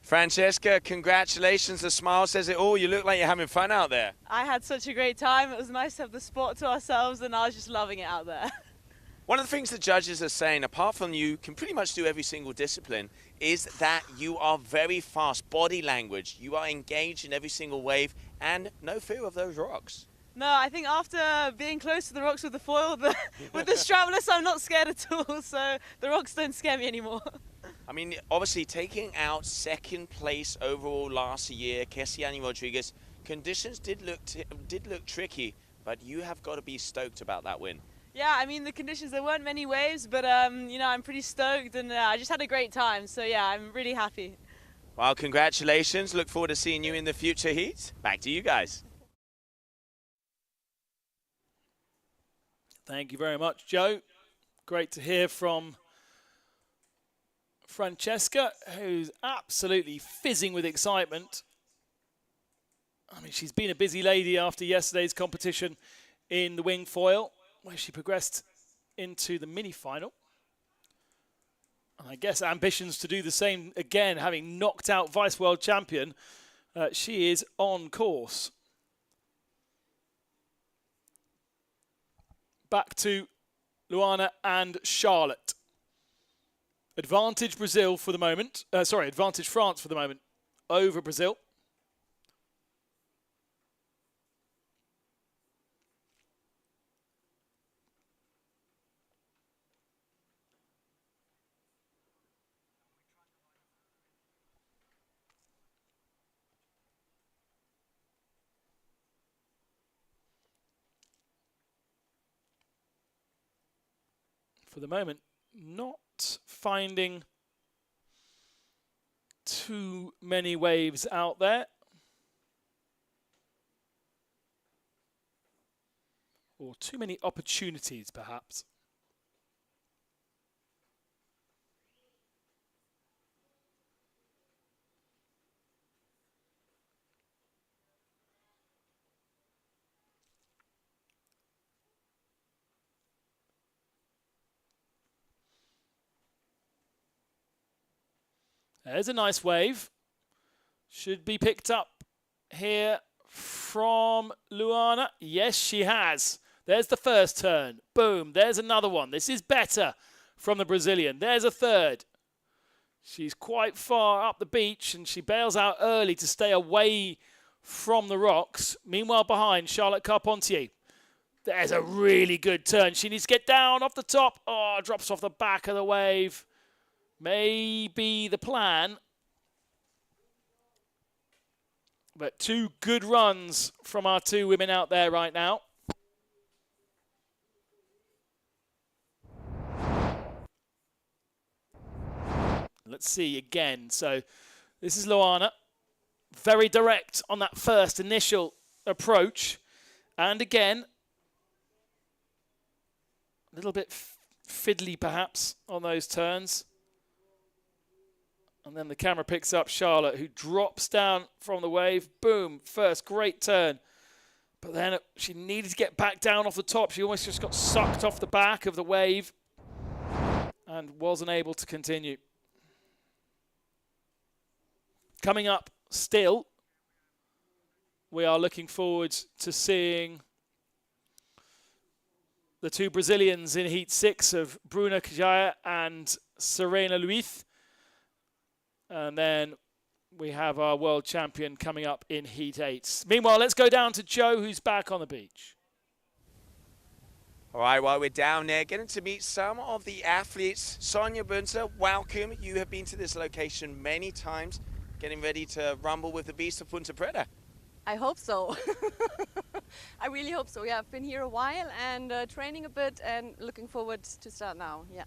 S12: Francesca, congratulations. The smile says it all. You look like you're having fun out there.
S15: I had such a great time. It was nice to have the spot to ourselves, and I was just loving it out there.
S12: One of the things the judges are saying, apart from you can pretty much do every single discipline, is that you are very fast, body language. You are engaged in every single wave and no fear of those rocks.
S15: No, I think after being close to the rocks with the foil, with the strapless, I'm not scared at all. So the rocks don't scare me anymore.
S12: I mean, obviously taking out second place overall last year, Kessiani Rodriguez, conditions did look tricky, but you have got to be stoked about that win.
S15: Yeah, I mean, the conditions, there weren't many waves, but, you know, I'm pretty stoked and I just had a great time. So, yeah, I'm really happy.
S12: Well, congratulations. Look forward to seeing you in the future heats. Back to you guys.
S9: Thank you very much, Joe. Great to hear from Francesca, who's absolutely fizzing with excitement. I mean, she's been a busy lady after yesterday's competition in the wing foil, where she progressed into the mini-final. And I guess ambitions to do the same again, having knocked out Vice World Champion. She is on course. Back to Luana and Charlotte. Advantage Brazil for the moment. Advantage France for the moment over Brazil. For the moment, not finding too many waves out there. Or too many opportunities, perhaps. There's a nice wave. Should be picked up here from Luana. Yes, she has. There's the first turn. Boom. There's another one. This is better from the Brazilian. There's a third. She's quite far up the beach and she bails out early to stay away from the rocks. Meanwhile, behind, Charlotte Carpentier. There's a really good turn. She needs to get down off the top. Oh, drops off the back of the wave. Maybe the plan. But two good runs from our two women out there right now. Let's see again. So this is Luana. Very direct on that first initial approach. And again, a little bit fiddly perhaps on those turns. And then the camera picks up Charlotte, who drops down from the wave. Boom, first great turn. But then she needed to get back down off the top. She almost just got sucked off the back of the wave and wasn't able to continue. Coming up still, we are looking forward to seeing the two Brazilians in Heat 6 of Bruna Kjaya and Serena Luiz. And then we have our world champion coming up in Heat 8. Meanwhile, let's go down to Joe, who's back on the beach.
S12: All right, while we're down there, getting to meet some of the athletes. Sonia Bunter, welcome. You have been to this location many times, getting ready to rumble with the beast of Punta Preta.
S16: I hope so. I really hope so. Yeah, I've been here a while and training a bit and looking forward to start now. Yeah.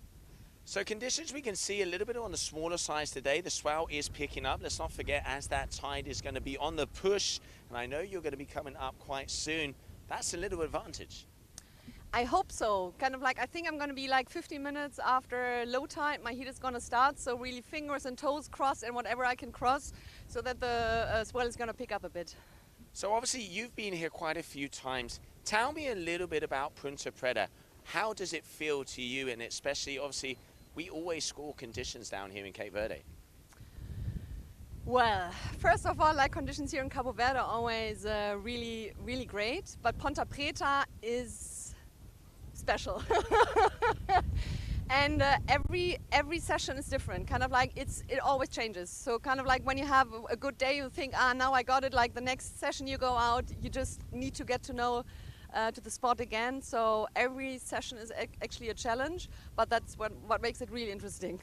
S12: So conditions we can see a little bit on the smaller size today. The swell is picking up. Let's not forget, as that tide is going to be on the push, and I know you're going to be coming up quite soon, that's a little advantage.
S16: I hope so. Kind of like, I think I'm going to be like 15 minutes after low tide. My heat is going to start, so really fingers and toes crossed and whatever I can cross so that the swell is going to pick up a bit.
S12: So obviously you've been here quite a few times. Tell me a little bit about Punta Preta. How does it feel to you, and especially obviously we always score conditions down here in Cape Verde?
S16: Well, first of all, like conditions here in Cabo Verde are always really, really great. But Punta Preta is special. And every session is different. Kind of like it always changes. So kind of like when you have a good day, you think, now I got it. Like the next session you go out, you just need to get to know to the spot again. So every session is actually a challenge, but that's what makes it really interesting.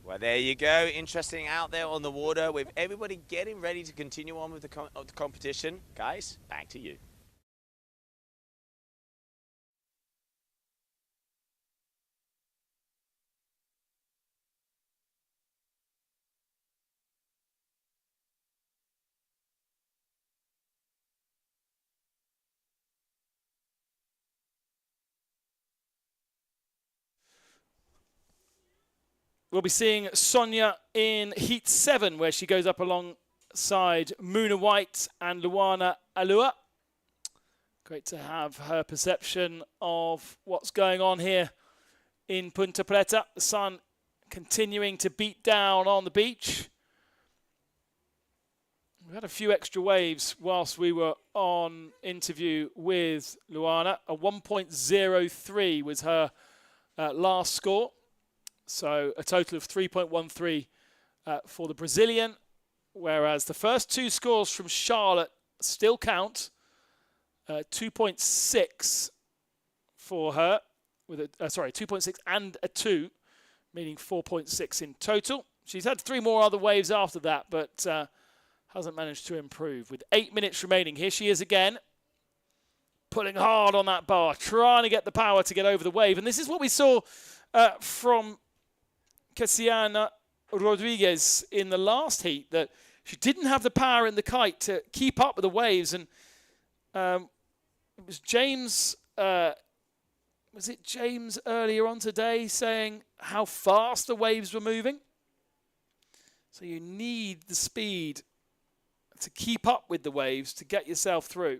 S12: Well, there you go. Interesting out there on the water with everybody getting ready to continue on with the competition. Guys, back to you.
S9: We'll be seeing Sonia in Heat 7, where she goes up alongside Muna White and Luana Alua. Great to have her perception of what's going on here in Punta Preta. The sun continuing to beat down on the beach. We had a few extra waves whilst we were on interview with Luana. A 1.03 was her last score. So a total of 3.13 for the Brazilian, whereas the first two scores from Charlotte still count. 2.6 for her, with a 2.6 and a 2, meaning 4.6 in total. She's had 3 more other waves after that, but hasn't managed to improve. With 8 minutes remaining, here she is again, pulling hard on that bar, trying to get the power to get over the wave. And this is what we saw from Cassiana Rodriguez in the last heat, that she didn't have the power in the kite to keep up with the waves. And it was James, was it James earlier on today saying how fast the waves were moving? So you need the speed to keep up with the waves to get yourself through.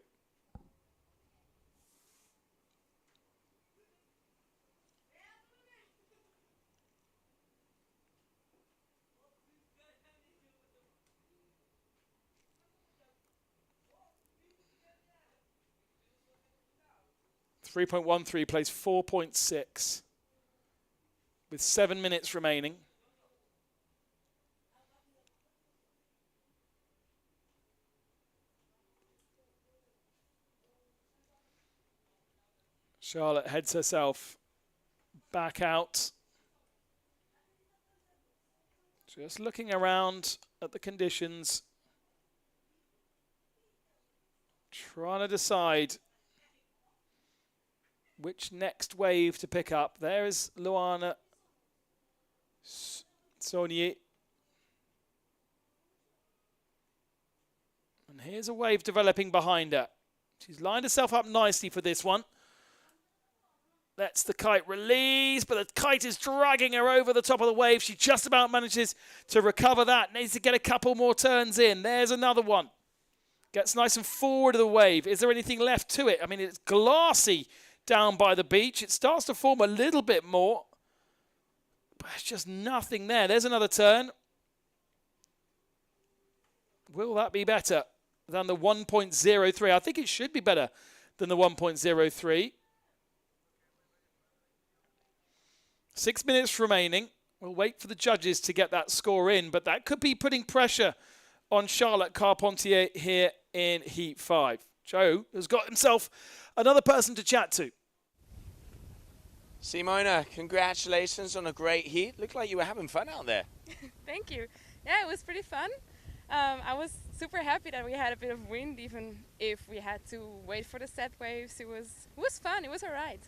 S9: .13 plays 4.6 with 7 minutes remaining. Charlotte heads herself back out. Just looking around at the conditions, trying to decide which next wave to pick up. There is Luana Saunier. And here's a wave developing behind her. She's lined herself up nicely for this one. Lets the kite release, but the kite is dragging her over the top of the wave. She just about manages to recover that. Needs to get a couple more turns in. There's another one. Gets nice and forward of the wave. Is there anything left to it? I mean, it's glassy down by the beach. It starts to form a little bit more, but there's just nothing there. There's another turn. Will that be better than the 1.03? I think it should be better than the 1.03. 6 minutes remaining. We'll wait for the judges to get that score in, but that could be putting pressure on Charlotte Carpentier here in Heat 5. Joe has got himself another person to chat to.
S12: Simona, congratulations on a great heat. Looked like you were having fun out there.
S17: Thank you. Yeah, it was pretty fun. I was super happy that we had a bit of wind, even if we had to wait for the set waves. It was fun. It was all right.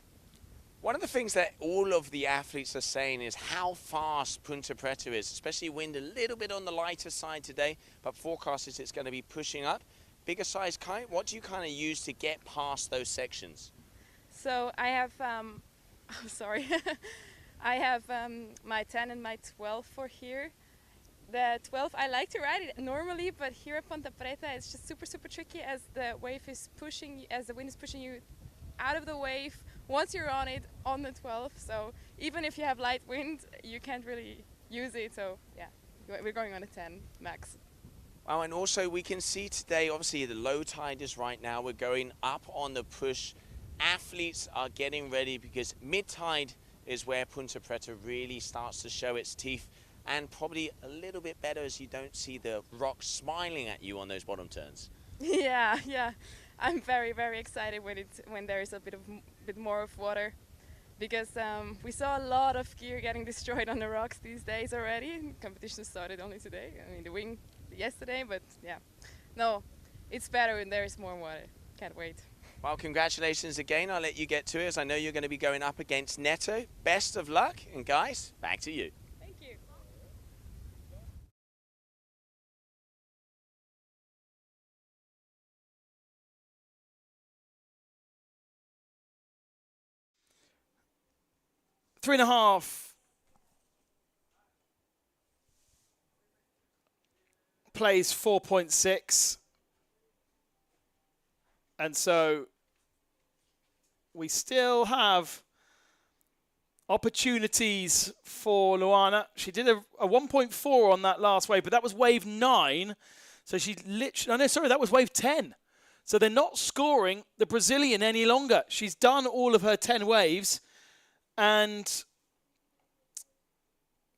S12: One of the things that all of the athletes are saying is how fast Punta Preta is, especially wind a little bit on the lighter side today, but forecast is it's going to be pushing up. Bigger size kite, what do you kind of use to get past those sections?
S17: So I have, sorry, I have my 10 and my 12 for here. The 12, I like to ride it normally, but here at Punta Preta it's just super, super tricky as the wave is pushing, as the wind is pushing you out of the wave once you're on it on the 12. So even if you have light wind, you can't really use it. So yeah, we're going on a 10 max.
S12: Wow, and also we can see today, obviously the low tide is right now. We're going up on the push. athletes are getting ready because mid-tide is where Punta Preta really starts to show its teeth, and probably a little bit better as you don't see the rocks smiling at you on those bottom turns.
S17: Yeah, yeah. I'm very, very excited when there is a bit more of water, because we saw a lot of gear getting destroyed on the rocks these days already. Competition started only today. I mean, the wing yesterday, but yeah. No, it's better when there is more water. Can't wait.
S12: Well, congratulations again. I'll let you get to it, as I know you're going to be going up against Neto. Best of luck, and guys, back to you.
S17: Thank you.
S9: Three and a half. Plays 4.6. And so we still have opportunities for Luana. She did a 1.4 on that last wave, but that was wave 9. So she literally, oh no, sorry, that was wave 10. So they're not scoring the Brazilian any longer. She's done all of her 10 waves, and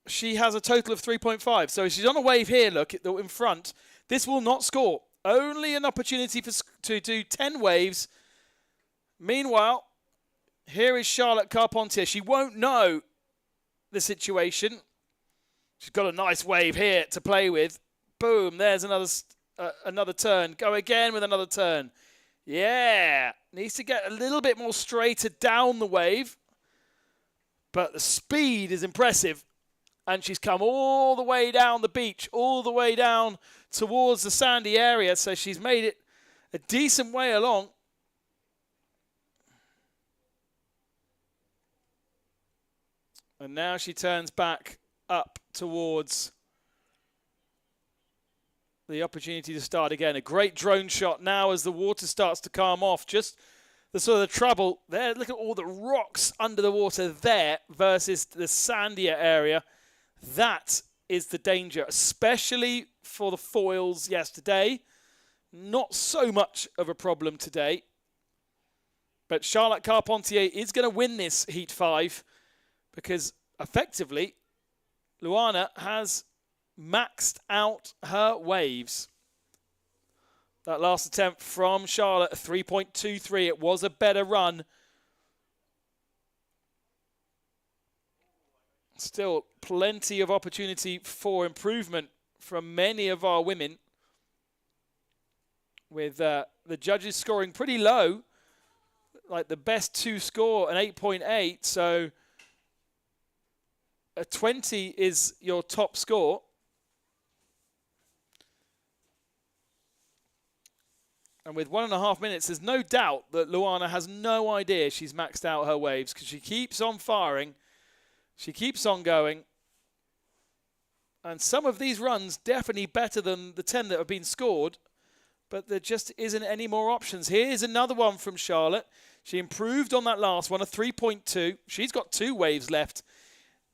S9: she has a total of 3.5. So she's on a wave here, look, in front. This will not score. Only an opportunity to do 10 waves. Meanwhile, here is Charlotte Carpentier. She won't know the situation. She's got a nice wave here to play with. Boom, there's another turn. Go again with another turn. Yeah, needs to get a little bit more straighter down the wave. But the speed is impressive. And she's come all the way down the beach, all the way down towards the sandy area. So she's made it a decent way along. And now she turns back up towards the opportunity to start again. A great drone shot now as the water starts to calm off. Just the sort of trouble there. Look at all the rocks under the water there versus the sandier area. That is the danger, especially for the foils yesterday. Not so much of a problem today. But Charlotte Carpentier is going to win this Heat 5 because effectively Luana has maxed out her waves. That last attempt from Charlotte, 3.23. It was a better run. Still plenty of opportunity for improvement from many of our women, with the judges scoring pretty low, like the best two score an 8.8, so a 20 is your top score. And with 1.5 minutes, there's no doubt that Luana has no idea she's maxed out her waves, because she keeps on firing. She keeps on going. And some of these runs definitely better than the 10 that have been scored, but there just isn't any more options. Here's another one from Charlotte. She improved on that last one, a 3.2. She's got 2 waves left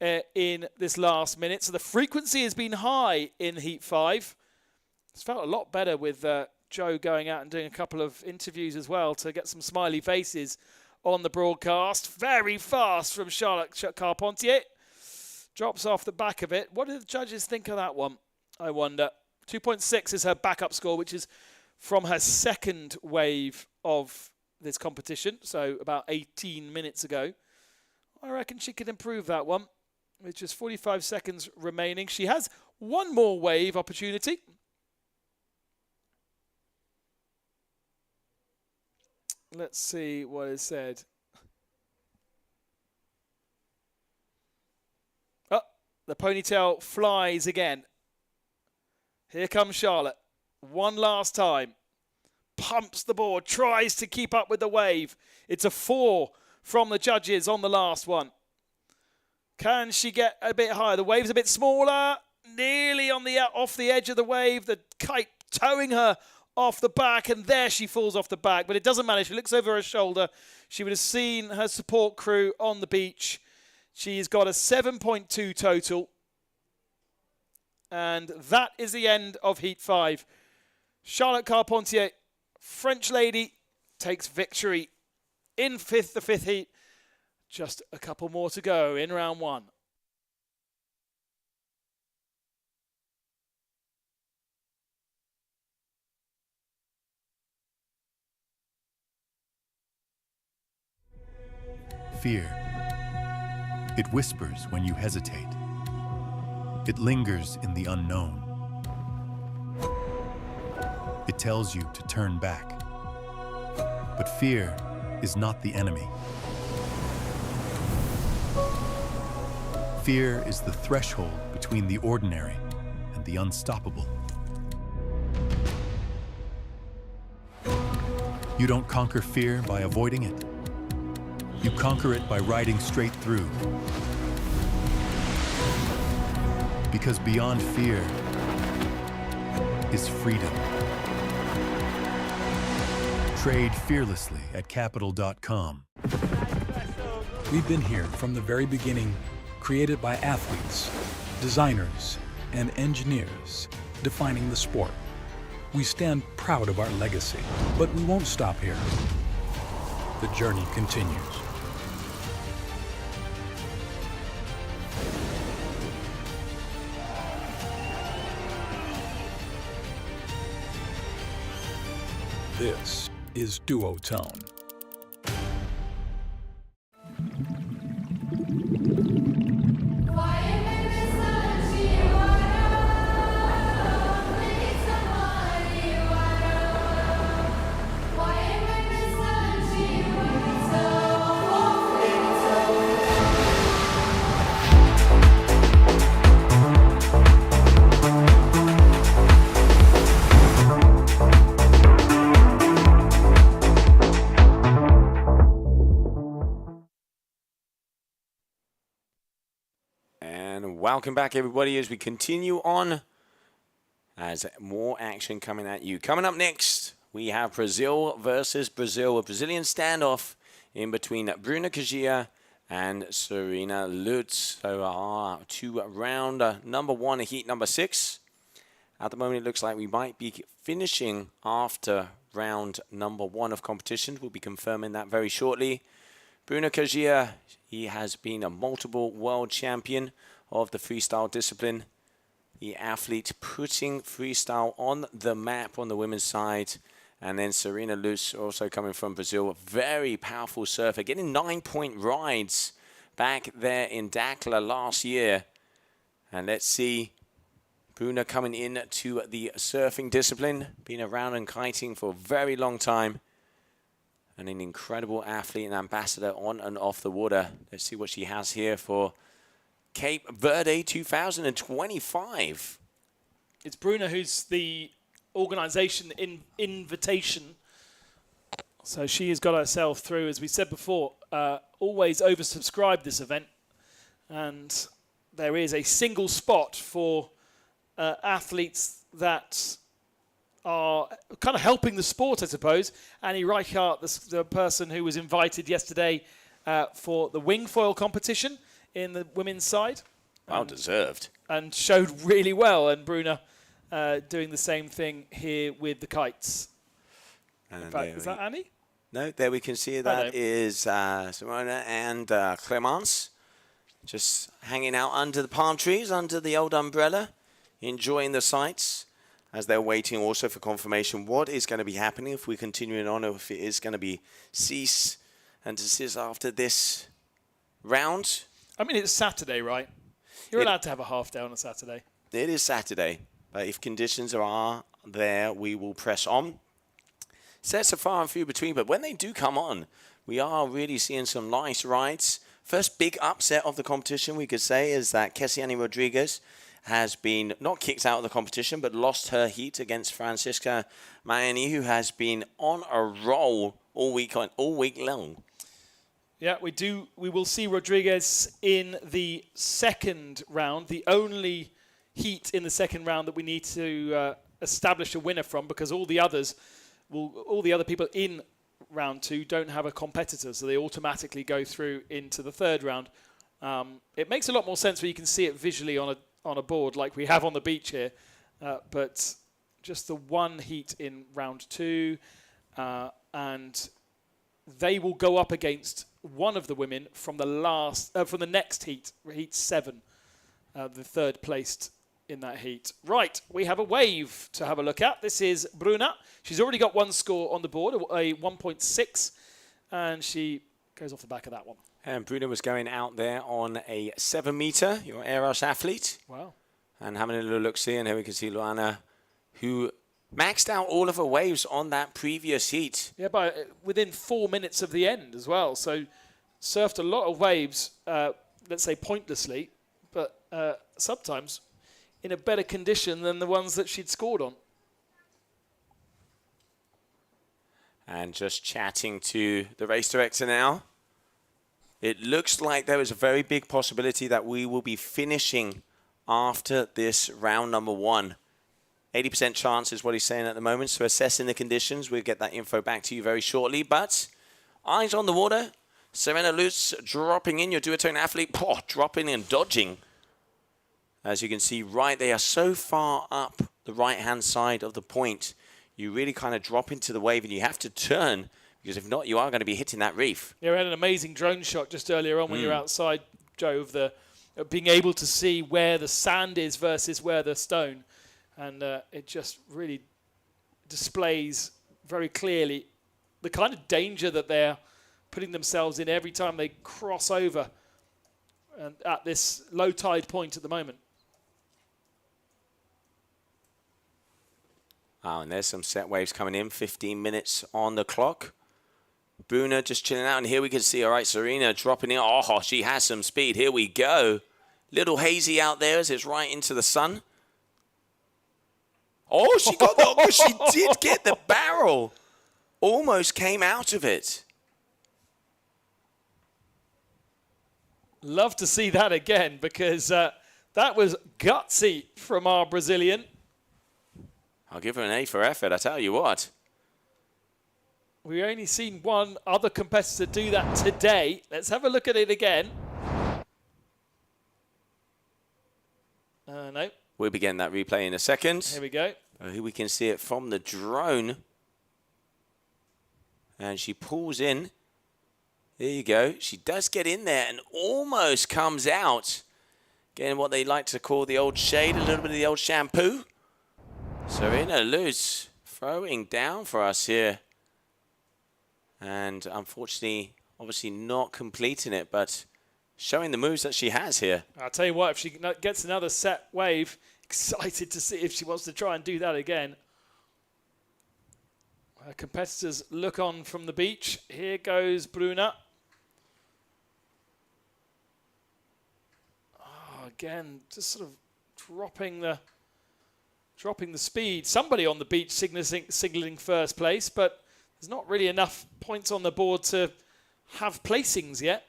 S9: in this last minute. So the frequency has been high in Heat 5. It's felt a lot better with Joe going out and doing a couple of interviews as well to get some smiley faces on the broadcast. Very fast from Charlotte Carpentier. Drops off the back of it. What do the judges think of that one, I wonder? 2.6 is her backup score, which is from her second wave of this competition, so about 18 minutes ago. I reckon she could improve that one, with just 45 seconds remaining. She has one more wave opportunity. Let's see what is said. Oh, the ponytail flies again. Here comes Charlotte. One last time. Pumps the board, tries to keep up with the wave. It's a 4 from the judges on the last one. Can she get a bit higher? The wave's a bit smaller. Nearly on the off the edge of the wave. The kite towing her off the back, and there she falls off the back. But it doesn't matter. She looks over her shoulder. She would have seen her support crew on the beach. She's got a 7.2 total. And that is the end of Heat 5. Charlotte Carpentier, French lady, takes victory in the fifth heat. Just a couple more to go in round one.
S10: Fear. It whispers when you hesitate. It lingers in the unknown. It tells you to turn back. But fear is not the enemy. Fear is the threshold between the ordinary and the unstoppable. You don't conquer fear by avoiding it. You conquer it by riding straight through. Because beyond fear is freedom. Trade fearlessly at capital.com.
S11: We've been here from the very beginning, created by athletes, designers, and engineers, defining the sport. We stand proud of our legacy, but we won't stop here. The journey continues. This is Duotone.
S8: Welcome back, everybody, as we continue on, as more action coming at you. Coming up next, we have Brazil versus Brazil, a Brazilian standoff in between Bruna Kajia and Serena Lutz. So our two-round number one, heat number 6. At the moment, it looks like we might be finishing after round number 1 of competition. We'll be confirming that very shortly. Bruna Kajia, he has been a multiple world champion of the freestyle discipline. The athlete putting freestyle on the map on the women's side. And then Serena Lutz, also coming from Brazil, a very powerful surfer, getting 9-point rides back there in Dakar last year. And let's see Bruna coming in to the surfing discipline, been around and kiting for a very long time. And an incredible athlete and ambassador on and off the water. Let's see what she has here for Cape Verde 2025.
S9: It's Bruna who's the organisation invitation. So she has got herself through, as we said before, always oversubscribed this event. And there is a single spot for athletes that are kind of helping the sport, I suppose. Annie Reichart, the person who was invited yesterday for the wing foil competition in the women's side.
S8: Well deserved.
S9: And showed really well. And Bruna doing the same thing here with the kites.
S8: And
S9: in fact, is that Annie?
S8: No, there we can see that is Simona and Clemence. Just hanging out under the palm trees, under the old umbrella, enjoying the sights as they're waiting also for confirmation what is going to be happening, if we're continuing on, or if it is going to be cease and desist after this round.
S9: I mean, it's Saturday, right? You're allowed to have a half day on a Saturday.
S8: It is Saturday, but if conditions are there, we will press on. Sets are far and few between, but when they do come on, we are really seeing some nice rides. First big upset of the competition, we could say, is that Kessiani Rodriguez has been not kicked out of the competition, but lost her heat against Francisca Maini, who has been on a roll all week long.
S9: Yeah, we will see Rodriguez in the second round, the only heat in the second round that we need to establish a winner from, because all the other people in round 2 don't have a competitor, so they automatically go through into the third round. It makes a lot more sense when you can see it visually on a board like we have on the beach here, but just the one heat in round 2, and they will go up against one of the women from the next heat, heat 7, the third placed in that heat. Right, we have a wave to have a look at. This is Bruna. She's already got one score on the board, a 1.6, and she goes off the back of that one.
S8: And Bruna was going out there on a 7-meter, your air rush athlete.
S9: Wow.
S8: And having a little look-see, and here we can see Luana, who maxed out all of her waves on that previous heat.
S9: Yeah, but within 4 minutes of the end as well. So surfed a lot of waves, let's say pointlessly, but sometimes in a better condition than the ones that she'd scored on.
S8: And just chatting to the race director now. It looks like there is a very big possibility that we will be finishing after this round number 1. 80% chance is what he's saying at the moment. So assessing the conditions, we'll get that info back to you very shortly. But eyes on the water. Serena Lutz dropping in, your duotone athlete, dropping and dodging. As you can see, right, they are so far up the right-hand side of the point. You really kind of drop into the wave and you have to turn, because if not, you are going to be hitting that reef.
S9: Yeah, we had an amazing drone shot just earlier on when you're outside, Joe, of being able to see where the sand is versus where the stone. And it just really displays very clearly the kind of danger that they're putting themselves in every time they cross over and at this low tide point at the moment.
S8: Oh, and there's some set waves coming in, 15 minutes on the clock. Bruna just chilling out, and here we can see, all right, Serena dropping in. Oh, she has some speed. Here we go. Little hazy out there as it's right into the sun. Oh, she got the, she did get the barrel. Almost came out of it.
S9: Love to see that again, because that was gutsy from our Brazilian.
S8: I'll give her an A for effort, I tell you what.
S9: We've only seen one other competitor do that today. Let's have a look at it again. No.
S8: We'll begin that replay in a second.
S9: Here we go.
S8: Here we can see it from the drone. And she pulls in. There you go. She does get in there and almost comes out. Getting what they like to call the old shade, a little bit of the old shampoo. Serena Lutz throwing down for us here. And unfortunately, obviously not completing it, but showing the moves that she has here.
S9: I'll tell you what, if she gets another set wave, excited to see if she wants to try and do that again. Her competitors look on from the beach. Here goes Bruna. Oh, again, just sort of dropping the speed. Somebody on the beach signaling first place, but there's not really enough points on the board to have placings yet.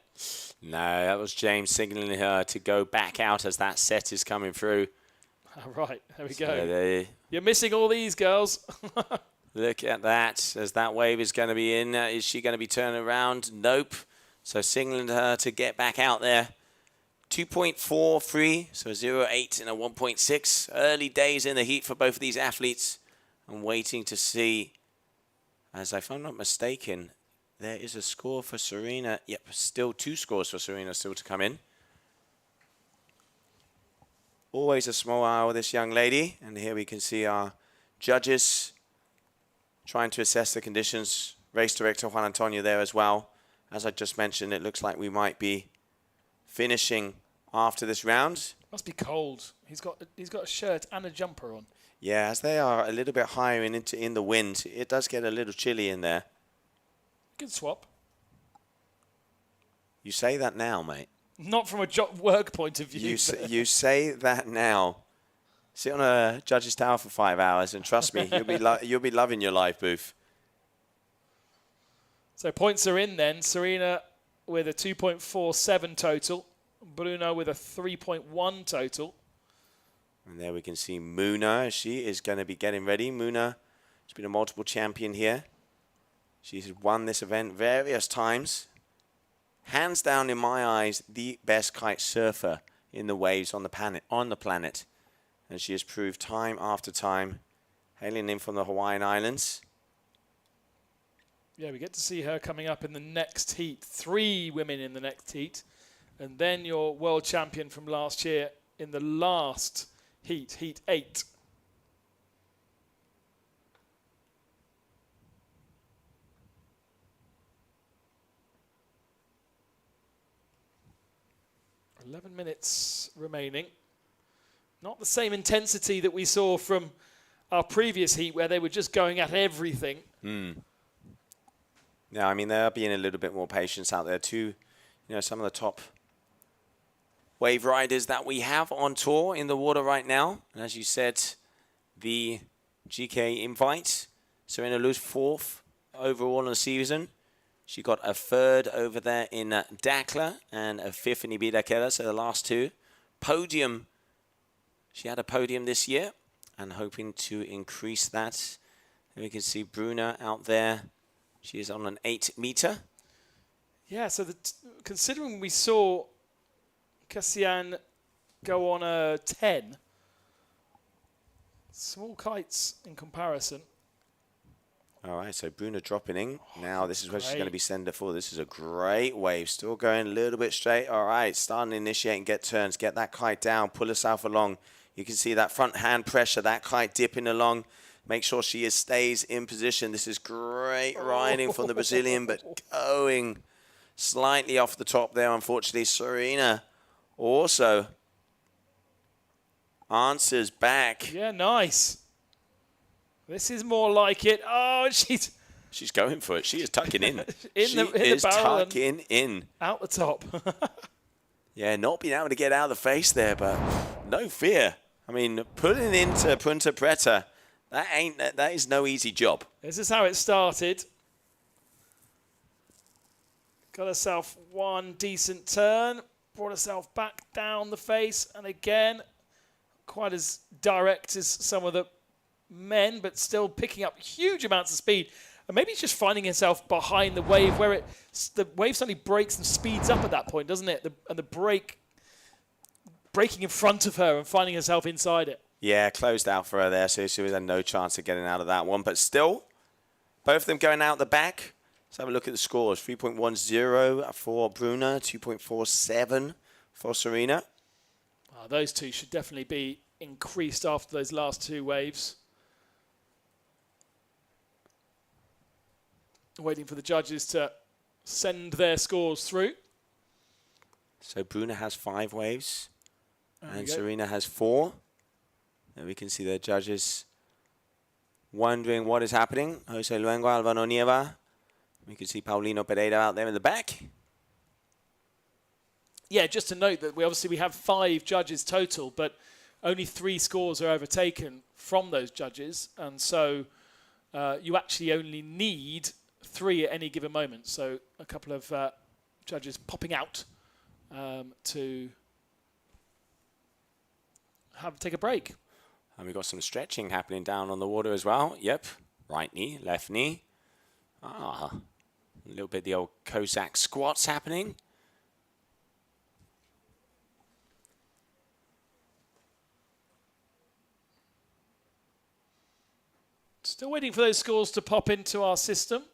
S8: No, that was James signaling her to go back out as that set is coming through.
S9: All right, there we
S8: So
S9: go. You're missing all these girls.
S8: Look at that, as that wave is going to be in. Is she going to be turning around? Nope. So signaling her to get back out there. 2.43, so 0.8 and a 1.6. Early days in the heat for both of these athletes. I'm waiting to see, as if I'm not mistaken, there is a score for Serena. Yep, still 2 scores for Serena still to come in. Always a small eye with this young lady. And here we can see our judges trying to assess the conditions. Race director Juan Antonio there as well. As I just mentioned, it looks like we might be finishing after this round.
S9: Must be cold. He's got a shirt and a jumper on.
S8: Yeah, as they are a little bit higher in the wind, it does get a little chilly in there.
S9: Good swap.
S8: You say that now, mate.
S9: Not from a work point of view.
S8: You say that now. Sit on a judge's tower for 5 hours, and trust me, you'll be loving your live booth.
S9: So points are in then. Serena with a 2.47 total. Bruno with a 3.1 total.
S8: And there we can see Muna. She is going to be getting ready. Muna has been a multiple champion here. She's won this event various times. Hands down, in my eyes, the best kite surfer in the waves on the planet. And she has proved time after time, hailing in from the Hawaiian Islands.
S9: Yeah, we get to see her coming up in the next heat. 3 women in the next heat. And then your world champion from last year in the last heat, heat 8. $11 minutes remaining. Not the same intensity that we saw from our previous heat where they were just going at everything.
S8: Yeah, I mean, they're being a little bit more patient out there too. You know, some of the top wave riders that we have on tour in the water right now. And as you said, the GKA invite, Serena Lewis 4th overall in the season. She got a 3rd over there in Dakla and a 5th in Ibiza, so the last 2. Podium. She had a podium this year and hoping to increase that. And we can see Bruna out there. She is on an 8-meter.
S9: Yeah, so considering we saw Cassian go on a 10, small kites in comparison.
S8: All right, so Bruna dropping in. Now this is where she's going to be sender for. This is a great wave. Still going a little bit straight. All right, starting to initiate and get turns. Get that kite down. Pull herself along. You can see that front hand pressure, that kite dipping along. Make sure she stays in position. This is great riding from the Brazilian, but going slightly off the top there, unfortunately. Serena also answers back.
S9: Yeah, nice. This is more like it. Oh, she's
S8: going for it. She is tucking in.
S9: She
S8: is tucking in.
S9: Out the top.
S8: Yeah, not being able to get out of the face there, but no fear. I mean, pulling into Punta Preta, that is no easy job.
S9: This is how it started. Got herself one decent turn, brought herself back down the face, and again, quite as direct as some of the men, but still picking up huge amounts of speed. And maybe just finding herself behind the wave where the wave suddenly breaks and speeds up at that point, doesn't it? And the breaking in front of her and finding herself inside it.
S8: Yeah, closed out for her there, so she had no chance of getting out of that one. But still, both of them going out the back. Let's have a look at the scores. 3.10 for Bruna, 2.47 for Serena.
S9: Those two should definitely be increased after those last 2 waves. Waiting for the judges to send their scores through.
S8: So Bruna has 5 waves and
S9: go.
S8: Serena has 4. And we can see the judges wondering what is happening. Jose Luengo, Albano Nieva. We can see Paulino Pereira out there in the back.
S9: Yeah, just to note that we have 5 judges total, but only 3 scores are overtaken from those judges. And so you actually only need 3 at any given moment. So a couple of judges popping out to take a break.
S8: And we've got some stretching happening down on the water as well. Yep, right knee, left knee. A little bit the old Cossack squats happening.
S9: Still waiting for those scores to pop into our system.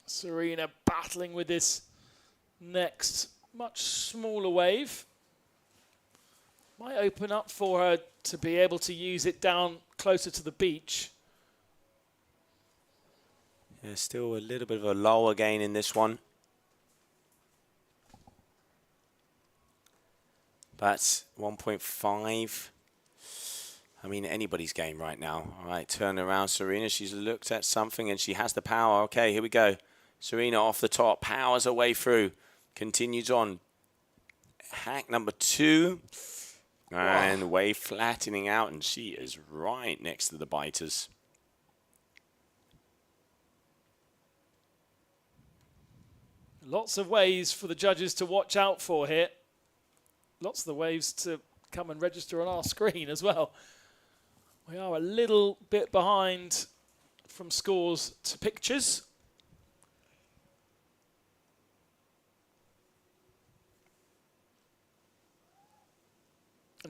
S9: Serena battling with this next much smaller wave. Might open up for her to be able to use it down closer to the beach.
S8: Yeah, still a little bit of a lull again in this one. But 1.5. I mean, anybody's game right now. All right, turn around, Serena. She's looked at something and she has the power. Okay, here we go. Serena off the top, powers her way through. Continues on. Hack number 2. And wave flattening out, and she is right next to the biters.
S9: Lots of ways for the judges to watch out for here. Lots of the waves to come and register on our screen as well. We are a little bit behind from scores to pictures.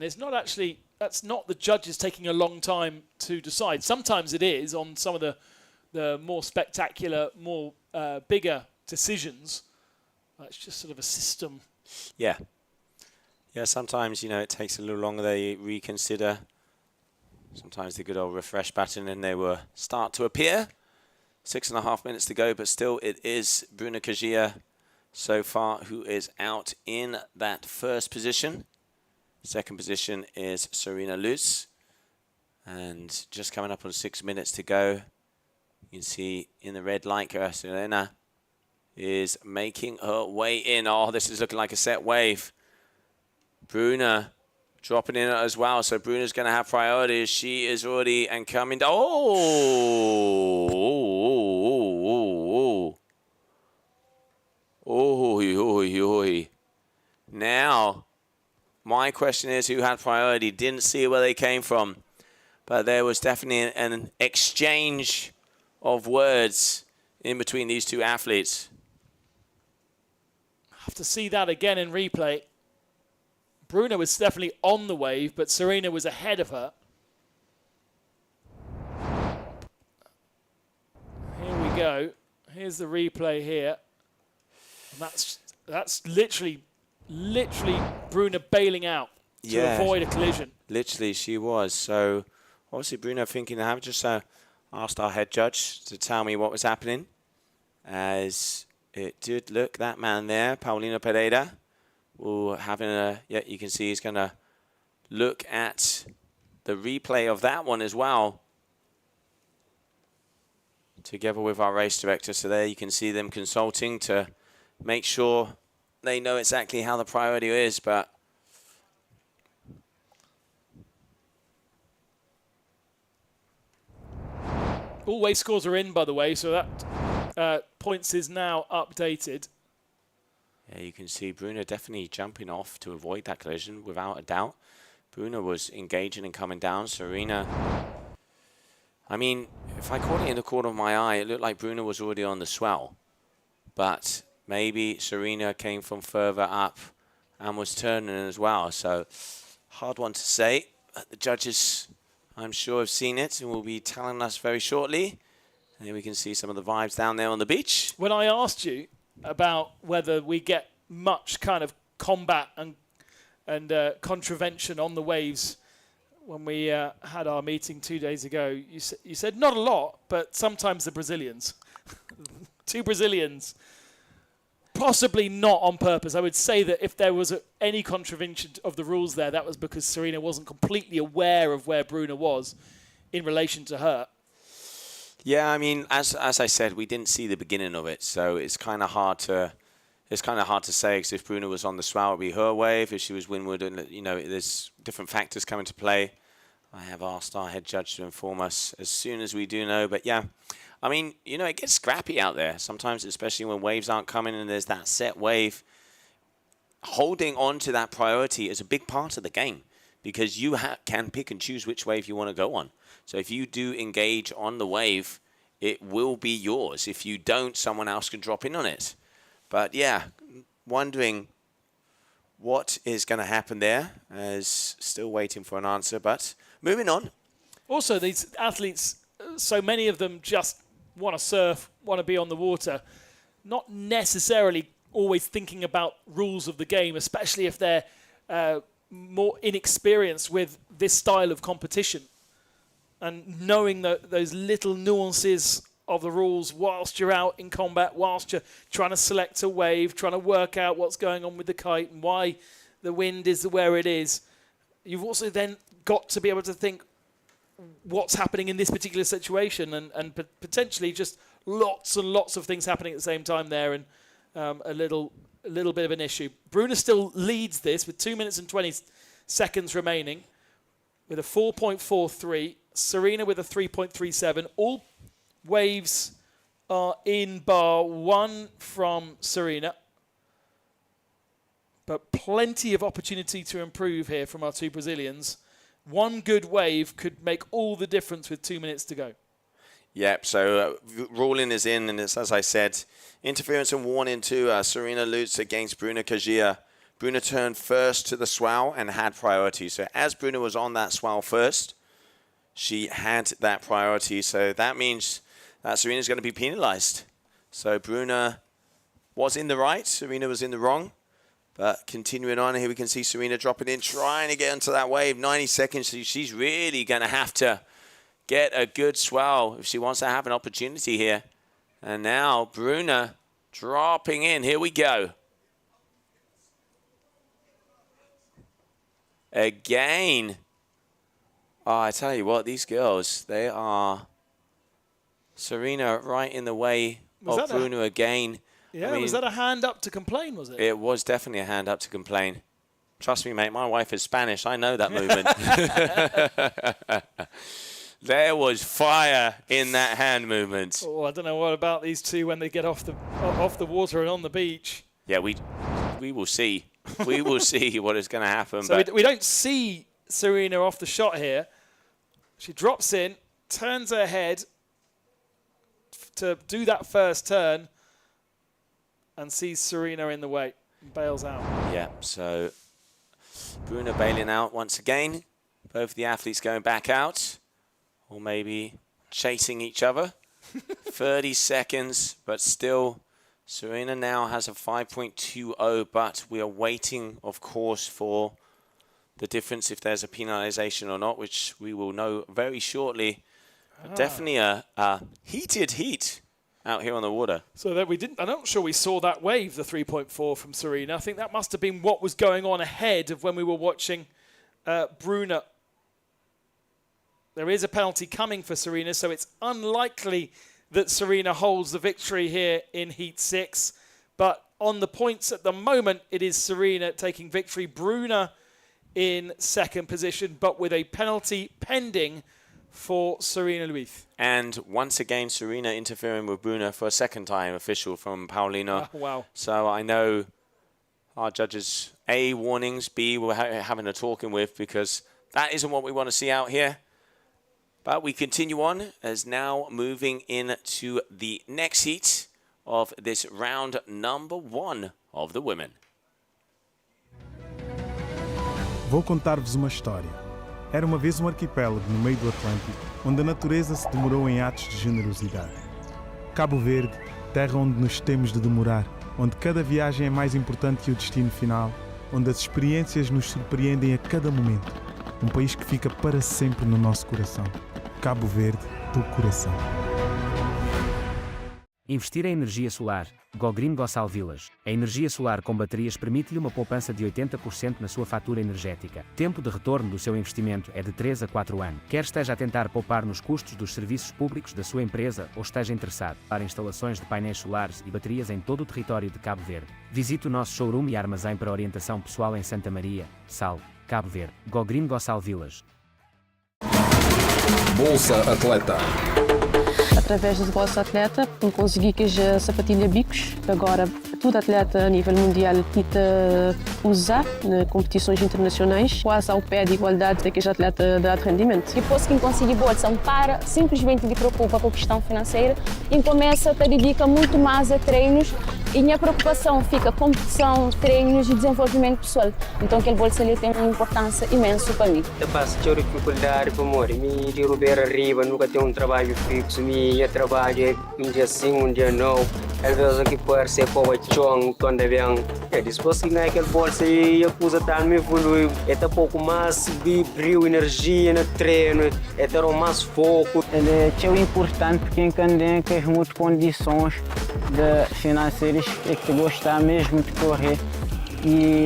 S9: And it's not actually, that's not the judges taking a long time to decide. Sometimes it is on some of the more spectacular, more bigger decisions. It's just sort of a system.
S8: Yeah. Yeah, sometimes, it takes a little longer. They reconsider. Sometimes the good old refresh button and they will start to appear. 6.5 minutes to go, but still it is Bruna Kajia so far who is out in that first position. Second position is Serena Lutz. And just coming up on 6 minutes to go. You can see in the red light, Serena is making her way in. Oh, this is looking like a set wave. Bruna dropping in as well. So Bruna's going to have priority. She is already and coming down. Now, my question is who had priority? Didn't see where they came from. But there was definitely an exchange of words in between these two athletes.
S9: Have to see that again in replay. Bruna was definitely on the wave, but Serena was ahead of her. Here we go. Here's the replay here. And that's literally Bruna bailing out to avoid a collision.
S8: Literally, she was. So, obviously, Bruna thinking, I have just asked our head judge to tell me what was happening. As it did look, that man there, Paulino Pereira, having you can see he's going to look at the replay of that one as well, together with our race director. So there you can see them consulting to make sure they know exactly how the priority is, but
S9: all wave scores are in, by the way, so that points is now updated.
S8: Yeah, you can see Bruna definitely jumping off to avoid that collision, without a doubt. Bruna was engaging and coming down. Serena, I mean, if I caught it in the corner of my eye, it looked like Bruna was already on the swell. But maybe Serena came from further up and was turning as well. So, hard one to say. The judges, I'm sure, have seen it and will be telling us very shortly. And here we can see some of the vibes down there on the beach.
S9: When I asked you about whether we get much kind of combat and contravention on the waves when we had our meeting 2 days ago, you said not a lot, but sometimes the Brazilians. 2 Brazilians, possibly not on purpose. I would say that if there was any contravention of the rules there, that was because Serena wasn't completely aware of where Bruna was in relation to her.
S8: Yeah, I mean, as I said, we didn't see the beginning of it, so it's kind of hard to say. Because if Bruna was on the swell, it would be her wave. If she was windward, and there's different factors come into play. I have asked our head judge to inform us as soon as we do know. But yeah, I mean, it gets scrappy out there sometimes, especially when waves aren't coming and there's that set wave. Holding on to that priority is a big part of the game, because you can pick and choose which wave you want to go on. So if you do engage on the wave, it will be yours. If you don't, someone else can drop in on it. But yeah, wondering what is going to happen there, as still waiting for an answer, but moving on.
S9: Also, these athletes, so many of them just want to surf, want to be on the water, not necessarily always thinking about rules of the game, especially if they're more inexperienced with this style of competition. And knowing those little nuances of the rules whilst you're out in combat, whilst you're trying to select a wave, trying to work out what's going on with the kite and why the wind is where it is. You've also then got to be able to think what's happening in this particular situation, and potentially just lots and lots of things happening at the same time there, and a little bit of an issue. Bruna still leads this with 2 minutes and 20 seconds remaining with a 4.43. Serena with a 3.37. All waves are in bar one from Serena. But plenty of opportunity to improve here from our 2 Brazilians. One good wave could make all the difference with 2 minutes to go.
S8: Yep, so ruling is in, and it's, as I said, interference and warning to Serena Lutz against Bruna Kajia. Bruna turned first to the swell and had priority. So as Bruna was on that swell first, she had that priority. So that means that Serena's going to be penalized. So Bruna was in the right, Serena was in the wrong. But continuing on, here we can see Serena dropping in, trying to get into that wave. 90 seconds, she's really going to have to get a good swell if she wants to have an opportunity here. And now Bruna dropping in. Here we go. Again. Oh, I tell you what, these girls, they are... Serena right in the way of Bruna again.
S9: Yeah,
S8: I mean,
S9: was that a hand up to complain, was it?
S8: It was definitely a hand up to complain. Trust me, mate, my wife is Spanish. I know that movement. There was fire in that hand movement.
S9: Oh, I don't know what about these two when they get off the water and on the beach.
S8: Yeah, we will see. We will see what is going to happen.
S9: So we don't see Serena off the shot here. She drops in, turns her head to do that first turn, and sees Serena in the way and bails out.
S8: Yeah, so Bruna bailing out once again. Both the athletes going back out, or maybe chasing each other. 30 seconds, but still Serena now has a 5.20, but we are waiting, of course, for the difference if there's a penalization or not, which we will know very shortly. Definitely a heated heat out here on the water.
S9: So that I'm not sure we saw that wave, the 3.4 from Serena. I think that must have been what was going on ahead of when we were watching Bruna. There is a penalty coming for Serena, so it's unlikely that Serena holds the victory here in Heat 6. But on the points at the moment, it is Serena taking victory. Bruna in second position, but with a penalty pending for Serena Luiz.
S8: And once again, Serena interfering with Bruna for a second time, official from Paulino.
S9: Wow.
S8: So I know our judges, A, warnings, B, we're having a talking with, because that isn't what we want to see out here. But we continue on as now moving into the next heat of this round number 1 of the women.
S1: Vou contar-vos uma história. Era uma vez um arquipélago no meio do Atlântico, onde a natureza se demorou em atos de generosidade. Cabo Verde, terra onde nos temos de demorar, onde cada viagem é mais importante que o destino final, onde as experiências nos surpreendem a cada momento. Um país que fica para sempre no nosso coração. Cabo Verde, do coração.
S2: Investir em energia solar. Go Green Go Salvilas. A energia solar com baterias permite-lhe uma poupança de 80% na sua fatura energética. Tempo de retorno do seu investimento é de 3 a 4 anos. Quer esteja a tentar poupar nos custos dos serviços públicos da sua empresa ou esteja interessado para instalações de painéis solares e baterias em todo o território de Cabo Verde, visite o nosso showroom e armazém para orientação pessoal em Santa Maria, Sal, Cabo Verde. Go Green Go Salvilas.
S3: Bolsa Atleta.
S4: Através da Bolsa Atleta, consegui que a sapatilha bicos, agora todo atleta a nível mundial KITE usa em competições internacionais, quase ao pé de igualdade daqueles atletas de alto rendimento.
S5: Depois que conseguir bolsa, para simplesmente de preocupa com a questão financeira e começa a dedicar muito mais a treinos e minha preocupação fica competição, treinos e desenvolvimento pessoal. Então aquele bolsa ali tem uma importância imensa para mim.
S6: Eu passo dificuldade para morrer, me de ruber arriba, nunca tenho trabalho fixo, minha trabalho é dia sim, dia não. Às vezes aqui pode ser para o chão, quando vem, depois que ganha aquele bolsa e a coisa está me evolui, é um pouco mais de brilho, energia no treino, é ter mais foco.
S7: É importante quem tem que as muitas condições financeiras é que gostar mesmo de correr e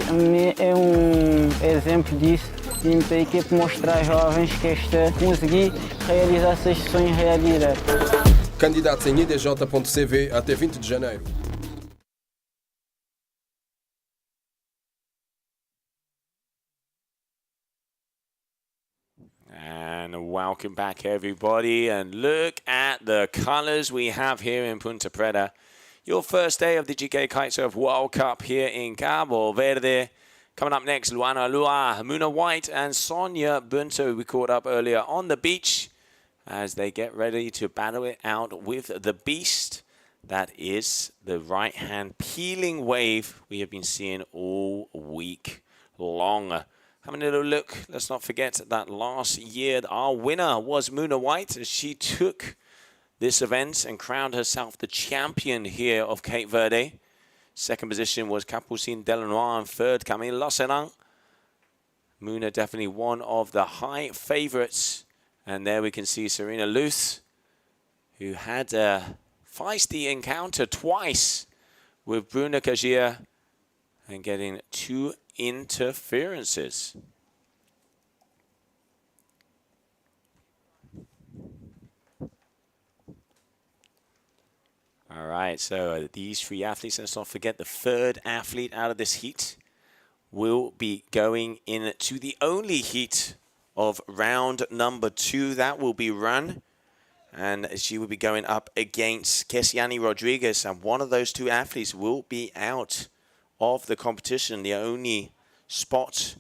S7: é exemplo disso e tem que mostrar aos jovens que conseguir realizar esses sonhos realidade.
S3: Candidatos em idj.cv até 20 de janeiro.
S8: And welcome back, everybody. And look at the colors we have here in Punta Preta. Your first day of the GKA Kitesurf World Cup here in Cabo Verde. Coming up next, Luana Lua, Muna White and Sonia Bunto, we caught up earlier on the beach as they get ready to battle it out with the Beast. That is the right-hand peeling wave we have been seeing all week long. Having a little look, let's not forget that last year our winner was Muna White as she took this event and crowned herself the champion here of Cape Verde. Second position was Capucine Delanois, and third Camille Losseran. Muna definitely one of the high favorites. And there we can see Serena Luth, who had a feisty encounter twice with Bruna Kagia and getting 2 interferences. All right, so these 3 athletes, let's not forget the third athlete out of this heat will be going into the only heat of round number 2. That will be run. And she will be going up against Kesiani Rodriguez. And one of those 2 athletes will be out of the competition. The only spot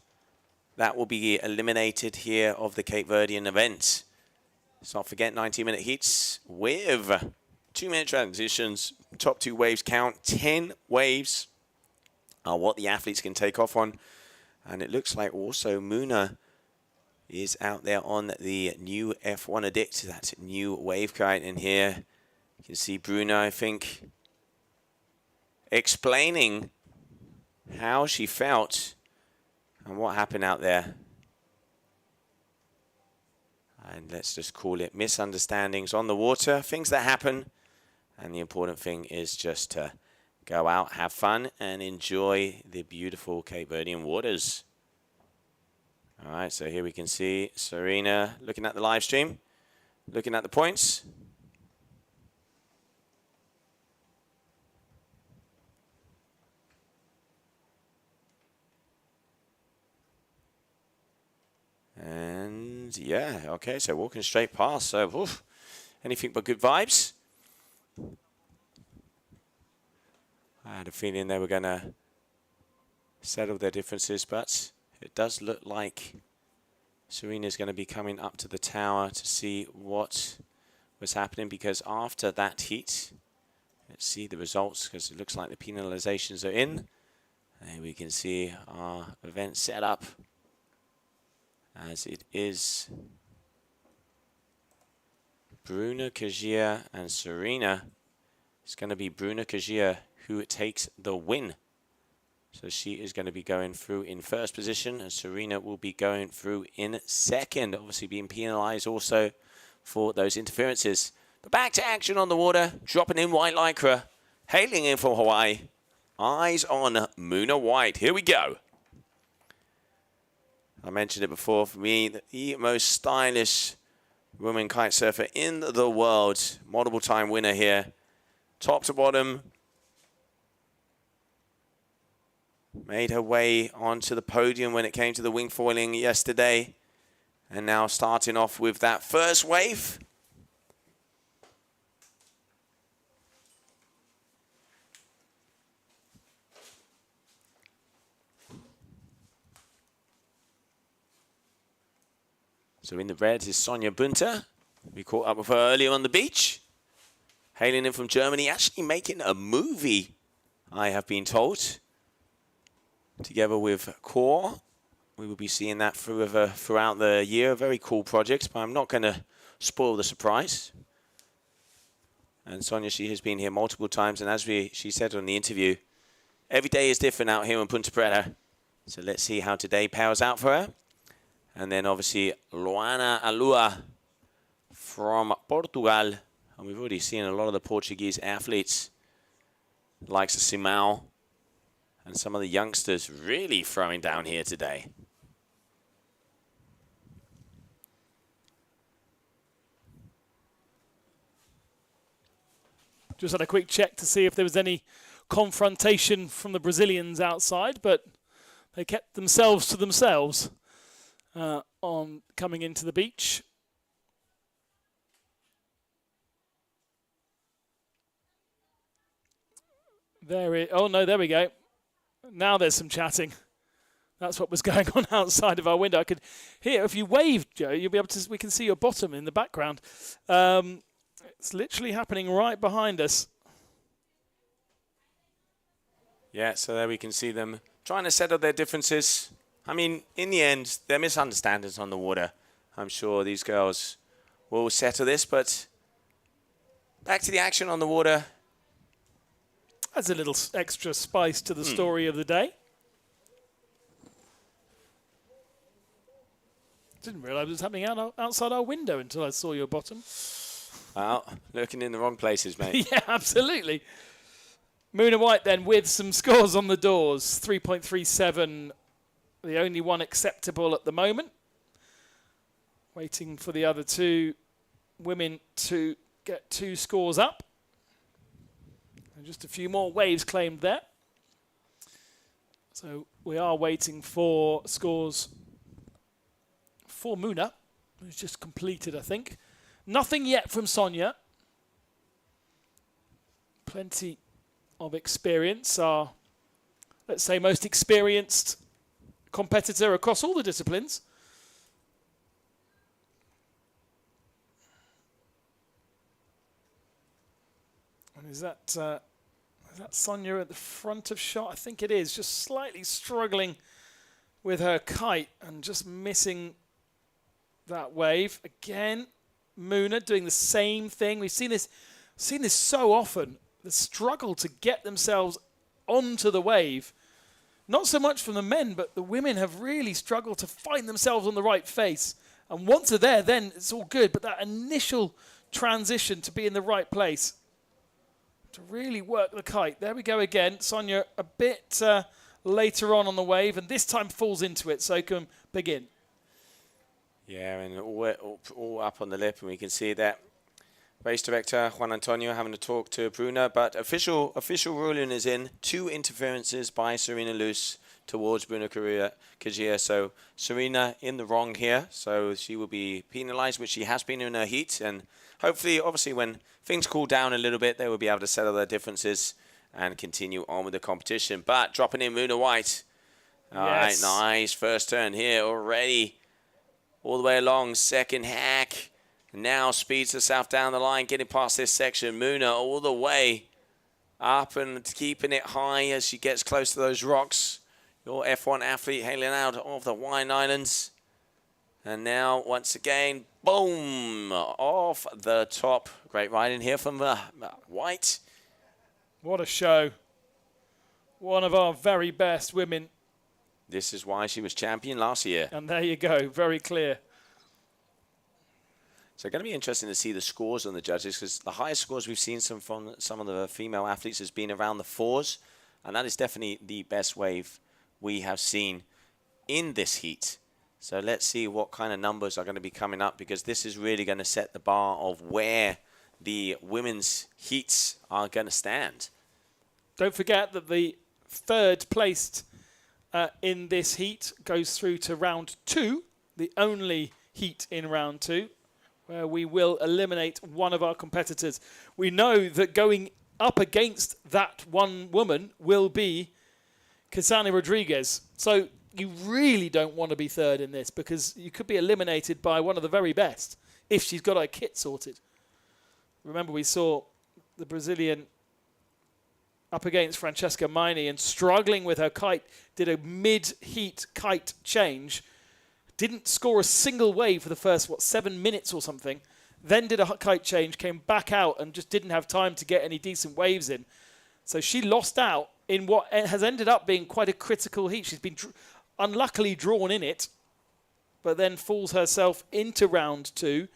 S8: that will be eliminated here of the Cape Verdean event. Let's not forget 90-minute heats with 2-minute transitions. Top 2 waves count. 10 waves are what the athletes can take off on. And it looks like also Muna is out there on the new F1 Addict, that new wave kite. And here you can see Bruna, I think, explaining how she felt and what happened out there. And let's just call it misunderstandings on the water, things that happen. And the important thing is just to go out, have fun, and enjoy the beautiful Cape Verdean waters. All right, so here we can see Serena looking at the live stream, looking at the points. And yeah, okay, so walking straight past, so oof, anything but good vibes. I had a feeling they were going to settle their differences, but it does look like Serena's going to be coming up to the tower to see what was happening, because after that heat, let's see the results, because it looks like the penalizations are in. And we can see our event set up as it is Bruna Kagia and Serena. It's going to be Bruna Kagia who takes the win. So she is going to be going through in first position, and Serena will be going through in second, obviously being penalized also for those interferences. But back to action on the water, dropping in white lycra, hailing in from Hawaii. Eyes on Muna White. Here we go. I mentioned it before, for me, the most stylish woman kite surfer in the world. Multiple time winner here. Top to bottom. Made her way onto the podium when it came to the wing foiling yesterday. And now starting off with that first wave. So in the red is Sonia Bunter. We caught up with her earlier on the beach. Hailing in from Germany, actually making a movie, I have been told. Together with Core. We will be seeing that throughout the year. A very cool project, but I'm not going to spoil the surprise. And Sonia, she has been here multiple times, and as she said on the interview, every day is different out here in Punta Preta. So let's see how today powers out for her. And then obviously Luana Alua from Portugal. And we've already seen a lot of the Portuguese athletes, like Simão, and some of the youngsters really throwing down here today.
S9: Just had a quick check to see if there was any confrontation from the Brazilians outside, but they kept themselves to themselves on coming into the beach. Oh no, there we go. Now there's some chatting. That's what was going on outside of our window. I could hear, if you wave, Joe, you'll be able to, we can see your bottom in the background. It's literally happening right behind us.
S8: Yeah, so there we can see them trying to settle their differences. I mean, in the end, there are misunderstandings on the water. I'm sure these girls will settle this, but back to the action on the water.
S9: Adds a little extra spice to the story of the day. Didn't realise it was happening outside our window until I saw your bottom.
S8: Well, looking in the wrong places, mate.
S9: Yeah, absolutely. Moona White then with some scores on the doors. 3.37, the only one acceptable at the moment. Waiting for the other two women to get 2 scores up. And just a few more waves claimed there. So we are waiting for scores for Moona, who's just completed, I think. Nothing yet from Sonia. Plenty of experience. Our, let's say, most experienced competitor across all the disciplines. And is that Sonia at the front of shot? I think it is. Just slightly struggling with her kite and just missing that wave. Again, Moona doing the same thing. We've seen this so often. The struggle to get themselves onto the wave. Not so much from the men, but the women have really struggled to find themselves on the right face. And once they're there, then it's all good. But that initial transition to be in the right place, to really work the kite. There we go again. Sonia a bit later on the wave, and this time falls into it, so can begin.
S8: Yeah, and all up on the lip, and we can see that race director Juan Antonio having to talk to Bruna, but official ruling is in. 2 interferences by Serena Luz towards Bruna Kajia. So Serena in the wrong here, so she will be penalized, which she has been in her heat, and hopefully, obviously, when things cool down a little bit, they will be able to settle their differences and continue on with the competition. But dropping in Moona White. All right, nice first turn here already. All the way along, second hack. Now speeds herself down the line, getting past this section. Moona all the way up and keeping it high as she gets close to those rocks. Your F1 athlete hailing out of the Wine Islands. And now, once again, boom, off the top. Great riding here from White.
S9: What a show. One of our very best women.
S8: This is why she was champion last year.
S9: And there you go, very clear.
S8: So going to be interesting to see the scores on the judges, because the highest scores we've seen from some of the female athletes has been around the 4s, and that is definitely the best wave we have seen in this heat. So let's see what kind of numbers are going to be coming up, because this is really going to set the bar of where the women's heats are going to stand.
S9: Don't forget that the 3rd placed in this heat goes through to round 2, the only heat in round 2, where we will eliminate one of our competitors. We know that going up against that one woman will be Kisani Rodriguez. So you really don't want to be 3rd in this, because you could be eliminated by one of the very best if she's got her kit sorted. Remember, we saw the Brazilian up against Francesca Maini and struggling with her kite, did a mid-heat kite change, didn't score a single wave for the first, 7 minutes or something, then did a kite change, came back out and just didn't have time to get any decent waves in. So she lost out in what has ended up being quite a critical heat. She's been unluckily drawn in it, but then falls herself into round 2,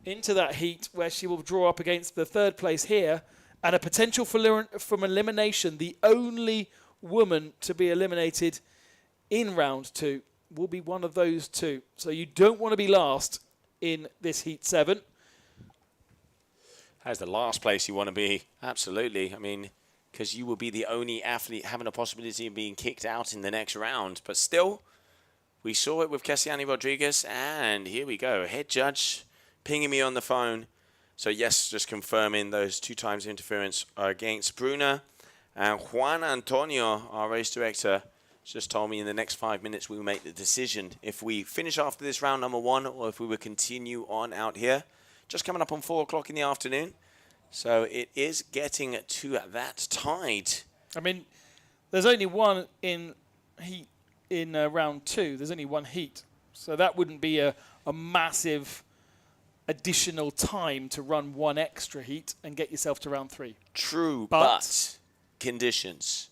S9: into that heat where she will draw up against the 3rd place here, and a potential from elimination. The only woman to be eliminated in round 2 will be one of those 2. So you don't want to be last in this heat 7.
S8: That's the last place you want to be, absolutely. I mean, because you will be the only athlete having a possibility of being kicked out in the next round. But still, we saw it with Kesiani Rodriguez, and here we go. Head judge pinging me on the phone. So yes, just confirming those 2 times interference are against Bruna. And Juan Antonio, our race director, just told me in the next 5 minutes we will make the decision if we finish after this round number 1 or if we will continue on out here. Just coming up on 4 o'clock in the afternoon. So it is getting to that tide.
S9: I mean, There's only one in heat in round 2. There's only one heat. So that wouldn't be a massive additional time to run one extra heat and get yourself to round 3.
S8: True, but conditions.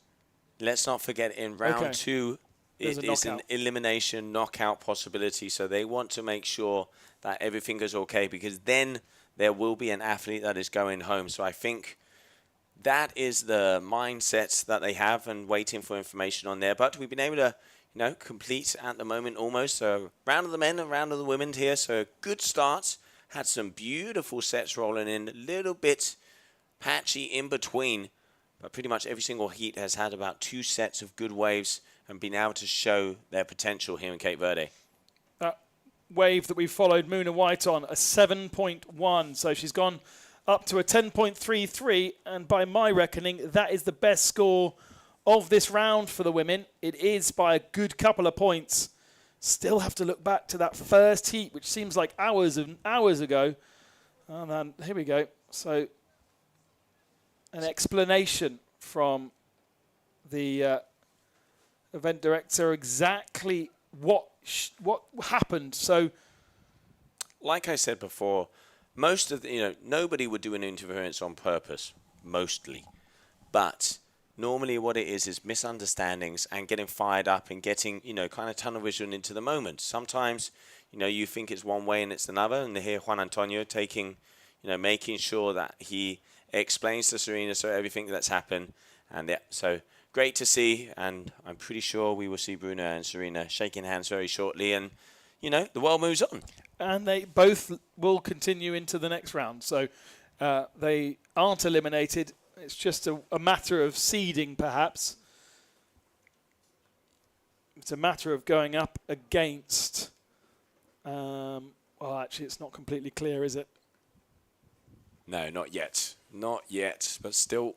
S8: Let's not forget in round 2, it is an elimination knockout possibility. So they want to make sure that everything goes okay, because then there will be an athlete that is going home. So I think that is the mindset that they have and waiting for information on there. But we've been able to, complete at the moment almost. So round of the men and round of the women here. So good starts. Had some beautiful sets rolling in. A little bit patchy in between. But pretty much every single heat has had about 2 sets of good waves and been able to show their potential here in Cape Verde.
S9: That wave that we followed Muna White on, a 7.1. So she's gone up to a 10.33. And by my reckoning, that is the best score of this round for the women. It is by a good couple of points. Still have to look back to that first heat, which seems like hours and hours ago. And then here we go. So an explanation from the event director exactly what happened. So,
S8: like I said before, most of the, nobody would do an interference on purpose, mostly, but normally what it is misunderstandings and getting fired up and getting, kind of tunnel vision into the moment. Sometimes, you think it's one way and it's another, and here Juan Antonio taking, making sure that he explains to Serena so everything that's happened. And so great to see, and I'm pretty sure we will see Bruno and Serena shaking hands very shortly, and, the world moves on.
S9: And they both will continue into the next round. So they aren't eliminated. It's just a matter of seeding, perhaps. It's a matter of going up against... well, actually, it's not completely clear, is it?
S8: No, not yet. Not yet, but still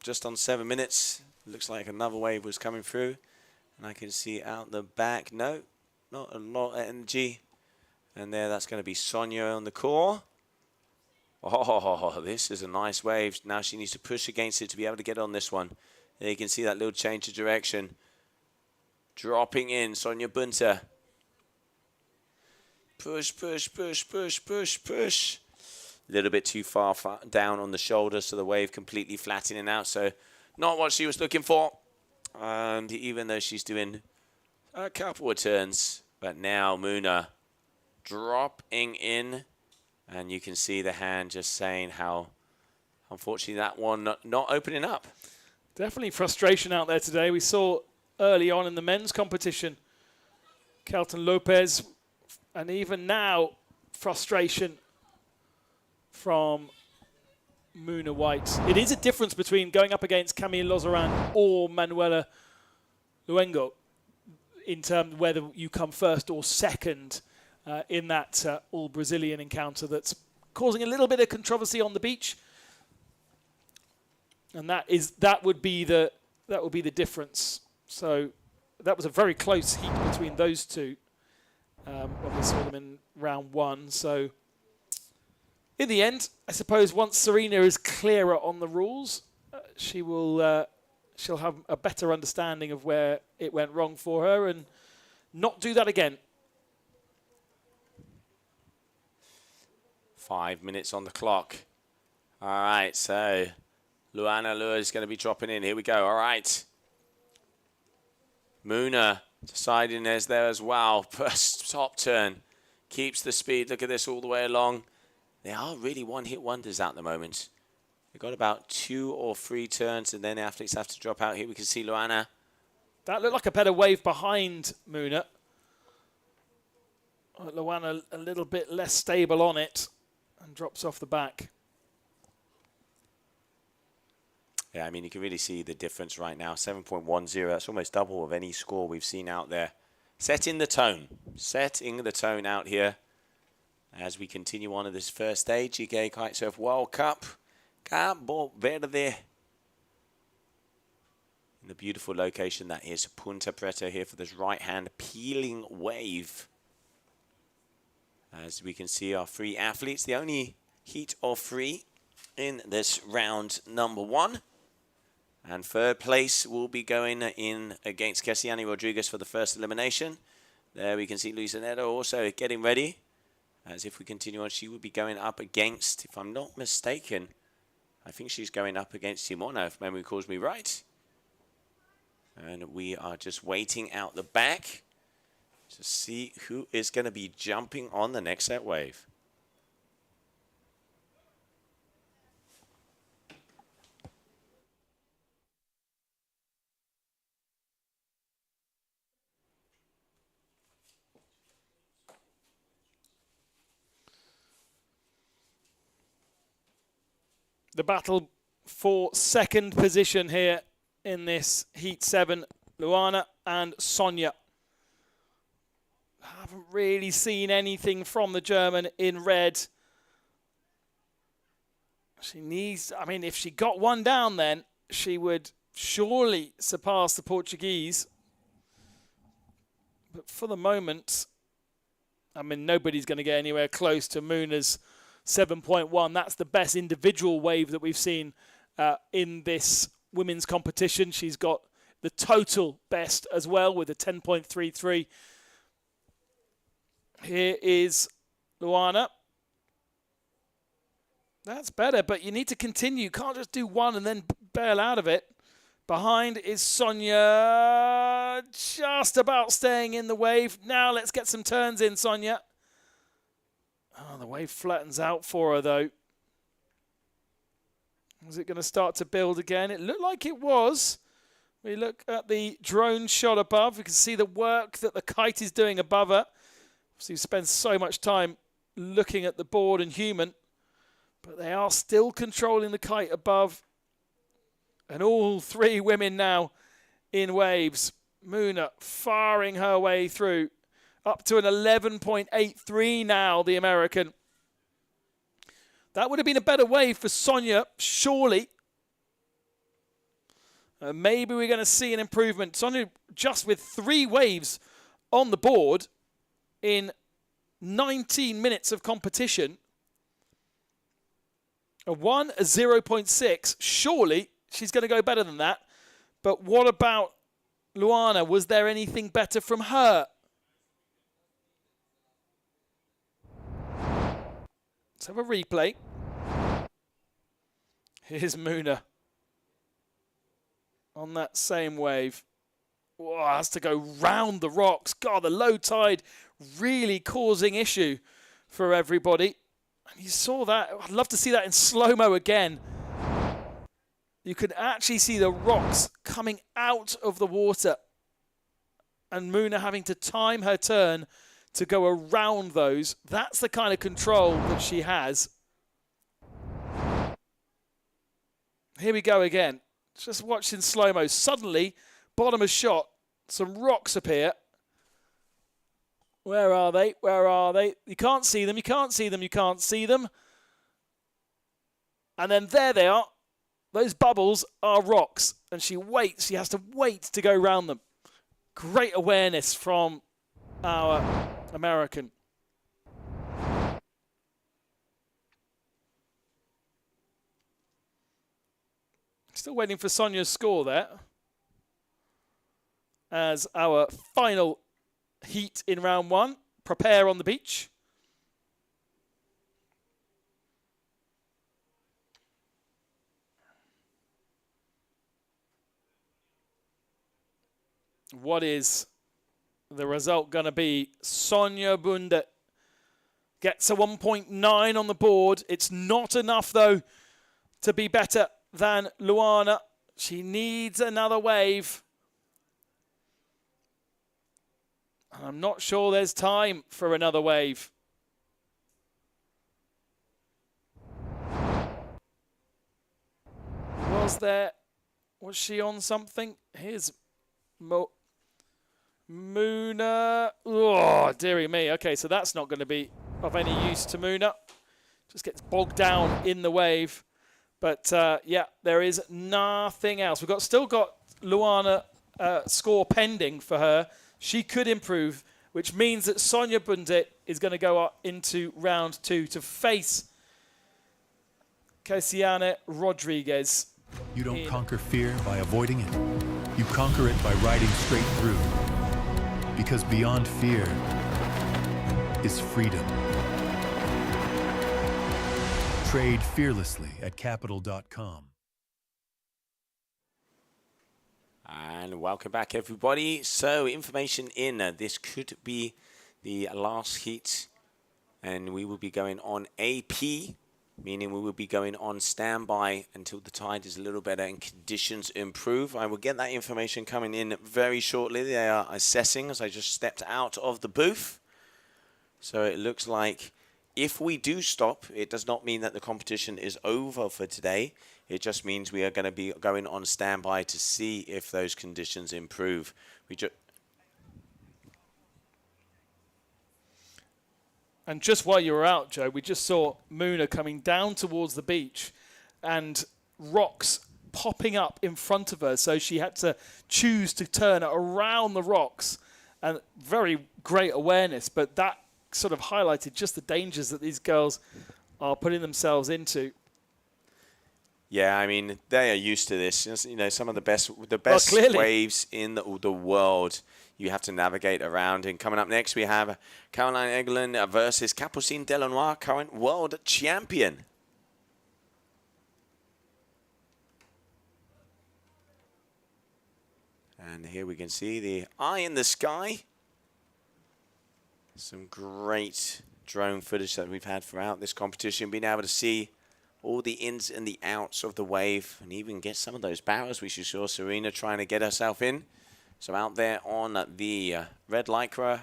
S8: just on 7 minutes. Looks like another wave was coming through. And I can see out the back. No, not a lot of energy. And that's going to be Sonia on the core. Oh, this is a nice wave. Now she needs to push against it to be able to get on this one. There you can see that little change of direction. Dropping in, Sonia Bunter. Push, push, push, push, push, push. A little bit too far down on the shoulder, so the wave completely flattening out. So not what she was looking for. And even though she's doing a couple of turns, but now Muna dropping in. And you can see the hand just saying how, unfortunately, that one not opening up.
S9: Definitely frustration out there today. We saw early on in the men's competition, Kelton Lopez, and even now, frustration from Muna White. It is a difference between going up against Camille Lozoran or Manuela Luengo in terms of whether you come first or second in that all-Brazilian encounter that's causing a little bit of controversy on the beach, and that would be the difference. So that was a very close heat between those two when we saw them in round 1. So in the end, I suppose once Serena is clearer on the rules, she'll have a better understanding of where it went wrong for her and not do that again.
S8: 5 minutes on the clock. All right, so Luana Lua is going to be dropping in. Here we go. All right. Muna deciding there's there as well. First top turn. Keeps the speed. Look at this all the way along. They are really one-hit wonders at the moment. They've got about 2 or 3 turns, and then the athletes have to drop out. Here we can see Luana.
S9: That looked like a better wave behind Muna. Luana a little bit less stable on it. And drops off the back.
S8: Yeah, I mean, you can really see the difference right now. 7.10, that's almost double of any score we've seen out there. Setting the tone. Setting the tone out here as we continue on to this first day. GKA Kitesurf World Cup. Cabo Verde. In the beautiful location that is Punta Preta here for this right-hand peeling wave. As we can see our 3 athletes, the only heat of 3 in this round number 1. And third place will be going in against Cassiani Rodriguez for the first elimination. There we can see Luisa Neto also getting ready. As if we continue on, she will be going up against, if I'm not mistaken, I think she's going up against Simona, if memory calls me right. And we are just waiting out the back to see who is going to be jumping on the next set wave.
S9: The battle for second position here in this Heat 7, Luana and Sonia. Haven't really seen anything from the German in red. She needs, I mean, if she got one down then, she would surely surpass the Portuguese. But for the moment, I mean, nobody's going to get anywhere close to Muna's 7.1. That's the best individual wave that we've seen in this women's competition. She's got the total best as well with a 10.33. Here is Luana. That's better, but you need to continue. You can't just do one and then bail out of it. Behind is Sonia, just about staying in the wave. Now let's get some turns in, Sonia. Oh, the wave flattens out for her, though. Is it going to start to build again? It looked like it was. We look at the drone shot above. We can see the work that the kite is doing above her. So you spend so much time looking at the board and human, but they are still controlling the kite above. And all three women now in waves. Muna firing her way through. Up to an 11.83 now, the American. That would have been a better wave for Sonia, surely. Maybe we're going to see an improvement. Sonia just with 3 waves on the board in 19 minutes of competition. A 1, a 0.6. Surely she's going to go better than that. But what about Luana? Was there anything better from her? Let's have a replay. Here's Muna on that same wave. Whoa, has to go round the rocks. God, the low tide really causing issue for everybody. And you saw that. I'd love to see that in slow-mo again. You can actually see the rocks coming out of the water. And Muna having to time her turn to go around those. That's the kind of control that she has. Here we go again. Just watch in slow-mo. Suddenly, bottom of shot, some rocks appear. Where are they? Where are they? You can't see them. You can't see them. You can't see them. And then there they are. Those bubbles are rocks. And she waits. She has to wait to go around them. Great awareness from our American. Still waiting for Sonia's score there. As our final heat in round 1. Prepare on the beach. What is the result going to be? Sonia Bunde gets a 1.9 on the board. It's not enough, though, to be better than Luana. She needs another wave. I'm not sure there's time for another wave. Was she on something? Here's Muna. Oh, dearie me. Okay, so that's not going to be of any use to Muna. Just gets bogged down in the wave. But, yeah, there is nothing else. We've still got Luana score pending for her. She could improve, which means that Sonia Bunde is going to go into round 2 to face Cassiane Rodriguez.
S10: You don't conquer fear by avoiding it. You conquer it by riding straight through. Because beyond fear is freedom. Trade fearlessly at capital.com.
S8: And welcome back, everybody. So, information in. This could be the last heat, and we will be going on AP, meaning we will be going on standby until the tide is a little better and conditions improve. I will get that information coming in very shortly. They are assessing as I just stepped out of the booth. So it looks like if we do stop, it does not mean that the competition is over for today. It just means we are going to be going on standby to see if those conditions improve.
S9: And just while you were out, Joe, we just saw Muna coming down towards the beach and rocks popping up in front of her. So she had to choose to turn around the rocks. And very great awareness, but that sort of highlighted just the dangers that these girls are putting themselves into.
S8: Yeah, I mean, they are used to this. You know, some of the best waves in the world you have to navigate around. And coming up next, we have Caroline Eglin versus Capucine Delanois, current world champion. And here we can see the eye in the sky. Some great drone footage that we've had throughout this competition, being able to see all the ins and the outs of the wave, and even get some of those barrows, which you saw Serena trying to get herself in. So out there on the red lycra,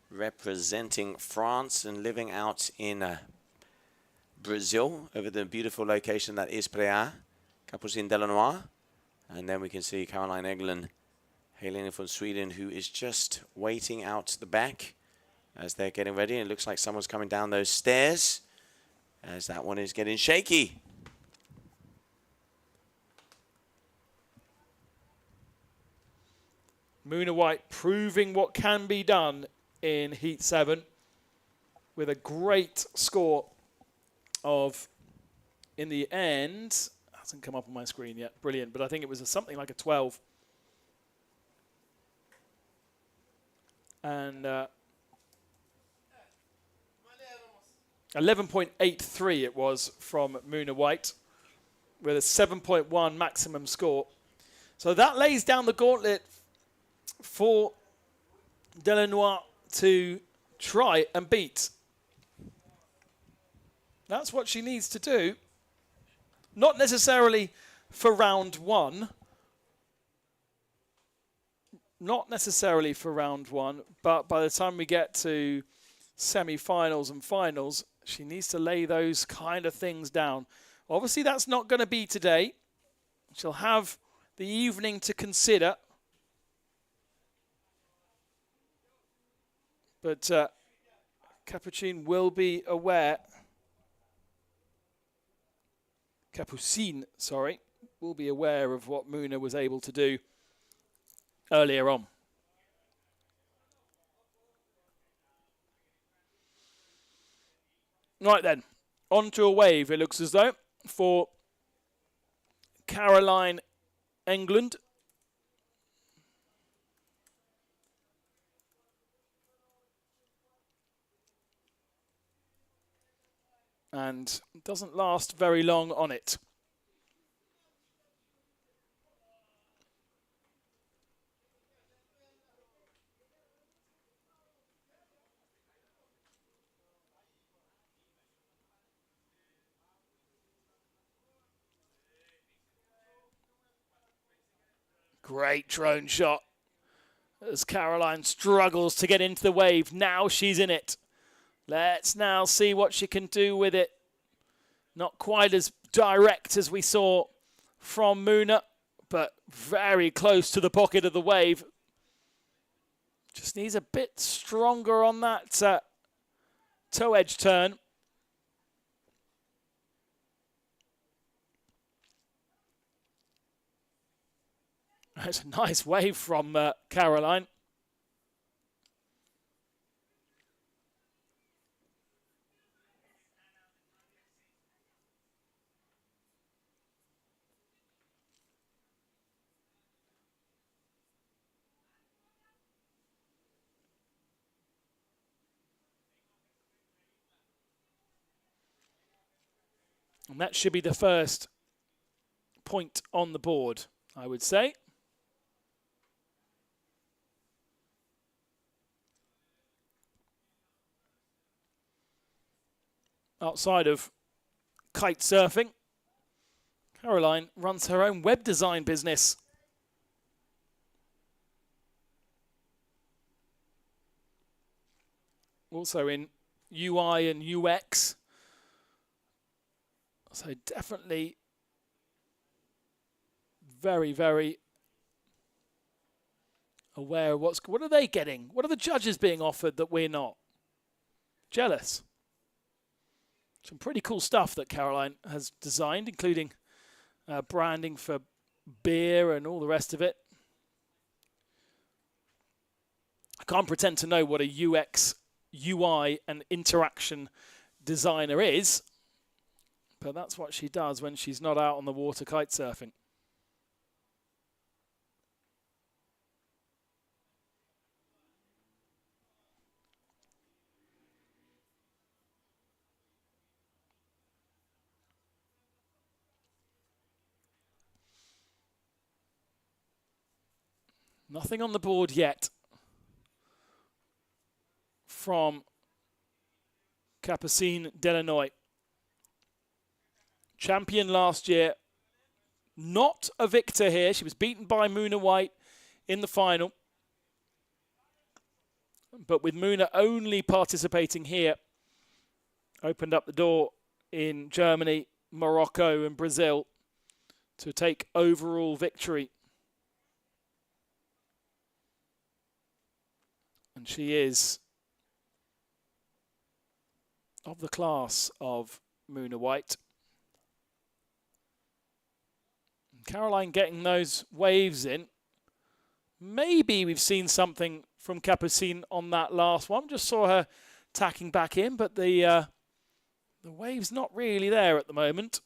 S8: representing France and living out in Brazil, over the beautiful location that is Praia, Capucine Delanois. And then we can see Caroline Eglin, hailing from Sweden, who is just waiting out the back as they're getting ready. It looks like someone's coming down those stairs, as that one is getting shaky.
S9: Muna White proving what can be done in Heat 7 with a great score of, in the end, hasn't come up on my screen yet, brilliant, but I think it was something like a 12. And 11.83 it was from Muna White, with a 7.1 maximum score. So that lays down the gauntlet for Delanois to try and beat. That's what she needs to do. Not necessarily for round one. Not necessarily for round one, but by the time we get to semi-finals and finals, she needs to lay those kind of things down. Obviously, that's not going to be today. She'll have the evening to consider. But Capucine will be aware. Capucine, sorry, will be aware of what Muna was able to do earlier on. Right then, onto a wave, it looks as though, for Caroline England. And doesn't last very long on it. Great drone shot as Caroline struggles to get into the wave. Now she's in it. Let's now see what she can do with it. Not quite as direct as we saw from Muna, but very close to the pocket of the wave. Just needs a bit stronger on that toe edge turn. That's a nice wave from Caroline. And that should be the first point on the board, I would say. Outside of kite surfing, Caroline runs her own web design business. Also in UI and UX. So definitely very, very aware of what are they getting? What are the judges being offered that we're not? Jealous. Some pretty cool stuff that Caroline has designed, including branding for beer and all the rest of it. I can't pretend to know what a UX, UI and interaction designer is, but that's what she does when she's not out on the water kite surfing. Nothing on the board yet from Capucine Delanoy. Champion last year. Not a victor here. She was beaten by Muna White in the final. But with Muna only participating here, opened up the door in Germany, Morocco and Brazil to take overall victory. And she is of the class of Muna White. And Caroline getting those waves in. Maybe we've seen something from Capucine on that last one. Just saw her tacking back in, but the wave's not really there at the moment.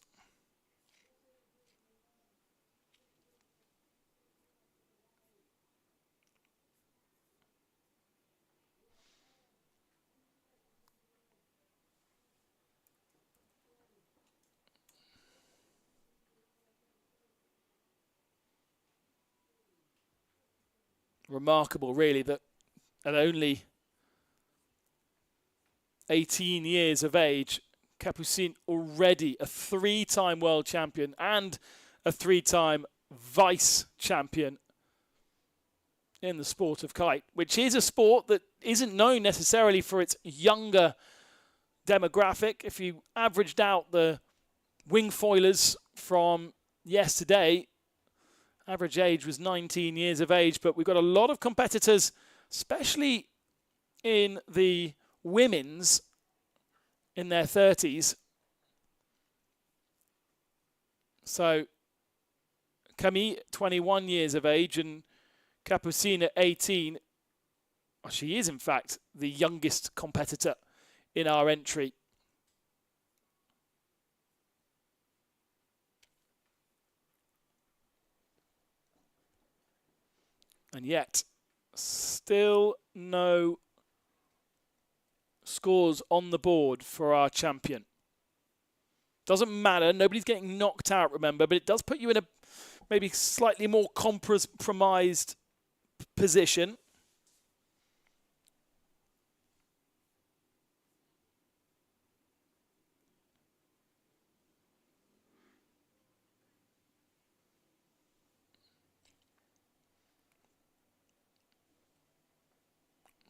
S9: Remarkable, really, that at only 18 years of age, Capucine already a 3-time world champion and a 3-time vice champion in the sport of kite, which is a sport that isn't known necessarily for its younger demographic. If you averaged out the wing foilers from yesterday, average age was 19 years of age, but we've got a lot of competitors, especially in the women's, in their 30s. So Camille, 21 years of age, and Capucine at 18. Well, she is, in fact, the youngest competitor in our entry. And yet, still no scores on the board for our champion. Doesn't matter, nobody's getting knocked out, remember, but it does put you in a maybe slightly more compromised position.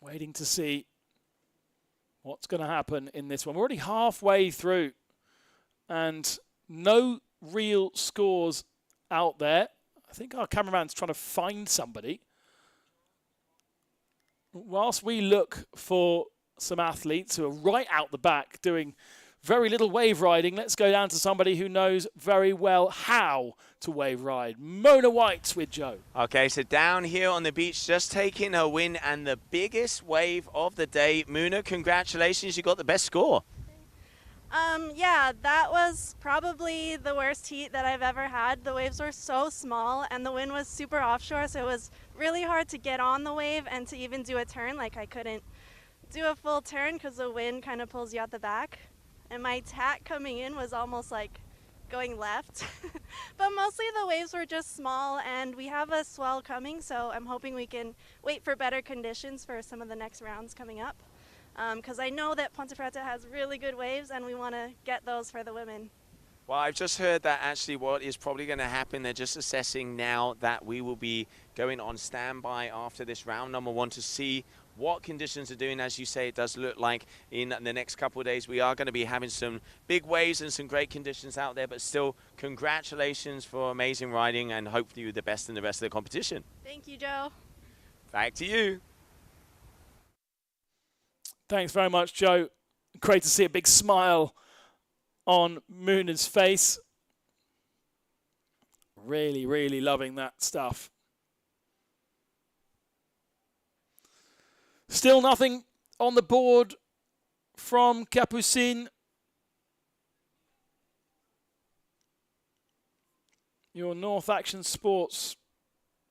S9: Waiting to see what's going to happen in this one. We're already halfway through and no real scores out there. I think our cameraman's trying to find somebody. Whilst we look for some athletes who are right out the back doing very little wave riding, let's go down to somebody who knows very well how to wave ride. Mona White with Joe.
S12: Okay, so down here on the beach, just taking her win and the biggest wave of the day. Muna, congratulations, you got the best score.
S18: Yeah, that was probably the worst heat that I've ever had. The waves were so small and the wind was super offshore, so it was really hard to get on the wave and to even do a turn. Like, I couldn't do a full turn because the wind kind of pulls you out the back. and my tack coming in was almost like going left. But mostly the waves were just small, and we have a swell coming, so I'm hoping we can wait for better conditions for some of the next rounds coming up. Because I know that Ponte Preta has really good waves, and we want to get those for the women.
S12: Well, I've just heard that actually what is probably going to happen, they're just assessing now that we will be going on standby after this round number 1 to see what conditions are doing. As you say, it does look like in the next couple of days we are going to be having some big waves and some great conditions out there, but still congratulations for amazing riding, and hopefully you're the best in the rest of the competition.
S18: Thank you, Joe.
S12: Back to you.
S9: Thanks very much, Joe. Great to see a big smile on Moona's face. Really, really loving that stuff. Still nothing on the board from Capucine. Your North Action Sports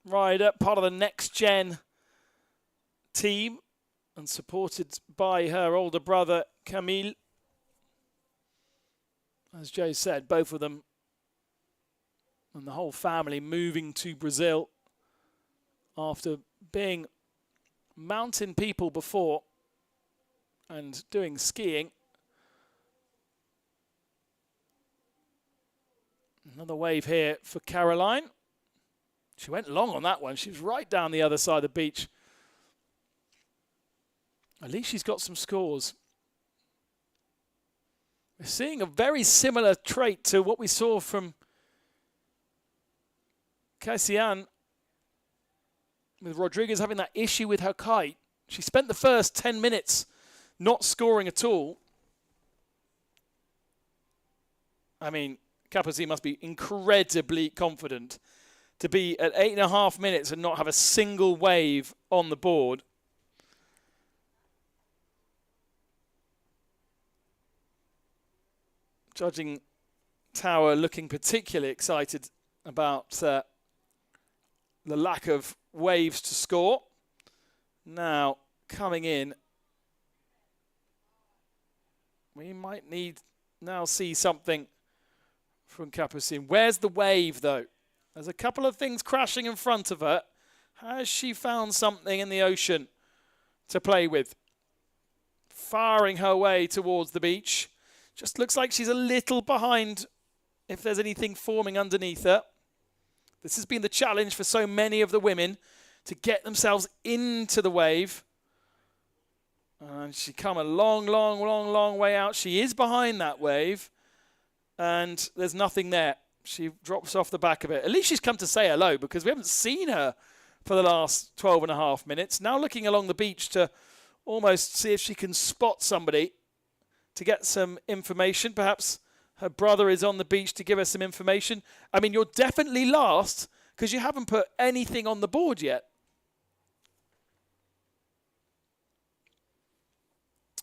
S9: rider, part of the Next Gen team, and supported by her older brother, Camille. As Joe said, both of them and the whole family moving to Brazil after being mountain people before and doing skiing. Another wave here for Caroline. She went long on that one. She was right down the other side of the beach. At least she's got some scores. We're seeing a very similar trait to what we saw from Cassian, with Rodriguez having that issue with her kite. She spent the first 10 minutes not scoring at all. I mean, Capucine must be incredibly confident to be at 8.5 minutes and not have a single wave on the board. Judging tower looking particularly excited about the lack of waves to score. Now, coming in, we might need now see something from Capucine. Where's the wave, though? There's a couple of things crashing in front of her. Has she found something in the ocean to play with? Firing her way towards the beach. Just looks like she's a little behind if there's anything forming underneath her. This has been the challenge for so many of the women, to get themselves into the wave. And she come a long, long, long, long way out. She is behind that wave, and there's nothing there. She drops off the back of it. At least she's come to say hello, because we haven't seen her for the last 12.5 minutes. Now looking along the beach to almost see if she can spot somebody to get some information. Perhaps her brother is on the beach to give us some information. I mean, you're definitely last because you haven't put anything on the board yet.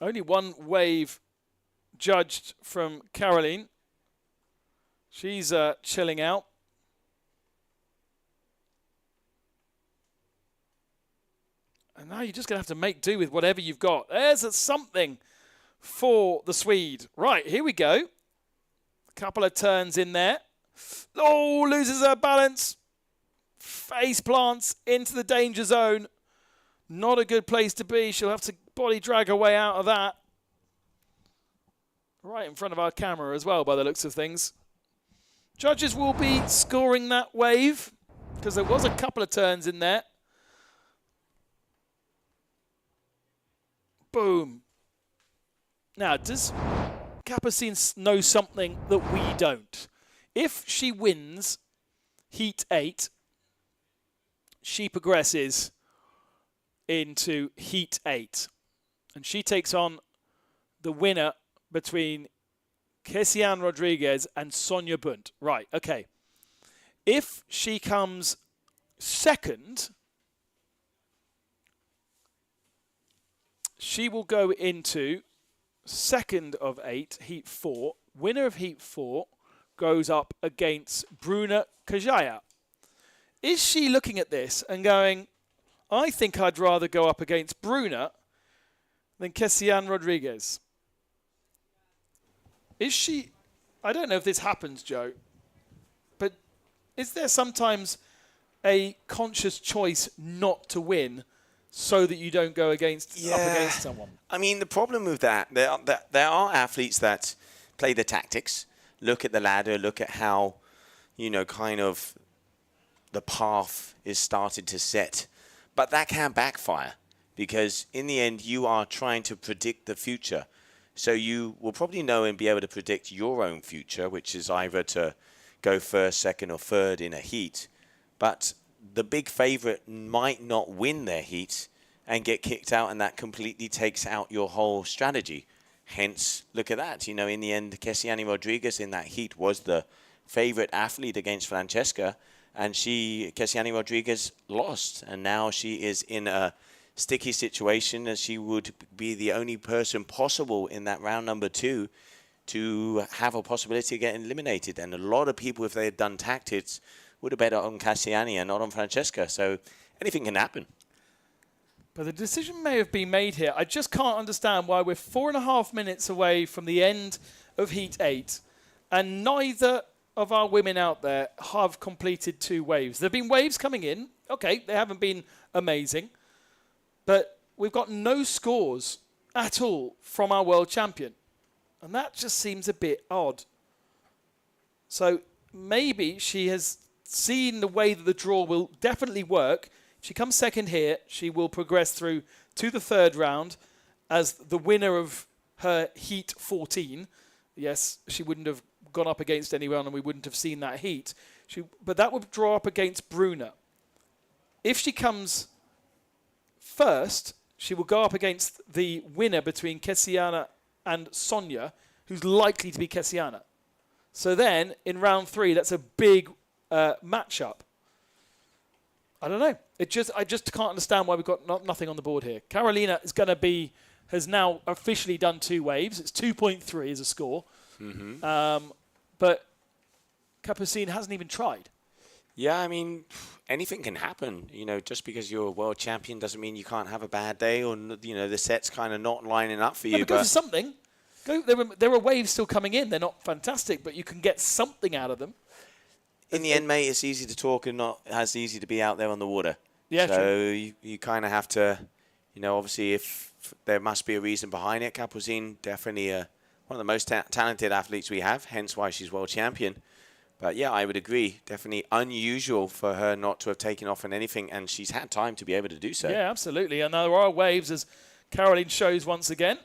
S9: Only one wave judged from Caroline. She's chilling out. And now you're just going to have to make do with whatever you've got. There's something for the Swede. Right, here we go. A couple of turns in there. Oh, loses her balance. Face plants into the danger zone. Not a good place to be. She'll have to body drag her way out of that. Right in front of our camera as well, by the looks of things. Judges will be scoring that wave because there was a couple of turns in there. Boom. Now, does Capucine know something that we don't? If she wins Heat 8, she progresses into Heat 8. And she takes on the winner between Cassian Rodriguez and Sonia Bunt. Right, okay. If she comes second, she will go into second of 8, Heat 4. Winner of Heat 4 goes up against Bruna Kajaya. Is she looking at this and going, I think I'd rather go up against Bruna than Cassian Rodriguez? Is she... I don't know if this happens, Joe, but is there sometimes a conscious choice not to win so that you don't go up against someone?
S8: I mean, the problem with that, there are athletes that play the tactics, look at the ladder, look at how, you know, kind of the path is started to set. But that can backfire because in the end, you are trying to predict the future. So you will probably know and be able to predict your own future, which is either to go first, second, or third in a heat. But the big favorite might not win their heat and get kicked out, and that completely takes out your whole strategy. Hence, look at that. You know, in the end, Kessiane Rodriguez in that heat was the favorite athlete against Francesca, and Kessiane Rodriguez lost, and now she is in a sticky situation as she would be the only person possible in that round number 2 to have a possibility of getting eliminated. And a lot of people, if they had done tactics, would have bet on Kessiane and not on Francesca. So anything can happen.
S9: But the decision may have been made here. I just can't understand why we're 4.5 minutes away from the end of Heat 8 and neither of our women out there have completed 2 waves. There have been waves coming in. Okay, they haven't been amazing. But we've got no scores at all from our world champion. And that just seems a bit odd. So maybe she has seen the way that the draw will definitely work. If she comes second here, she will progress through to the 3rd round as the winner of her Heat 14. Yes, she wouldn't have gone up against anyone and we wouldn't have seen that heat. But that would draw up against Bruna. If she comes first, she will go up against the winner between Kessiane and Sonia, who's likely to be Kessiane. So then, in round 3, that's a big matchup. I don't know. I just can't understand why we've got nothing on the board here. Carolina is going to has now officially done 2 waves. It's 2.3 as a score. Mm-hmm. But Capucine hasn't even tried.
S8: Yeah, I mean, anything can happen. You know, just because you're a world champion doesn't mean you can't have a bad day or, you know, the set's kind of not lining up for you.
S9: But go for something. There are waves still coming in. They're not fantastic, but you can get something out of them.
S8: In the end, mate, it's easy to talk and not as easy to be out there on the water.
S9: Yeah,
S8: so
S9: true.
S8: you kind of have to, you know, obviously if there must be a reason behind it. Capucine, definitely one of the most talented athletes we have, hence why she's world champion. But yeah, I would agree. Definitely unusual for her not to have taken off on anything, and she's had time to be able to do so.
S9: Yeah, absolutely. And there are waves, as Caroline shows once again.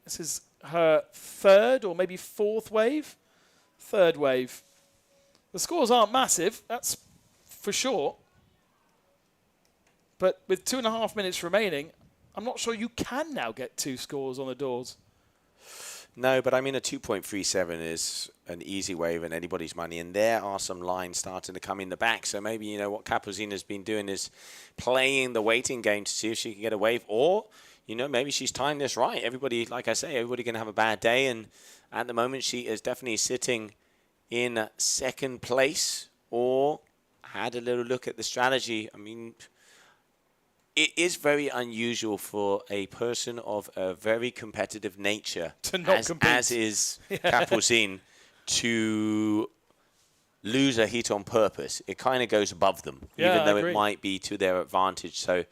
S9: This is her 3rd or maybe 4th wave. 3rd wave. The scores aren't massive, that's for sure. But with 2.5 minutes remaining, I'm not sure you can now get 2 scores on the doors.
S8: No, but I mean a 2.37 is an easy wave and anybody's money. And there are some lines starting to come in the back. So maybe, you know, what Capucine has been doing is playing the waiting game to see if she can get a wave. Or, you know, maybe she's timed this right. Everybody, like I say, everybody can have a bad day. And at the moment, she is definitely sitting in 2nd place or had a little look at the strategy. I mean, it is very unusual for a person of a very competitive nature,
S9: to not compete,
S8: as is Capucine, to lose a heat on purpose. It kind of goes above them, even though it might be to their advantage. So,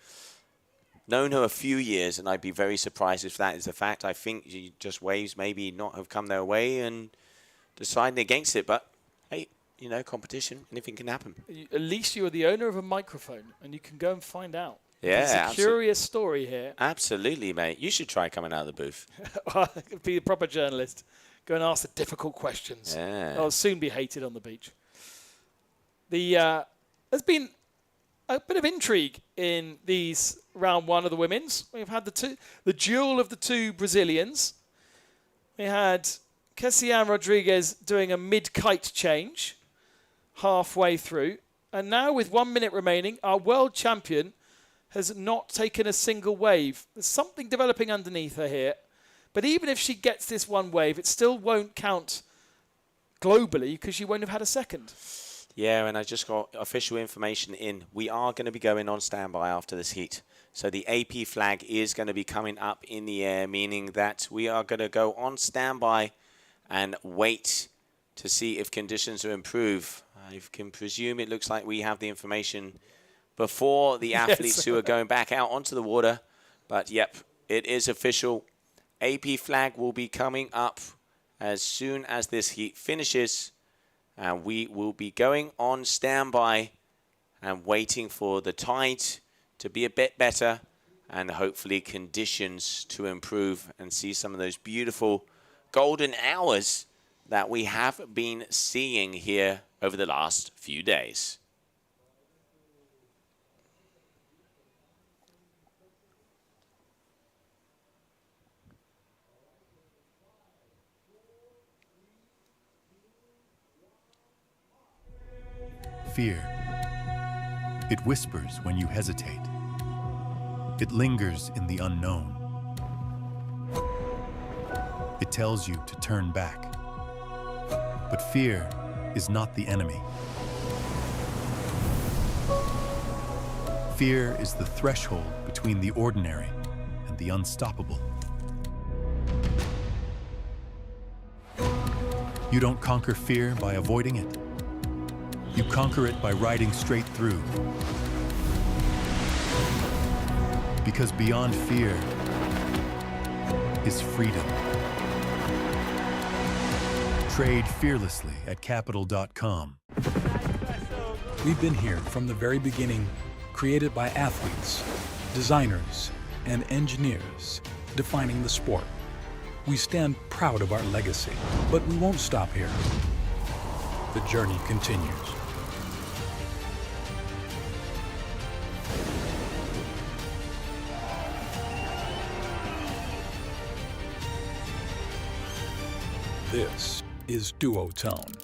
S8: known her a few years, and I'd be very surprised if that is the fact. I think she just waves maybe not have come their way and deciding against it. But hey, you know, competition, anything can happen.
S9: At least you are the owner of a microphone, and you can go and find out.
S8: Yeah,
S9: it's a curious story here.
S8: Absolutely, mate. You should try coming out of the booth.
S9: Be a proper journalist. Go and ask the difficult questions.
S8: Yeah.
S9: I'll soon be hated on the beach. There's been a bit of intrigue in these round 1 of the women's. We've had the duel of the 2 Brazilians. We had Kessiane Rodriguez doing a mid-kite change halfway through. And now with 1 minute remaining, our world champion has not taken a single wave. There's something developing underneath her here. But even if she gets this 1 wave, it still won't count globally because she won't have had a second.
S8: Yeah, and I just got official information in. We are going to be going on standby after this heat. So the AP flag is going to be coming up in the air, meaning that we are going to go on standby and wait to see if conditions will improve. I can presume it looks like we have the information before the athletes who are going back out onto the water. But yep, it is official. AP flag will be coming up as soon as this heat finishes. And we will be going on standby and waiting for the tide to be a bit better and hopefully conditions to improve and see some of those beautiful golden hours that we have been seeing here over the last few days.
S10: Fear. It whispers when you hesitate. It lingers in the unknown. It tells you to turn back. But fear is not the enemy. Fear is the threshold between the ordinary and the unstoppable. You don't conquer fear by avoiding it. You conquer it by riding straight through. Because beyond fear is freedom. Trade fearlessly at capital.com.
S11: We've been here from the very beginning, created by athletes, designers, and engineers, defining the sport. We stand proud of our legacy, but we won't stop here. The journey continues. This is Duotone.